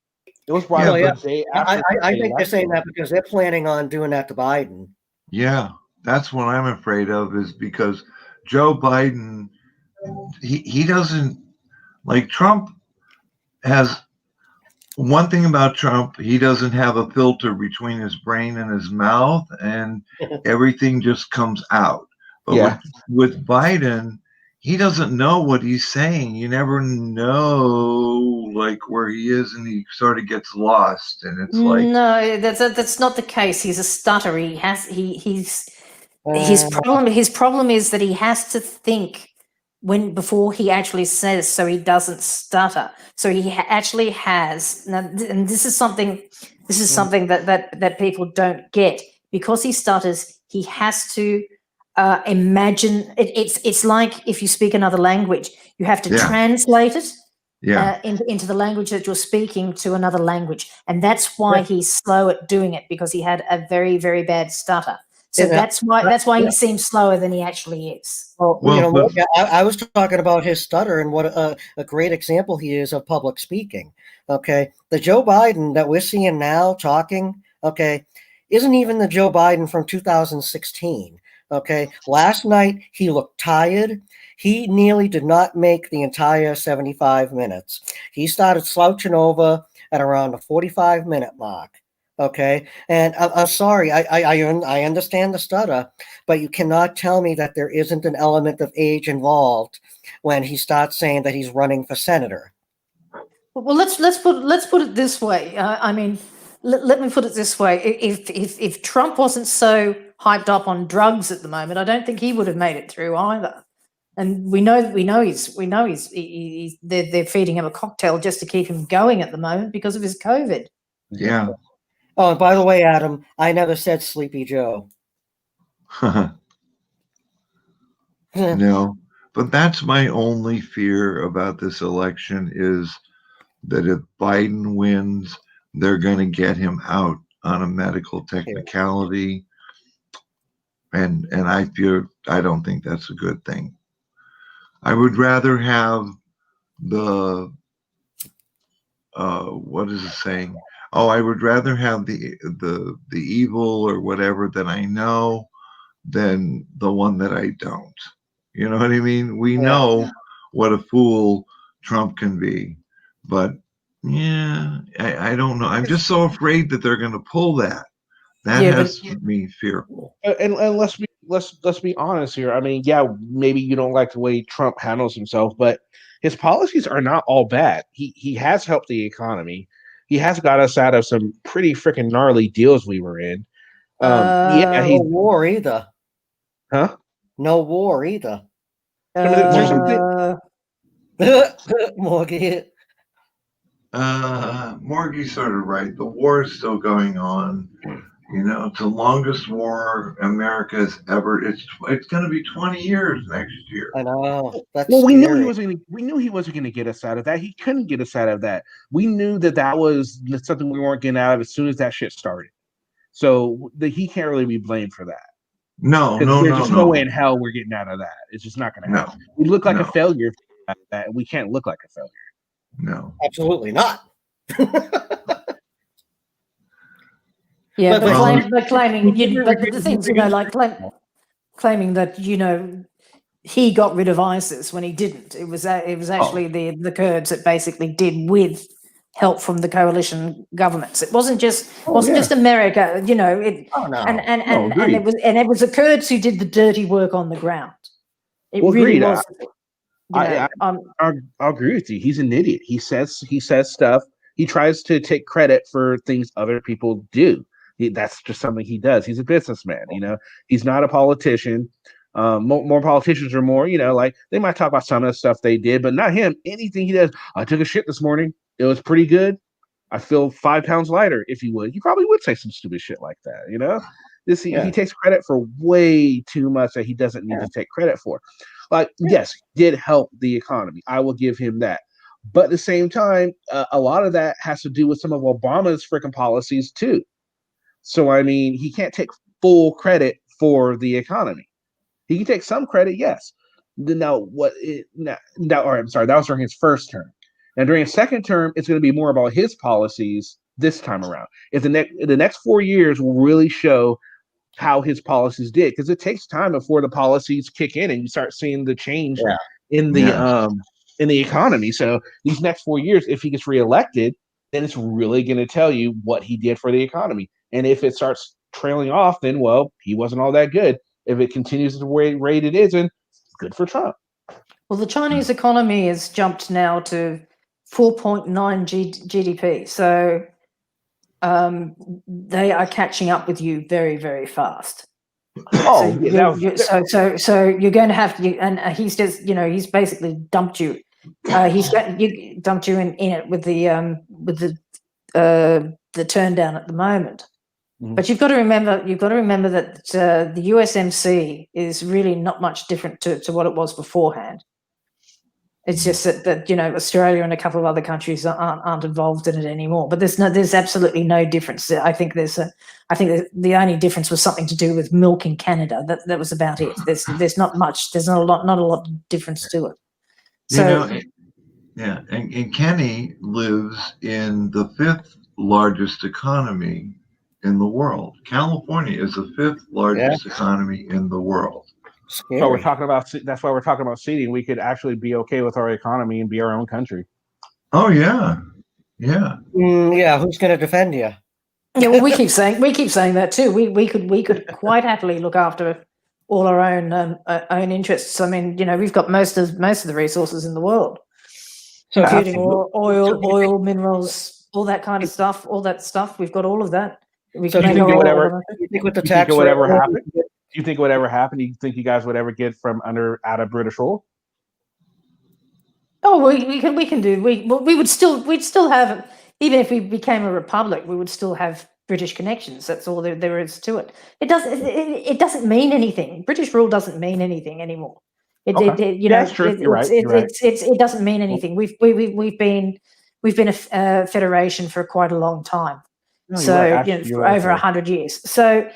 It was brought up the day after. I think they're saying that because they're planning on doing that to Biden. Yeah, that's what I'm afraid of, is because Joe Biden, he doesn't, like, Trump has one thing about Trump, he doesn't have a filter between his brain and his mouth, and everything just comes out. But with Biden, he doesn't know what he's saying. You never know, like, where he is, and he sort of gets lost. And it's like, no, that's not the case. He's a stutterer. His problem is that he has to think before he actually says, so he doesn't stutter. So he actually has now, and this is something that people don't get. Because he stutters, he has to imagine. It's like if you speak another language, you have to translate it into the language that you're speaking to another language, and that's why he's slow at doing it, because he had a very, very bad stutter. So Yeah, that's why he seems slower than he actually is. Well, Well, you know, but I was talking about his stutter and what a great example he is of public speaking. Okay, the Joe Biden that we're seeing now talking, okay, isn't even the Joe Biden from 2016. Okay, last night he looked tired. He nearly did not make the entire 75 minutes. He started slouching over at around the 45-minute mark. Okay, and I'm sorry, I understand the stutter, but you cannot tell me that there isn't an element of age involved when he starts saying that he's running for senator. Well, let's put it this way. I mean, let me put it this way: if Trump wasn't so hyped up on drugs at the moment, I don't think he would have made it through either. And we know they're feeding him a cocktail just to keep him going at the moment because of his COVID. yeah. Oh, and by the way, Adam, I never said Sleepy Joe. No, but that's my only fear about this election is that if Biden wins, they're going to get him out on a medical technicality, and I don't think that's a good thing. I would rather have the what is the saying? Oh, I would rather have the evil or whatever that I know than the one that I don't. You know what I mean? We know what a fool Trump can be, but yeah, I don't know. I'm just so afraid that they're going to pull that. That has me fearful. And let's be honest here. I mean, yeah, maybe you don't like the way Trump handles himself, but his policies are not all bad. He has helped the economy. He has got us out of some pretty freaking gnarly deals we were in. No war either. Huh? No war either. I mean, there's something. Morgan. Morgie's sort of right. The war is still going on. You know, it's the longest war America has ever. It's going to be 20 years next year. I know. That's well, we knew he wasn't going to get us out of that. He couldn't get us out of that. We knew that was something we weren't getting out of as soon as that shit started. So he can't really be blamed for that. No. There's just no way in hell we're getting out of that. It's just not going to happen. We look like a failure at that, and we can't look like a failure. No, absolutely not. Yeah, but claiming the things, like claiming that he got rid of ISIS when he didn't. It was actually the Kurds that basically did with help from the coalition governments. It wasn't just just America. And it was the Kurds who did the dirty work on the ground. It really was. I'll agree with you. He's an idiot. He says stuff. He tries to take credit for things other people do. That's just something he does. He's a businessman. He's not a politician. More politicians are more, like they might talk about some of the stuff they did, but not him. Anything he does. I took a shit this morning. It was pretty good. I feel 5 pounds lighter. If he would, he probably would say some stupid shit like that. He takes credit for way too much that he doesn't need to take credit for. Like, yes, he did help the economy. I will give him that. But at the same time, a lot of that has to do with some of Obama's freaking policies too. So, I mean, he can't take full credit for the economy. He can take some credit, yes. Now, I'm sorry, that was during his first term. Now, during his second term, it's going to be more about his policies this time around. If the next 4 years will really show how his policies did, because it takes time before the policies kick in and you start seeing the change in the economy. So these next 4 years, if he gets reelected, then it's really going to tell you what he did for the economy. And if it starts trailing off, then he wasn't all that good. If it continues the rate it is, then good for Trump. Well, the Chinese economy has jumped now to 4.9 GDP. So they are catching up with you very, very fast. So you're going to have to, and he's just, he's basically dumped you. He's dumped you in it with the turn down at the moment. Mm-hmm. But you've got to remember that the USMC is really not much different to what it was beforehand. It's just that Australia and a couple of other countries aren't involved in it anymore. But there's absolutely no difference. I think the only difference was something to do with milk in Canada. That was about it. There's not much. There's not a lot of difference to it. So and Kenny lives in the 5th largest economy in the world. California is the 5th largest economy in the world. Scary. So that's why we're talking about seating. We could actually be okay with our economy and be our own country. Oh yeah. Who's going to defend you? Yeah, well, we keep saying that too. We could quite happily look after all our own interests. I mean, we've got most of the resources in the world, including oil, minerals, all that kind of stuff. All that stuff, we've got all of that. We so can do you think whatever? You think with the tax rate, whatever happened? Do you think whatever happened? Do you think you guys would ever get out of British rule? Oh, we can do. We'd still have, even if we became a republic, we would still have British connections. That's all there is to it. It doesn't mean anything. British rule doesn't mean anything anymore. That's true. You're right. It doesn't mean anything. We've been a federation for quite a long time. No, so for over 100 years. So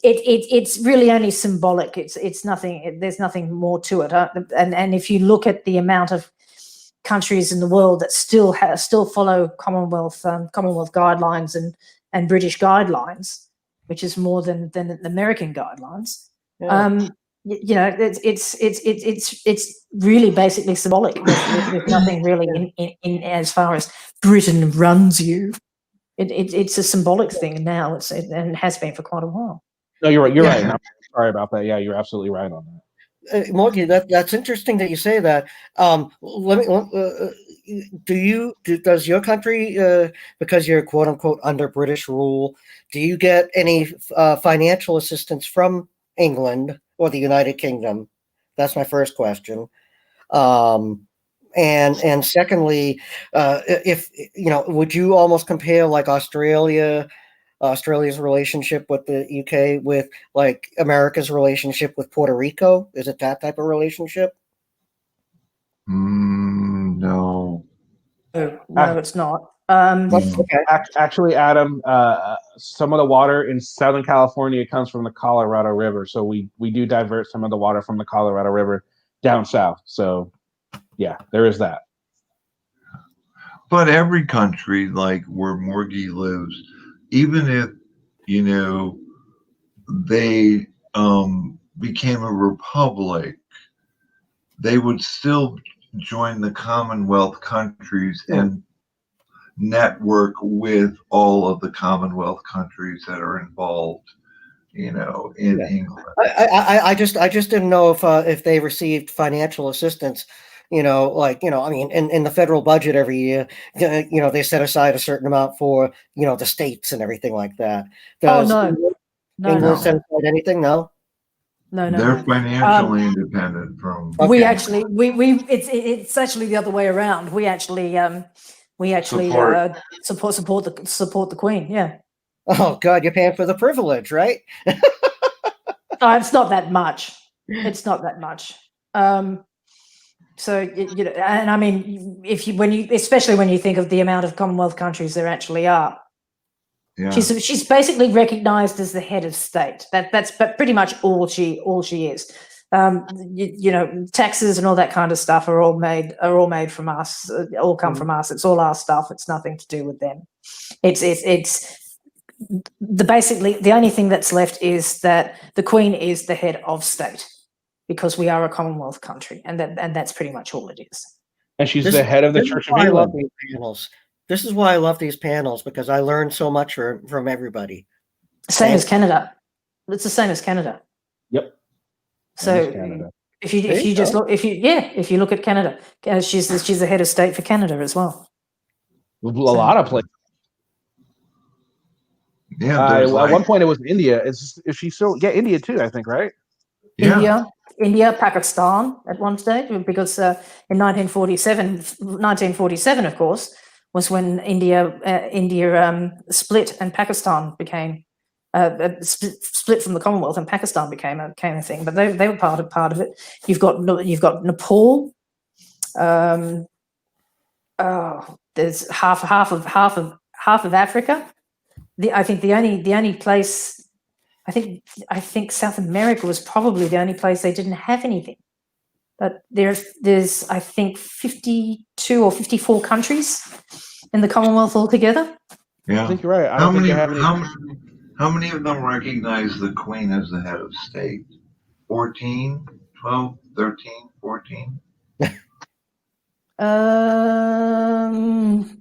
it's really only symbolic. It's nothing. There's nothing more to it. And if you look at the amount of countries in the world that still follow Commonwealth guidelines and British guidelines, which is more than the American guidelines. Yeah. It's really basically symbolic. There's nothing really in as far as Britain runs you. It's a symbolic thing now. And has been for quite a while. No, you're right. You're right. I'm sorry about that. Yeah, you're absolutely right on that. Morty, that's interesting that you say that. Does your country, because you're quote unquote under British rule, do you get any financial assistance from England or the United Kingdom? That's my first question. And secondly, if would you almost compare like Australia's relationship with the UK with like America's relationship with Puerto Rico? Is it that type of relationship? No. No, it's not. Actually, Adam, some of the water in Southern California comes from the Colorado River, so we do divert some of the water from the Colorado River down south. So, yeah, there is that. But every country, like where Morgie lives, even if they became a republic, they would still join the Commonwealth countries and network with all of the Commonwealth countries that are involved, in England. I just didn't know if they received financial assistance. I mean, in the federal budget every year, they set aside a certain amount for the states and everything like that. Does England set aside anything? No. No. They're financially independent from. We actually it's actually the other way around. We actually support the Queen. Yeah. Oh God, you're paying for the privilege, right? Oh, it's not that much. It's not that much. So and I mean, especially when you think of the amount of Commonwealth countries there actually are. Yeah. She's basically recognised as the head of state. That's pretty much all she is. Taxes and all that kind of stuff are all made from us. All come from us. It's all our stuff. It's nothing to do with them. It's basically the only thing that's left is that the Queen is the head of state because we are a Commonwealth country, and that's pretty much all it is. And she's the head of the Church of England. This is why I love these panels, because I learn so much from everybody. Same as Canada. It's the same as Canada. Yep. So if you look at Canada, she's the head of state for Canada as well. A lot of places. Yeah. At one point it was India. Is she still? Yeah, India too, I think, right? Yeah. India, Pakistan at one stage, because in 1947, of course, was when India split and Pakistan became split from the Commonwealth, and Pakistan became a thing. But they were part of it. You've got Nepal, There's half of Africa. I think the only place. I think South America was probably the only place they didn't have anything. But there's I think 52 or 54 countries in the Commonwealth altogether. Yeah. I think you're right. I How don't think many? they have any. How many of them recognize the Queen as the head of state? 14, 12, 13, 14?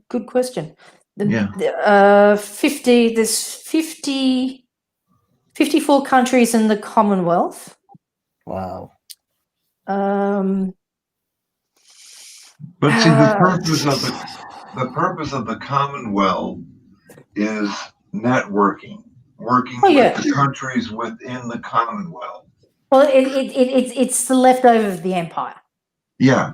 Good question. Yeah. 50. There's 54 countries in the Commonwealth. Wow. But see, the purpose of the Commonwealth is networking, working with the countries within the Commonwealth. Well, it's the leftover of the empire. Yeah.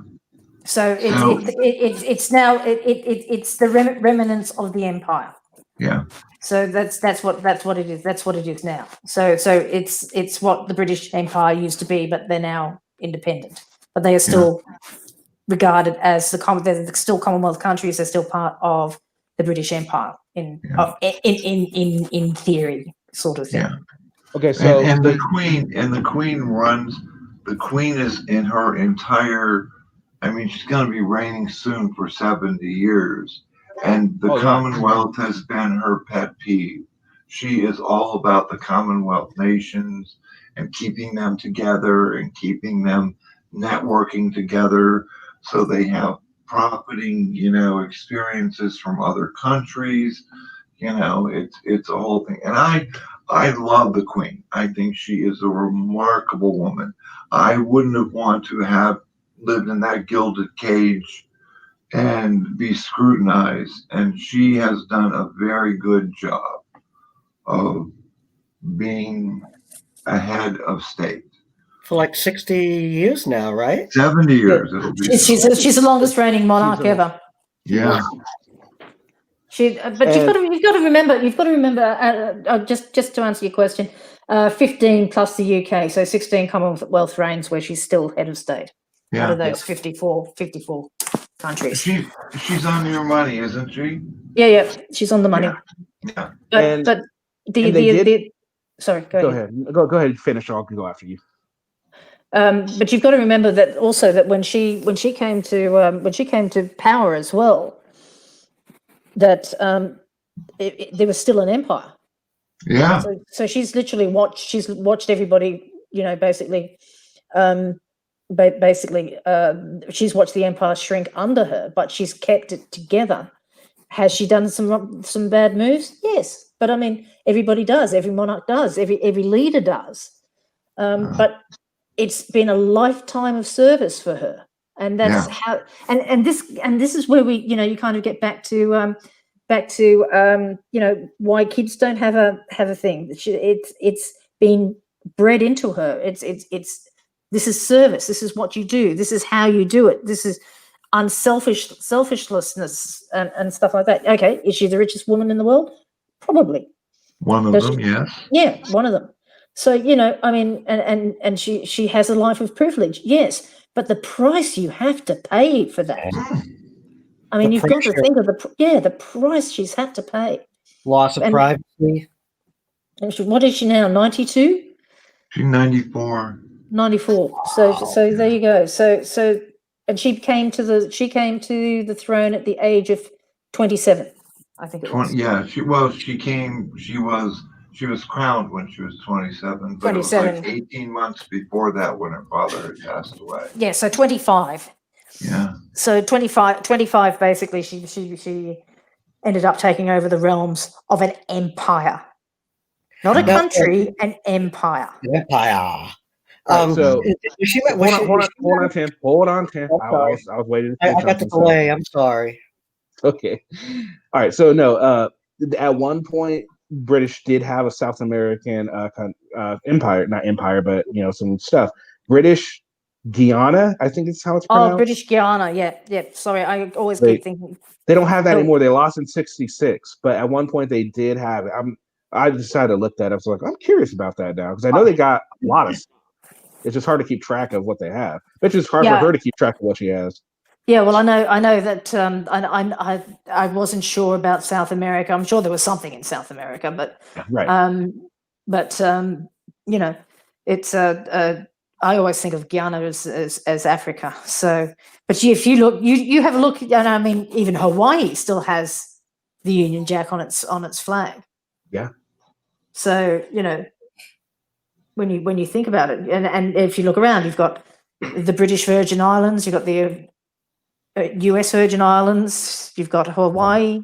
So it's now it's the remnants of the empire. Yeah. So that's what it is. That's what it is now. So it's what the British Empire used to be, but they're now independent. But they are still regarded as they're still Commonwealth countries. They're still part of the British Empire in theory, sort of thing. Yeah. Okay, so the Queen is in her entire. I mean, she's going to be reigning soon for 70 years, and the Commonwealth has been her pet peeve. She is all about the Commonwealth nations and keeping them together and keeping them networking together so they have profiting, experiences from other countries. It's a whole thing. And I love the Queen. I think she is a remarkable woman. I wouldn't have wanted to have lived in that gilded cage and be scrutinized. And she has done a very good job of being a head of state. For like 60 years now, right? 70 years. She's the longest reigning monarch ever. Yeah. But you've got to remember. Just to answer your question, 15 plus the UK, so 16 Commonwealth reigns where she's still head of state. Yeah. Out of those 54 countries. She's on your money, isn't she? Yeah, she's on the money. Yeah. But sorry, go ahead. Go ahead, finish. I'll go after you. But you've got to remember that also that when she came to power as well, that there was still an empire. Yeah. So she's literally watched everybody, basically. She's watched the empire shrink under her, but she's kept it together. Has she done some bad moves? Yes, but I mean, everybody does. Every monarch does. Every leader does. But it's been a lifetime of service for her, and that's how. And this is where we, you kind of get back to why kids don't have a thing. It's been bred into her. This is service. This is what you do. This is how you do it. This is selfishness and stuff like that. Okay, is she the richest woman in the world? Probably. One of them, yes. Yeah, one of them. So, I mean, and she has a life of privilege, yes, but the price you have to pay for that. I mean, you've got to think of the price she's had to pay. Loss of privacy. What is she now? 92? She's 94. 94. So there you go. So and she came to the throne at the age of 27, I think it was. Yeah, she was crowned when she was 27, but 27. It was like 18 months before that when her father had passed away. Yeah, so 25. Yeah. So 25 basically she ended up taking over the realms of an empire. Not a country, an empire. Empire. So hold on, Tim. I was waiting. I got the delay. I'm sorry. Okay. All right. So no. At one point, British did have a South American empire, not empire, but some stuff. British Guiana, I think it's how it's pronounced. Oh, British Guiana. Yeah. Sorry, I always keep thinking. They don't have that anymore. They lost in '66, but at one point they did have it. I decided to look that up. So I'm curious about that now because I know they got a lot of stuff. It's just hard to keep track of what they have. It's just hard for her to keep track of what she has. Yeah, well, I know that I wasn't sure about South America. I'm sure there was something in South America, but right. You know, it's I always think of Guyana as Africa. So, but if you look, you have a look, and I mean, even Hawaii still has the Union Jack on its flag. Yeah. So when you think about it, and if you look around, you've got the British Virgin Islands, you've got the U.S. Virgin Islands, you've got Hawaii,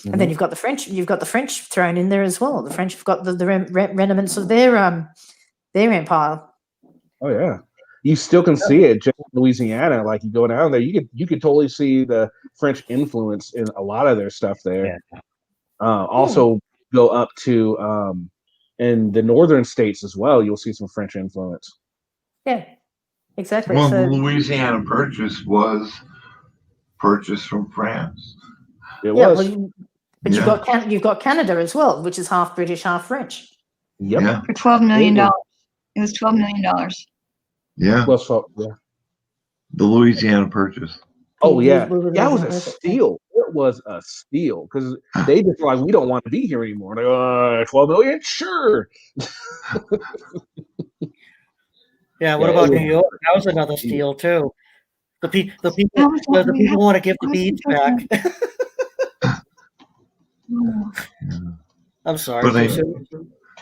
and then you've got the French. You've got the French thrown in there as well. The French have got the remnants of their empire. Oh yeah, you still can see it just in Louisiana. Like you go down there, you could totally see the French influence in a lot of their stuff there. Also, go up to in the northern states as well. You'll see some French influence. Yeah, exactly. Well, So, the Louisiana Purchase was purchased from France. It was. But you've got Canada as well, which is half British, half French. Yep. Yeah. For $12 million. It was $12 million. Yeah. Yeah. The Louisiana Purchase. Oh yeah, that was a steal. It was a steal because they just like, we don't want to be here anymore. Like, 12 million, sure. Yeah. What about New York? That was another steal too. The people want to give the beads back. I'm sorry.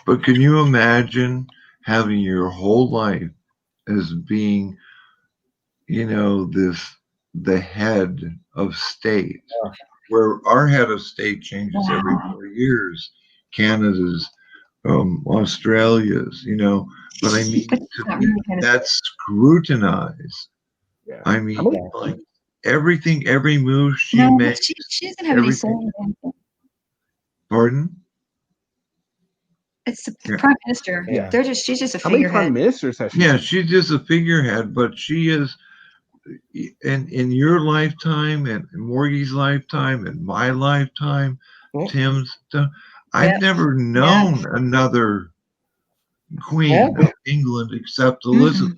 But can you imagine having your whole life as being, the head of state, where our head of state changes every 4 years, Canada's, Australia's, but I mean, that's scrutinized. Yeah. I mean, like everything, every move she makes. She doesn't have any say in anything. Pardon? It's the prime minister. Yeah. She's just a figurehead. How many prime ministers has she? Yeah, she's just a figurehead, but she is in your lifetime and Morgie's lifetime and my lifetime, Tim's. I've never known another queen of England except Elizabeth.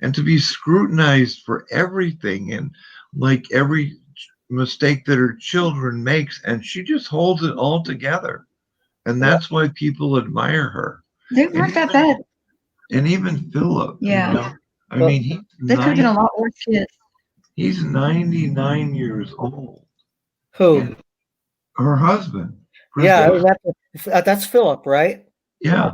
And to be scrutinized for everything and like every mistake that her children makes, and she just holds it all together. And that's why people admire her. They weren't that bad. And even Philip. Yeah. I mean, they could have been a lot worse kids. He's 99 years old. Who? And her husband. Yeah, that's Philip, right? Yeah.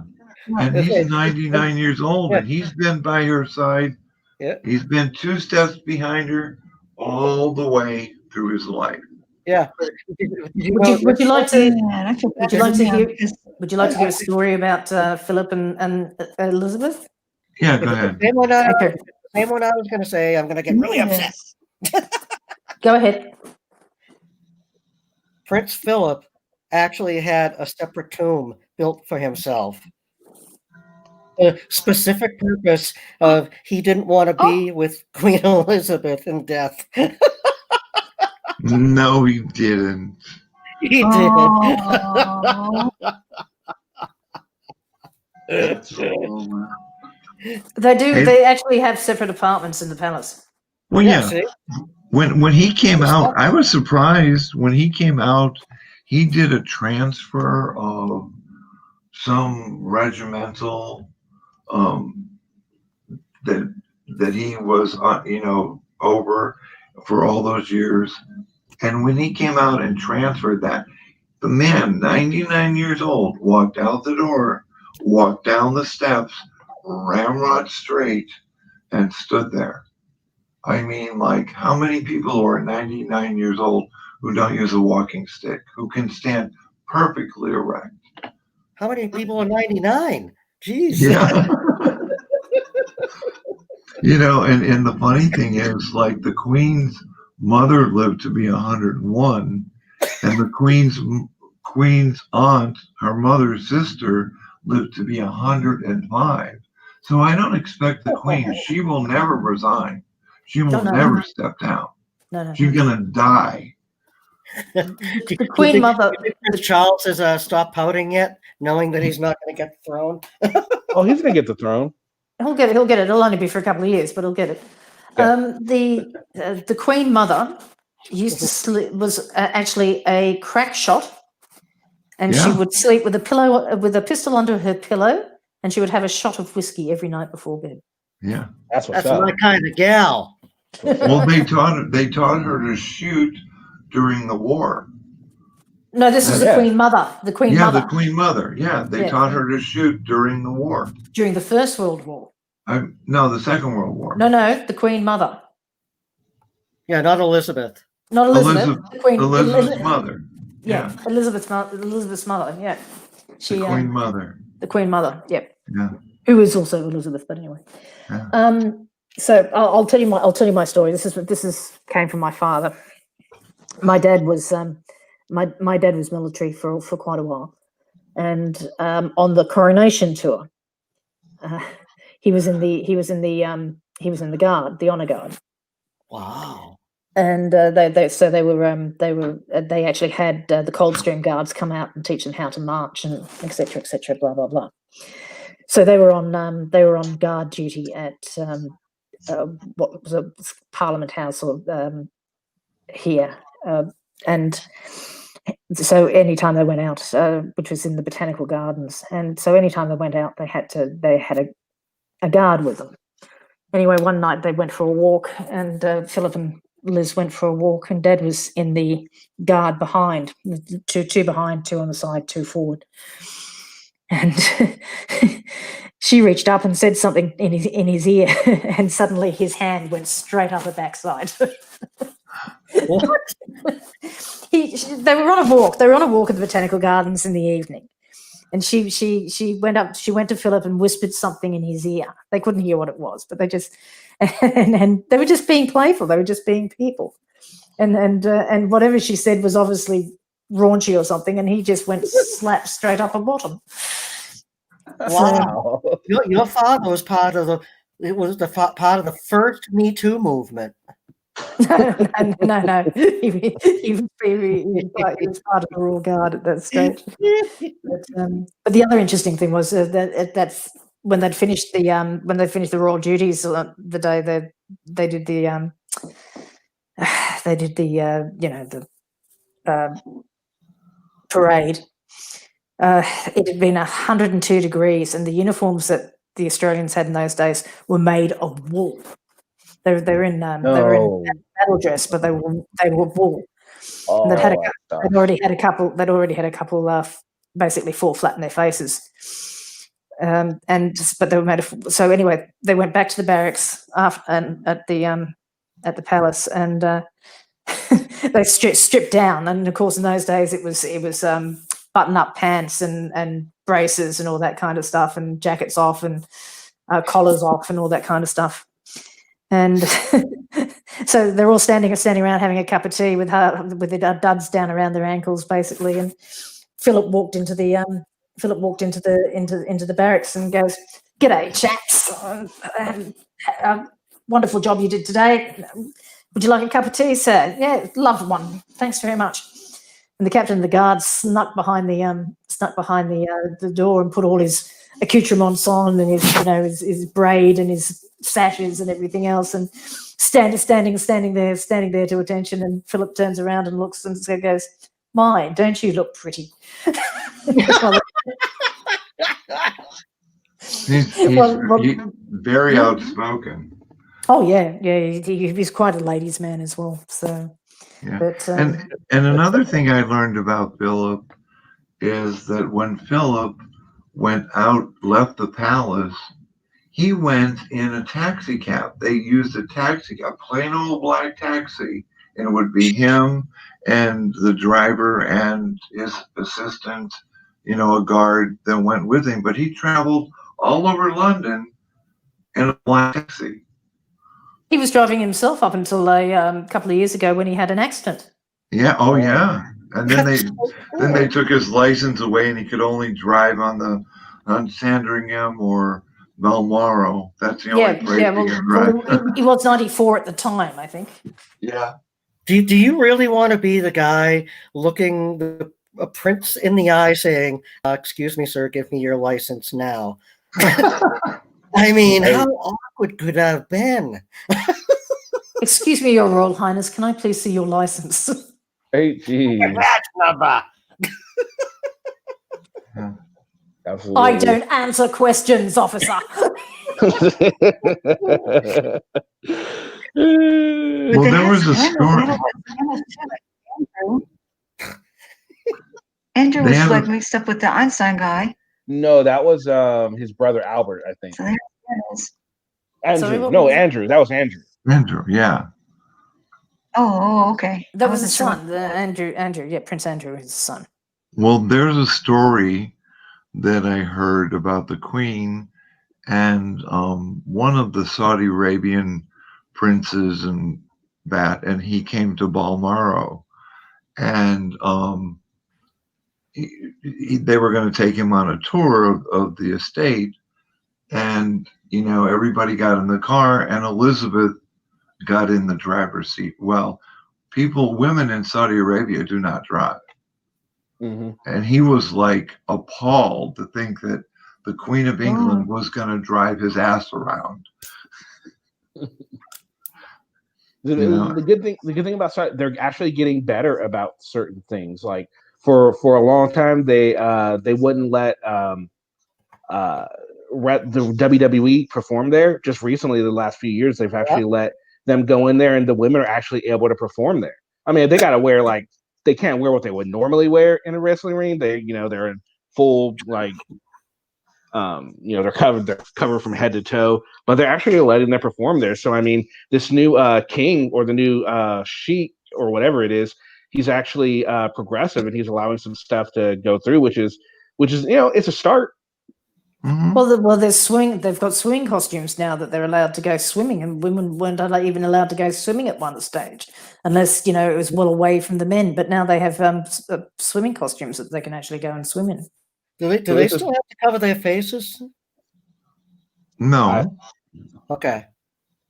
And he's 99 years old, and he's been by her side. Yeah. He's been 2 steps behind her all the way through his life. Yeah. Would you like to hear a story about Philip and Elizabeth? Yeah, go ahead. Same one I was going to say. I'm going to get really upset. Go ahead. Prince Philip actually had a separate tomb built for himself. The specific purpose of he didn't want to be with Queen Elizabeth in death. No, he didn't. He did. They actually have separate apartments in the palace. Well, yeah. When he came out, I was surprised. When he came out, he did a transfer of some regimental that he was over for all those years. And when he came out and transferred that, the man, 99 years old, walked out the door, walked down the steps, ramrod straight, and stood there. I mean, like, how many people are 99 years old who don't use a walking stick, who can stand perfectly erect? How many people are 99? Jeez. Yeah. And the funny thing is, like, the Queen's mother lived to be 101, and the Queen's aunt, her mother's sister, lived to be 105. So I don't expect the Queen. She will never resign. She will never step down. No. She's gonna die. The Queen Mother. Prince Charles has stopped pouting yet, knowing that he's not going to get the throne. Oh, he's going to get the throne. He'll get it. He'll only be for a couple of years, but he'll get it. The Queen Mother used to sleep, was actually a crack shot, and she would sleep with a pistol under her pillow, and she would have a shot of whiskey every night before bed. Yeah, that's my kind of gal. Well, they taught her to shoot during the war. No, this was the Queen Mother. The Queen Mother. The Queen Mother. Yeah, they taught her to shoot during the war. During the First World War. No, the Second World War. No, the Queen Mother. Yeah, not Elizabeth. Not Elizabeth. The Queen. Elizabeth's mother. Yeah, Elizabeth's mother. Yeah, the Queen Mother. The Queen Mother. Yep. Yeah. Who is also Elizabeth, but anyway. Yeah. So I'll tell you my story. This came from my father. My dad was my dad was military for quite a while, and on the coronation tour, he was in the guard, the honor guard. Wow. And they actually had the Coldstream Guards come out and teach them how to march and et cetera, blah blah blah. So they were on guard duty at what was a Parliament House or here, and so anytime they went out, which was in the Botanical Gardens, and so anytime they went out, they had a guard with them. Anyway, one night they went for a walk, and Philip and Liz went for a walk, and Dad was in the guard behind, two behind, two on the side, two forward. And she reached up and said something in his ear, and suddenly his hand went straight up her backside. What? They were on a walk. They were on a walk at the Botanical Gardens in the evening, and she went up. She went to Philip and whispered something in his ear. They couldn't hear what it was, but they just and they were just being playful. They were just being people, and whatever she said was obviously raunchy or something, and he just went slap straight up her bottom. Wow. So, your father was part of the first Me Too movement. No. He was part of the Royal Guard at that stage. But the other interesting thing was that when they'd finished the royal duties, the day they did the parade. It had been 102 degrees, and the uniforms that the Australians had in those days were made of wool. They were in battle dress, but they were wool. And they'd already had a couple basically fall flat in their faces. But they were made of. So anyway, they went back to the barracks at the palace, and they stripped down. And of course, in those days, it was button-up pants and braces and all that kind of stuff, and jackets off and collars off and all that kind of stuff. And so they're all standing around having a cup of tea with their duds down around their ankles, basically. And Philip walked into the barracks and goes, "G'day, chaps! Wonderful job you did today. Would you like a cup of tea, sir?" "Yeah, loved one. Thanks very much." And the captain of the guard snuck behind the door and put all his accoutrements on and his braid and his sashes and everything else, and standing there to attention. And Philip turns around and looks and goes, "My, don't you look pretty?" He's very outspoken. Oh yeah, he's quite a ladies' man as well. So, yeah. But, and another thing I learned about Philip is that when Philip left the palace, he went in a taxi cab. They used a taxi cab, plain old black taxi, and it would be him and the driver and his assistant, a guard that went with him. But he traveled all over London in a black taxi. He was driving himself up until a couple of years ago when he had an accident. Yeah. Oh, yeah. And then they took his license away, and he could only drive on Sandringham or Balmoral. That's the only place he could drive. He was 94 at the time, I think. Yeah. Do you really want to be the guy looking a prince in the eye saying, "Excuse me, sir, give me your license now"? I mean, how awkward could that have been? Excuse me, Your Royal Highness, can I please see your license? Hey, geez. Badge number. Absolutely. I don't answer questions, officer. Well, there was a story. Andrew They was had like a- mixed up with the Einstein guy. No, that was his brother Albert, I think. So there it is. Andrew. Sorry, what No, was it? Andrew. That was Andrew. Andrew, yeah. Oh, okay. That I was his wasn't sure. son. Andrew. Yeah, Prince Andrew is his son. Well, there's a story that I heard about the Queen and one of the Saudi Arabian princes and he came to Balmoral, and they were going to take him on a tour of the estate, and everybody got in the car, and Elizabeth got in the driver's seat. Well, women in Saudi Arabia do not drive. Mm-hmm. And he was like appalled to think that the Queen of England was going to drive his ass around. The good thing about Saudi, they're actually getting better about certain things. Like for a long time, they wouldn't let the WWE perform there. Just recently, the last few years, they've actually let them go in there, and the women are actually able to perform there. I mean, they got to wear they can't wear what they would normally wear in a wrestling ring. They're in full they're covered from head to toe, but they're actually letting them perform there. So I mean, this new king or the new sheik or whatever it is, he's actually progressive, and he's allowing some stuff to go through, which is it's a start. Mm-hmm. Well, they've got swimming costumes now that they're allowed to go swimming, and women weren't even allowed to go swimming at one stage unless it was well away from the men. But now they have swimming costumes that they can actually go and swim in. Do they still have to cover their faces? No. Okay.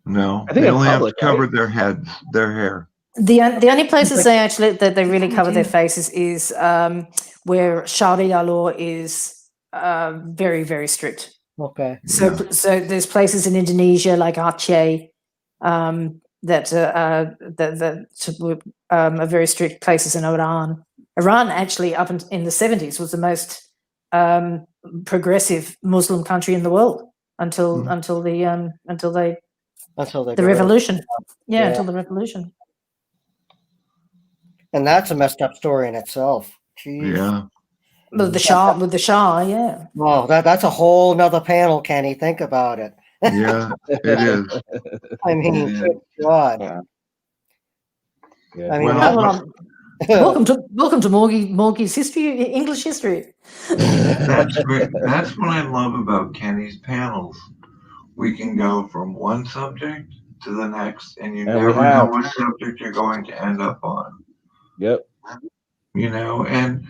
No. I think they in only public, have to cover right? their heads, their hair. The only places they really cover their faces is where Sharia law is very, very strict. Okay. So there's places in Indonesia like Aceh that are very strict places in Iran. Iran actually up in the 70s was the most progressive Muslim country in the world until the revolution. Yeah, until the revolution. And that's a messed up story in itself. Jeez. Yeah. With the Shah, yeah. Well, that's a whole nother panel, Kenny. Think about it. Yeah, it is. I mean, good God. Yeah. I mean, welcome to Morgie's history, English history. That's great. That's what I love about Kenny's panels. We can go from one subject to the next, and you never know what subject you're going to end up on. Yep. And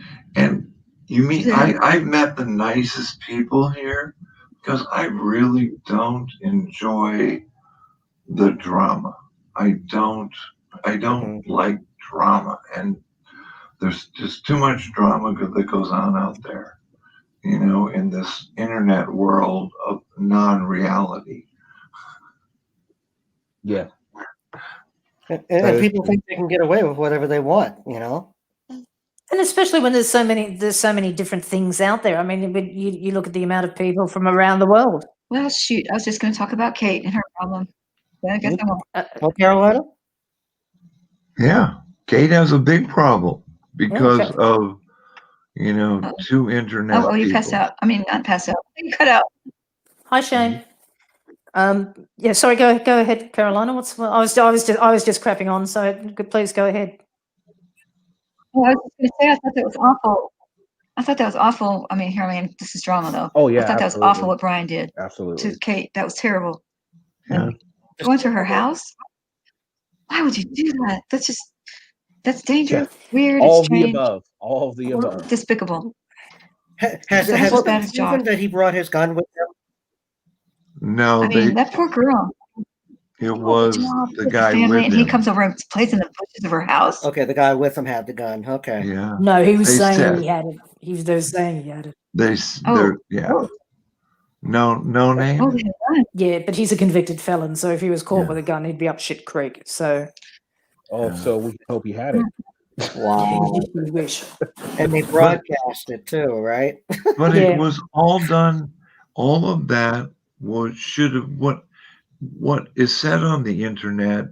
you meet. I've met the nicest people here because I really don't enjoy the drama. I don't like drama, and there's just too much drama that goes on out there, in this internet world of non-reality. Yeah. And people think they can get away with whatever they want, And especially when there's so many different things out there. I mean, you look at the amount of people from around the world. Well, shoot, I was just going to talk about Kate and her problem. But I guess I won't. Carolina? Yeah, Kate has a big problem because of, two internet Oh, you people. passed out. I mean, not pass out. You cut out. Hi, Shane. Yeah, sorry. Go ahead, Carolina. I was just crapping on. So please go ahead. Well, I was just going to say, I thought that was awful. I thought that was awful. I mean, this is drama, though. Oh, yeah, I thought that was awful what Brian did Absolutely. to Kate. That was terrible. Yeah. Going to her house? Why would you do that? That's dangerous, weird, All it's strange. All of the above. Despicable. Has it That's as been bad as proven Josh. that he brought his gun with him? No, I mean, that poor girl. it was the guy Family, with and he him. comes over and plays in the bushes of her house. Okay, the guy with him had the gun. Okay. Yeah. No, he was They saying said- he had it. They were saying he had it. They're, yeah. No name. Oh, they had Yeah, but he's a convicted felon, so if he was caught with a gun, he'd be up shit creek. So. Oh, so we hope he had it. Wow. You wish. And they broadcast it too, right? But it was all done. All of that what is said on the internet,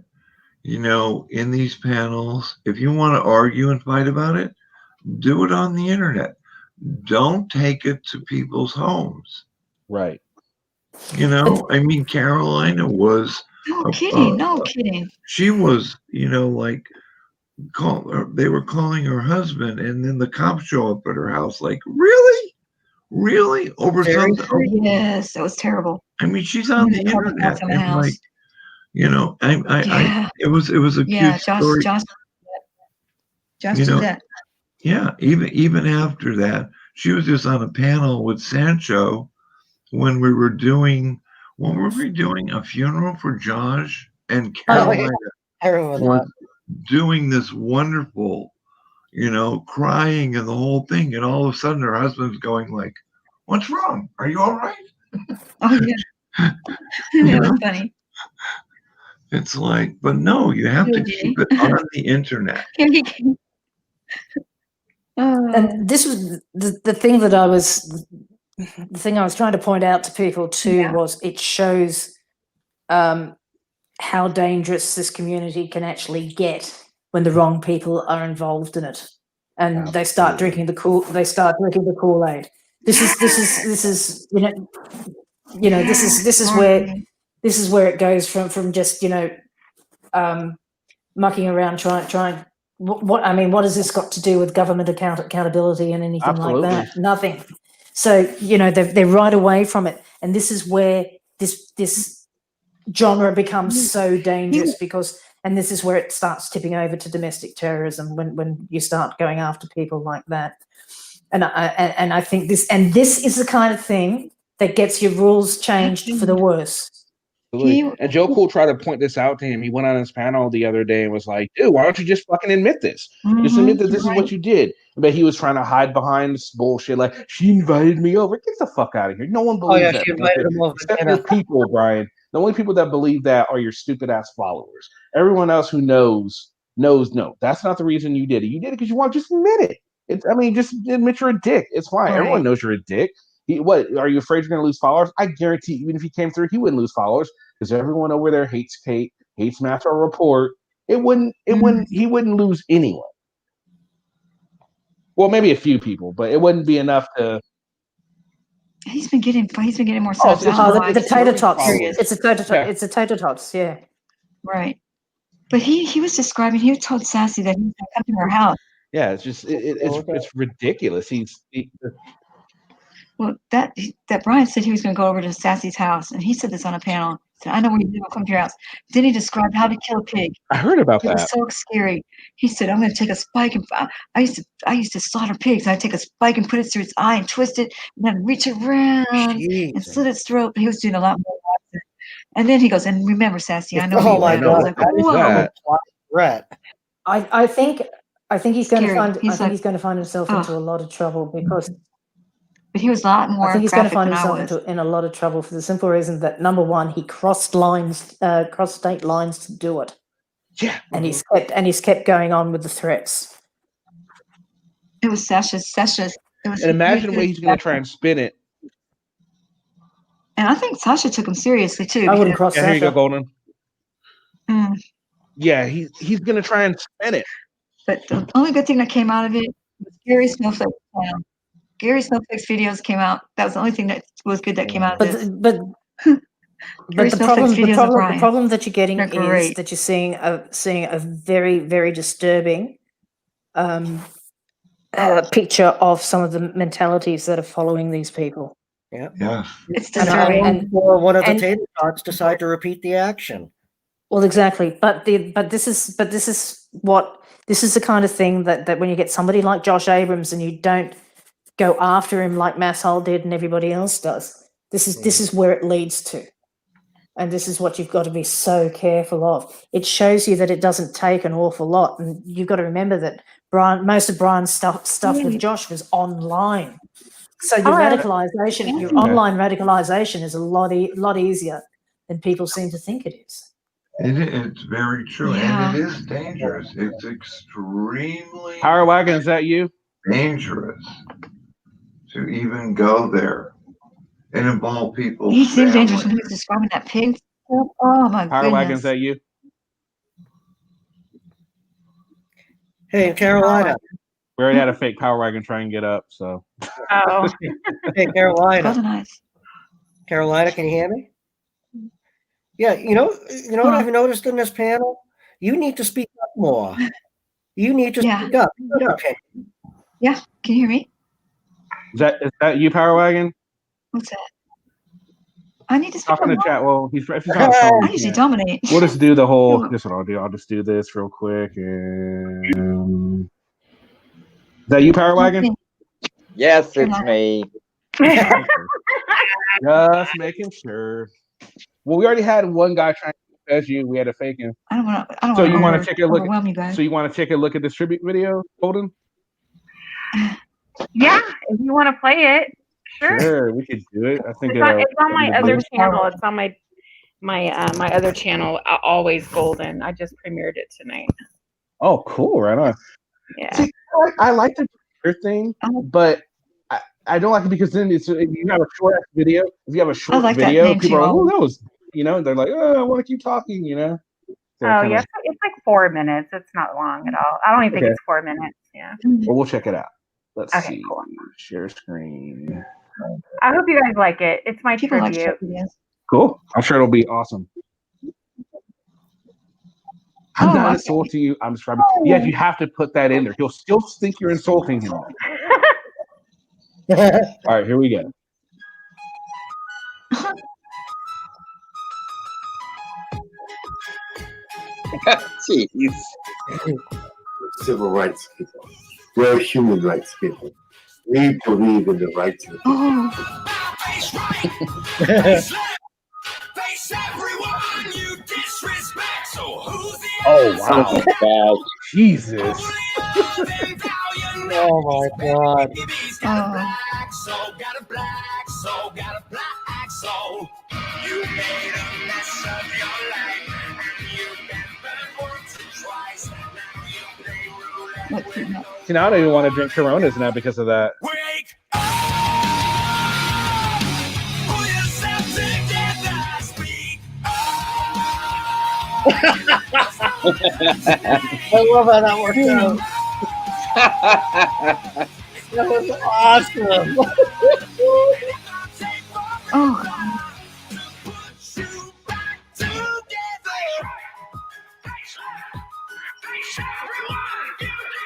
in these panels. If you want to argue and fight about it, do it on the internet. Don't take it to people's homes. Right. I mean, Carolina was. No kidding. No kidding. She was, like, they were calling her husband, and then the cops show up at her house. Like, really, over something? Yes, that was terrible. I mean, she's on the internet, and like, it was a cute story. Josh did that. Yeah, even after that, she was just on a panel with Sancho when we were doing. What were we doing? A funeral for Josh, and Carolina was doing this wonderful, crying and the whole thing, and all of a sudden her husband's going like, "What's wrong? Are you all right?" Oh yeah, that was funny. It's like, but no, you have to keep it on the internet. And this was the thing that I was trying to point out to people too was it shows how dangerous this community can actually get when the wrong people are involved in it, and they start drinking the Kool-Aid. This is this is where it goes from just mucking around trying. What has this got to do with government accountability and anything like that? Nothing. So they're right away from it, and this is where this genre becomes so dangerous and this is where it starts tipping over to domestic terrorism when you start going after people like that. And I think this is the kind of thing that gets your rules changed for the worse. And Joe Cool tried to point this out to him. He went on his panel the other day and was like, dude, why don't you just fucking admit this? Just admit that this is what you did. But he was trying to hide behind this bullshit like, she invited me over. Get the fuck out of here. No one believes that. She invited him over. Except your people, Brian. The only people that believe that are your stupid ass followers. Everyone else who knows, no. That's not the reason you did it. You did it because you want to just admit it. Just admit you're a dick. It's fine. Right. Everyone knows you're a dick. What are you afraid you're going to lose followers? I guarantee, even if he came through, he wouldn't lose followers because everyone over there hates Kate, hates Master Report. He wouldn't lose anyone. Well, maybe a few people, but it wouldn't be enough to. He's been getting more subs. The tater tots. It's a tater tots. Yeah. Right. But he was describing. He told Sassy that he was going to come to her house. Yeah, it's just it's ridiculous. Well, that Brian said he was going to go over to Sassy's house, and he said this on a panel. He said, "I know where you live. I'll come to your house." Then he described how to kill a pig. I heard about that. It was so scary. He said, "I'm going to take a spike and I used to slaughter pigs. I'd take a spike and put it through its eye and twist it, and then reach around and slit its throat." But he was doing a lot more. And then he goes, "And remember, Sassy, I know." Oh my God! Like, I think he's going to find. I think he's going to find himself into a lot of trouble because. But he was a lot more. I think he's going to find himself in a lot of trouble for the simple reason that number one, he crossed state lines to do it. Yeah, and he's kept going on with the threats. It was Sasha's. It was. And imagine where he's going to try and spin it. And I think Sasha took him seriously too. I wouldn't cross Sasha. Here you go, Golden. Mm. Yeah, he's going to try and spin it. But the only good thing that came out of it was Gary Snowflake. Gary Snowflake's videos came out. That was the only thing that was good that came out of this. But the problem that you're getting is that you're seeing a very, very disturbing picture of some of the mentalities that are following these people. Yeah. It's disturbing. One of the tater tots decide to repeat the action. Well, exactly. But this is the kind of thing that when you get somebody like Josh Abrams and you don't go after him like Masshole did and everybody else does. This is where it leads to. And this is what you've got to be so careful of. It shows you that it doesn't take an awful lot. And you've got to remember that most of Brian's stuff with Josh was online. So your radicalization, your online radicalization is a lot easier than people seem to think it is. It's very true, and it is dangerous. It's extremely Power Wagon, is that you? dangerous to even go there and involve people. He seemed dangerous when he was describing that pig. Oh my Power Wagon, goodness. is that you? Hey, Carolina. We already had a fake Power Wagon try and get up, so. Oh. Hey, Carolina. Nice. Carolina, can you hear me? Yeah, you know what I've noticed in this panel? You need to speak up more. You need to speak up. Okay. Yeah, can you hear me? Is that you, Power Wagon? What's that? I need to speak Talk in the up. chat. Well, if he's on the phone. I usually dominate. We'll just do the whole. This is what I'll do. I'll just do this real quick. And is that you, Power Wagon? Yes, it's me. Just making sure. Well, we already had one guy trying to as you. We had to fake him. I don't want to. So you want to take a look? Overwhelm you guys. So you want to take a look at this tribute video, Golden? Yeah, if you want to play it, sure. Sure, we could do it. I think It's on my other channel. It's on my other channel, Always Golden. I just premiered it tonight. Oh, cool! Right on. Yeah. See, I like the Twitter thing, but I don't like it because then if you have a short video. If you have a short video, people are like, "Oh, that was," they're like, "Oh, I want to keep talking," So yeah, it's like 4 minutes. It's not long at all. I don't even think it's 4 minutes. Yeah. Well, we'll check it out. Let's see. Cool. Share screen. I hope you guys like it. It's my tribute. Cool. I'm sure it'll be awesome. I'm not insulting you. I'm describing. Yeah, you have to put that in there. He'll still think you're insulting him. All right, here we go. Jeez. Civil rights people. We're human rights people. We believe in the rights of people. Oh wow! Jesus! Oh my God! See, now I don't even want to drink Coronas now because of that. I love how that worked out. That was awesome. Oh.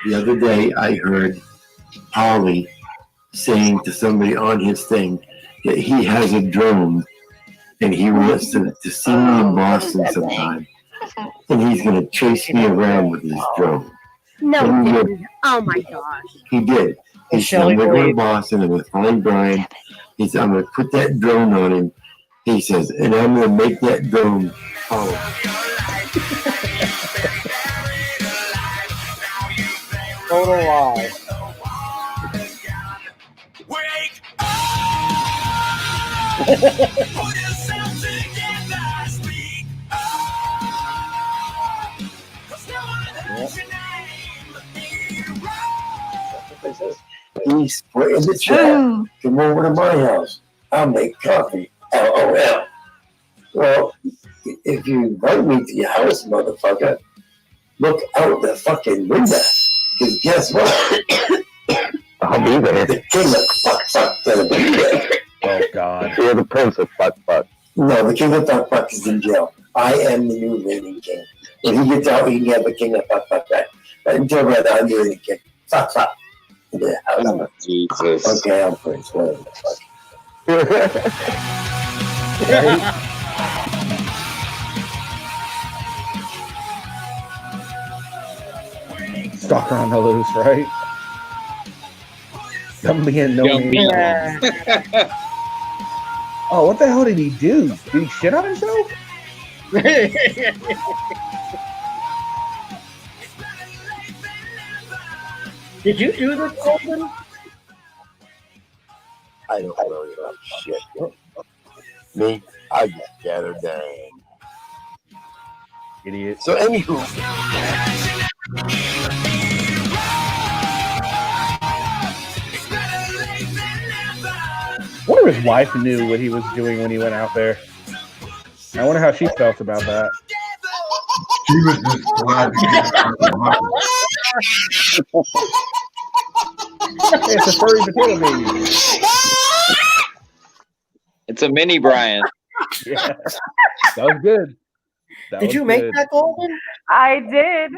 The other day, I heard Ollie saying to somebody on his thing that he has a drone and he wants to see me in Boston sometime. And he's going to chase me around with his drone. No, So we went- dude. Oh my gosh. He did. He said, I'm going to go to Boston. I'm going to find Brian. He said, I'm going to put that drone on him. He says, and I'm going to make that drone follow. Total lie. He's spraying the chat. Come over to my house. I'll make coffee. LOL. Well, if you invite me to your house, motherfucker, look out the fucking window. Because guess what? I'll be there. The king of fuck's gonna be there. Oh God. You're the prince of fuck. No, the king of fuck is in jail. I am the new reigning king. If he gets out, he can have the king of fuck back. But until then, I'm the reigning king. Fuck. Yeah, Jesus. Okay, I'm prince. Whatever the fuck. Stalker on the loose, right? Don't be in no mean. Oh, what the hell did he do? Did he shit on himself? Did you do this, Golden? I don't really know shit. Me, I just gather down. Idiot. So anywho. I wonder if his wife knew what he was doing when he went out there. I wonder how she felt about that. She was just glad to get out of the It's a furry potato baby. It's a mini Brian. Yeah, that was good. Did you make that, Golden? I did.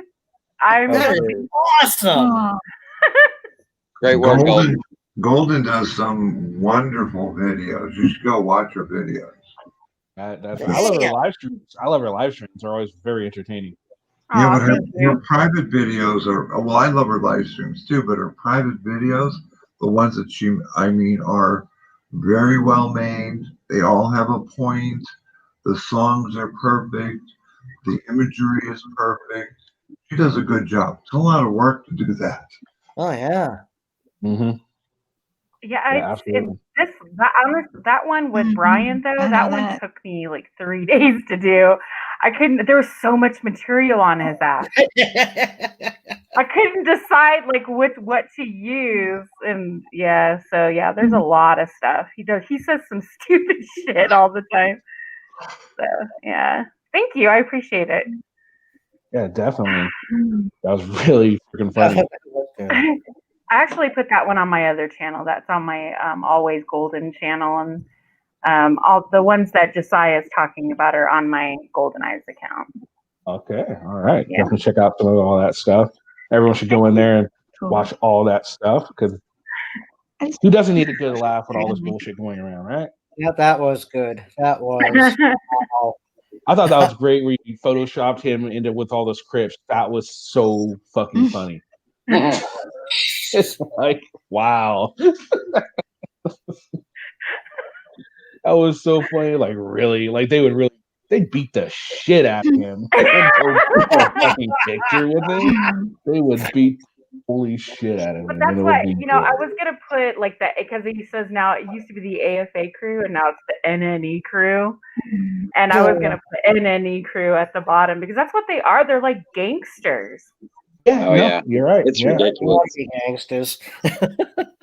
That is awesome. Great work, Golden. Golden. Golden does some wonderful videos. You should go watch her videos. I love her live streams. I love her live streams. They're always very entertaining. Yeah, but her private videos are, well, I love her live streams too, but her private videos, the ones that are very well made. They all have a point. The songs are perfect. The imagery is perfect. She does a good job. It's a lot of work to do that. Oh, yeah. Mm-hmm. Yeah, that one with Brian though, that one took me like 3 days to do. I couldn't. There was so much material on his ass. I couldn't decide like what to use, and there's a lot of stuff. He says some stupid shit all the time. So yeah, thank you. I appreciate it. Yeah, definitely. That was really freaking funny. I actually put that one on my other channel. That's on my Always Golden channel, and all the ones that Josiah's talking about are on my Golden Eyes account. Okay, all right. Yeah. Definitely check out some of all that stuff. Everyone should go in there and watch all that stuff, because who doesn't need a good laugh with all this bullshit going around, right? Yeah, that was good. That was. I thought that was great where you photoshopped him into with all those Crips. That was so fucking funny. It's like, wow. That was so funny. Like, really? Like, they'd beat the shit out of him. A fucking picture with him. They would beat holy shit out of him. But that's why, I was gonna put like that, because he says now it used to be the AFA crew and now it's the NNE crew, and I was gonna put NNE crew at the bottom because that's what they are. They're like gangsters. Yeah, you're right. It's ridiculous. Gangsters.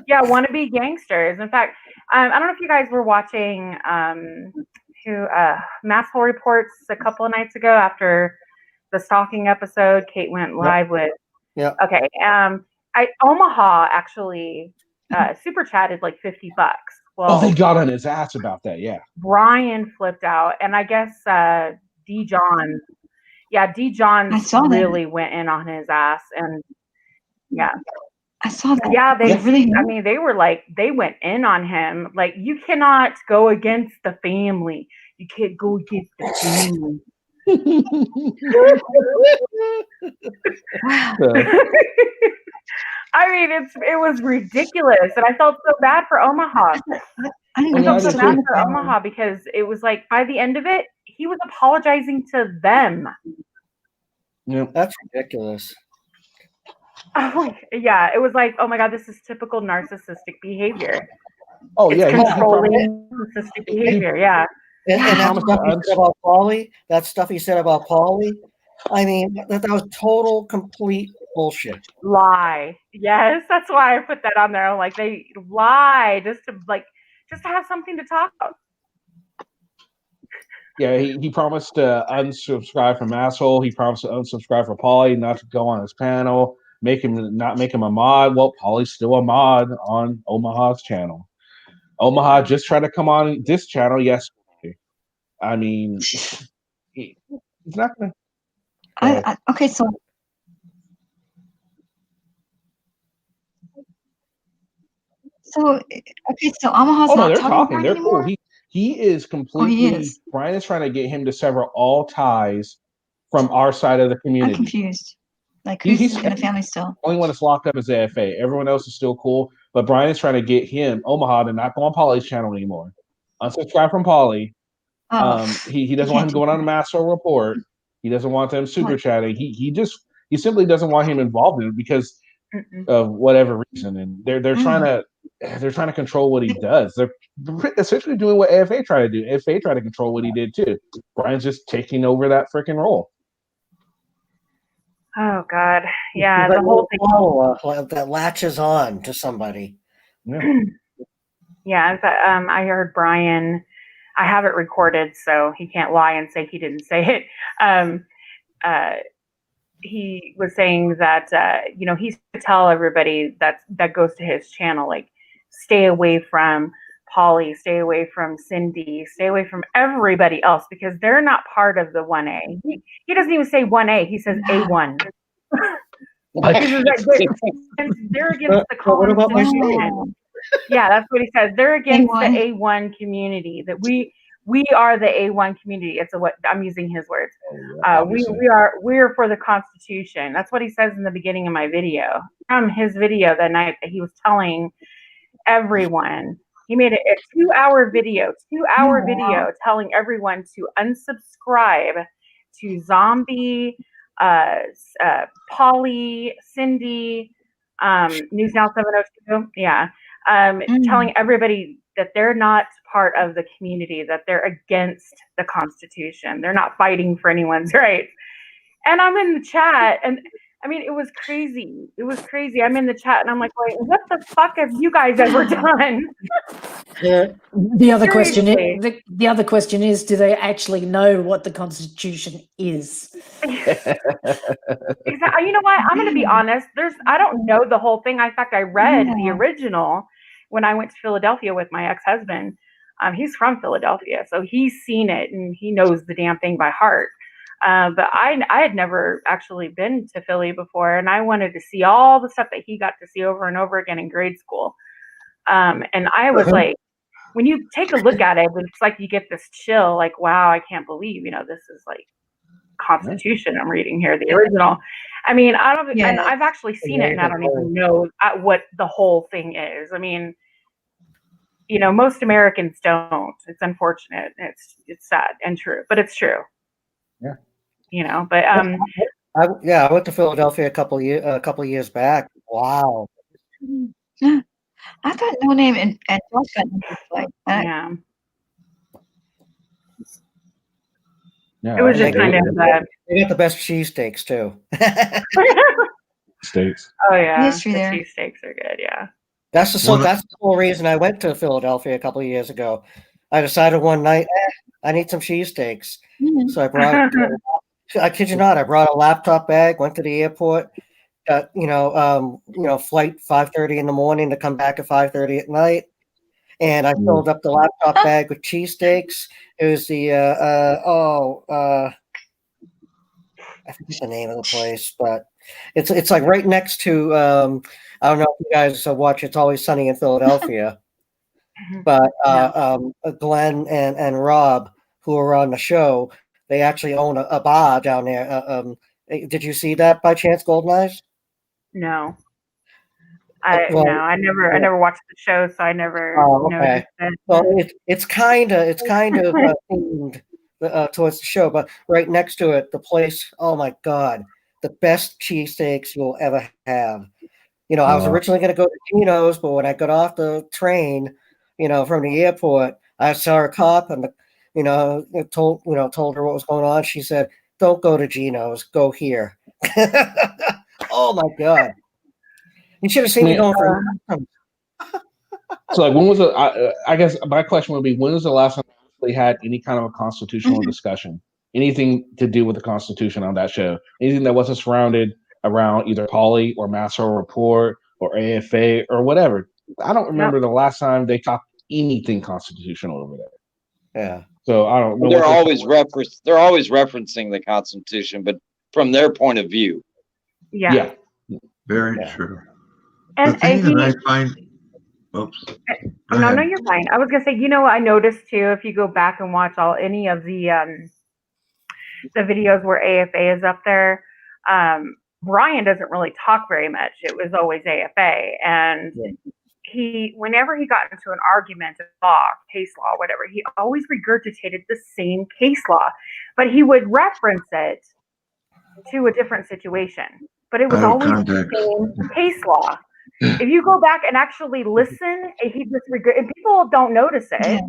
Yeah, wannabe gangsters. In fact, I don't know if you guys were watching Masshole Reports a couple of nights ago after the stalking episode. Kate went live with. Yeah. Okay. Omaha actually super chatted like $50. Well, they got on his ass about that. Yeah. Brian flipped out, and I guess D. John really went in on his ass, and yeah. I saw that. Yeah, they really. I mean, they went in on him. Like, you cannot go against the family. You can't go against the family. I mean, it was ridiculous, and I felt so bad for Omaha. I felt so bad for Omaha because it was like by the end of it, he was apologizing to them. Yeah, that's ridiculous. Oh, yeah, it was like, oh my God, this is typical narcissistic behavior. Oh, it's controlling narcissistic behavior. Yeah. And that stuff he said about Paulie, he said about Paulie, I mean, that was total, complete bullshit. Lie. Yes, that's why I put that on there. Like, they lie just to have something to talk about. Yeah, he promised to unsubscribe from Asshole. He promised to unsubscribe for Paulie, not to go on his panel, not make him a mod. Well, Paulie's still a mod on Omaha's channel. Omaha just tried to come on this channel yesterday. I mean, he's not gonna. Okay, so. So Omaha's not talking They're anymore? cool. He is completely. He is. Brian is trying to get him to sever all ties from our side of the community. I'm confused. Like, who's in the family still? Only one that's locked up is AFA. Everyone else is still cool, but Brian is trying to get Omaha, to not go on Paulie's channel anymore. Unsubscribe from Paulie. He doesn't want him going on a Masshole Report. He doesn't want them super chatting. He simply doesn't want him involved in it because of whatever reason, and they're trying to they're trying to control what he does. They're essentially doing what AFA tried to do. AFA tried to control what he did too. Brian's just taking over that freaking role. Oh God, yeah, the whole thing that latches on to somebody. Yeah, yeah. I heard Brian. I have it recorded, so he can't lie and say he didn't say it. He was saying that he's to tell everybody that goes to his channel, like, stay away from Polly, stay away from Cindy, stay away from everybody else because they're not part of the 1A. He doesn't even say 1A, he says A1. He says that they're against the Constitution. Yeah, that's what he says. They're against the A1 community. That we are the A1 community. It's what I'm using his words. We're for the Constitution. That's what he says in the beginning of my video. From his video that night that he was telling everyone. He made a 2-hour video, telling everyone to unsubscribe to Zombie, Polly, Cindy, News Now 702. Yeah. Telling everybody that they're not part of the community, that they're against the Constitution. They're not fighting for anyone's rights. And I'm in the chat, and I mean, it was crazy. It was crazy. I'm in the chat, and I'm like, wait, what the fuck have you guys ever done? The other question is, do they actually know what the Constitution is? Exactly. You know what? I'm going to be honest. I don't know the whole thing. In fact, I read the original when I went to Philadelphia with my ex-husband. He's from Philadelphia, so he's seen it and he knows the damn thing by heart. But I had never actually been to Philly before, and I wanted to see all the stuff that he got to see over and over again in grade school. And I was like, when you take a look at it, it's like you get this chill, like, wow, I can't believe, this is like Constitution I'm reading here, the original. I mean, and I've actually seen it, and I don't even know what the whole thing is. I mean, most Americans don't. It's unfortunate. It's sad and true, but it's true. Yeah. But I went to Philadelphia a couple years back. Wow. I got No Name and Josh got like that. Yeah. Yeah, it was just kind of they got the best cheesesteaks too. Steaks. Oh yeah, History the there. cheesesteaks are good. Yeah. That's the whole reason I went to Philadelphia a couple of years ago. I decided one night, I need some cheesesteaks. So I brought, I kid you not, I brought a laptop bag, went to the airport, got, flight 5:30 in the morning to come back at 5:30 at night. And I filled up the laptop bag with cheesesteaks. It was the, I forget the name of the place, but it's like right next to, I don't know if you guys watch It's Always Sunny in Philadelphia, but Glenn and Rob, who are on the show, they actually own a bar down there. Did you see that by chance, Golden Eyes? No. I never watched the show, so I never noticed it. Well, it's kind of themed towards the show, but right next to it, the place, oh my God, the best cheesesteaks you'll ever have. I was originally going to go to Gino's, but when I got off the train, from the airport, I saw a cop and, told her what was going on. She said, "Don't go to Gino's, go here." Oh my God. You should have seen me going for. So, like, when was I guess my question would be, when was the last time we had any kind of a constitutional discussion? Anything to do with the Constitution on that show? Anything that wasn't surrounded around either Polly or Master Report or AFA or whatever? I don't remember the last time they talked anything constitutional over there. Yeah. So I don't know. They're always referencing the Constitution, but from their point of view. Yeah. Very true. And the thing that I find, oops. No, you're fine. I was gonna say, I noticed too, if you go back and watch any of the videos where AFA is up there, Brian doesn't really talk very much. It was always AFA, and whenever he got into an argument of case law, whatever, he always regurgitated the same case law, but he would reference it to a different situation. But it was always the same case law. if you go back and actually listen, he just and people don't notice it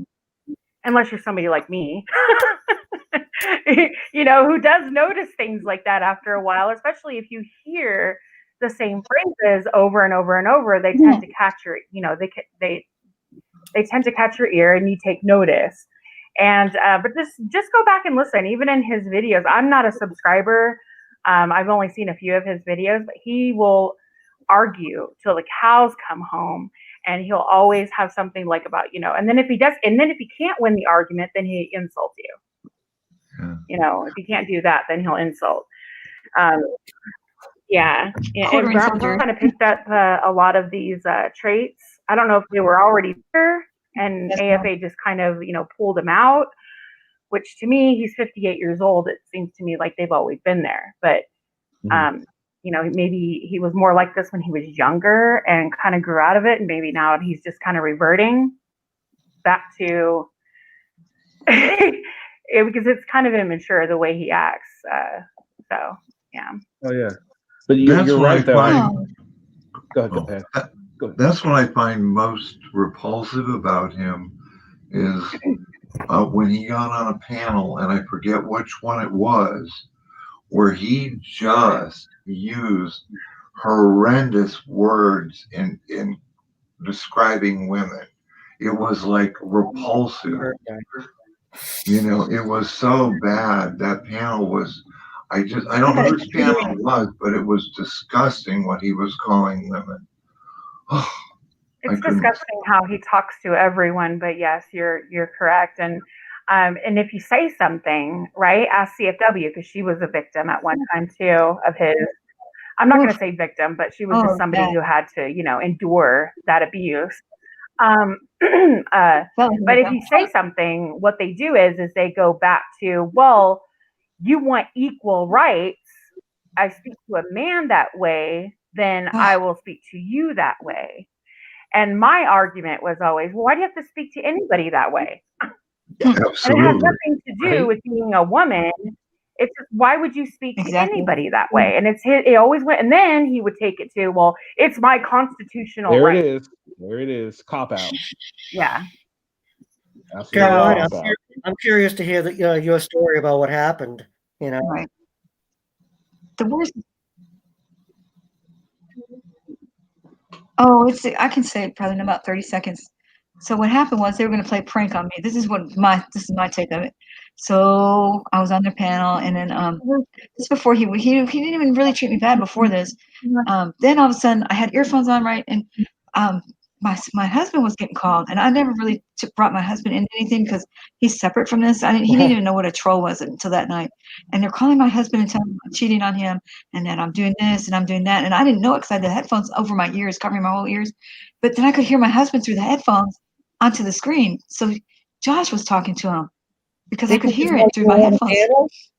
unless you're somebody like me, who does notice things like that after a while, especially if you hear the same phrases over and over and over. They tend to catch your, they tend to catch your ear, and you take notice. And but just go back and listen. Even in his videos, I'm not a subscriber. I've only seen a few of his videos, but he will argue till the cows come home, and he'll always have something like about, and then if he can't win the argument, then he insults you. If he can't do that, then he'll insult. And Brown kind of picked up a lot of these traits. I don't know if they were already there, and AFA just kind of, pulled him out, which to me, he's 58 years old. It seems to me like they've always been there. But, maybe he was more like this when he was younger and kind of grew out of it. And maybe now he's just kind of reverting back to, because it's kind of immature the way he acts. So, yeah. Oh, yeah. But you're right, though. Go ahead. That's what I find most repulsive about him is when he got on a panel, and I forget which one it was, where he just used horrendous words in describing women. It was like repulsive. It was so bad. That panel was, I don't know which panel it was, but it was disgusting what he was calling women. It's disgusting how he talks to everyone, but yes, you're correct. And if you say something, right, ask CFW, because she was a victim at one time too of his. I'm not going to say victim, but she was just somebody who had to, endure that abuse. But if you say something, what they do is they go back to, well, you want equal rights. I speak to a man that way, then I will speak to you that way. And my argument was always, well, why do you have to speak to anybody that way? Absolutely. And it has nothing to do with being a woman. It's just, why would you speak to anybody that way? And it always went, and then he would take it to, well, it's my constitutional right. There it is. Cop out. Yeah. Carolina, I'm curious to hear your story about what happened. Right. The worst. Oh, I can say it probably in about 30 seconds. So what happened was they were going to play a prank on me. This is my take of it. So I was on their panel, and then this before he didn't even really treat me bad before this. Then all of a sudden I had earphones on, right, and my husband was getting called, and I never really brought my husband into anything because he's separate from this. He didn't even know what a troll was until that night. And they're calling my husband and telling him I'm cheating on him, and that I'm doing this and I'm doing that, and I didn't know it because I had the headphones over my ears, covering my whole ears. But then I could hear my husband through the headphones onto the screen. So Josh was talking to him because I could hear it through my headphones.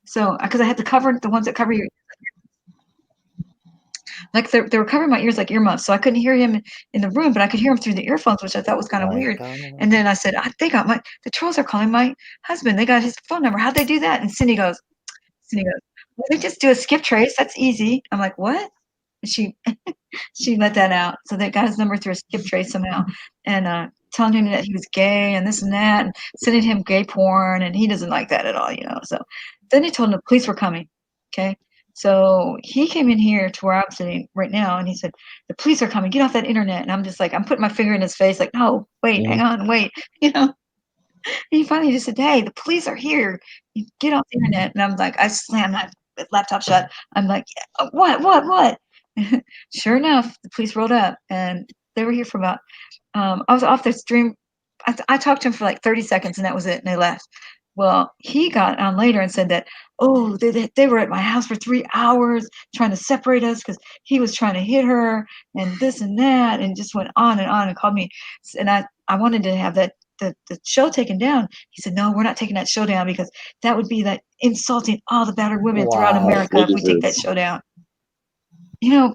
So because I had to cover the ones that cover your, like they were covering my ears like earmuffs, so I couldn't hear him in the room, but I could hear him through the earphones, which I thought was kind of weird. And then I said, they got the trolls are calling my husband. They got his phone number. How'd they do that? And Cindy goes, well, they just do a skip trace. That's easy. I'm like, what? And she let that out. So they got his number through a skip trace somehow, and telling him that he was gay and this and that, and sending him gay porn, and he doesn't like that at all, So then they told him the police were coming. Okay. So he came in here to where I'm sitting right now, and he said, the police are coming, get off that internet. And I'm just like, I'm putting my finger in his face, like, no, wait, hang on, wait, And he finally just said, hey, the police are here, you get off the internet. And I'm like, I slammed my laptop shut. I'm like, what? Sure enough, the police rolled up, and they were here for about, I was off the stream. I talked to him for like 30 seconds, and that was it, and they left. Well, he got on later and said that, oh, they were at my house for 3 hours trying to separate us because he was trying to hit her and this and that, and just went on and called me. And I wanted to have the show taken down. He said, no, we're not taking that show down because that would be like insulting all the battered women throughout America if we take that show down.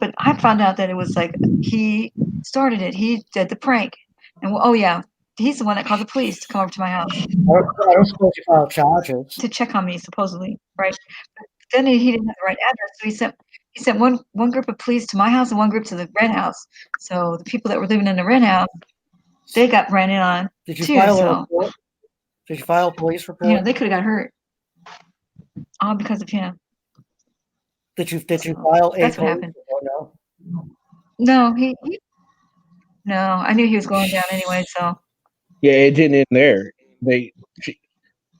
But I found out that it was like he started it. He did the prank. And oh, yeah. He's the one that called the police to come over to my house. I don't suppose you filed charges. To check on me, supposedly, right? But then he didn't have the right address, so he he sent one group of police to my house and one group to the rent house. So the people that were living in the rent house, they got ran in on. Did you too, file a so, report? Did you file a police report? you know, they could have got hurt all because of him. Did you file a That's what police happened. report? No, no, I knew he was going down anyway, so Yeah, it didn't end there.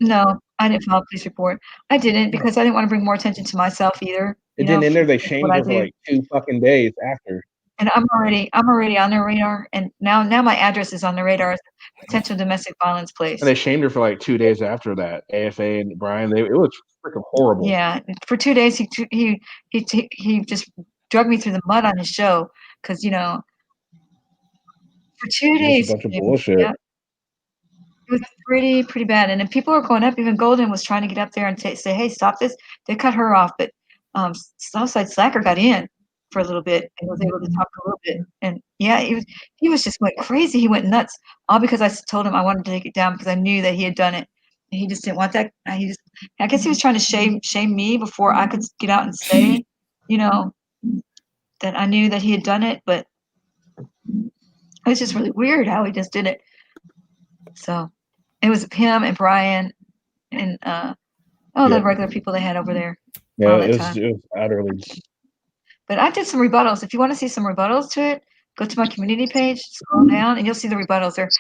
no, I didn't file a police report. I didn't because I didn't want to bring more attention to myself either. It didn't end there. They That's shamed what I her for do. like 2 fucking days after. And I'm already on their radar, and now my address is on the radar as a potential domestic violence place. And they shamed her for like 2 days after that. AFA and Brian, it was freaking horrible. Yeah, for 2 days he just drug me through the mud on his show because for 2 It was days. a bunch of bullshit. Yeah, it was pretty bad, and then people were going up. Even Golden was trying to get up there and say, "Hey, stop this." They cut her off, but Southside Slacker got in for a little bit and was able to talk a little bit. And yeah, he was just went crazy. He went nuts, all because I told him I wanted to take it down because I knew that he had done it. And he just didn't want that. I guess he was trying to shame me before I could get out and say, that I knew that he had done it. But it was just really weird how he just did it. So it was him and Brian and the regular people they had over there. Yeah, all that it time. was utterly. But I did some rebuttals. If you want to see some rebuttals to it, go to my community page, scroll down, and you'll see the rebuttals. They're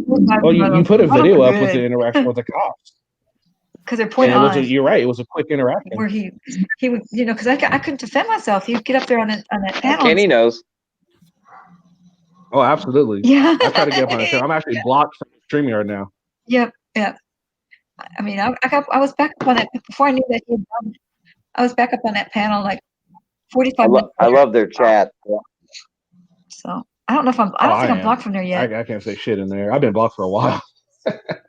like Well, you put a video up with the good. interaction with the cops. Because they're point And on. you're right. It was a quick interaction. Where he would, because I couldn't defend myself. He'd get up there on that panel. Kenny knows. Oh, absolutely. Yeah. I try to get up on the show. I'm actually blocked from StreamYard now. Yep. I mean, I was back up on that before I knew that he had done it. I was back up on that panel like 45 minutes. I love their chat. So I don't know if I don't think I'm blocked from there yet. I can't say shit in there. I've been blocked for a while.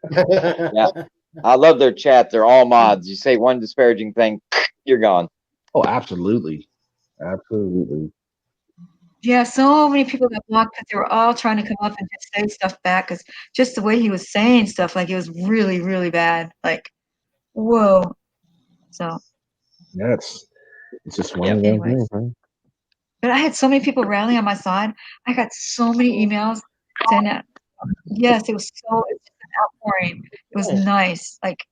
Yeah, I love their chat. They're all mods. You say one disparaging thing, you're gone. Oh, absolutely. Yeah, so many people got blocked because they were all trying to come up and just say stuff back because just the way he was saying stuff, like it was really, really bad. Like, whoa. So. Yeah, it's just one of those things, huh? But I had so many people rallying on my side. I got so many emails saying that. Yes, it was an outpouring. It was nice. Like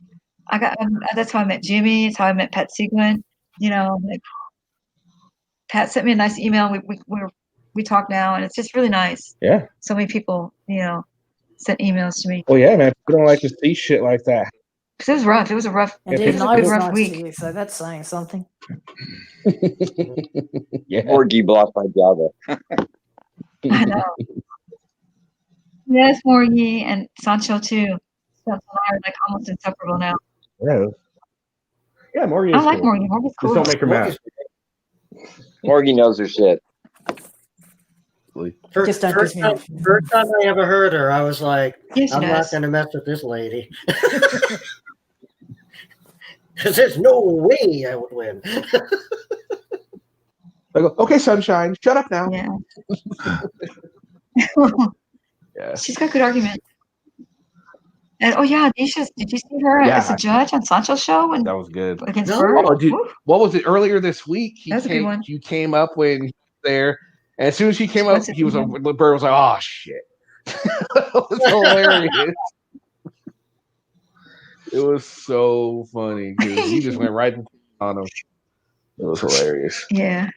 that's how I met Jimmy. It's how I met Pat Seguin. Like Pat sent me a nice email. We talk now, and it's just really nice. Yeah. So many people, sent emails to me. Well, yeah, man. We don't like to see shit like that. Because it was rough. It was a rough. And even I was nice to you, so that's saying something. Yeah. Orgy blocked by Java. I know. Yes, Morgie and Sancho too. Sancho and I are like almost inseparable now. Yeah, Morgie. I like Morgie. Morgie's cool. Just don't make her mad. Morgie knows her shit. First time I ever heard her, I was like, I'm not going to mess with this lady. Because there's no way I would win. I go, okay, Sunshine, shut up now. Yeah. Yeah. She's got good argument. And Nisha, did you see her as a judge on Sancho's show? That was good. Against Bird? Oh, dude, what was it earlier this week? That was a good one. You came up when he was there, and as soon as he came up, Bird was like, "Oh shit!" It was hilarious. It was so funny because he just went right on him. It was hilarious. Yeah.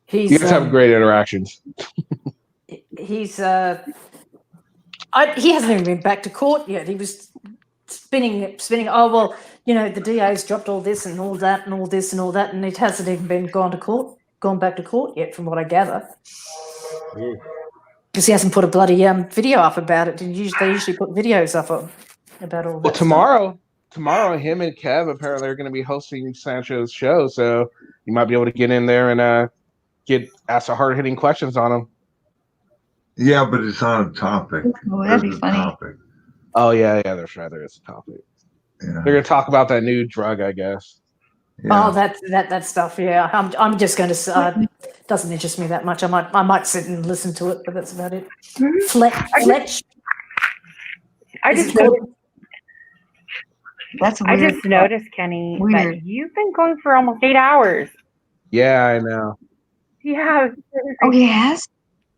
You guys have great interactions. He's he hasn't even been back to court yet. He was spinning. Oh well, the DA's dropped all this and all that and all this and all that, and it hasn't even gone back to court yet, from what I gather. Because he hasn't put a bloody video up about it. They usually put videos up about all that. Well, tomorrow, him and Kev apparently are going to be hosting Sancho's show, so you might be able to get in there and ask the hard-hitting questions on him. Yeah, but it's on a topic. Oh, that'd be funny. Topic. Oh yeah, that's right. There is a topic. Yeah. They're going to talk about that new drug, I guess. Yeah. Oh, that stuff. Yeah, I'm just going to. Doesn't interest me that much. I might sit and listen to it, but that's about it. Fletch. I just noticed, Kenny, that you've been going for almost 8 hours. Yeah, I know. Yeah. Oh, he has?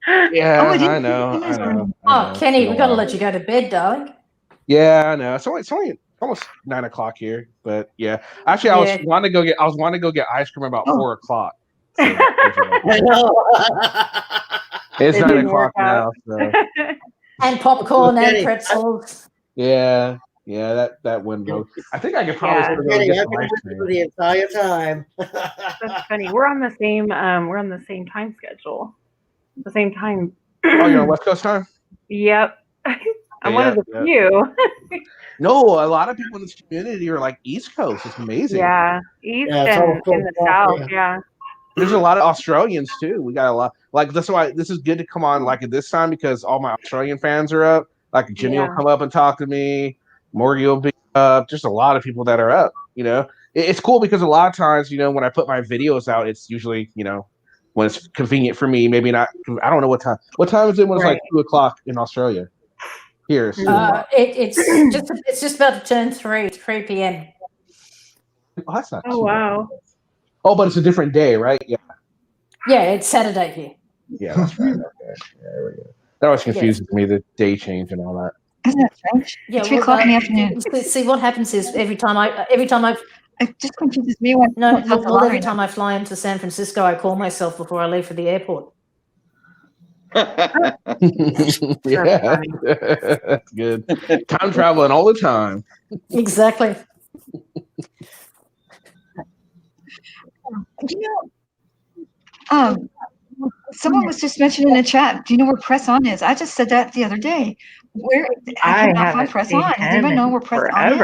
Yeah, Oh, I didn't I know. see him as well. Oh, Kenny, we've got to let you go to bed, darling. Yeah, I know. It's only almost 9 o'clock here, but yeah. Actually, I was wanting to go get ice cream about 4 o'clock. So I know. It's It 9 didn't work o'clock now. So. And popcorn and pretzels. Yeah, that window. I think I could probably still go Kenny, get I've some been ice with you cream. for the entire time. That's funny. We're on the same time schedule. The same time. Oh, you're on West Coast time? Yep. I'm one of the few. No, a lot of people in this community are like East Coast. It's amazing. Yeah. East and in the South, yeah. There's a lot of Australians too. We got a lot. Like that's why this is good to come on like at this time because all my Australian fans are up. Like Jimmy will come up and talk to me. Morgie will be up. Just a lot of people that are up. You know, it's cool because a lot of times, you know, when I put my videos out, it's usually, you know, when it's convenient for me. Maybe not. I don't know what time. What time is it when it's like 2 o'clock in Australia? Here, It's just about to turn 3 p.m. Oh, that's not. Oh wow. Oh, but it's a different day, right? Yeah. Yeah, it's Saturday here. Yeah, that's right. Okay. Yeah, there we go. That always confuses me, the day change and all that. Isn't that strange? Yeah, 3 o'clock in the afternoon. See, what happens is every time I it just confuses me when every time I fly into San Francisco, I call myself before I leave for the airport. Yeah, that's good. Time traveling all the time. Exactly. You know, someone was just mentioning in the chat. Do you know where Press On is? I just said that the other day. Where I cannot find Press On. Does anybody know where Press On is?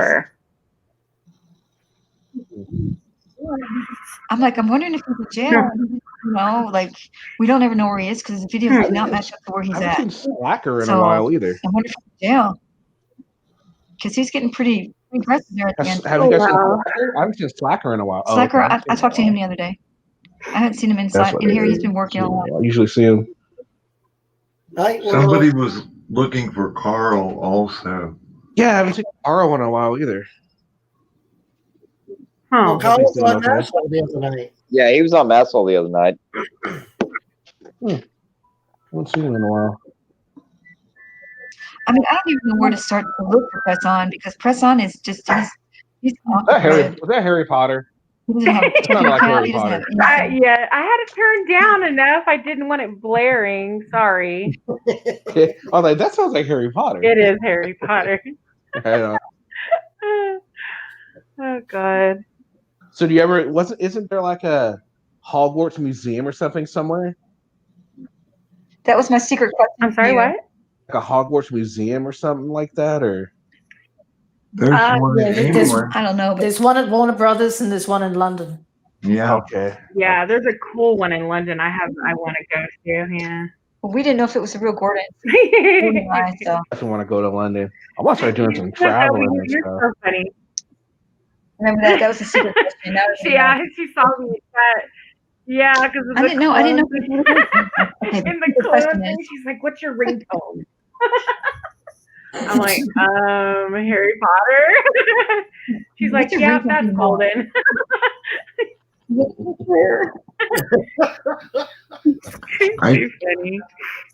I'm wondering if he's in jail. You know, like we don't ever know where he is because his videos do not match up to where he's I at. haven't seen Slacker in a while either. I wonder if he's in jail because he's getting pretty aggressive there at the end. Have you guys seen Slacker? I haven't seen Slacker in a while. Slacker, I talked to him the other day. I haven't seen him in here. He's been working a lot. I usually see him. Somebody was looking for Carl also. Yeah, I haven't seen Carl in a while either. Well, Carl was on Nashville the other night. Yeah, he was on Maxwell the other night. I haven't seen him in a while. I mean, I don't even know where to start to look for Press On because Press On is just he's Was that Harry Potter? He doesn't have It sounded like Harry Potter. Yeah, I had it turned down enough. I didn't want it blaring. Sorry. I was like, that sounds like Harry Potter. It is Harry Potter. I Oh God. So do you ever isn't there like a Hogwarts museum or something somewhere? That was my secret question. I'm sorry, what? Like a Hogwarts museum or something like that, or there's one in England. I don't know. There's one at Warner Brothers and there's one in London. Yeah. Okay. Yeah, there's a cool one in London. I want to go to. Yeah. Well, we didn't know if it was a real Gordon. I definitely want to go to London. I want to start doing some traveling and You're stuff. so funny. Remember that? That was a secret question. Yeah, she saw me at that. Yeah, because I didn't know. In the clone thing, she's like, "What's your ringtone?" I'm like, Harry Potter. She's like, "Yeah, that's golden."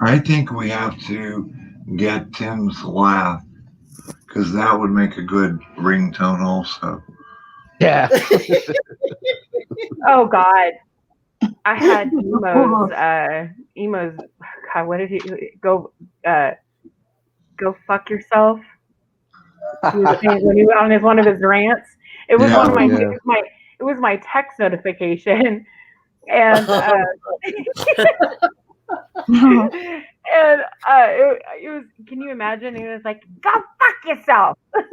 I think we have to get Tim's laugh because that would make a good ringtone also. Yeah. Oh God. I had emos. God, what did he go fuck yourself? He was saying when he went on one of his rants. It was one of my it was my text notification, and and it was. Can you imagine? He was like, "Go fuck yourself." Go fuck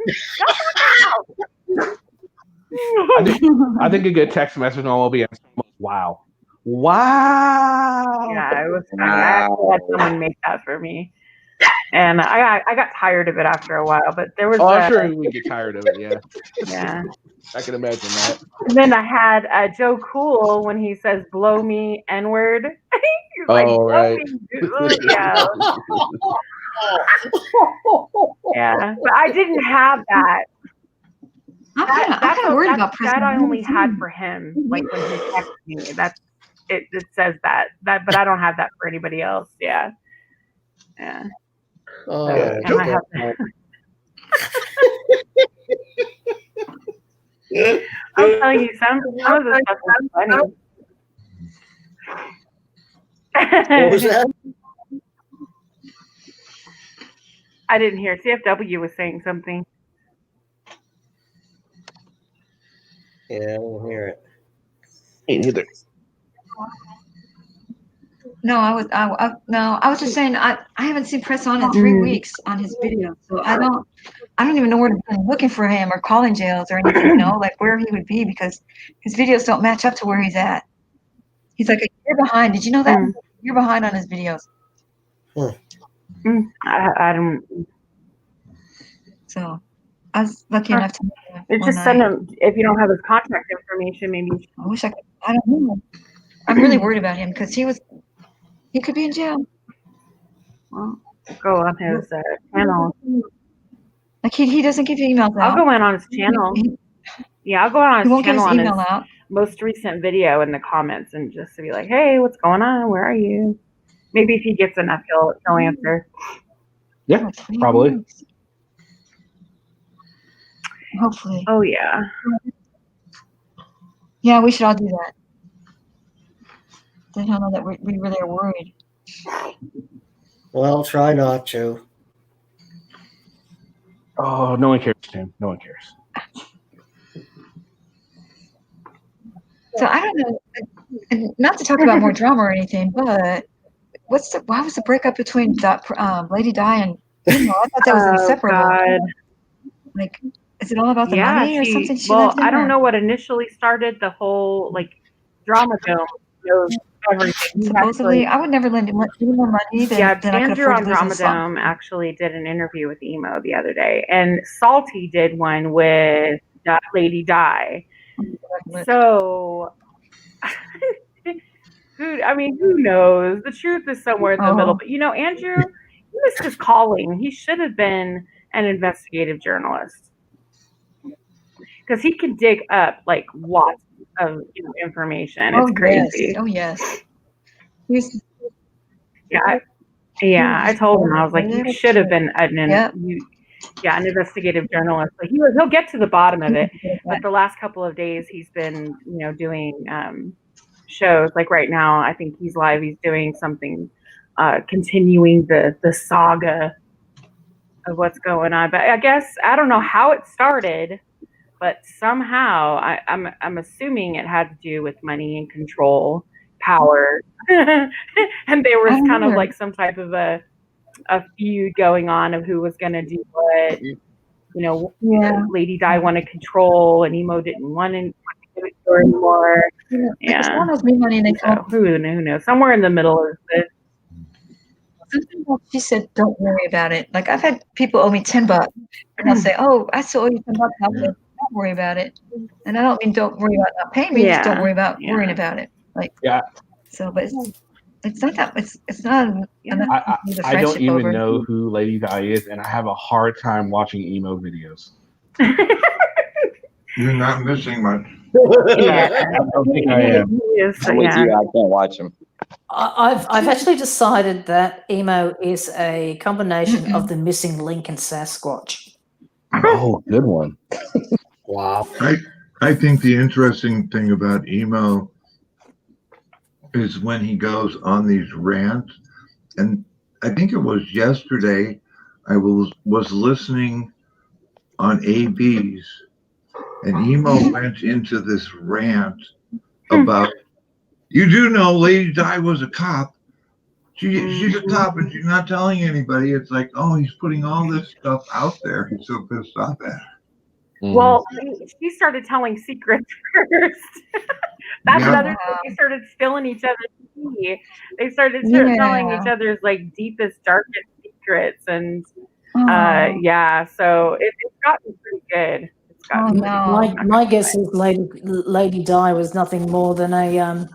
yourself. I think a good text message will be wow. Wow. Yeah, it was funny. I actually had someone make that for me. And I got tired of it after a while, but there was I'm sure we get tired of it, yeah. Yeah. I can imagine that. And then I had Joe Cool when he says blow me N-word. He's like, right. Yeah. Yeah. But I didn't have that. I'm kind of worried about that. I only had him. for him, like when he texted me. That's it. It says that, but I don't have that for anybody else. Yeah. Oh, So, yeah, and I have. I'll tell you, some of the stuff was funny. What was that? I didn't hear. CFW was saying something. Yeah, I won't hear it. Me neither. No, I was just saying I haven't seen Press On in 3 weeks on his video, so I don't even know where to be looking for him or calling jails or anything, like where he would be, because his videos don't match up to where he's at. He's like a year behind. Did you know that? You're behind on his videos. I don't. So I was lucky enough to. Just send him if you don't have his contact information. Maybe I wish I could. I don't know. I'm really worried about him because he could be in jail. Well, go on his channel. Like he doesn't give you emails out. I'll go in on his channel. I'll go on his channel on his most recent video in the comments and just to be like, hey, what's going on? Where are you? Maybe if he gets enough, he'll answer. Yeah, probably. Hopefully. Oh yeah. Yeah, we should all do that. Then he'll know that we really are worried. Well, try not to. Oh, no one cares, Tim. No one cares. So I don't know, not to talk about more drama or anything, but why was the breakup between Lady Di and I thought that was inseparable. God. Like, is it all about the money or something? I don't know what initially started the whole drama dome. Everything. Supposedly, I would never lend him more money than I could Andrew afford on to lose his slot. Dramadome actually did an interview with Emo the other day, and Salty did one with Lady Di. So, who knows? The truth is somewhere in the middle. But Andrew, he missed his calling. He should have been an investigative journalist because he can dig up lots of information. It's crazy. Yes. Oh yes. I told him, I was like, you should have been an investigative journalist. But he'll get to the bottom of it. But the last couple of days, he's been doing shows. Like right now, I think he's live. He's doing something, continuing the saga of what's going on. But I guess I don't know how it started. But somehow, I'm assuming it had to do with money and control, power, and there was kind of like some type of a feud going on of who was going to do what. Lady Di wanted control, and Emo didn't want to give it to her anymore. Money and who knows? Somewhere in the middle of this. She said, "Don't worry about it." Like I've had people owe me $10, and they'll say, "Oh, I still owe you $10." I'll say, "Don't worry about it," and I don't mean don't worry about not paying me. Just don't worry about worrying about it. So, but it's not that. It's not. I don't even know who Lady Di is, and I have a hard time watching Emo videos. You're not missing much. I don't think I am. I'm with you. I can't watch them. I've actually decided that Emo is a combination of the missing link and Sasquatch. Oh, good one. Wow. I think the interesting thing about Emo is when he goes on these rants, and I think it was yesterday I was listening on AB's, and Emo went into this rant about, you do know Lady Di was a cop. She's a cop and she's not telling anybody. It's like, oh, he's putting all this stuff out there. He's so pissed off at her. Well, she started telling secrets first. That's another thing. They started spilling each other's tea. They started telling each other's deepest, darkest secrets, and so it's gotten pretty good. It's gotten my guess is Lady Di was nothing more than a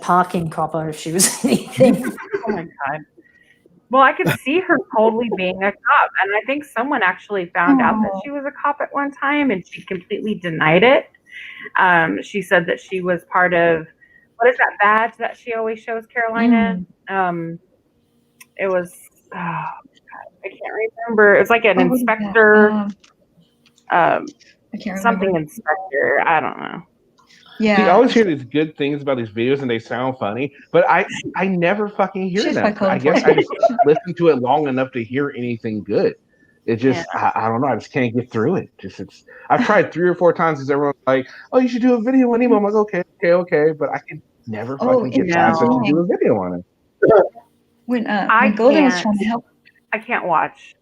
parking copper if she was anything. Oh my god. Well, I could see her totally being a cop, and I think someone actually found out that Oh. she was a cop at one time, and she completely denied it. She said that she was part of, what is that badge that she always shows Caroline in? It was, oh, God, I can't remember. It was like an Oh, what is that? inspector, I can't something remember. inspector. I don't know. See, I Yeah. always hear these good things about these videos and they sound funny, but I never fucking hear She's them. by code I guess I enforcement. just listen to it long enough to hear anything good. It just I don't know. I just can't get through it. I've tried 3 or 4 times because everyone's like, "Oh, you should do a video on emo." I'm like, okay, but I can never Oh, fucking in get the past it to do a beginning, video on it. when I Golden was can't. trying to help. I can't watch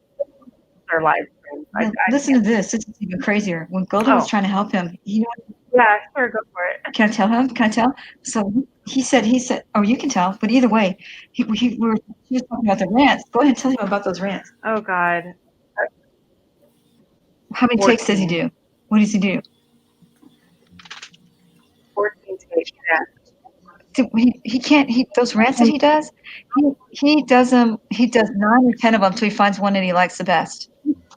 their live streams. Now, listen to this. This is even crazier. When Golden was trying to help him, Yeah, sure, go for it. Can I tell him? Can I tell? So he said, oh, you can tell. But either way, he was talking about the rants. Go ahead and tell him about those rants. Oh, God. How many takes does he do? What does he do? 14 takes, yeah. He can't, those rants that he does, he does 9 or 10 of them till he finds one that he likes the best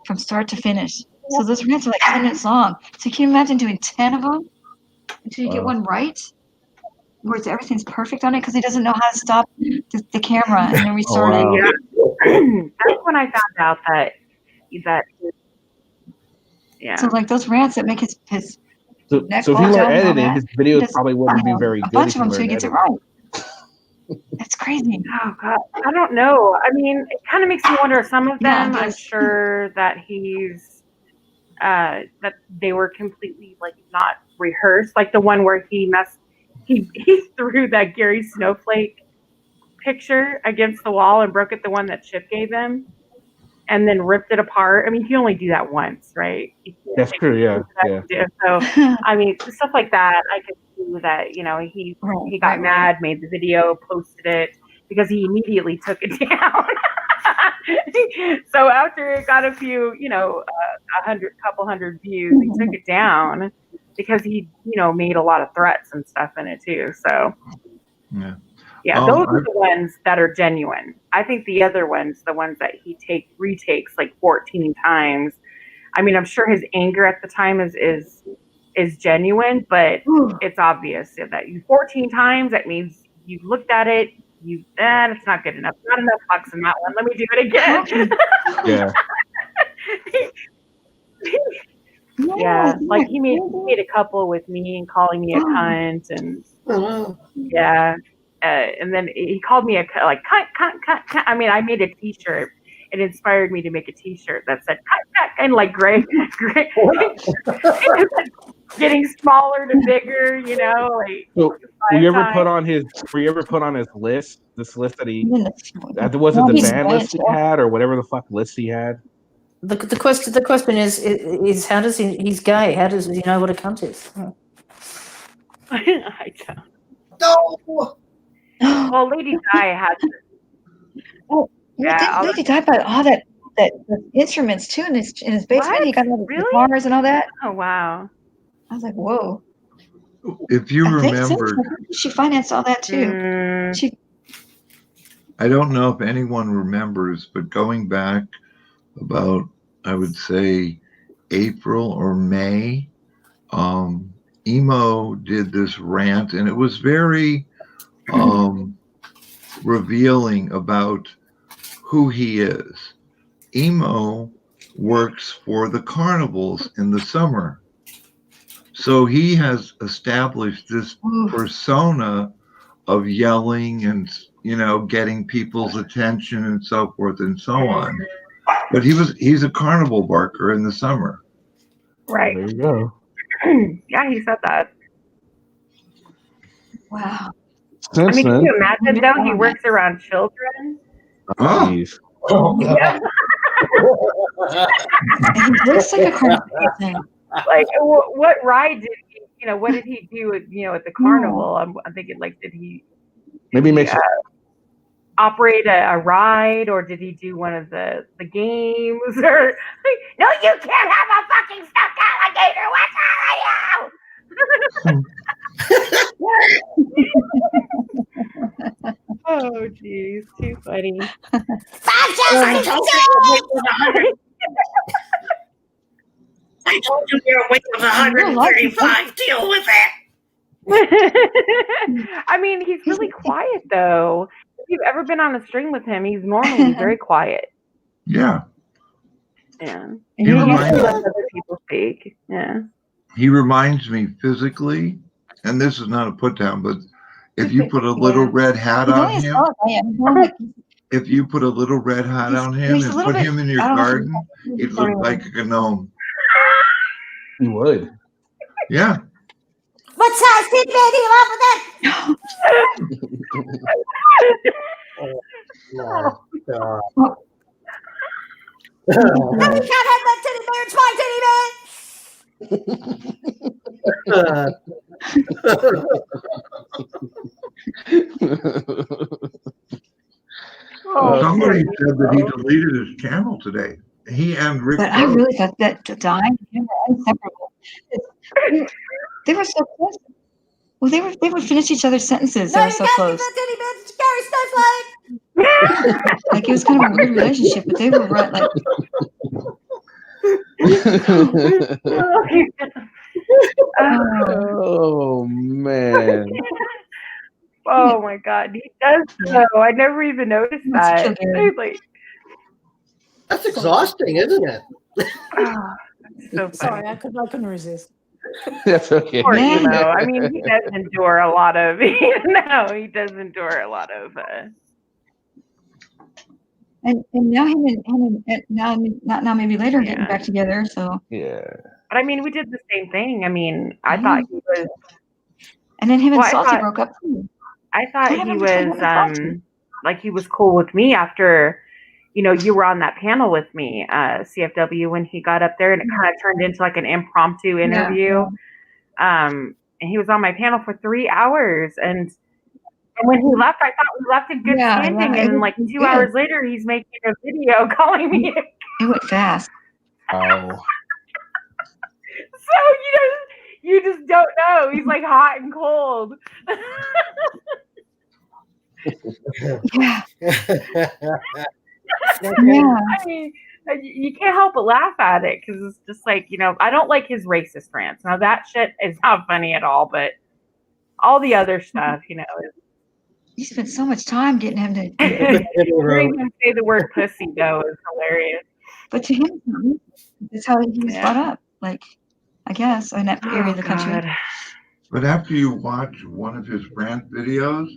from start to finish. So those rants are like 10 minutes long. So can you imagine doing 10 of them until you get one right? Where everything's perfect on it because he doesn't know how to stop the camera and then restart it. Yeah. That's when I found out that yeah. So like those rants that make his neck So if he bulge out learned and all editing, that, his he videos does, probably wouldn't be very a good. bunch If of them he so he learned gets it editing. right. That's crazy. Oh God, I don't know. I mean, it kind of makes me wonder. Some of Yeah, I them, I'm guess. sure that that they were completely like not rehearsed. Like the one where he threw that Gary Snowflake picture against the wall and broke it, the one that Chip gave him, and then ripped it apart. I mean, you can only do that once, right? That's true. Yeah. So, I mean, stuff like that, I could see that, he got mad, made the video, posted it, because he immediately took it down. So after it got a few, couple hundred views, he took it down because he, made a lot of threats and stuff in it too. So yeah, those are the ones that are genuine. I think the other ones, the ones that he retakes like 14 times. I mean, I'm sure his anger at the time is genuine, but it's obvious that you 14 times, that means you looked at it, it's not good enough. Not enough bucks in that one. Let me do it again. Yeah. Yeah, like he made a couple with me and calling me a cunt, and yeah, and then he called me a cunt. I mean, I made a T-shirt. It inspired me to make a T-shirt that said cunt, and like gray, getting smaller to bigger. Like. So, were you ever put on his list? This list that was it the ban list he had, or whatever the fuck list he had? The question is how does he's gay? How does he know what a cunt is? I don't. No. Well, Lady Di has. Oh, yeah. Lady Di bought all that instruments too in his basement. What? He got all the guitars and all that. Oh wow! I was like, whoa. If you remember, she financed all that too. I don't know if anyone remembers, but going back about, I would say, April or May, Emo did this rant, and it was very revealing about who he is. Emo works for the carnivals in the summer. So he has established this persona of yelling and, getting people's attention and so forth and so on. But he's a carnival barker in the summer. Right. There you go. Yeah, he said that. Wow. I mean, can you imagine though? He works around children. Oh, geez. Yeah. He looks like a carnival. Like, what ride did he? What did he do? At the carnival? I'm thinking, like, did he maybe operate a ride, or did he do one of the games? Or like, no, you can't have a fucking stuffed alligator. What's wrong with you? Oh, geez. He's too funny. 5 I told you your weight was 135. Deal with it. I mean, he's really quiet though. If you've ever been on a stream with him, he's normally very quiet. Yeah. Yeah. He He reminds- lets other people speak. Yeah. He reminds me physically, and this is not a put down, but if you put a little red hat He's on only a him, small guy. He's only like, if you put a little red hat on him he's a and little put bit- him in your I don't know if garden, he's- he'd look like a gnome. He would. Yeah. What size seat bed do you love with that? Have you can't have that teddy bear. It's my teddy bear. Somebody said that he deleted his channel today. He and Rick. But I both. really thought that Di and him were inseparable. They were so close. Well, they would finish each other's sentences. They were so close. Teddy bear. Scary snowflake. Like it was kind of a weird relationship, but they were right. Like Oh man. Oh my God, he does though. I never even noticed that. He's like, That's exhausting, isn't it? so Sorry, funny. I couldn't resist. That's okay. Poor Emo. I mean, he does endure a lot of. No, he does endure a lot of. and now him and now maybe later getting back together. So yeah. But I mean, we did the same thing. I mean, I thought he was. And then him and Well, I Salty thought- broke up too. I thought What he happened between him was and Salty? like he was cool with me after, you were on that panel with me, CFW, when he got up there, and it kind of turned into like an impromptu interview. And he was on my panel for 3 hours, and when he left, I thought we left in good standing, it and was like 2 good. hours later, he's making a video calling me. It went fast. Oh. So you just don't know. He's like hot and cold. Yeah. I mean, you can't help but laugh at it because it's just like, I don't like his racist rants. Now that shit is not funny at all, but all the other stuff, is You spent so much time getting him to. hearing him say the word pussy though is hilarious. But to him, that's how he was brought up. Like, I guess in that area of the country. But after you watch one of his rant videos,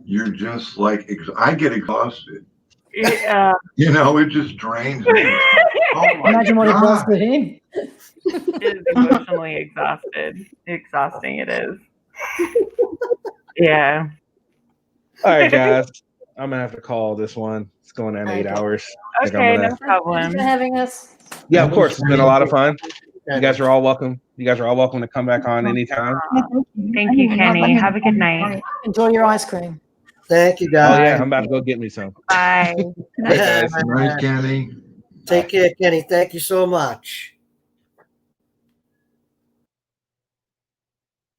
you're just like, I get exhausted. Yeah. It just drains me. Oh my Imagine what it does God. to him. It is emotionally exhausting it is. Yeah. All right, guys. I'm gonna have to call this one. It's going in 8 hours. I think I'm Okay, gonna- no problem. Thanks for having us. Yeah, of course. It's been a lot of fun. You guys are all welcome. You guys are all welcome to come back on anytime. Thank you, Kenny. Have a good night. Enjoy your ice cream. Thank you, Oh guys. yeah, I'm about to go get me some. Bye. Hey, guys. Nice, Kenny. Take care, Kenny. Thank you so much.